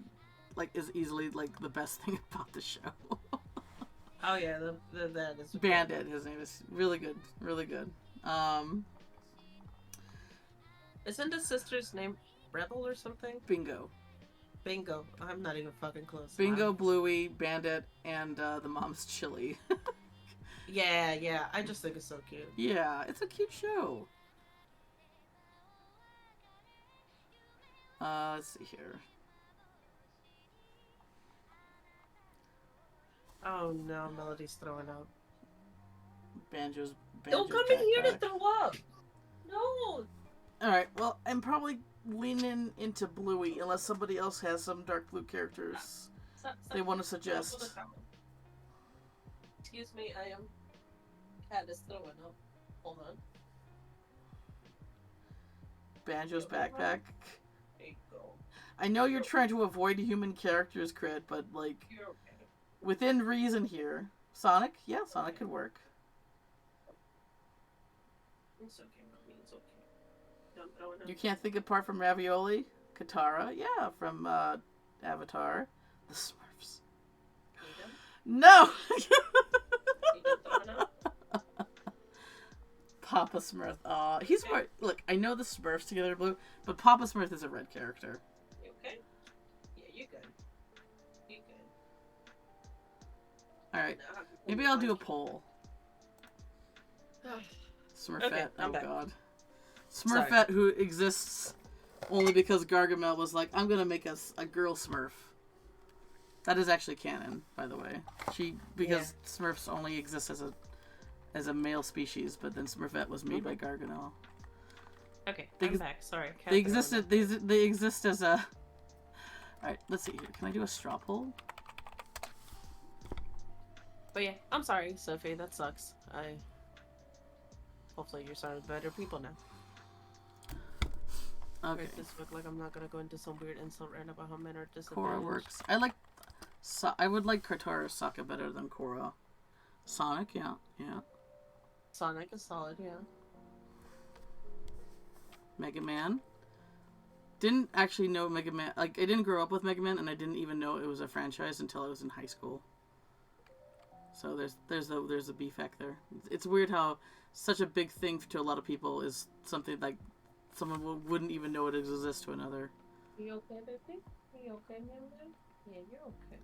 like is easily like the best thing about the show. Oh yeah, the dad is Bandit. His name is really good. Really good. Isn't the sister's name Rebel or something? Bingo. I'm not even fucking close. Bingo, wow. Bluey, Bandit, and the mom's Chili. Yeah. I just think it's so cute. Yeah, it's a cute show. Let's see here. Oh no, Melody's throwing up. Banjo's Don't come in here to throw up! No! Alright, well, I'm probably leaning into Bluey unless somebody else has some dark blue characters they want to suggest. Excuse me, cat is throwing up. Hold on. Banjo's backpack. There you go. I know you're trying to avoid human characters, Crit, but like, You're okay. Within reason here. Sonic? Yeah, Sonic could work. It's okay, mommy. It's okay. Don't throw it up. You can't think apart from Ravioli? Katara? Yeah, from Avatar. The Smurfs. No! Papa Smurf. Aw, he's more. Look, I know the Smurfs together are blue, but Papa Smurf is a red character. You okay? Yeah, you're good. You're good. Alright. Maybe I'll do a poll. Smurfette. Okay, oh back. God. Smurfette, who exists only because Gargamel was like, I'm gonna make us a girl Smurf. That is actually canon, by the way. Because Smurfs only exist as a male species, but then Smurfette was made by Gargamel. Okay, I'm back. Sorry. They exist as a. All right, let's see here. Can I do a straw poll? But yeah, I'm sorry, Sophie. That sucks. Hopefully you're starting with better people now. Okay. This look like I'm not gonna go into some weird insult rant about how men are disadvantaged. Korra works. I would like Katara Sokka better than Korra. Sonic, yeah. Sonic is solid, yeah. Mega Man. didn't actually know Mega Man. Like, I didn't grow up with Mega Man, and I didn't even know it was a franchise until I was in high school. So there's a defect there. It's weird how such a big thing to a lot of people is something like someone wouldn't even know it exists to another. You okay, baby? You okay, man? Yeah, you're okay.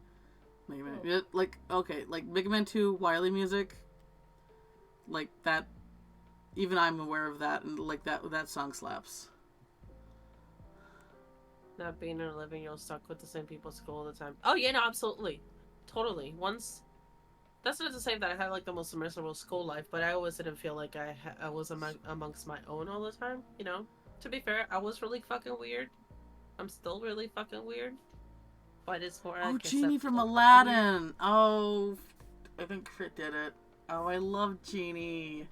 Mega Man, yeah, like okay, like Mega Man 2 Wily music, like that. Even I'm aware of that, and like that song slaps. Not being in a living, you're stuck with the same people at school all the time. Oh yeah, no, absolutely, totally. Once, that's not to say that I had like the most miserable school life, but I always didn't feel like I was amongst my own all the time. You know, to be fair, I was really fucking weird. I'm still really fucking weird, but it's more. Oh, Like, Genie from acceptable Aladdin. Oh, I think Crit did it. Oh, I love Genie.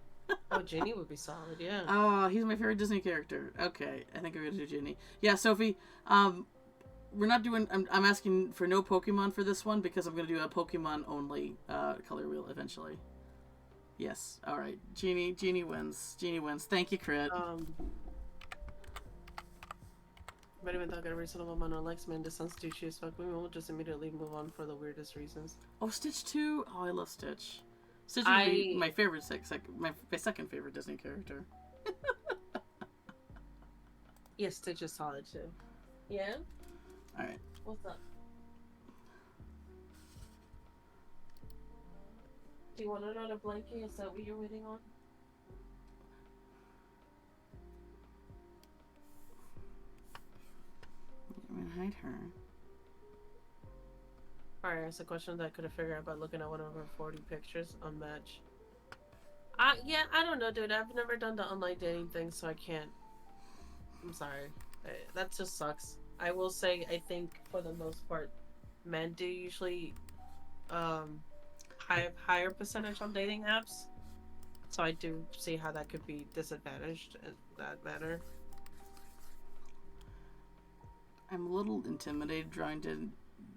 Oh, Genie would be solid, yeah. Oh, he's my favorite Disney character. Okay, I think I'm gonna do Genie. Yeah, Sophie. We're not doing. I'm asking for no Pokemon for this one because I'm gonna do a Pokemon only color wheel eventually. Yes. All right. Genie wins. Genie wins. Thank you, Crit. Might even thought a reasonable amount of likes, man. This sounds douchey as fuck. We will just immediately move on for the weirdest reasons. Oh, Stitch 2. Oh, I love Stitch. Stitch would be my favorite, my second favorite Disney character. Yeah, Stitch is solid too. Yeah? Alright. What's up? Do you want another blanket? Is that what you're waiting on? I'm gonna hide her. Alright, that's a question that I could have figured out by looking at one of her 40 pictures on Match. Yeah, I don't know, dude. I've never done the online dating thing, so I can't. I'm sorry. That just sucks. I will say, I think for the most part, men do usually have higher percentage on dating apps. So I do see how that could be disadvantaged in that manner. I'm a little intimidated drawing to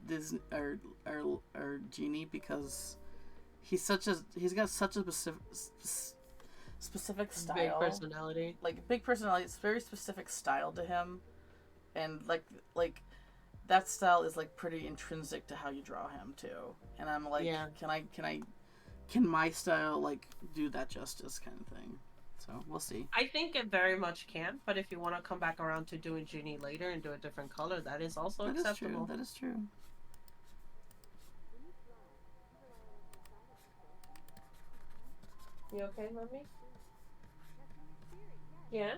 Disney or Genie because he's got such a specific style. Big personality. Like big personality. It's very specific style to him, and like that style is like pretty intrinsic to how you draw him too. And I'm like, yeah. Can my style like do that justice kind of thing? So we'll see. I think it very much can, but if you want to come back around to doing Genie later and do a different color, that is also acceptable. That is true. You okay, mommy? Yeah?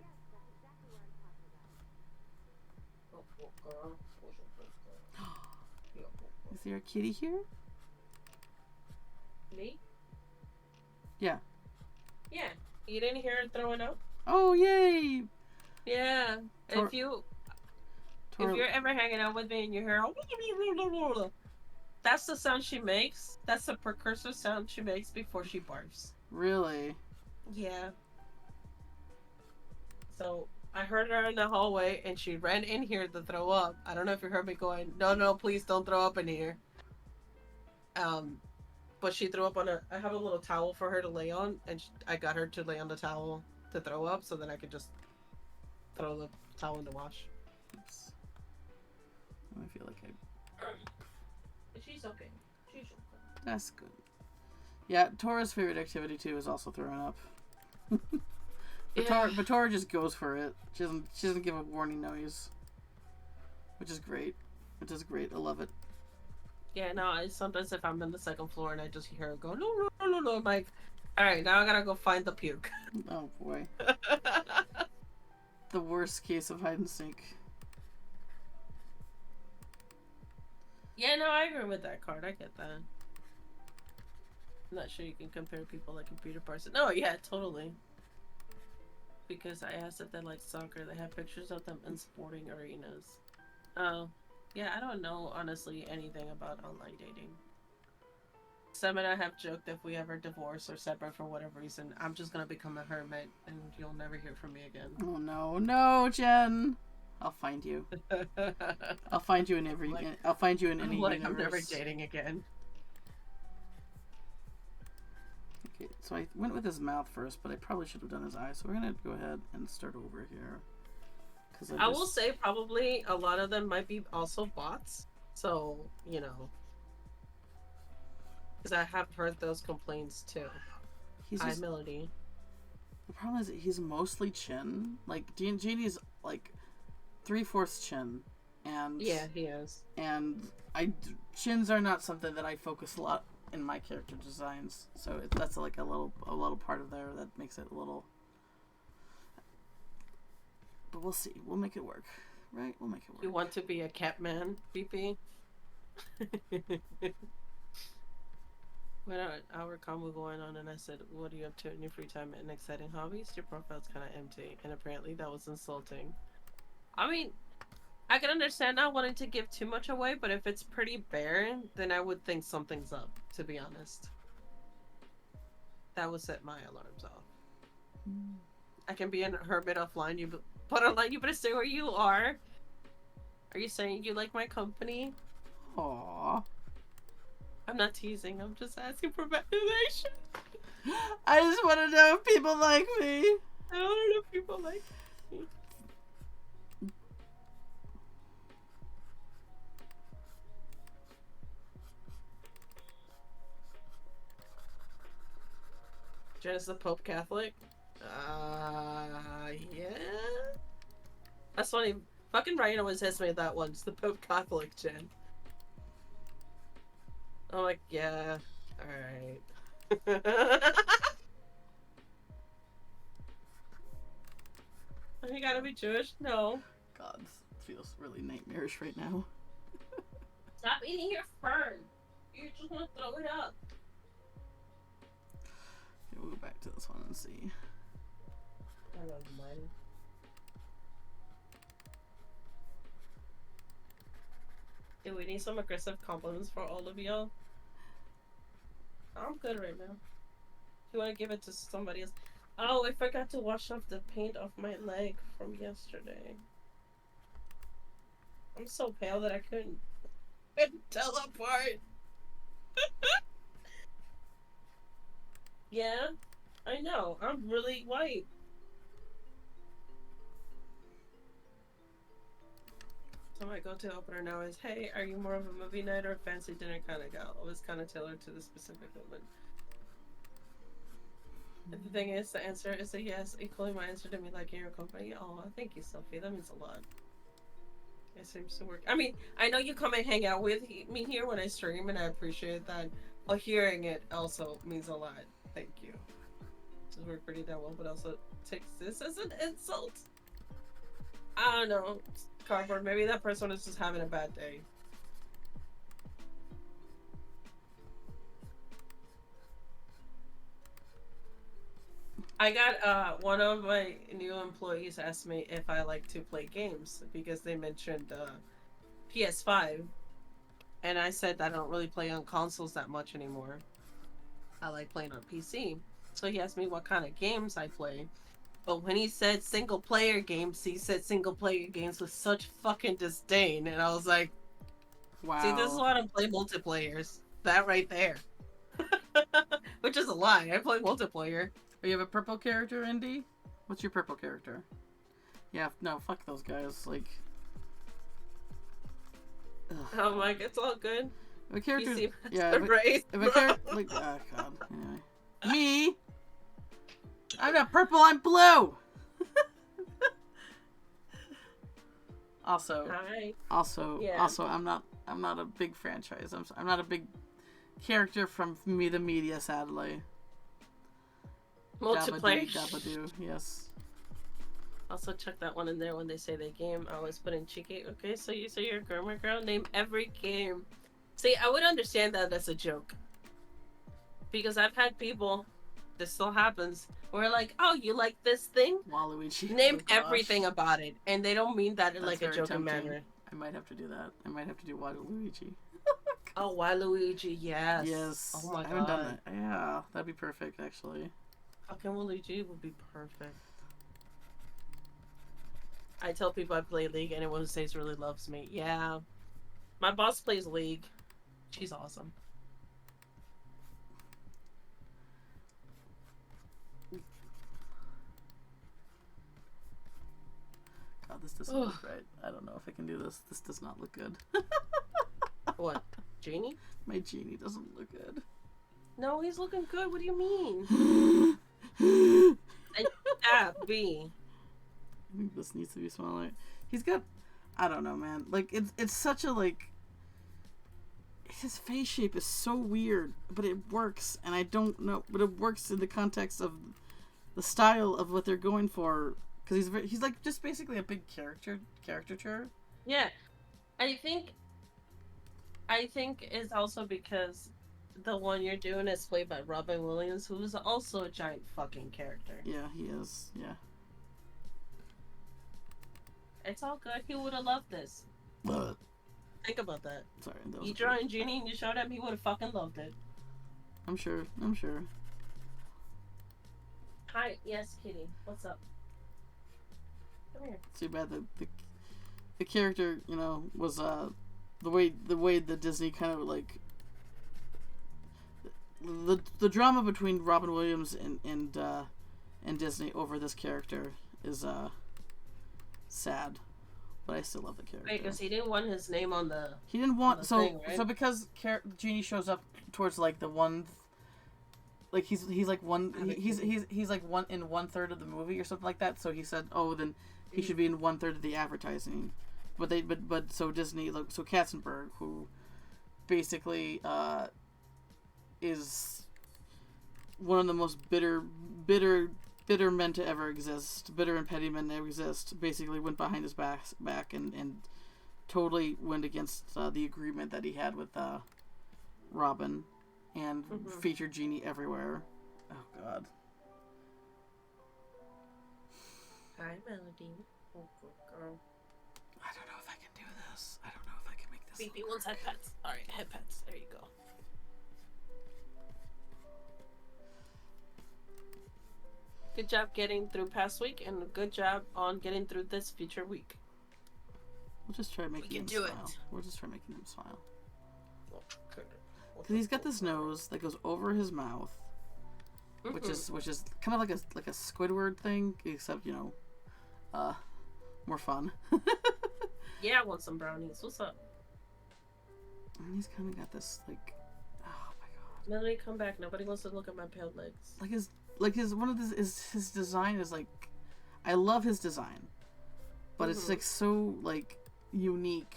Is there a kitty here? Me? Yeah. Yeah. You didn't hear it throwing up? Oh, yay! Yeah. If you're ever hanging out with me and you hear, that's the sound she makes. That's the precursor sound she makes before she barfs. Really? Yeah. So I heard her in the hallway and she ran in here to throw up. I don't know if you heard me going, no, please don't throw up in here. But she threw up on I have a little towel for her to lay on, and I got her to lay on the towel to throw up, so then I could just throw the towel in the wash. Oops. I feel like She's okay. She's okay. That's good. Yeah, Tora's favorite activity too is also throwing up. But Tora just goes for it. She doesn't give a warning noise, which is great. I love it. Yeah, no, sometimes if I'm in the second floor and I just hear her go, no, I'm like, alright, now I gotta go find the puke. Oh boy. The worst case of hide and seek. Yeah, no, I agree with that card. I get that. I'm not sure you can compare people like computer parts. No, yeah, totally. Because I asked if they like soccer, they have pictures of them in sporting arenas. Oh. Yeah, I don't know, honestly, anything about online dating. Sam and I have joked if we ever divorce or separate for whatever reason, I'm just gonna become a hermit and you'll never hear from me again. Oh no, Jen! I'll find you. I'll find you in every. I'll find you in any universe. I'm never dating again. Okay, so I went with his mouth first, but I probably should have done his eyes. So we're gonna go ahead and start over here. I will say probably a lot of them might be also bots. So, you know, because I have heard those complaints too. Hi, Melody. The problem is that he's mostly Chin. Like, Genie's like 3/4 Chin. And yeah, he is. And Chins are not something that I focus a lot in my character designs. So that's like a little part of there that makes it a little. But we'll see. We'll make it work. Right? We'll make it work. You want to be a Catman, BP? We had an hour combo going on, and I said, "What are you up to in your free time and exciting hobbies?" Your profile's kind of empty, and apparently that was insulting. I mean, I can understand not wanting to give too much away, but if it's pretty barren, then I would think something's up. To be honest, that would set my alarms off. I can be a hermit offline, but online you better stay where you are. Are you saying you like my company? Aww. I'm not teasing. I'm just asking for validation. I just want to know if people like me. I don't know if people like me. Jen is the Pope Catholic? Yeah. That's funny. Fucking Ryan always has me that one. It's the Pope Catholic, Jen. I'm like, yeah. Alright. You gotta be Jewish? No. God, this feels really nightmarish right now. Stop eating your fern. You just want to throw it up. Okay, we'll go back to this one and see. I love mine. Do we need some aggressive compliments for all of y'all? I'm good right now. If you want to give it to somebody else. Oh, I forgot to wash off the paint off my leg from yesterday. I'm so pale that I couldn't tell apart. Yeah, I know. I'm really white. So my go-to opener now is, hey, are you more of a movie night or a fancy dinner kind of gal? Always kind of tailored to the specific moment. And the thing is, the answer is a yes, equally my answer to me liking your company. Oh, thank you, Sophie. That means a lot. It seems to work. I mean, I know you come and hang out with me here when I stream, and I appreciate that. But hearing it also means a lot. Thank you. This worked pretty damn well, but also takes this as an insult. I don't know. Cardboard, maybe that person is just having a bad day. I got one of my new employees asked me if I like to play games because they mentioned PS5, and I said I don't really play on consoles that much anymore. I like playing on PC. So he asked me what kind of games I play. But when he said single player games, he said single player games with such fucking disdain, and I was like, wow. See, this is why I don't play multiplayers. That right there. Which is a lie. I play multiplayer. Oh, you have a purple character, Indy? What's your purple character? Yeah, no, fuck those guys. Like, ugh. Oh my, it's all good. If a character, yeah, if a character, like, oh god, anyway. Me? I'm not purple, I'm blue! Also, I'm not a big franchise. I'm not a big character from the media, sadly. Multiplayer. Dabadoo, yes. Also check that one in there when they say they game. I always put in cheeky. Okay, so you say you're a grammar girl? Name every game. See, I would understand that as a joke. Because I've had people, this still happens, where like, oh, you like this thing? Waluigi. Name everything about it. And they don't mean that in like a joking manner. I might have to do that. I might have to do Waluigi. Oh, Waluigi, yes. Yes. Oh my god. I haven't done that. Yeah, that'd be perfect, actually. Fucking Waluigi would be perfect. I tell people I play League, anyone who says really loves me. Yeah. My boss plays League. She's awesome. God, this doesn't look right. I don't know if I can do this. This does not look good. What? Genie? My genie doesn't look good. No, he's looking good. What do you mean? B. I think this needs to be smaller. He's got, I don't know, man. Like it's such a like. His face shape is so weird, but it works, and I don't know, but it works in the context of the style of what they're going for. Because he's like just basically a big caricature. Yeah, I think it's also because the one you're doing is played by Robin Williams, who is also a giant fucking character. Yeah, he is. Yeah. It's all good. He would have loved this. But Think about that. sorry, that You was drawing Genie and you showed him, he would have fucking loved it. I'm sure. Hi, yes, Kitty. What's up? Come here. Too bad the character, you know, was the way the Disney kind of like the drama between Robin Williams and Disney over this character is sad, but I still love the character. Wait, because he didn't want his name on the. He didn't want thing, right? So because Genie shows up towards like the one. Like he's like one he's like one in 1/3 of the movie or something like that. So he said, oh, then he should be in 1/3 of the advertising. But so Disney, so Katzenberg, who basically is one of the most bitter men to ever exist, bitter and petty men to ever exist, basically went behind his back and totally went against the agreement that he had with Robin. And featured Genie everywhere. Oh God. Hi, Melody. Oh, good girl. I don't know if I can do this. I don't know if I can make this. Baby wants head pets. All right, head pets. There you go. Good job getting through past week, and good job on getting through this future week. We'll just try making him smile. We'll just try making him smile. Okay. Because he's got this nose that goes over his mouth, which is kind of like a Squidward thing, except more fun. Yeah, I want some brownies. What's up? And he's kind of got this like, oh my God. Melody, come back. Nobody wants to look at my pale legs. His design is like, I love his design, but it's like so like unique.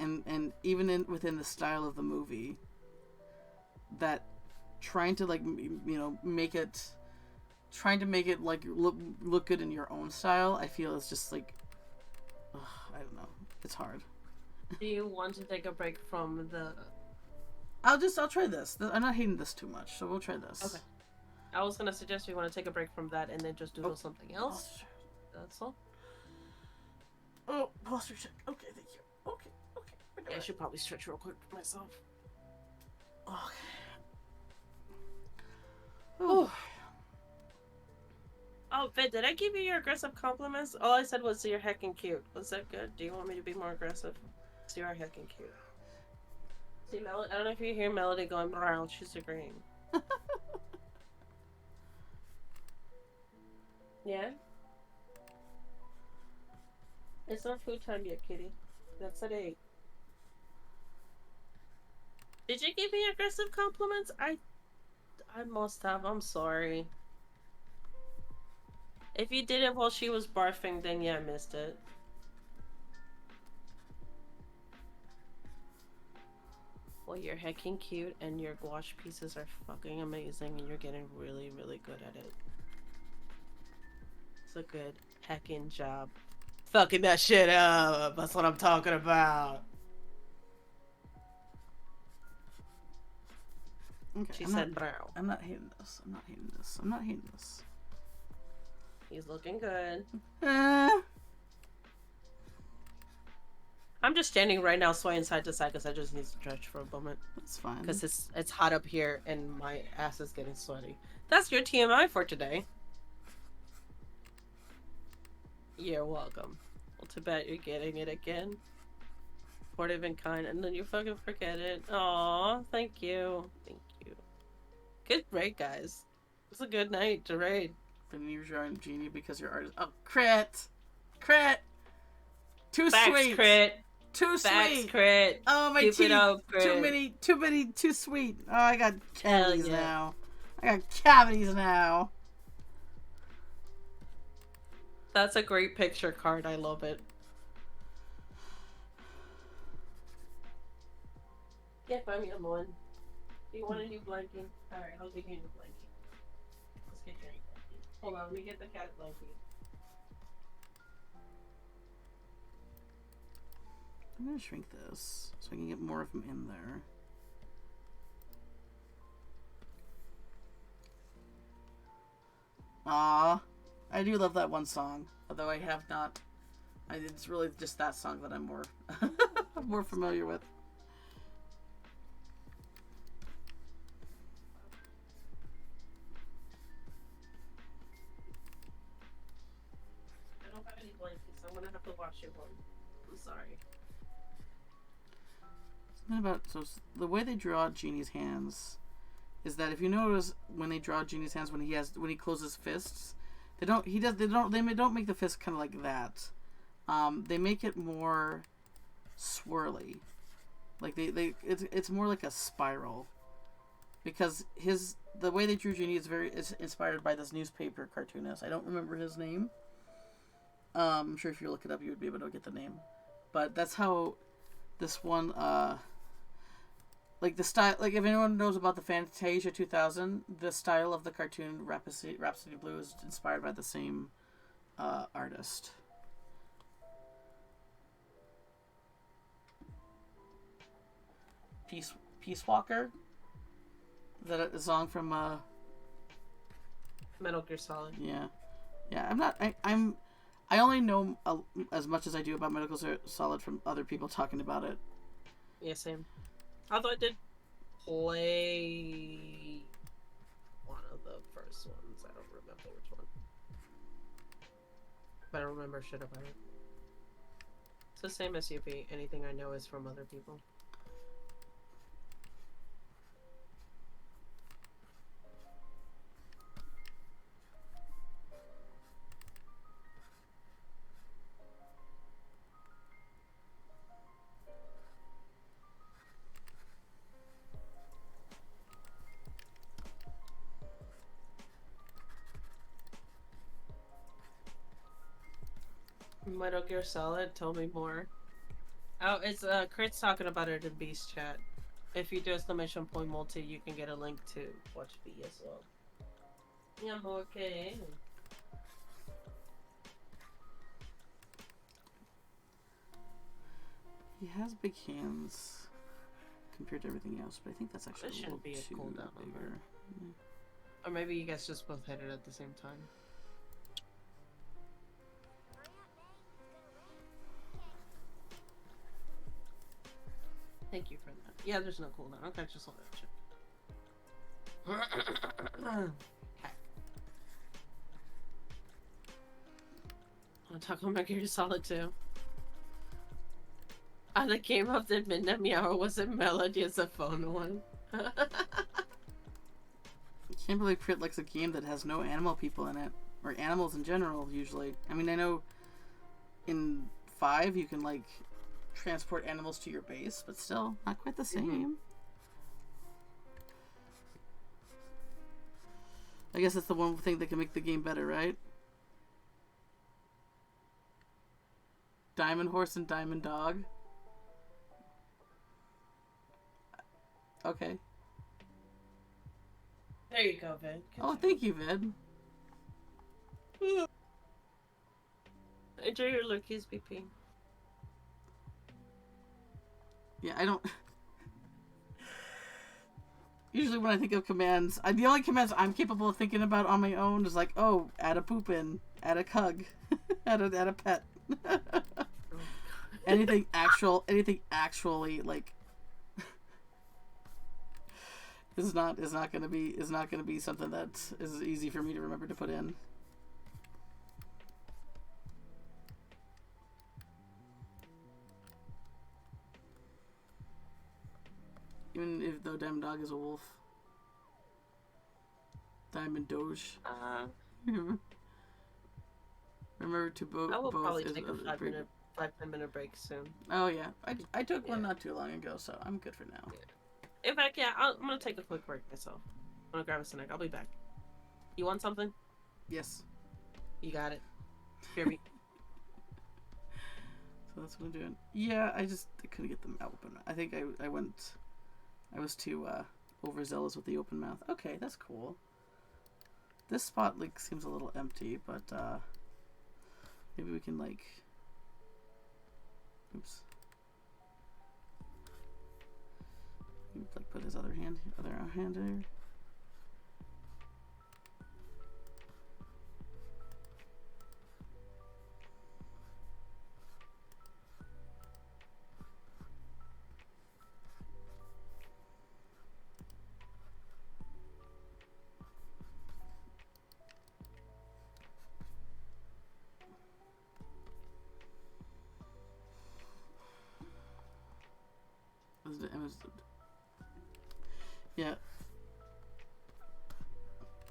And even within the style of the movie, that trying to make it like look good in your own style, I feel is just like, I don't know, it's hard. Do you want to take a break from the? I'll try this. I'm not hating this too much, so we'll try this. Okay. I was gonna suggest we want to take a break from that and then just do something else. That's all. Oh, posture check. Okay, thank you. Okay. Yeah, I should probably stretch real quick for myself. Okay. Oh, Vid, did I give you your aggressive compliments? All I said was you're heckin' cute. Was that good? Do you want me to be more aggressive? So you are heckin' cute. See, Melody, I don't know if you hear Melody going around. She's agreeing. Yeah? It's not food time yet, kitty. That's at 8. Did you give me aggressive compliments? I must have. I'm sorry. If you did it while she was barfing, then yeah, I missed it. Well, you're heckin' cute, and your gouache pieces are fucking amazing, and you're getting really, really good at it. It's a good heckin' job. Fucking that shit up. That's what I'm talking about. Okay, She said brown. I'm not hating this. I'm not hating this. He's looking good. Uh, I'm just standing right now swaying side to side because I just need to stretch for a moment. That's fine. Because it's hot up here and my ass is getting sweaty. That's your TMI for today. You're welcome. Well, too bad you're getting it again. Supportive and kind, and then you fucking forget it. Aw, thank you. Thank you. Good raid, guys. It's a good night to raid. Then you join Genie because your art is... Oh, crit! Crit. Too Facts sweet. crit. Too Facts sweet. crit. Oh, my Keep teeth. it up, Too crit. many, too sweet. Oh, I got cavities yeah. now. I got cavities now. That's a great picture card. I love it. Yeah, find me one. Do you want a new blanket? Alright, I'll get you a new blanket. Let's get you a new blanket. Hold on, let me get the cat blanket. I'm gonna shrink this so I can get more of them in there. Ah, I do love that one song, although I have not. It's really just that song that I'm more more familiar with. I don't have any blankets. I'm gonna have to wash your one. I'm sorry. Something about the way they draw Genie's hands is that if you notice when they draw Genie's hands when he closes fists, they don't make the fist kind of like that. They make it more swirly, like it's more like a spiral, because the way they drew Genie is inspired by this newspaper cartoonist. I don't remember his name. I'm sure if you look it up, you would be able to get the name, but that's how this one like the style, like if anyone knows about the Fantasia 2000, the style of the cartoon Rhapsody Blue is inspired by the same artist. Peace Walker. Is that a song from Metal Gear Solid. Yeah. I'm not. I only know as much as I do about Metal Gear Solid from other people talking about it. Yeah, same. Although I did play one of the first ones. I don't remember which one. But I don't remember shit about it. It's the same as UP. Anything I know is from other people. Metal Gear Solid, tell me more. Oh, it's Crit's talking about it in Beast chat. If you do exclamation point multi, you can get a link to watch B as well. Yeah, I'm okay. He has big hands compared to everything else, but I think that's actually That a little shouldn't be a too cooldown bigger. Yeah. Or maybe you guys just both hit it at the same time. Thank you for that. Yeah, there's no cooldown. Okay, just hold that shit. Heck. I'll talk about Metal Gear Solid 2. The game of the Midnight Meow wasn't Melody as a phone one. I can't believe Crit likes a game that has no animal people in it. Or animals in general, usually. I mean, I know in 5 you can, like, transport animals to your base, but still, not quite the same. Mm-hmm. I guess that's the one thing that can make the game better, right? Diamond Horse and Diamond Dog. Okay. There you go, Vid. Oh, thank you, Vid. Enjoy your Lucky's BP. Yeah, I don't... Usually when I think of commands, the only commands I'm capable of thinking about on my own is like, oh, add a poop in, add a cug, add a pet. anything actually like is not gonna be something that is easy for me to remember to put in. Even if though Diamond Dog is a wolf. Diamond Doge. Remember to I will both probably is take a 5-10 minute break soon. Oh yeah, I took one not too long ago, so I'm good for now. In fact, yeah, I'm gonna take a quick break myself. I'm gonna grab a snack. I'll be back. You want something? Yes. You got it. Hear me. So that's what I'm doing. Yeah, I couldn't get them open. I think I was too overzealous with the open mouth. Okay, that's cool. This spot like seems a little empty, but maybe we can like. Oops. Like put his other hand there. Yeah.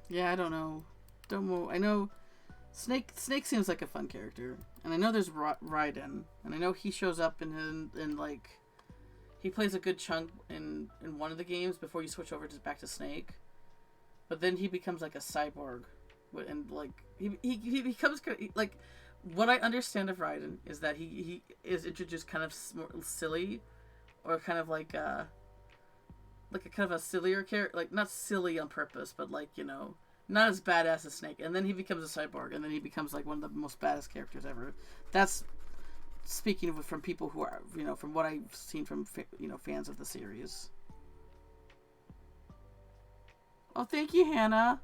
Yeah, I don't know. I know Snake seems like a fun character. And I know there's Raiden. And I know he shows up in like he plays a good chunk in one of the games before you switch over back to Snake. But then he becomes like a cyborg. And like he becomes like what I understand of Raiden is that he is introduced kind of silly or kind of like a kind of a sillier character, like not silly on purpose, but like, you know, not as badass as Snake. And then he becomes a cyborg, and then he becomes like one of the most badass characters ever. That's speaking from people who are, you know, from what I've seen from, you know, fans of the series. Oh, thank you, Hannah.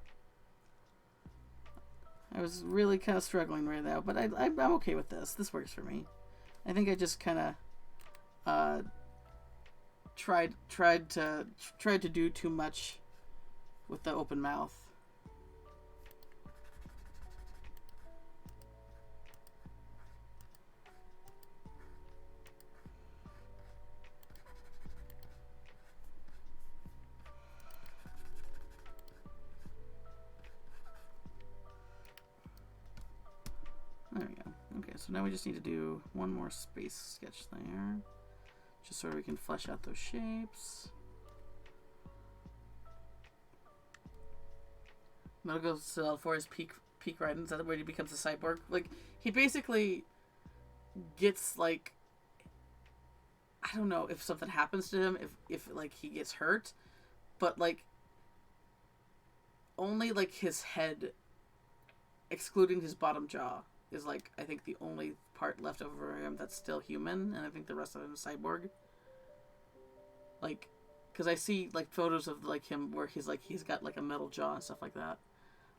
I was really kind of struggling right now, but I'm okay with this. This works for me. I think I just kind of tried to do too much with the open mouth. There we go. Okay, so now we just need to do one more space sketch there. Just so we can flesh out those shapes. Metal Gear Solid 4 is peak Raiden. Is that where he becomes a cyborg? Like, he basically gets, like, I don't know if something happens to him, if like, he gets hurt, but, like, only, like, his head, excluding his bottom jaw, is, like, I think the only part left over him that's still human, and I think the rest of him is cyborg. Like, because I see, like, photos of, like, him where he's got, like, a metal jaw and stuff like that.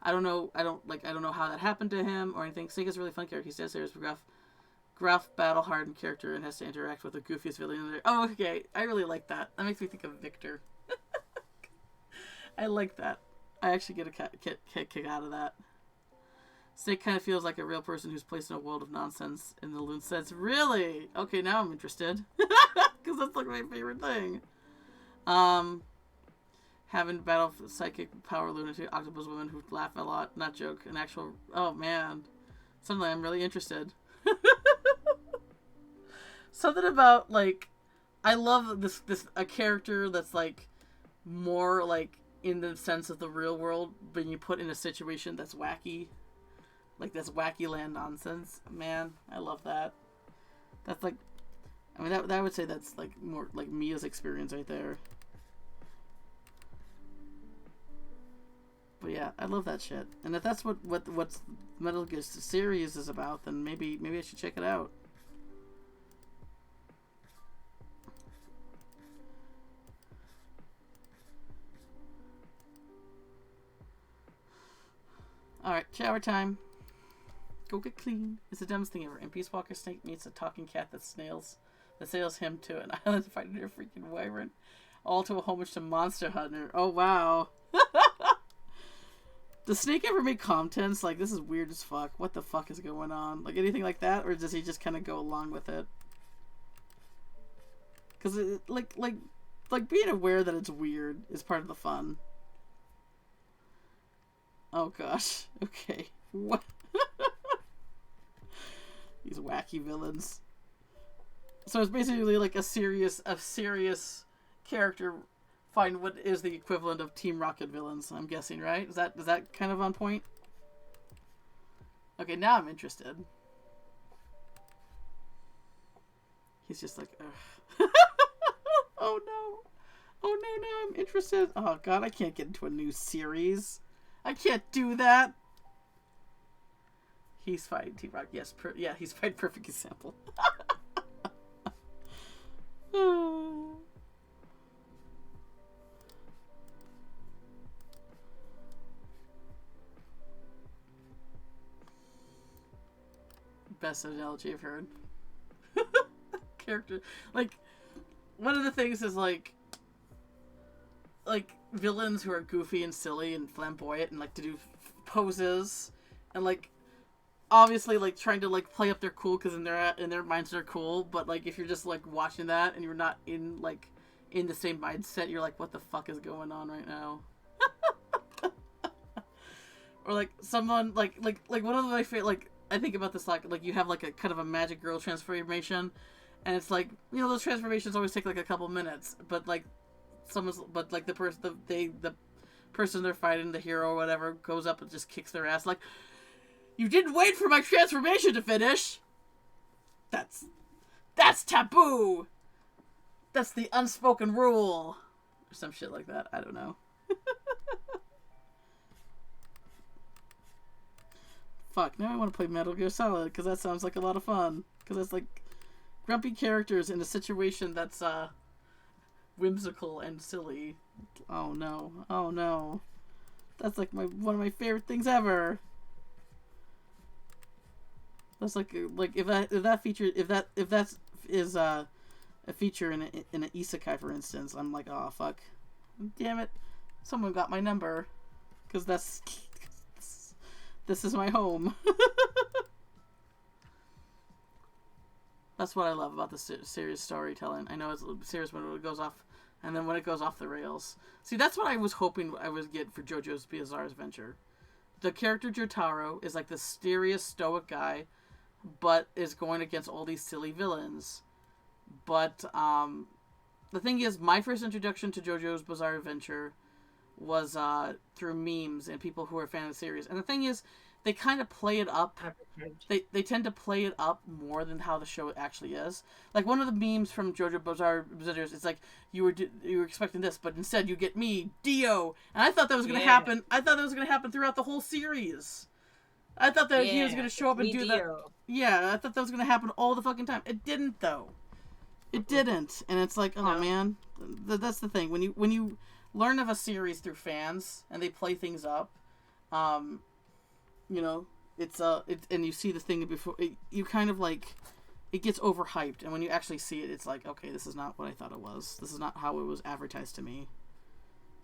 I don't know how that happened to him or anything. Snake is a really fun character. He's dead serious, gruff, battle-hardened character and has to interact with the goofiest villain in there. Oh, okay. I really like that. That makes me think of Victor. I like that. I actually get a kick out of that. Snake kind of feels like a real person who's placed in a world of nonsense in the loon sense. Really? Okay, now I'm interested. Because that's like my favorite thing. Having battle psychic power lunatic octopus women who laugh a lot, not joke, an actual. Oh man, suddenly I'm really interested. Something about like, I love this a character that's like more like in the sense of the real world, but you put in a situation that's wacky, like that's wacky land nonsense. Man, I love that. That's like, I mean that I would say that's like more like Mia's experience right there. But yeah, I love that shit. And if that's what Metal Gear series is about, then maybe I should check it out. Alright, shower time. Go get clean. It's the dumbest thing ever. And Peace Walker Snake meets a talking cat that sails him to an island fighting a freaking wyvern. All to a homage to Monster Hunter. Oh wow. Does Snake ever make contents like this is weird as fuck? What the fuck is going on? Like anything like that, or does he just kind of go along with it? Because like being aware that it's weird is part of the fun. Oh gosh. Okay. What? These wacky villains. So it's basically like a serious character find what is the equivalent of Team Rocket villains, I'm guessing, right? Is that kind of on point? Okay, now I'm interested. He's just like, ugh. Oh no. Oh no, now I'm interested. Oh god, I can't get into a new series. I can't do that. He's fighting Team Rocket. Yes, yeah, he's fighting perfect example. Best analogy I've heard. Character, like, one of the things is like villains who are goofy and silly and flamboyant and like to do poses and like obviously like trying to like play up their cool because in their minds they're cool, but like if you're just like watching that and you're not in the same mindset, you're like, what the fuck is going on right now? Or like someone like one of my favorite, like I think about this like you have like a kind of a magic girl transformation, and it's like, you know, those transformations always take like a couple minutes, but like the person they're fighting, the hero or whatever, goes up and just kicks their ass like, you didn't wait for my transformation to finish. That's taboo. That's the unspoken rule. Or some shit like that. I don't know. Fuck, now I want to play Metal Gear Solid because that sounds like a lot of fun. Because it's like grumpy characters in a situation that's whimsical and silly. Oh no. Oh no. That's like one of my favorite things ever. That's like if that is a feature in an isekai, for instance, I'm like, oh fuck, damn it, someone got my number, because this is my home. That's what I love about the serious storytelling. I know it's serious when it goes off, and then when it goes off the rails. See, that's what I was hoping I would get for JoJo's Bizarre Adventure. The character Jotaro is like the serious, stoic guy, but is going against all these silly villains. But the thing is, my first introduction to JoJo's Bizarre Adventure was through memes and people who are fan of the series. And the thing is, they kind of play it up. They tend to play it up more than how the show actually is. Like one of the memes from JoJo Bizarre Adventure, it's like you were expecting this, but instead you get me, Dio, and I thought that was going to happen. I thought that was going to happen throughout the whole series. I thought that he was going to show up and do that. Yeah, I thought that was going to happen all the fucking time. It didn't, though. It didn't, and it's like, oh man, that's the thing. When you learn of a series through fans and they play things up, you know, and you see the thing before you kind of like, it gets overhyped, and when you actually see it, it's like, okay, this is not what I thought it was. This is not how it was advertised to me.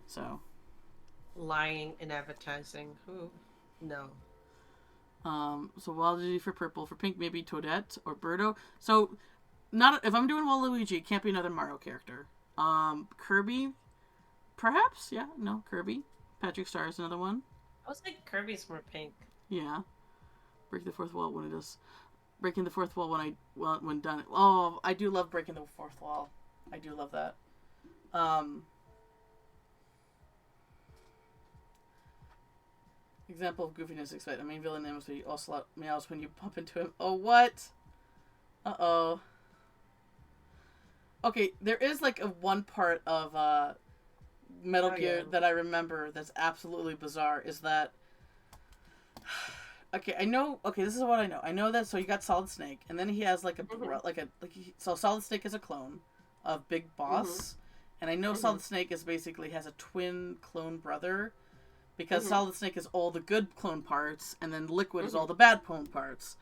So, lying in advertising. Who? No. So Waluigi for purple. For pink, maybe Toadette or Birdo. So, not if I'm doing Waluigi, it can't be another Mario character. Kirby, perhaps? Yeah, no, Kirby. Patrick Star is another one. I was like, Kirby's more pink. Yeah. Break the fourth wall when it is. Breaking the fourth wall when done. Oh, I do love breaking the fourth wall. I do love that. Example of goofiness expect. The main villain name must be Ocelot meows when you bump into him. Oh, what? Uh-oh. Okay, there is like a one part of Metal Gear that I remember that's absolutely bizarre. Is that... Okay, I know... Okay, this is what I know. I know that, so you got Solid Snake, and then he has like a... So Solid Snake is a clone of Big Boss, and I know Solid Snake is basically has a twin clone brother, because Solid Snake is all the good clone parts, and then Liquid is all the bad clone parts.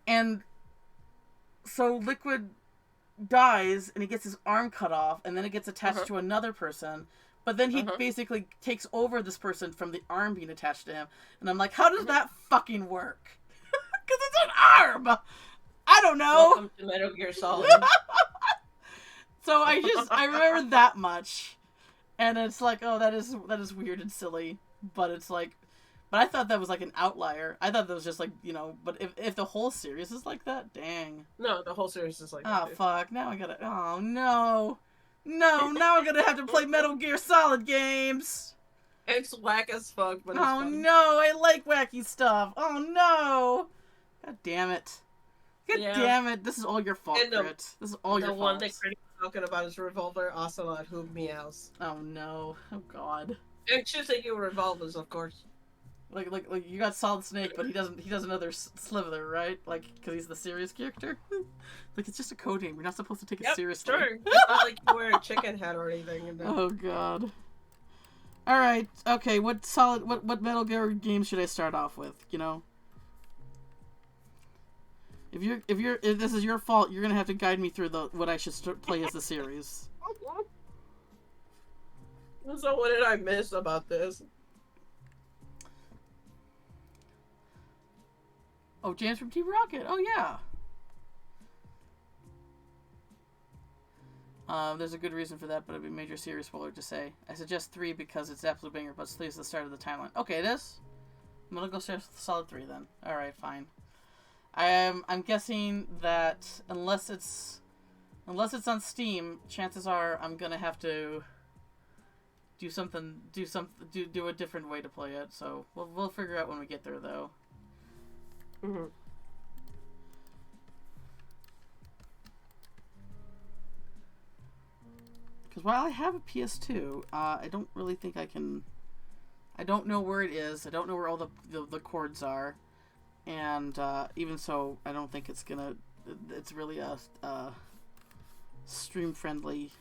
And so Liquid dies, and he gets his arm cut off, and then it gets attached to another person, but then he basically takes over this person from the arm being attached to him, and I'm like, how does that fucking work? Because it's an arm! I don't know! Welcome to Metal Gear Solid. So I remember that much, and it's like, oh, that is weird and silly, but it's like, But I thought that was like an outlier. I thought that was just like, but if the whole series is like that, dang. No, the whole series is like Oh, that. fuck. Now I gotta. Oh, no. No, now I'm gonna have to play Metal Gear Solid games. It's whack as fuck, but it's Oh, fun. no. I like wacky stuff. Oh, no. God damn it. God damn it. This is all your fault, Crit. This is all your fault. The one that Crit is talking about is Revolver Ocelot who meows. Oh, no. Oh, God. And she's taking revolvers, of course. Like you got Solid Snake, but he does another Slither, right? Like, because he's the serious character. Like, it's just a code name. You're not supposed to take it seriously. Sure. It's not like you wear a chicken head or anything. Oh God. All right. Okay. What Metal Gear game should I start off with? If this is your fault, you're gonna have to guide me through what I should play as the series. So what did I miss about this? Oh, James from Team Rocket. Oh, yeah. There's a good reason for that, but it'd be a major series spoiler to say. I suggest 3 because it's absolute banger, but 3 is the start of the timeline. Okay, it is? I'm gonna go start Solid 3 then. Alright, fine. I'm guessing that unless it's on Steam, chances are I'm gonna have to do a different way to play it, so we'll figure out when we get there, though. Mm-hmm. Because while I have a PS2, I don't really think I can. I don't know where it is. I don't know where all the chords are, and even so, I don't think it's gonna. It's really a stream friendly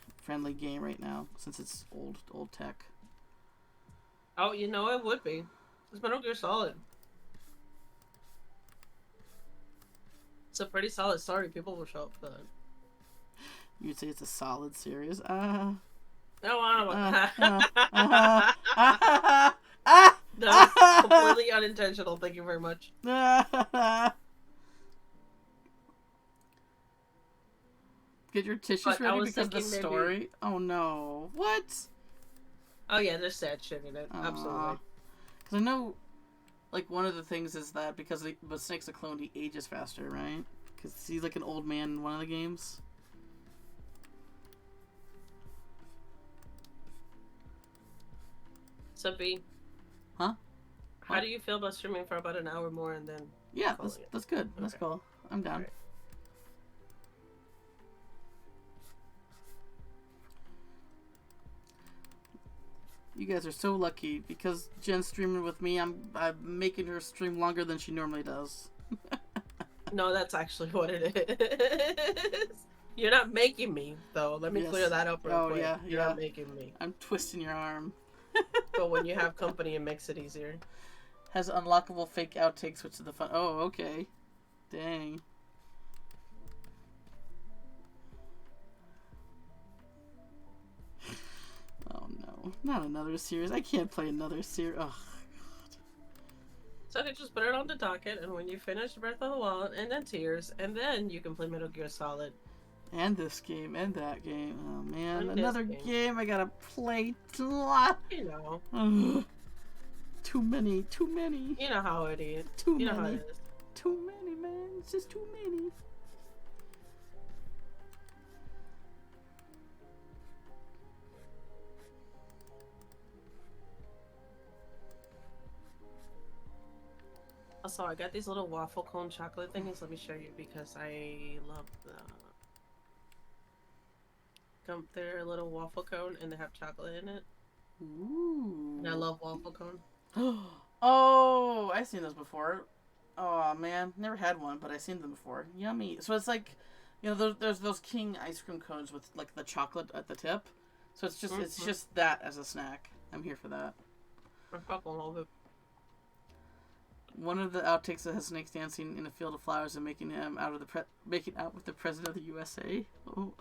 game right now since it's old tech. Oh, it would be. It's Metal Gear Solid. It's a pretty solid story. People will show up for that. You'd say it's a solid series. No, that was completely unintentional. Thank you very much. Get your tissues ready because of the story. Maybe... Oh no! What? Oh yeah, there's sad shit in it. Absolutely. Because I know, like, one of the things is that but Snake's a clone, he ages faster, right? Because he's like an old man in one of the games. So B. Huh? How do you feel about streaming for about an hour more and then? Yeah, that's good. Okay. That's cool. I'm down. Right. You guys are so lucky because Jen's streaming with me. I'm making her stream longer than she normally does. No, that's actually what it is. You're not making me, though. Let me clear that up real quick. You're not making me. I'm twisting your arm. But when you have company, it makes it easier. Has unlockable fake outtakes, which is the fun. Oh, okay. Dang. Oh no, not another series. I can't play another series. Oh, God. So I could just put it on the docket, and when you finish Breath of the Wild, and then Tears, and then you can play Metal Gear Solid. And this game, and that game. Oh man, another game I gotta play. Ugh. Too many. You know how it is. Too many. How it is. Too many, man. It's just too many. Also, I got these little waffle cone chocolate thingies. Let me show you because I love them. They're a little waffle cone and they have chocolate in it. Ooh. And I love waffle cone. Oh, I've seen those before. Oh man, never had one, but I've seen them before. Yummy. So it's like, there's those King ice cream cones with like the chocolate at the tip. So it's just it's just that as a snack. I'm here for that. I fucking love it. One of the outtakes that has Snakes dancing in a field of flowers and making out with the president of the USA.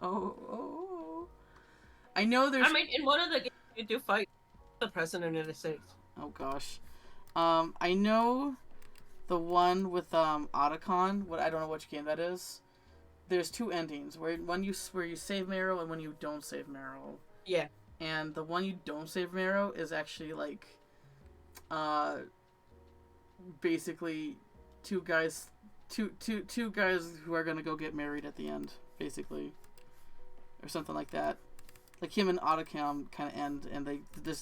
Oh. I know there's. I mean, in one of the games you do fight the president of the United States. Oh gosh, I know the one with Otacon. What I don't know which game that is. There's 2 endings where you save Meryl and when you don't save Meryl. Yeah. And the one you don't save Meryl is actually like, basically two guys who are gonna go get married at the end, basically, or something like that. Like him and Otacam kind of end, and there's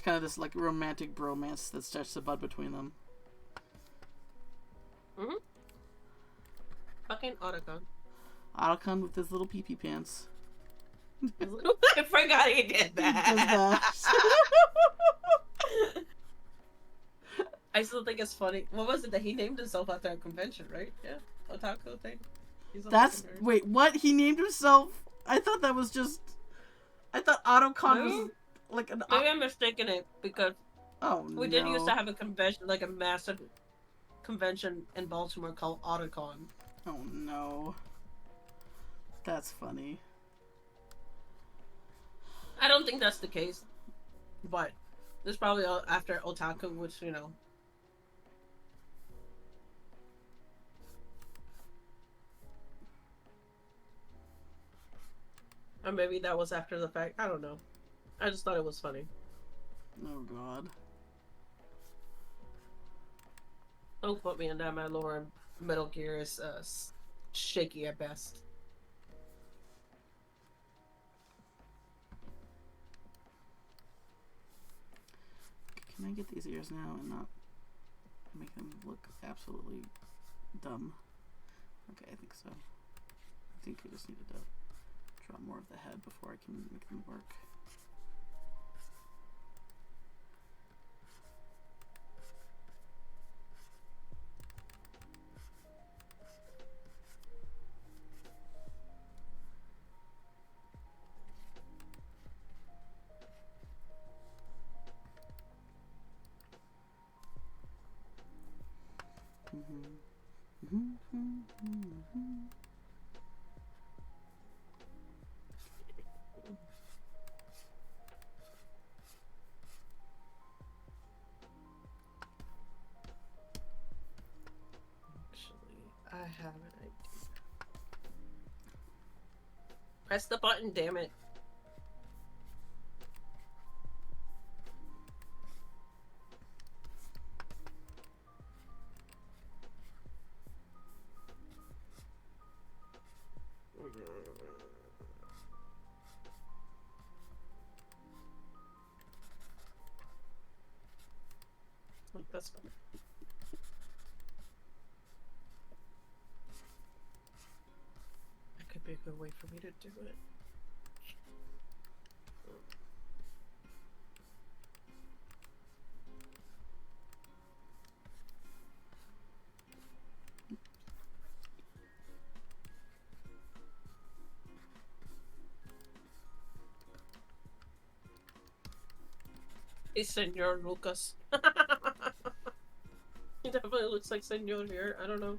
kind of this like romantic bromance that starts to bud between them. Mhm. Fucking Otacon. Otacon with his little pee-pee pants. I forgot he did that. I still think it's funny. What was it that he named himself after a convention, right? Yeah, otaku thing. Wait, what? He named himself? I thought that was just. I thought Otacon was like an. Maybe I'm mistaken it because we did used to have a convention, like a massive convention in Baltimore called Otacon. Oh no. That's funny. I don't think that's the case, but this probably after otaku, which or maybe that was after the fact. I don't know. I just thought it was funny. Oh god. Don't put me in that. My lower Metal Gear is shaky at best. Can I get these ears now and not make them look absolutely dumb? Okay, I think so. I think I just needed to draw more of the head before I can make them work. I have an idea. Press the button, damn it. That's fine. That could be a good way for me to do it. Hey, Senor Lucas. He definitely looks like Senor here. I don't know.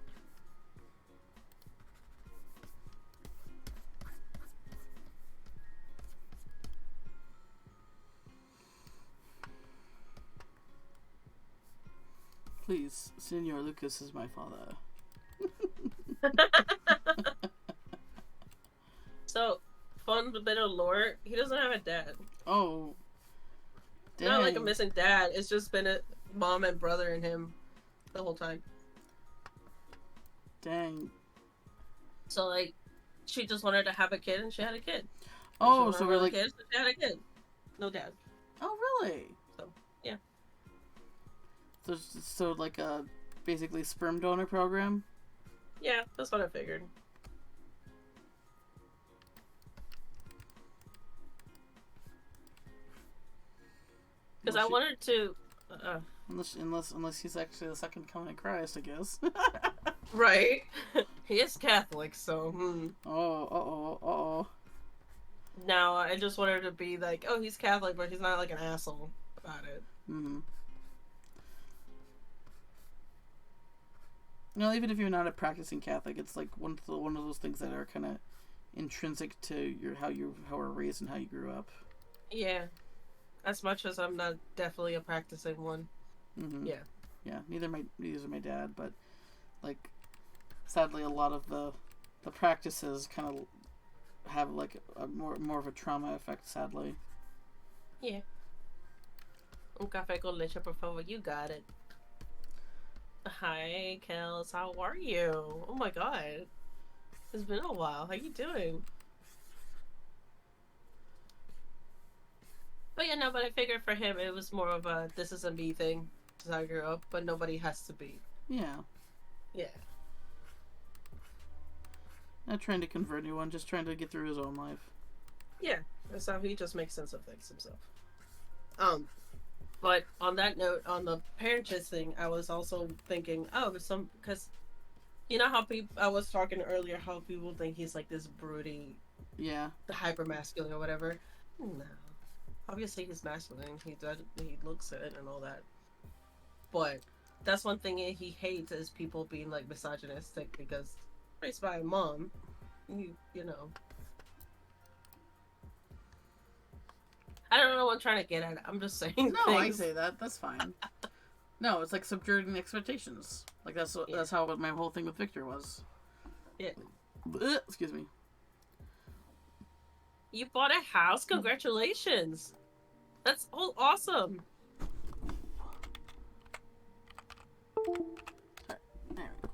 Please, Senor Lucas is my father. So, fun bit of lore. He doesn't have a dad. Oh. Dang. Not like a missing dad. It's just been a mom and brother and him the whole time. Dang. So, like, she just wanted to have a kid and she had a kid. Oh, so we're like... Kids, she had a kid. No dad. Oh, really? So, yeah. So like a basically sperm donor program? Yeah, that's what I figured. Because I wanted to... Unless he's actually the second coming of Christ, I guess. Right. He is Catholic, so... Oh. Now, I just wanted to be like, oh, he's Catholic, but he's not like an asshole about it. Mm-hmm. You know, even if you're not a practicing Catholic, it's like one of those things that are kind of intrinsic to how you were raised and how you grew up. Yeah. As much as I'm not definitely a practicing one. Mm-hmm. Yeah. Yeah, neither is my dad, but like sadly a lot of the practices kind of have like a more of a trauma effect, sadly. Yeah. Un café con leche, por favor. You got it. Hi, Kels. How are you? Oh my god. It's been a while. How you doing? But yeah, no, but I figured for him it was more of a this is a me thing. This is how I grew up, but nobody has to be. Yeah. Yeah. Not trying to convert anyone, just trying to get through his own life. Yeah. That's how he just makes sense of things himself. Um, but on that note, on the parentage thing, I was also thinking, oh, some because you know how people I was talking earlier how people think he's like this broody, Yeah. hyper masculine or whatever. No, obviously he's masculine. He looks it and all that. But that's one thing he hates is people being like misogynistic because raised by a mom, you know. I don't know what I'm trying to get at. I'm just saying No, things. I say that. That's fine. No, it's like subverting expectations. Like that's Yeah. that's how my whole thing with Victor was. Yeah. Excuse me. You bought a house? Congratulations. That's all awesome. There we go.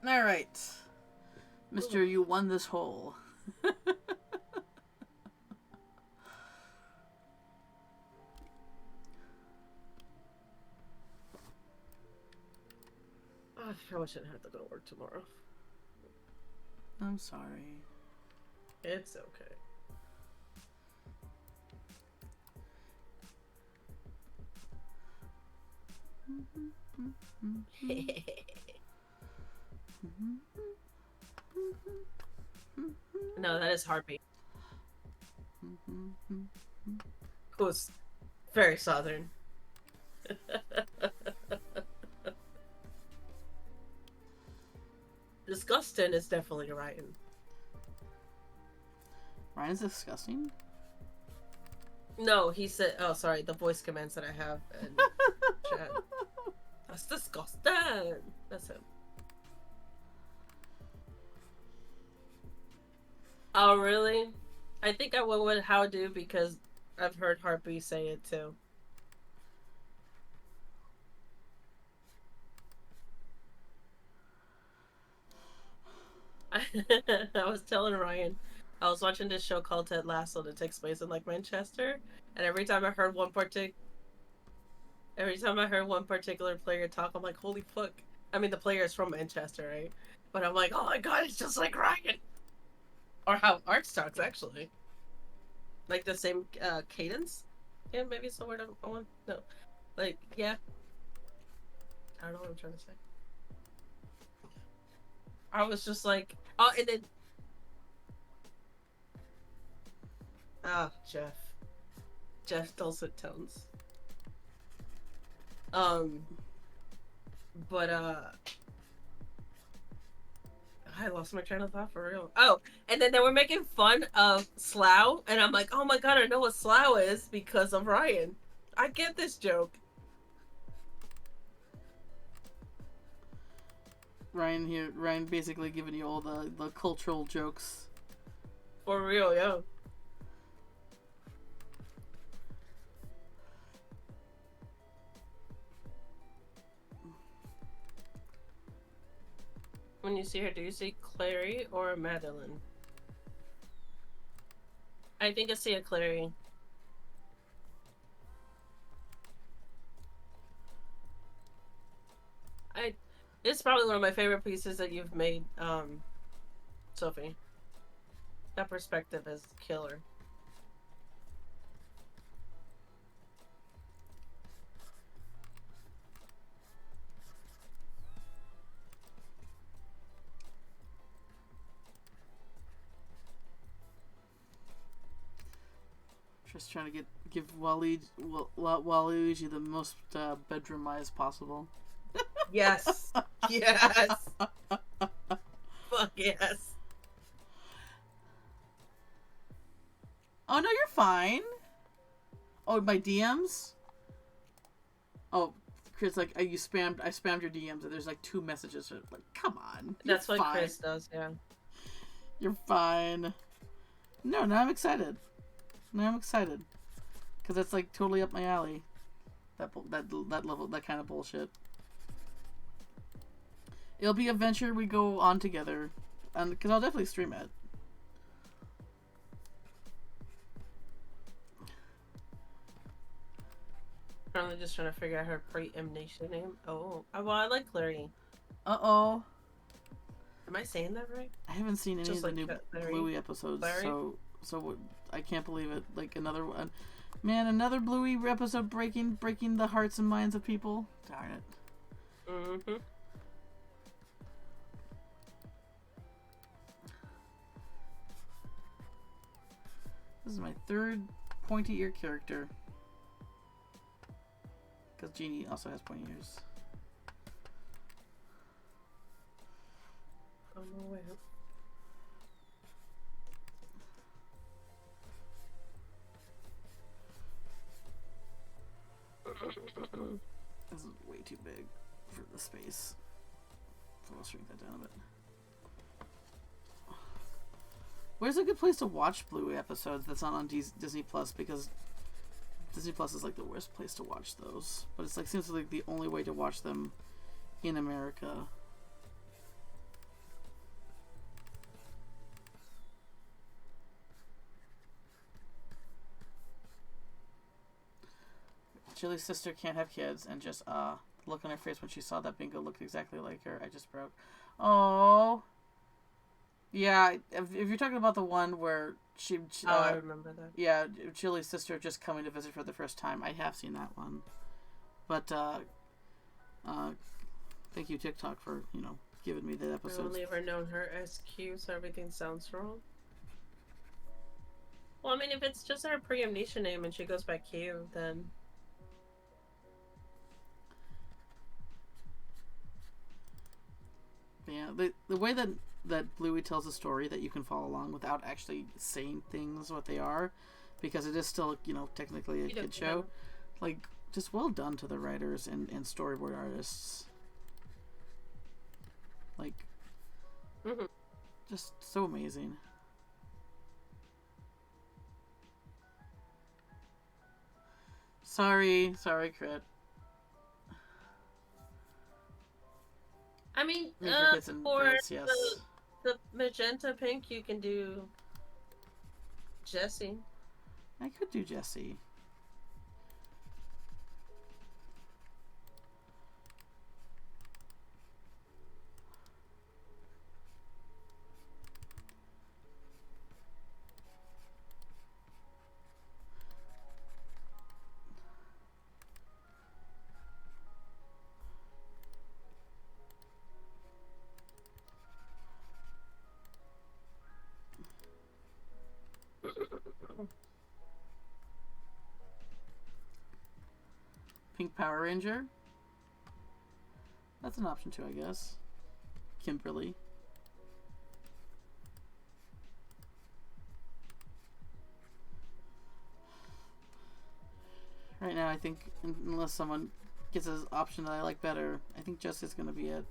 All right, Mister, you won this hole. Oh, I wish I didn't have to go to work tomorrow. I'm sorry. It's okay. No, that is heartbeat. Who's very southern. Disgusting is definitely Ryan. Ryan's disgusting. No, he said. Oh, sorry. The voice commands that I have in chat. That's disgusting. That's him. Oh, really? I think I went with How Do because I've heard Harpy say it too. I was telling Ryan, I was watching this show called Ted Lasso that takes place in like Manchester, and every time I heard one particular player talk, I'm like, holy fuck! I mean, the player is from Manchester, right? But I'm like, oh my god, it's just like Ryan, or how Arch talks actually, like the same cadence. Yeah, maybe it's the word I want. No, like yeah, I don't know what I'm trying to say. I was just like, oh, and then Jeff dulcet tones. Um, but I lost my train of thought for real. Oh, and then they were making fun of Slough, and I'm like, oh my god, I know what Slough is because of Ryan. I get this joke. Ryan basically giving you all the cultural jokes. For real, yo. When you see her, do you see Clary or Madeline? I think I see a Clary. It's probably one of my favorite pieces that you've made, Sophie. That perspective is killer. Just trying to give Waluigi the most bedroom eyes possible. Yes. Yes. Fuck yes. Oh no, you're fine. Oh, my DMs. Oh, Chris, like I spammed your DMs, and there's like 2 messages. Like, come on. That's what fine. Chris does, yeah. You're fine. No, now I'm excited. Because that's like totally up my alley. that level, that kind of bullshit. It'll be a venture we go on together, and because I'll definitely stream it. Currently just trying to figure out her pre-emination name. Oh, well, I like Clary. Uh-oh. Am I saying that right? I haven't seen any Just of the like new Larry? Bluey episodes, Larry? so I can't believe it. Like another one, man, another Bluey episode breaking the hearts and minds of people. Darn it. Mm-hmm. This is my third pointy ear character. Because Genie also has pointy ears. Oh no way. This is way too big for the space. So I'll shrink that down a bit. Where's a good place to watch Bluey episodes that's not on Disney Plus? Because Disney Plus is like the worst place to watch those. But it's like seems like the only way to watch them in America. Chili's sister can't have kids, and just the look on her face when she saw that Bingo looked exactly like her. I just broke. Oh. Yeah, if you're talking about the one where she I remember that. Yeah, Chili's sister just coming to visit for the first time. I have seen that one. But thank you TikTok for, giving me that episode. I've only ever known her as Q, so everything sounds wrong. Well, I mean, if it's just her pre-amnesia name and she goes by Q, then... Yeah, the way that Bluey tells a story that you can follow along without actually saying things what they are, because it is still, technically a kid show. Like, just well done to the writers and storyboard artists. Like, just so amazing. Sorry, Crit. I mean, for yes. the magenta pink, you can do Jessie. I could do Jessie. Pink Power Ranger. That's an option too, I guess. Kimberly. Right now, I think, unless someone gets an option that I like better, I think Jessie's gonna be it.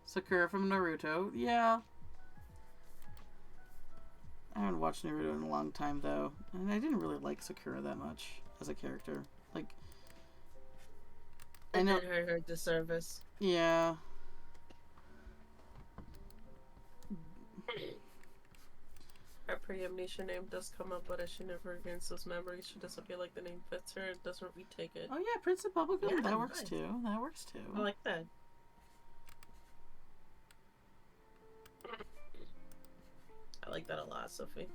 Sakura from Naruto. Yeah. I haven't watched Naruto in a long time, though. And I didn't really like Sakura that much as a character. Like, I know. Did her disservice. Yeah. Her pre-amnesia name does come up, but as she never regains those memories, she doesn't feel like the name fits her and doesn't retake it. Oh yeah, Prince of Bubblegum. Yeah, that works too. That works too. I like that. I like that a lot, Sophie.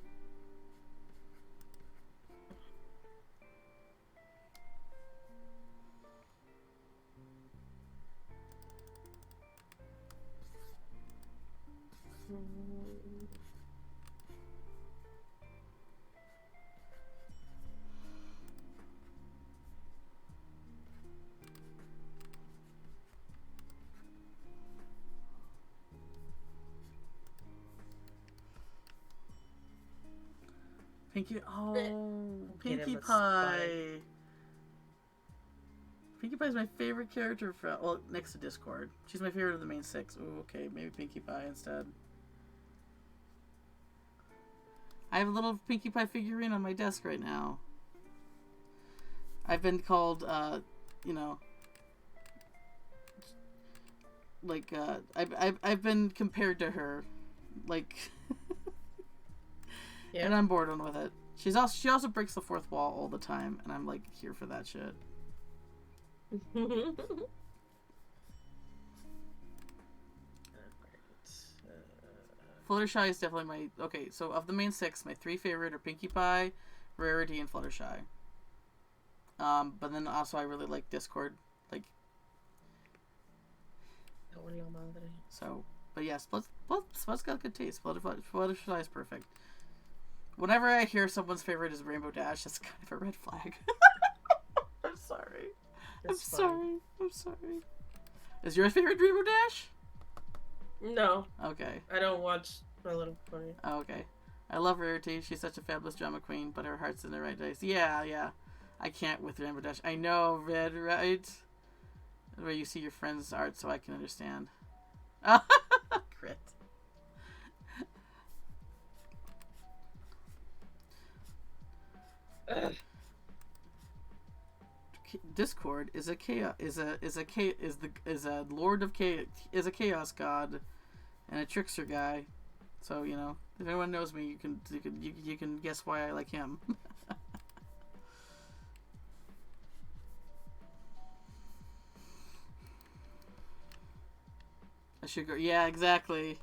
Pinkie, oh, Pinkie Pie. Pinkie Pie is my favorite character from, well, next to Discord. She's my favorite of the main 6. Ooh, okay, maybe Pinkie Pie instead. I have a little Pinkie Pie figurine on my desk right now. I've been called, you know, like, I've been compared to her, like, Yeah. and I'm bored on with it. She also breaks the fourth wall all the time, and I'm like here for that shit. Fluttershy is definitely my okay. So of the main 6, my 3 favorite are Pinkie Pie, Rarity, and Fluttershy. But then also I really like Discord, like. So, but yes, Spud's got good taste. Fluttershy is perfect. Whenever I hear someone's favorite is Rainbow Dash, that's kind of a red flag. I'm sorry. I'm sorry. Is your favorite Rainbow Dash? No. Okay. I don't watch My Little Pony. Oh, okay. I love Rarity. She's such a fabulous drama queen, but her heart's in the right place. Yeah. I can't with Rainbow Dash. I know, Red, right? Where you see your friend's art so I can understand. Crit. Discord is a chaos is a lord of chaos, is a chaos god and a trickster guy. So you know, if anyone knows me, you can guess why I like him. A sugar, yeah, exactly.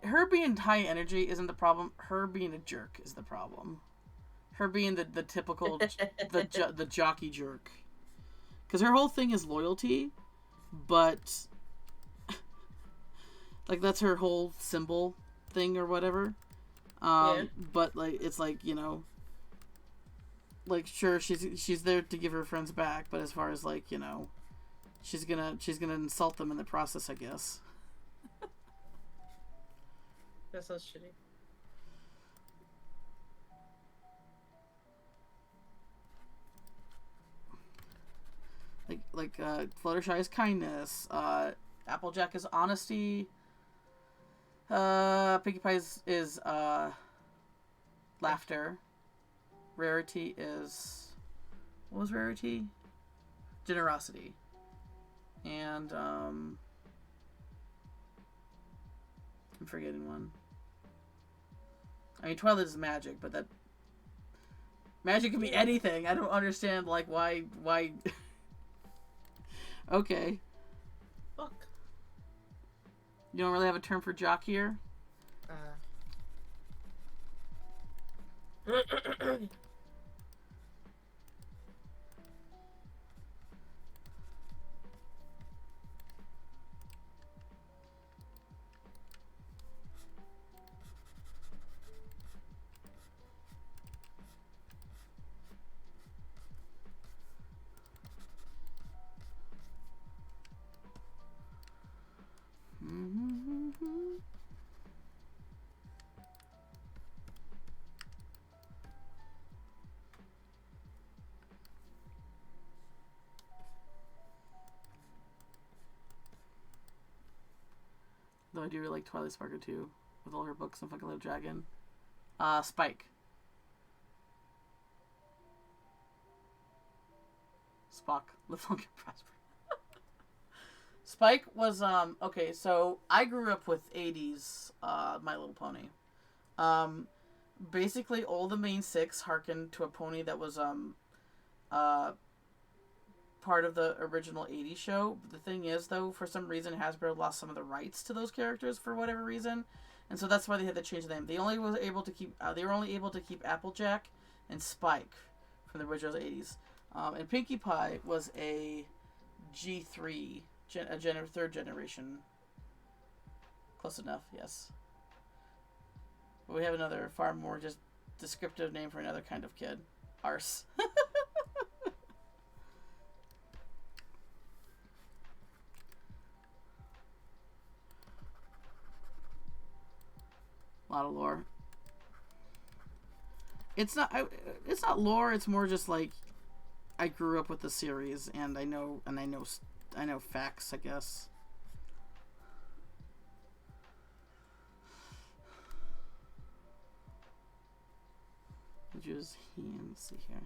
Her being high energy isn't the problem. Her being a jerk is the problem. Her being the typical the jockey jerk, because her whole thing is loyalty, but like that's her whole symbol thing or whatever. Yeah. But like it's like, you know, like sure she's there to give her friends back, but as far as like, you know, she's gonna insult them in the process, I guess. That sounds shitty. Like Fluttershy is kindness. Applejack is honesty. Pinkie Pie is laughter. Rarity is, what was Rarity? Generosity. And I'm forgetting one. I mean, Twilight is magic, but that magic can be anything. I don't understand, like, why. Okay. Fuck. You don't really have a term for jock here? Though I do really like Twilight Sparkle too, with all her books and fucking Little Dragon. Spike. Spock. Live long and prosper. Spike was, okay, so I grew up with 80s, My Little Pony. Basically all the main 6 harkened to a pony that was, part of the original 80s show. The thing is, though, for some reason Hasbro lost some of the rights to those characters for whatever reason, and so that's why they had to change the name. They were able to keep Applejack and Spike from the original 80s. And Pinkie Pie was a G3, third generation. Close enough, yes. But we have another far more just descriptive name for another kind of kid. Arse. A lot of lore. It's not lore. It's more just like, I grew up with the series, and I know facts, I guess. Which is let's see here.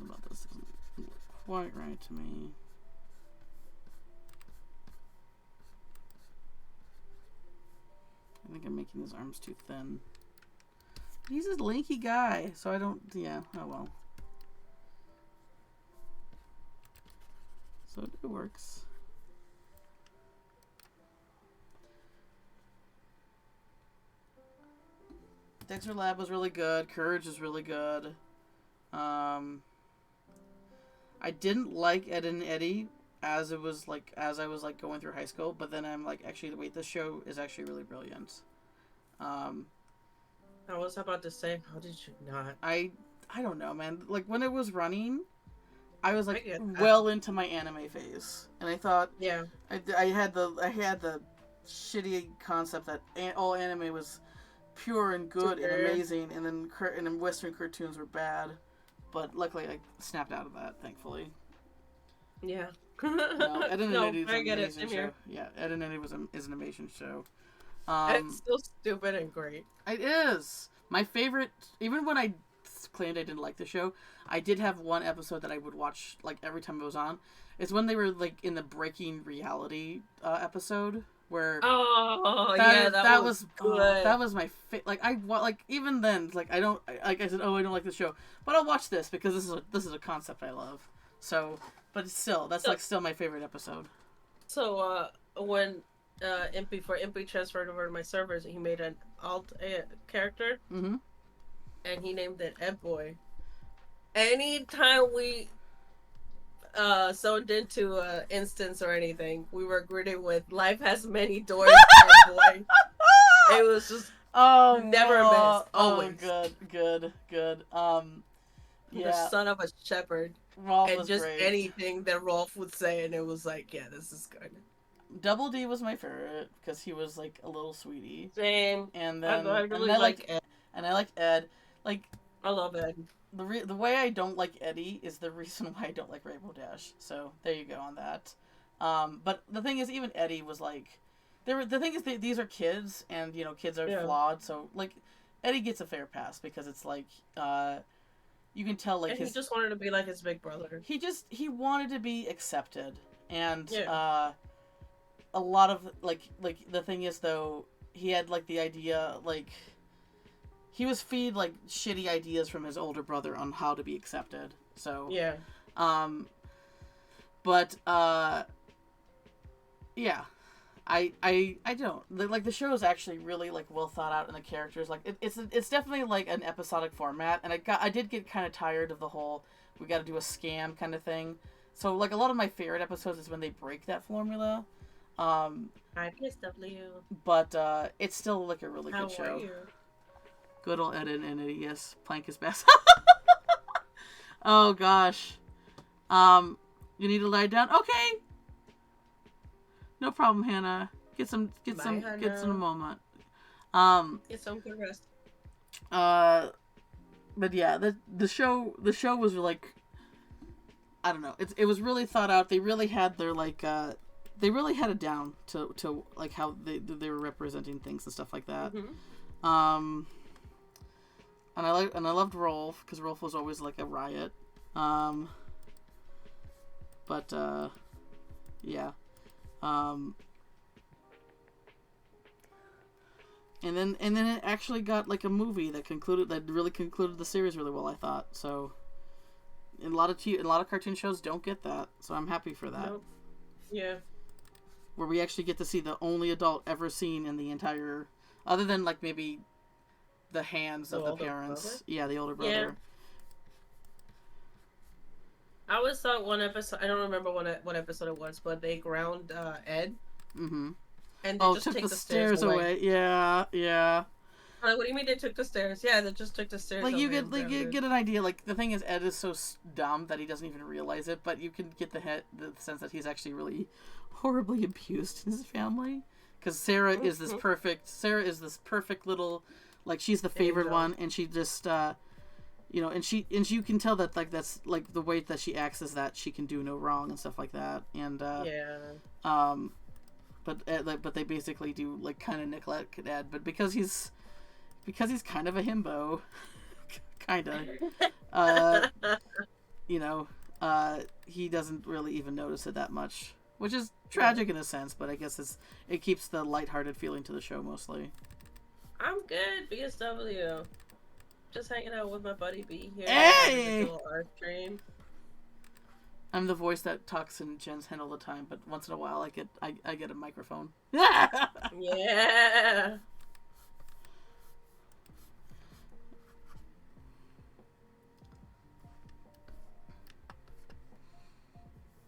About this doesn't look quite right to me. I think I'm making his arms too thin. He's a lanky guy, so I don't. Yeah. Oh well. So it works. Dexter Lab was really good. Courage is really good. I didn't like Ed and Eddie as I was going through high school, but then I'm like, actually, wait, this show is actually really brilliant. I was about to say, how did you not? I don't know, man. Like when it was running, I was like I well into my anime phase, and I thought, yeah, I had the shitty concept that all anime was pure and good and amazing, and then Western cartoons were bad. But luckily, I snapped out of that, thankfully. Yeah. No, Ed and Eddie is I an get it. amazing show. Here. Yeah, Ed and Eddie is an amazing show. It's still stupid and great. It is. My favorite, even when I claimed I didn't like the show, I did have one episode that I would watch like every time it was on. It's when they were like in the breaking reality episode. Where that was good. That was my even then I don't I said I don't like this show, but I'll watch this because this is a concept I love. So, but still that's still my favorite episode. So when Impy transferred over to my servers, he made an alt character, and he named it Ed Boy. Anytime we zoned into an instance or anything, we were greeted with "Life has many doors, boy." It was just never missed. Always good. Yeah, the son of a shepherd, Rolf and was just great. anything that Rolf would say, and it was like, yeah, this is good. Double D was my favorite because he was like a little sweetie. Same. And then I really like Ed. And I liked Ed. Like I love Ed. The way I don't like Eddie is the reason why I don't like Rainbow Dash. So there you go on that. But the thing is, even Eddie was like, the thing is, these are kids, and kids are flawed. So like, Eddie gets a fair pass because it's like, you can tell like he just wanted to be like his big brother. He wanted to be accepted, and a lot of like the thing is though, he had like the idea like. He was feed like shitty ideas from his older brother on how to be accepted. So yeah. But yeah, I don't like the show is actually really like well thought out, and the characters like it's definitely like an episodic format, and I did get kind of tired of the whole we got to do a scam kind of thing. So like a lot of my favorite episodes is when they break that formula. IPSW. But it's still like a really good show. How are you? Good old Ed and Eddie, yes. Plank is best. Oh gosh. You need to lie down? Okay. No problem, Hannah. Get some moment. Get some good rest. But yeah, the show was like, I don't know. It was really thought out. They really had their like they really had it down to like how they were representing things and stuff like that. Mm-hmm. And I loved Rolf because Rolf was always like a riot. But yeah. And then it actually got like a movie that really concluded the series really well, I thought. So a lot of cartoon shows don't get that, so I'm happy for that. Nope. Yeah. Where we actually get to see the only adult ever seen in the entire, other than like maybe the hands of the parents. Brother? Yeah, the older brother. Yeah. always thought one episode. I don't remember what episode it was, but they ground Ed, Mm-hmm. and they Oh, just took take the the stairs stairs away. away. Yeah, yeah. Like, what do you mean they took the stairs? Yeah, they just took the stairs Like away. you get an idea. Like the thing is, Ed is so dumb that he doesn't even realize it. But you can get the sense that he's actually really horribly abused in his family. Because Sarah is this perfect. Sarah is this perfect little, like she's the favorite one, and she just, you know, and you can tell that like that's like the way that she acts is that she can do no wrong and stuff like that. And but they basically do like kind of neglect Ed, but because he's kind of a himbo, kind of, you know, he doesn't really even notice it that much, which is tragic in a sense, but I guess it keeps the lighthearted feeling to the show mostly. I'm good, BSW. Just hanging out with my buddy B here. Hey! The Duel art stream. I'm the voice that talks in Jen's head all the time, but once in a while I get a microphone. Yeah.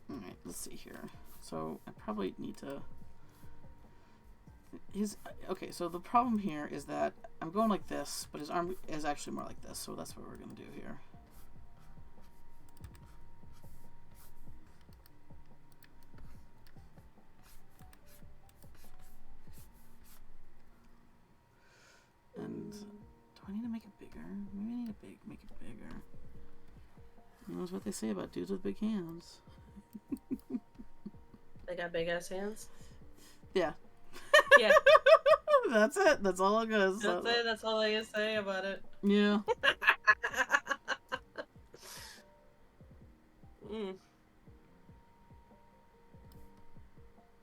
Alright, let's see here. So, I probably need to... Okay, so the problem here is that I'm going like this, but his arm is actually more like this, so that's what we're going to do here. And do I need to make it bigger? Maybe I need to make it bigger. You know what they say about dudes with big hands. They got big ass hands. Yeah. Yeah. That's it. That's all it goes. That's it. That's all I can say about it. Yeah.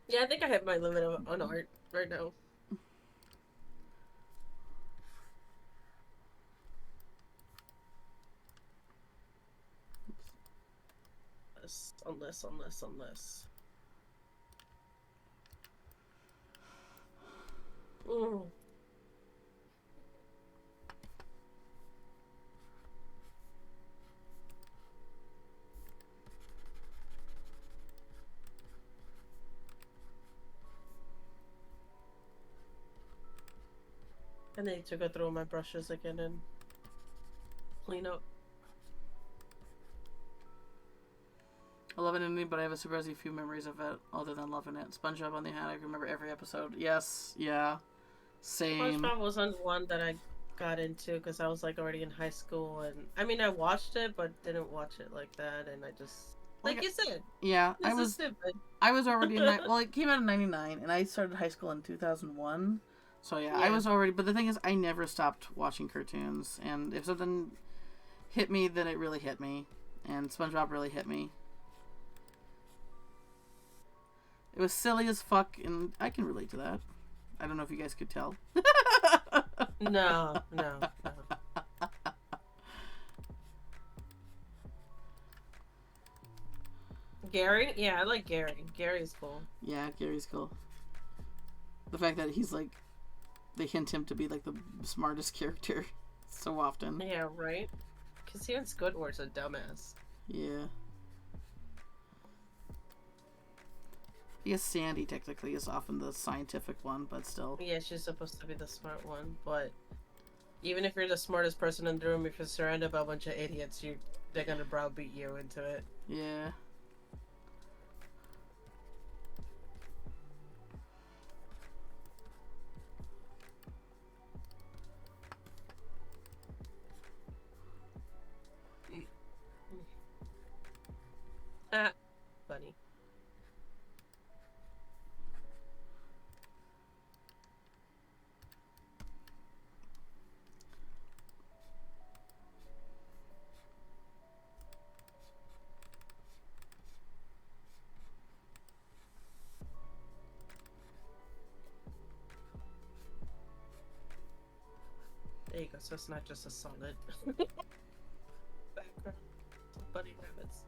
Yeah, I think I have my limit on art right now. Unless. I need to go through my brushes again and clean up. I love it ending, but I have a surprisingly few memories of it other than loving it. SpongeBob on the Hat, I remember every episode. Yes, yeah, same. SpongeBob wasn't one that I got into because I was like already in high school, and I mean I watched it but didn't watch it like that, and I just like you said. Yeah, I was stupid. I was already in well, it came out in '99, and I started high school in 2001. So yeah, I was already. But the thing is, I never stopped watching cartoons, and if something hit me, then it really hit me, and SpongeBob really hit me. It was silly as fuck, and I can relate to that. I don't know if you guys could tell. No. Gary? Yeah, I like Gary. Gary's cool. Yeah, Gary's cool. The fact that he's like, they hint him to be like the smartest character so often. Yeah, right? Because even Squidward's a dumbass. Yeah. I guess Sandy technically is often the scientific one, but still. Yeah, she's supposed to be the smart one, but even if you're the smartest person in the room, if you're surrounded by a bunch of idiots, they're gonna browbeat you into it. Yeah. Funny. There you go, so it's not just a solid background. Some bunny rabbits.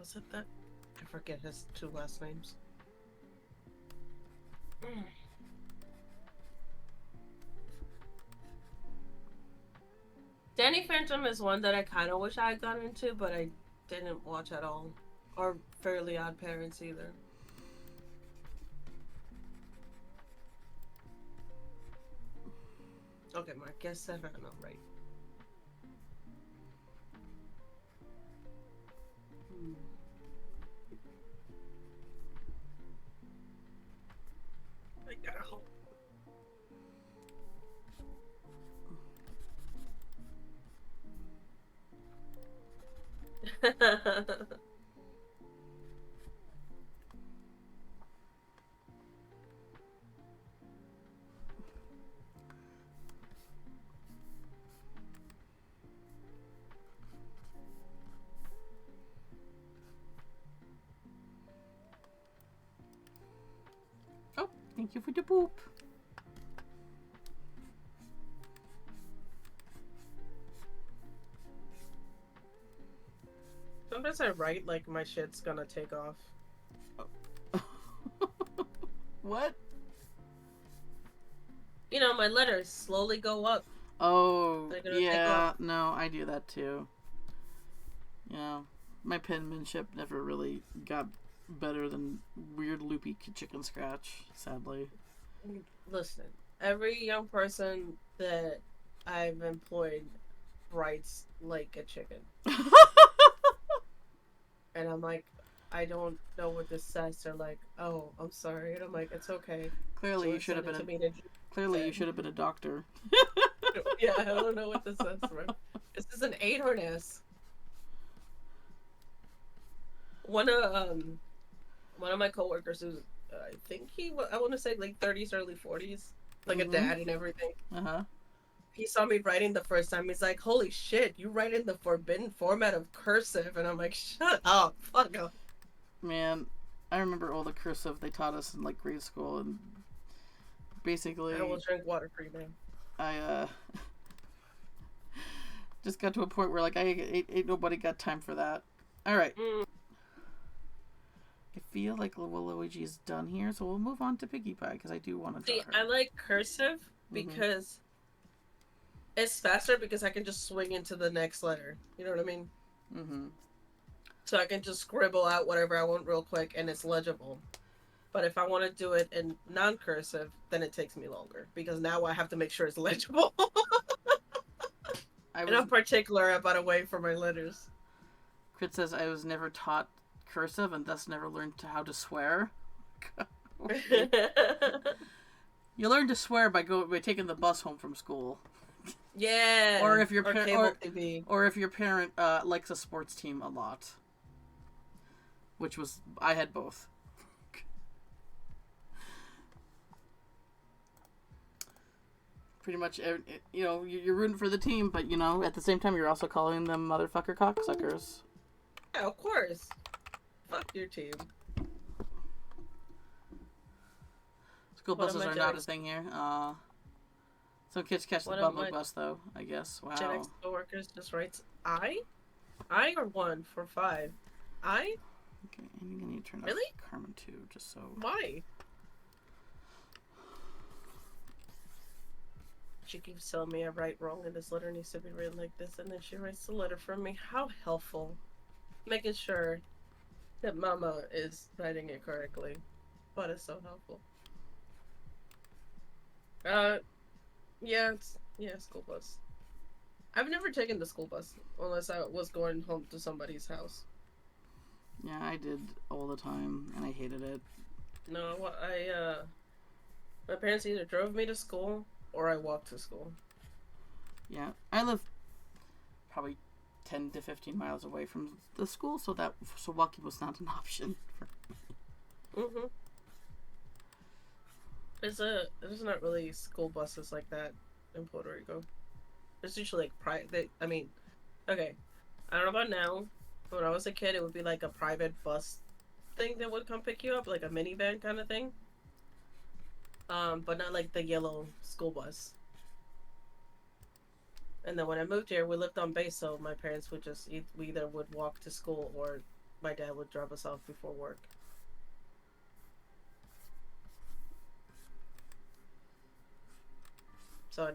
Was it that? I forget his two last names. Danny Phantom is one that I kind of wish I had gotten into, but I didn't watch at all. Or Fairly Odd Parents either. Okay, Mark, guess 7. I'm right. I gotta hope. Oh, thank you for the poop. Sometimes I write like my shit's gonna take off. What? You know, my letters slowly go up. Oh, They're gonna take yeah. off. No, I do that too. Yeah. My penmanship never really got better than weird loopy chicken scratch, sadly. Listen, every young person that I've employed writes like a chicken. And I'm like, I don't know what this says. They're like, oh, I'm sorry. And I'm like, it's okay. Clearly, So you should have been Clearly, you should have been a doctor. Yeah, I don't know what this says for. Is this an 8 or an S? One of my coworkers who's I think I want to say like 30s, early 40s, like a dad and everything. He saw me writing the first time. He's like, "Holy shit, you write in the forbidden format of cursive," and I'm like, "Shut up, fuck up." Man, I remember all the cursive they taught us in like grade school, and basically, I will drink water for you, man. I just got to a point where like ain't nobody got time for that. All right. I feel like Luigi is done here, so we'll move on to Piggy Pie because I do want to. See, I like cursive because it's faster because I can just swing into the next letter. You know what I mean? Mm-hmm. So I can just scribble out whatever I want real quick and it's legible. But if I want to do it in non-cursive, then it takes me longer because now I have to make sure it's legible. And I'm particular about a way for my letters. Crit says I was never taught cursive and thus never learned how to swear. You learn to swear by taking the bus home from school. Yeah. Or if your or if your parent likes a sports team a lot. Which was I had both. Pretty much, you know, you're rooting for the team, but you know, at the same time, you're also calling them motherfucker cocksuckers. Yeah, of course. Fuck your team. School buses are not a thing here. Some kids catch the public bus, though, I guess. Wow. Gen X coworkers just writes I or 1 for 5. I? Okay, I'm gonna need to turn off Carmen too, just so. Why? She keeps telling me I write wrong and this letter needs to be written like this, and then she writes the letter for me. How helpful. Making sure that Mama is writing it correctly. But it's so helpful. Yeah, school bus. I've never taken the school bus unless I was going home to somebody's house. Yeah, I did all the time, and I hated it. No, my parents either drove me to school or I walked to school. Yeah, I live probably 10 to 15 miles away from the school, so walking was not an option. There's not really school buses like that in Puerto Rico. There's usually like private. I mean, okay, I don't know about now. But when I was a kid, it would be like a private bus thing that would come pick you up, like a minivan kind of thing. But not like the yellow school bus. And then when I moved here, we lived on base, so my parents would we either would walk to school or my dad would drop us off before work. So I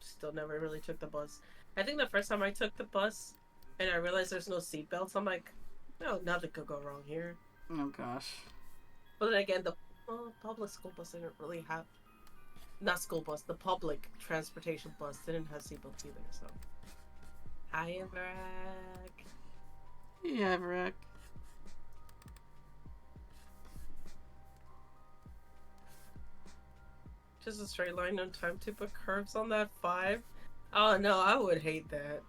still never really took the bus. I think the first time I took the bus and I realized there's no seatbelts, I'm like, no, nothing could go wrong here. Oh gosh. But then again, the public school bus didn't really have, not school bus, the public transportation bus didn't have seatbelts either, so. Hi, Everett. Yeah, Everett. Just a straight line, no time to put curves on that 5. Oh no, I would hate that.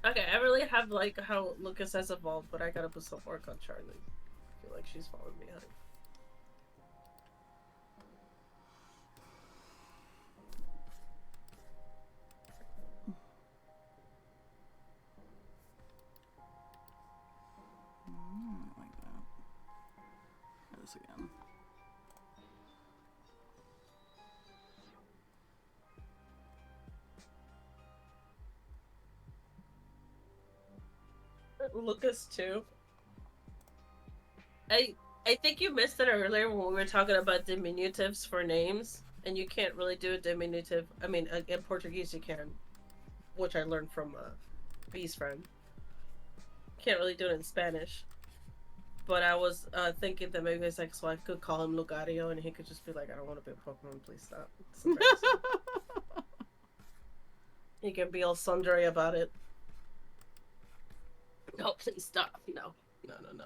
Okay, I really have like how Lucas has evolved, but I gotta put some work on Charlie. I feel like she's falling behind. Like that. Try this again. Lucas too. I think you missed it earlier when we were talking about diminutives for names, and you can't really do a diminutive. I mean, in Portuguese you can, which I learned from B's friend. Can't really do it in Spanish. But I was thinking that maybe his ex-wife could call him Lucario, and he could just be like, "I don't want to be a Pokemon. Please stop." It's embarrassing. He can be all sundry about it. No, please stop. No. No, no, no.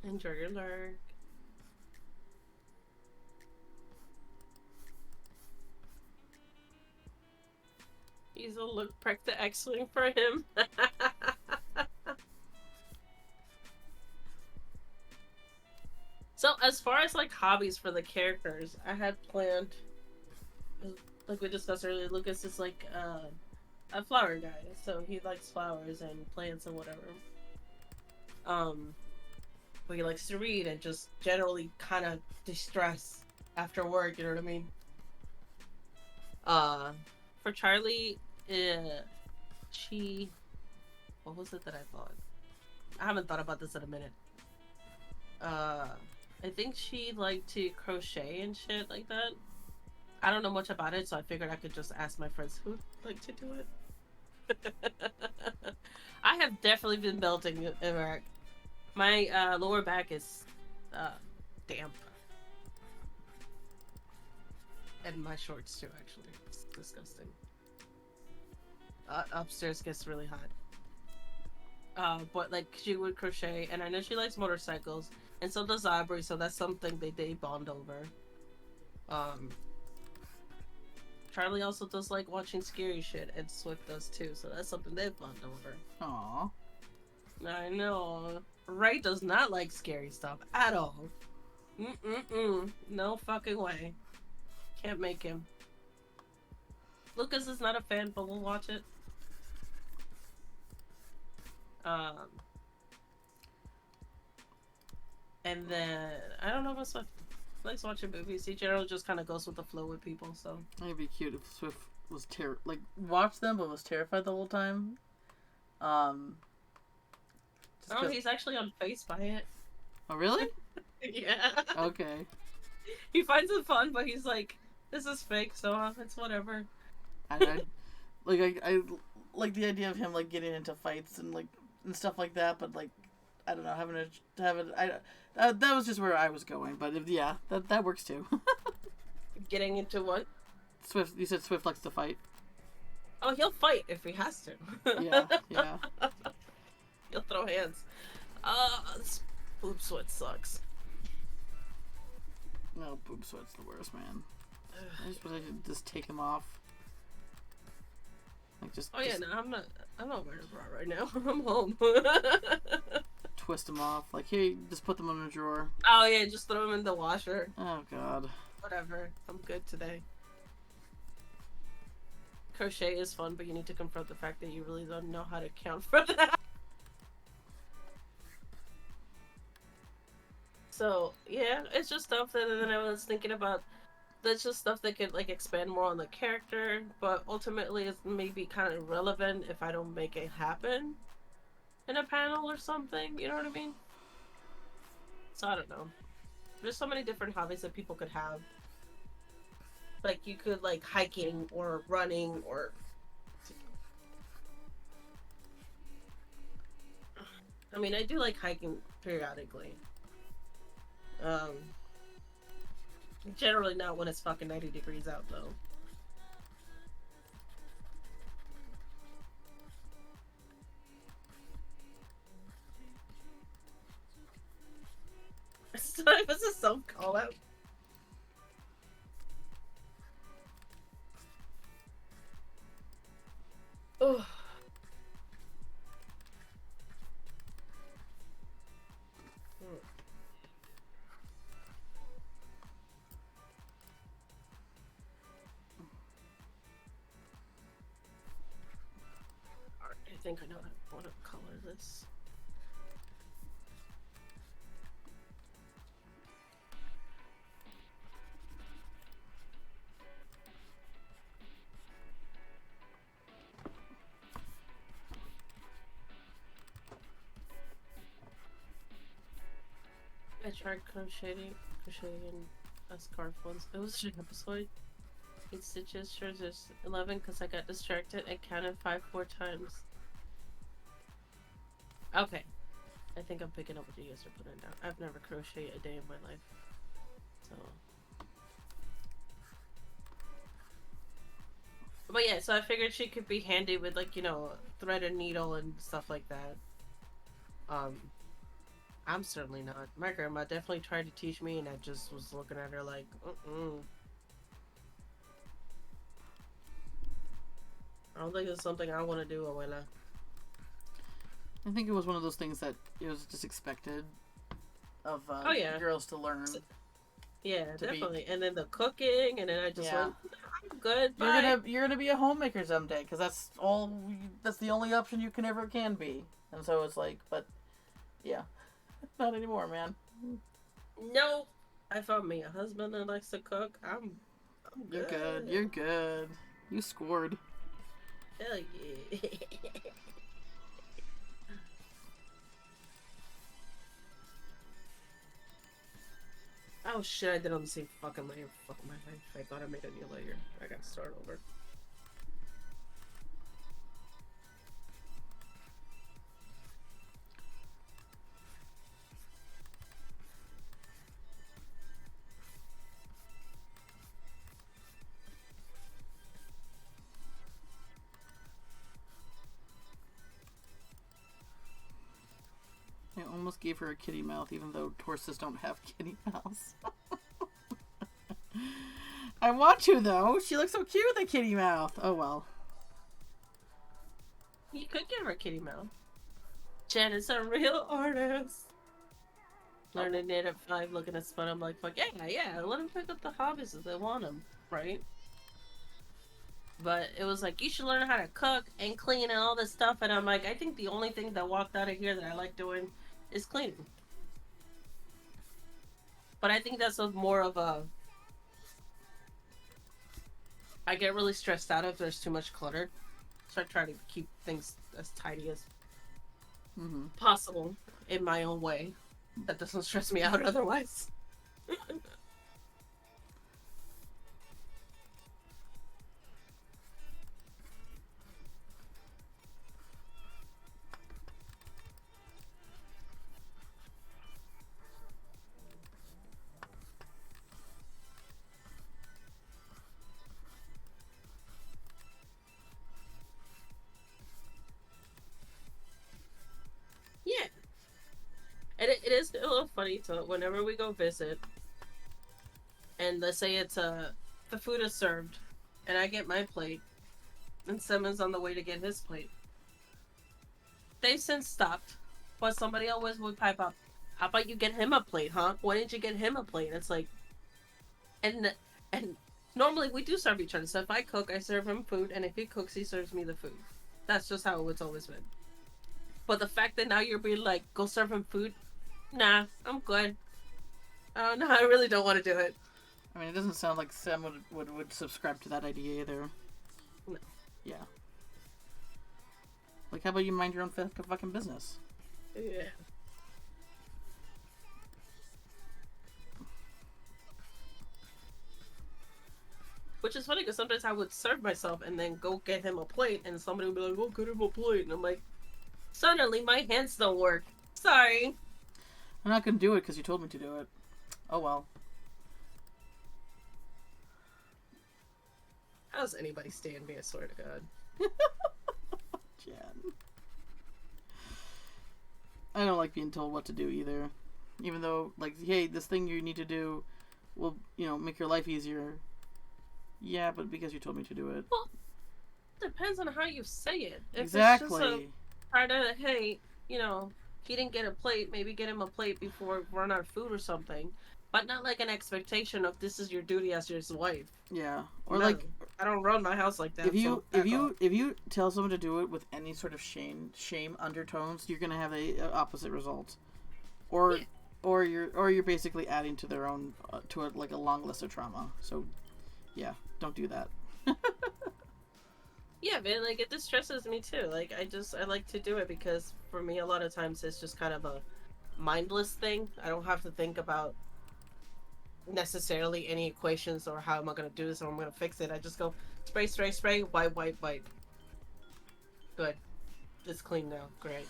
Enjoy your lurk. He's a look prick the X-Wing for him. So as far as like hobbies for the characters, I had planned, like we discussed earlier, Lucas is like a flower guy, so he likes flowers and plants and whatever. But he likes to read and just generally kind of distress after work. You know what I mean? For Charlie, what was it that I thought? I haven't thought about this in a minute. I think she liked to crochet and shit like that. I don't know much about it, so I figured I could just ask my friends who like to do it. I have definitely been belting Iraq. My lower back is damp. And my shorts too, actually. It's disgusting. Upstairs gets really hot. But like she would crochet, and I know she likes motorcycles, and so does Aubrey, so that's something they bond over. Charlie also does like watching scary shit, and Swift does too, so that's something they bond over. Aww. I know. Ray does not like scary stuff at all. No fucking way. Can't make him. Lucas is not a fan, but we'll watch it. And then I don't know if Swift likes watching movies. He generally just kind of goes with the flow with people. So It'd be cute if Swift was watched them but was terrified the whole time. oh, he's actually unfazed by it. Oh really? Yeah. Okay. He finds it fun, but he's like, "This is fake, so it's whatever." I like the idea of him like getting into fights and stuff like that, but like I don't know, that was just where I was going. But that works too. Getting into what? Swift, you said Swift likes to fight. Oh, he'll fight if he has to. Yeah. He'll throw hands. This boob sweat sucks. No, boob sweat's the worst, man. I just wish I could just take him off. No, I'm not wearing a bra right now. I'm home. twist them off. Like, here, just put them in a drawer. Oh yeah, just throw them in the washer. Oh god. Whatever. I'm good today. Crochet is fun, but you need to confront the fact that you really don't know how to count for that. So yeah, it's just stuff that then I was thinking about. That's just stuff that could like expand more on the character, but ultimately it's maybe kind of irrelevant if I don't make it happen in a panel or something. You know what I mean? So I don't know. There's so many different hobbies that people could have. Like you could like hiking or running or. I mean, I do like hiking periodically. Generally not when it's fucking 90 degrees out, though. It was a self-call out. Oh. I think I know what to color this. I tried crocheting a scarf once. It was an episode. 8 stitches, sure there's 11 because I got distracted and counted 5 4 times. Okay. I think I'm picking up what you guys are putting down. I've never crocheted a day in my life. So. But yeah, so I figured she could be handy with like, you know, thread and needle and stuff like that. I'm certainly not. My grandma definitely tried to teach me and I just was looking at her like, I don't think it's something I want to do, abuela. I think it was one of those things that it was just expected of girls to learn. Yeah, definitely. And then the cooking, and then I just went, I'm good. You're gonna be a homemaker someday, because that's the only option you can be. And so it's like, but yeah, not anymore, man. No, I found me a husband that likes to cook. I'm good. You're good. You're good. You scored. Hell yeah. Oh shit, I did on the same fucking layer. Fuck my life. I thought I made a new layer. I gotta start over. I almost gave her a kitty mouth, even though horses don't have kitty mouths. I want to, though. She looks so cute with a kitty mouth. Oh, well. You could give her a kitty mouth. Janet's a real artist. Learning it at 5, looking at fun. I'm like, fuck yeah. Let them pick up the hobbies if they want them, right? But it was like, you should learn how to cook and clean and all this stuff. And I'm like, I think the only thing that walked out of here that I like doing is cleaning. But I think that's more of a... I get really stressed out if there's too much clutter. So I try to keep things as tidy as possible in my own way. That doesn't stress me out otherwise. Yeah. And it is a little funny to whenever we go visit, and let's say it's the food is served, and I get my plate, and Simon's on the way to get his plate. They've since stopped But somebody always would pipe up, how about you get him a plate, huh? Why didn't you get him a plate? It's like, and and normally we do serve each other. So if I cook, I serve him food, and if he cooks, he serves me the food. That's just how it's always been. But the fact that now you're being like, go serve him food, nah, I'm good. Oh no, I really don't want to do it. I mean, it doesn't sound like Sam would subscribe to that idea either. No. Yeah. Like, how about you mind your own fucking business? Yeah. Which is funny because sometimes I would serve myself and then go get him a plate, and somebody would be like, "Oh, get him a plate," and I'm like, "Suddenly my hands don't work. Sorry." I'm not gonna do it because you told me to do it. Oh well. How's anybody stand me? I swear to God. Jen. I don't like being told what to do either. Even though, like, hey, this thing you need to do will, make your life easier. Yeah, but because you told me to do it. Well, depends on how you say it. If Exactly. It's just part of, hey, he didn't get a plate, maybe get him a plate before we run out of food or something. But not like an expectation of this is your duty as his wife. Yeah. Or no, like, I don't run my house like that. If you tell someone to do it with any sort of shame undertones, you're gonna have a opposite result. Or yeah. or you're basically adding to their own to a long list of trauma. So yeah, don't do that. Yeah, man, like, it distresses me too. Like, I like to do it because for me, a lot of times it's just kind of a mindless thing. I don't have to think about necessarily any equations or how am I going to do this or I'm going to fix it. I just go spray, spray, spray, wipe, wipe, wipe. Good. It's clean now. Great.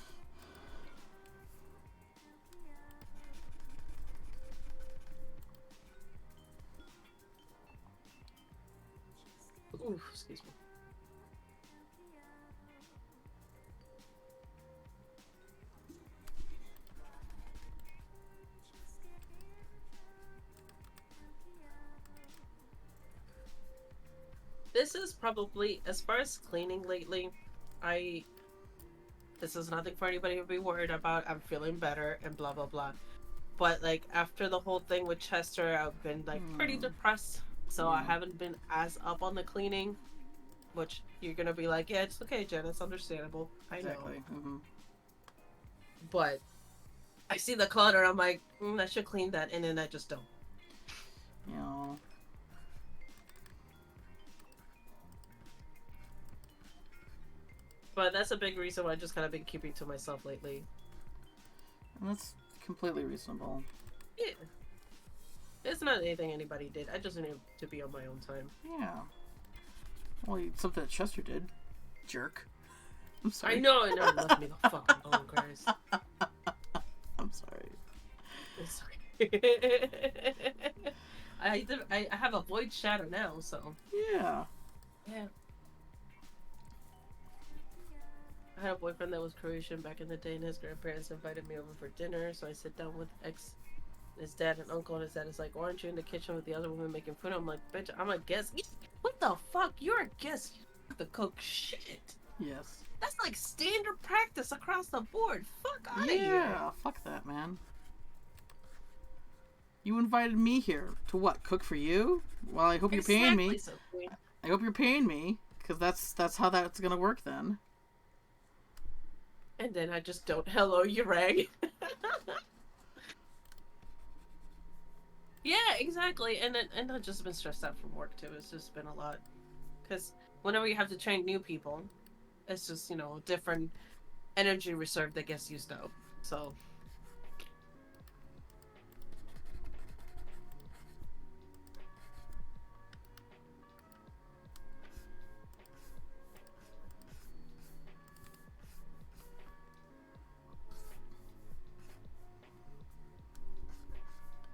Ooh, excuse me. This is probably, as far as cleaning lately, this is nothing for anybody to be worried about. I'm feeling better and blah, blah, blah. But, like, after the whole thing with Chester, I've been, like, pretty depressed. So I haven't been as up on the cleaning, which you're gonna be like, yeah, it's okay, Jen, it's understandable. I know. Exactly. Mm-hmm. But I see the clutter, I'm like, I should clean that, and then I just don't. Yeah. But that's a big reason why I just kind of been keeping to myself lately. And that's completely reasonable. Yeah. It's not anything anybody did. I just need to be on my own time. Yeah. Well, something that Chester did. Jerk. I'm sorry. I know. Left me the fuck alone, Chris. I'm sorry. It's okay. I have a void shadow now, so. Yeah. Yeah. I had a boyfriend that was Croatian back in the day, and his grandparents invited me over for dinner. So I sit down with his dad and uncle, and his dad is like, "Why aren't you in the kitchen with the other women making food?" I'm like, "Bitch, I'm a guest." What the fuck? You're a guest. You have to cook shit. Yes. That's like standard practice across the board. Fuck out of here. Yeah, fuck that, man. You invited me here to what? Cook for you? Well, I hope you're paying me. So, I hope you're paying me, because that's how that's gonna work then. and then I just don't. Hello, you rag. Yeah, exactly. And I've just been stressed out from work too. It's just been a lot. Because whenever you have to train new people, it's just, different energy reserve that gets used up. So.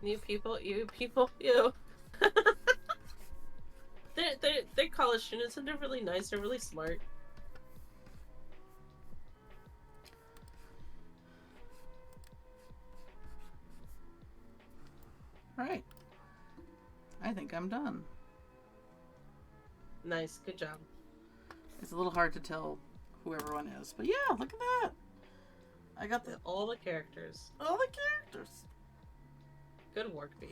New people, you people, you. they're college students and they're really nice. They're really smart. Right. I think I'm done. Nice, good job. It's a little hard to tell who everyone is, but yeah, look at that. I got all the characters. all the characters. Good work, B.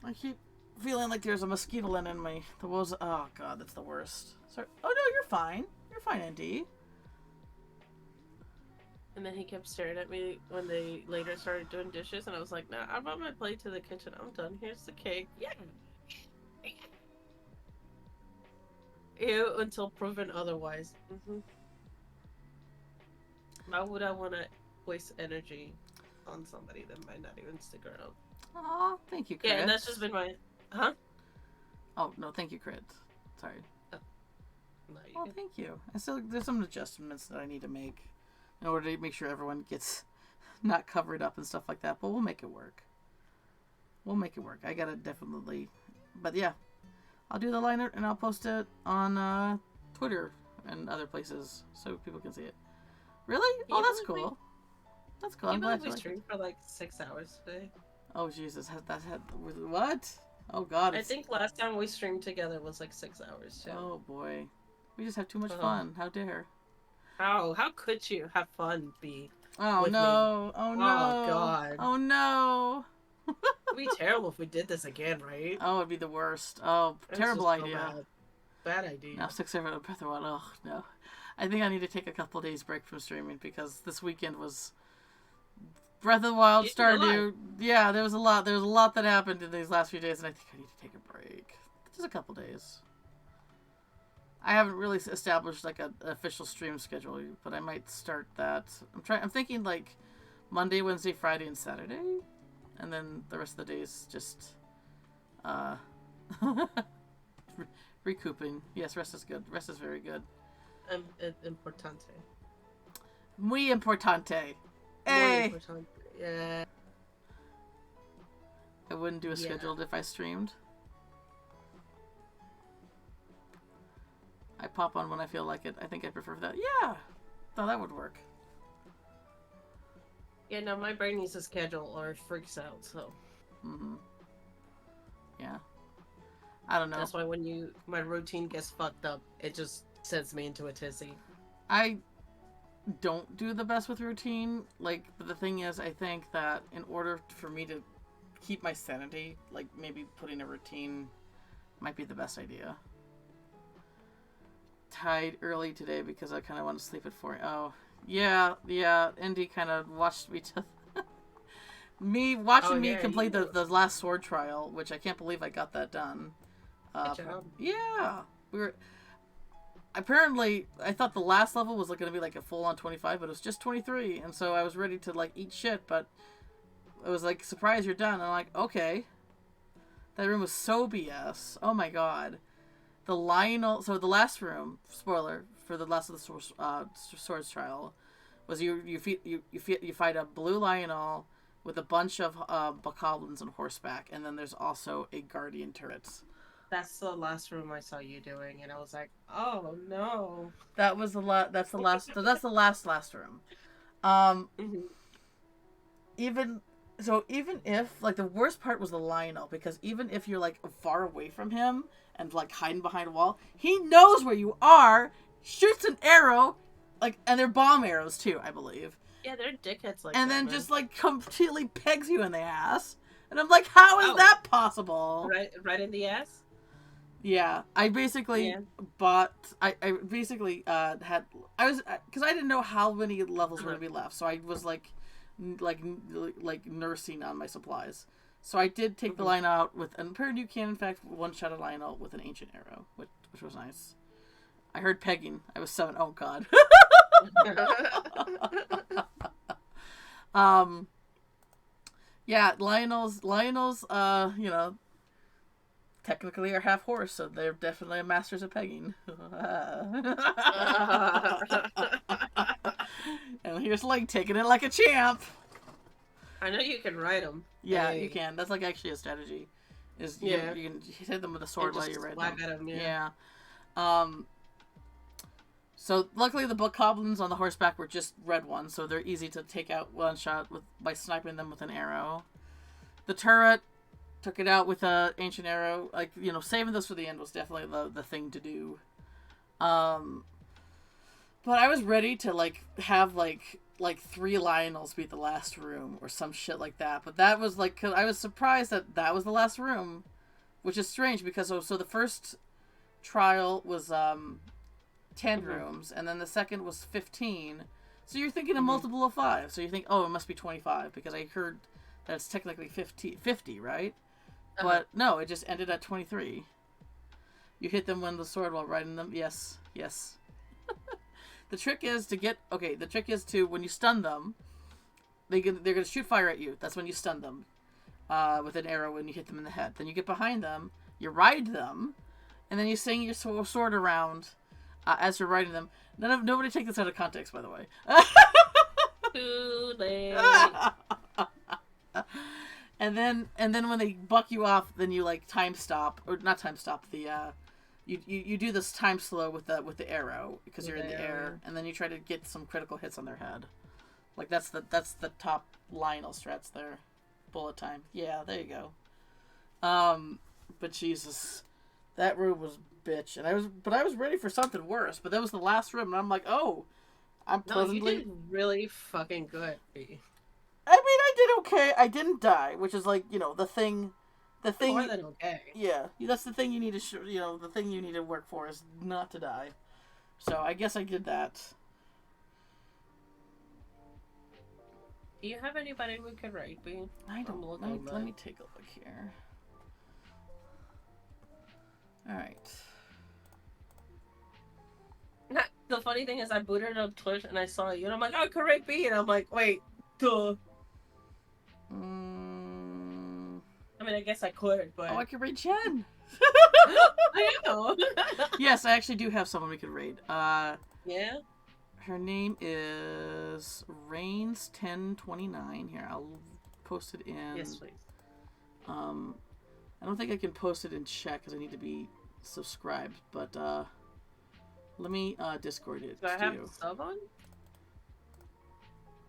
I keep feeling like there's a mosquito line in my. Oh god, that's the worst. Sorry. Oh no, you're fine. You're fine, Andy. And then he kept staring at me when they later started doing dishes, and I was like, nah, I brought my plate to the kitchen. I'm done. Here's the cake. Yeah. Ew, until proven otherwise. Why would I want to waste energy on somebody that might not even stick around? Aw, thank you, Crit. Yeah, and that's just been my... Huh? Oh, no, thank you, Crit. Sorry. No, thank you. There's some adjustments that I need to make in order to make sure everyone gets not covered up and stuff like that, but we'll make it work. I gotta definitely... But yeah, I'll do the line art and I'll post it on Twitter and other places so people can see it. Really? Oh, that's cool. That's cool. I'm glad we streamed for like 6 hours today. Oh, Jesus. What? Oh, God. I think last time we streamed together was like 6 hours, too. Oh, boy. We just have too much fun. How dare. How could you have fun, B? Oh, no. Me? Oh, no. Oh, God. Oh, no. It'd be terrible if we did this again, right? Oh, it'd be the worst. Oh, terrible idea. So bad idea. Now 6 hours of Breath of the Wild. Oh, no. I think I need to take a couple days break from streaming because this weekend was Breath of the Wild, Stardew. Yeah, there was a lot that happened in these last few days, and I think I need to take a break. Just a couple days. I haven't really established like an official stream schedule, but I might start that. I'm thinking like Monday, Wednesday, Friday, and Saturday, and then the rest of the days just recouping. Yes, rest is good. Rest is very good. Importante. Muy importante. Muy importante. Yeah. I wouldn't do a scheduled if I streamed. I pop on when I feel like it. I think I prefer that. Yeah. No, that would work. Yeah, no, my brain needs a schedule or it freaks out, so. Yeah. I don't know. That's why when my routine gets fucked up, it just sends me into a tizzy. I don't do the best with routine. Like, but the thing is, I think that in order for me to keep my sanity, like maybe putting a routine might be the best idea. Tied early today because I kind of want to sleep at 4. Oh, yeah. Indy kind of watched me to me complete the last sword trial, which I can't believe I got that done. Good job. Yeah, apparently I thought the last level was like going to be like a full on 25, but it was just 23, and so I was ready to like eat shit, but it was like, surprise, you're done. And I'm like, okay. That room was so BS. Oh my god. The last room, spoiler for the last of the swords trial, was you fight a blue Lionel with a bunch of bokoblins on horseback, and then there's also a guardian turret. That's the last room I saw you doing, and I was like, oh no. That was that's the last room. Even if like the worst part was the Lionel, because even if you're like far away from him and like hiding behind a wall, he knows where you are, shoots an arrow, like, and they're bomb arrows too, I believe. Yeah, they're dickheads like and that, then man. just like completely pegs you in the ass, and I'm like, how is that possible? Right in the ass. Yeah, I basically bought. I basically because I didn't know how many levels were to be left, so I was like nursing on my supplies. So I did take the line out with, and apparently you can in fact one shot a line out with an ancient arrow, which was nice. I heard pegging. I was 7. Oh god. Yeah, Lionel's you know, technically are half horse, so they're definitely masters of pegging. And here's Link taking it like a champ. I know you can ride them. Yeah, you can. That's like actually a strategy. You can hit them with a sword while you're riding them. Yeah. So luckily the bokoblins on the horseback were just red ones, so they're easy to take out one shot by sniping them with an arrow. The turret, took it out with an ancient arrow. Like, you know, saving this for the end was definitely the thing to do. But I was ready to like have like like 3 Lionels beat the last room or some shit like that. But that was like, 'cause I was surprised that that was the last room, which is strange because so the first trial was 10 rooms, and then the second was 15. So you're thinking a multiple of 5. So you think, oh, it must be 25 because I heard that it's technically 50, right? But no, it just ended at 23. You hit them with the sword while riding them. Yes, yes. The trick is to when you stun them, they're gonna shoot fire at you. That's when you stun them with an arrow when you hit them in the head. Then you get behind them, you ride them, and then you swing your sword around as you're riding them. Nobody take this out of context, by the way. Too late. And then when they buck you off, then you like time stop or not time stop the you do this time slow with the arrow because you're in the air, and then you try to get some critical hits on their head. Like that's the top Lionel strats there. Bullet time. Yeah, there you go. But Jesus, that room was bitch, and I was ready for something worse. But that was the last room, and I'm like, oh, I'm pleasantly. No, you did really fucking good, B. I mean, I did okay. I didn't die, which is like, the thing. More than okay. Yeah, that's the thing you need to the thing you need to work for is not to die. So I guess I did that. Do you have anybody we could write, B? I don't. Let me take a look here. All right. The funny thing is, I booted up Twitch and I saw you, and I'm like, oh, correct B, and I'm like, wait, duh. I mean, I guess I could, but... Oh, I could raid Jen! I know! Yes, I actually do have someone we could raid. Yeah? Her name is Rains1029. Here, I'll post it in... Yes, please. I don't think I can post it in chat because I need to be subscribed, but, let me, Discord it Do I to have you. the sub on?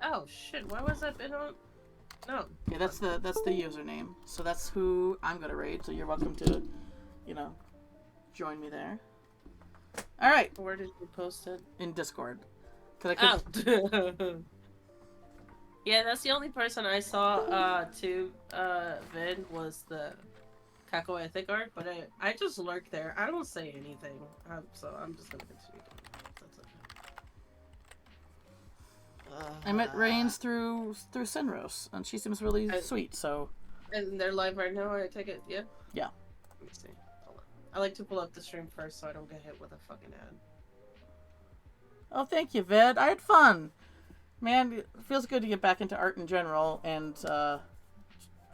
Oh, shit, why was that been on? No. Yeah, that's the username. So that's who I'm gonna raid. So you're welcome to, join me there. All right. Where did you post it? In Discord. Cause I could... Yeah, that's the only person I saw to vid was the Kako Ethic art, but I just lurk there. I don't say anything, so I'm just gonna continue doing that. That's okay. I met Rains through Sinros, and she seems really sweet. So. And they're live right now. I take it. Yeah. Yeah. Let me see. Hold on. I like to pull up the stream first so I don't get hit with a fucking ad. Oh, thank you, Vid. I had fun. Man, it feels good to get back into art in general and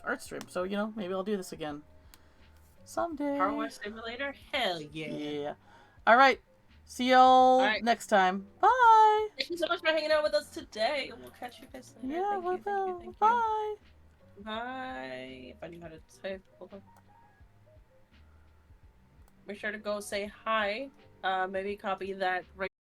art stream. So maybe I'll do this again someday. Car Wash Simulator? Hell yeah. Yeah. All right. See y'all next time. Bye. Thank you so much for hanging out with us today. We'll catch you guys later. Yeah, thank you. Bye. Bye. If I knew how to say, hold on. Make sure to go say hi. Maybe copy that right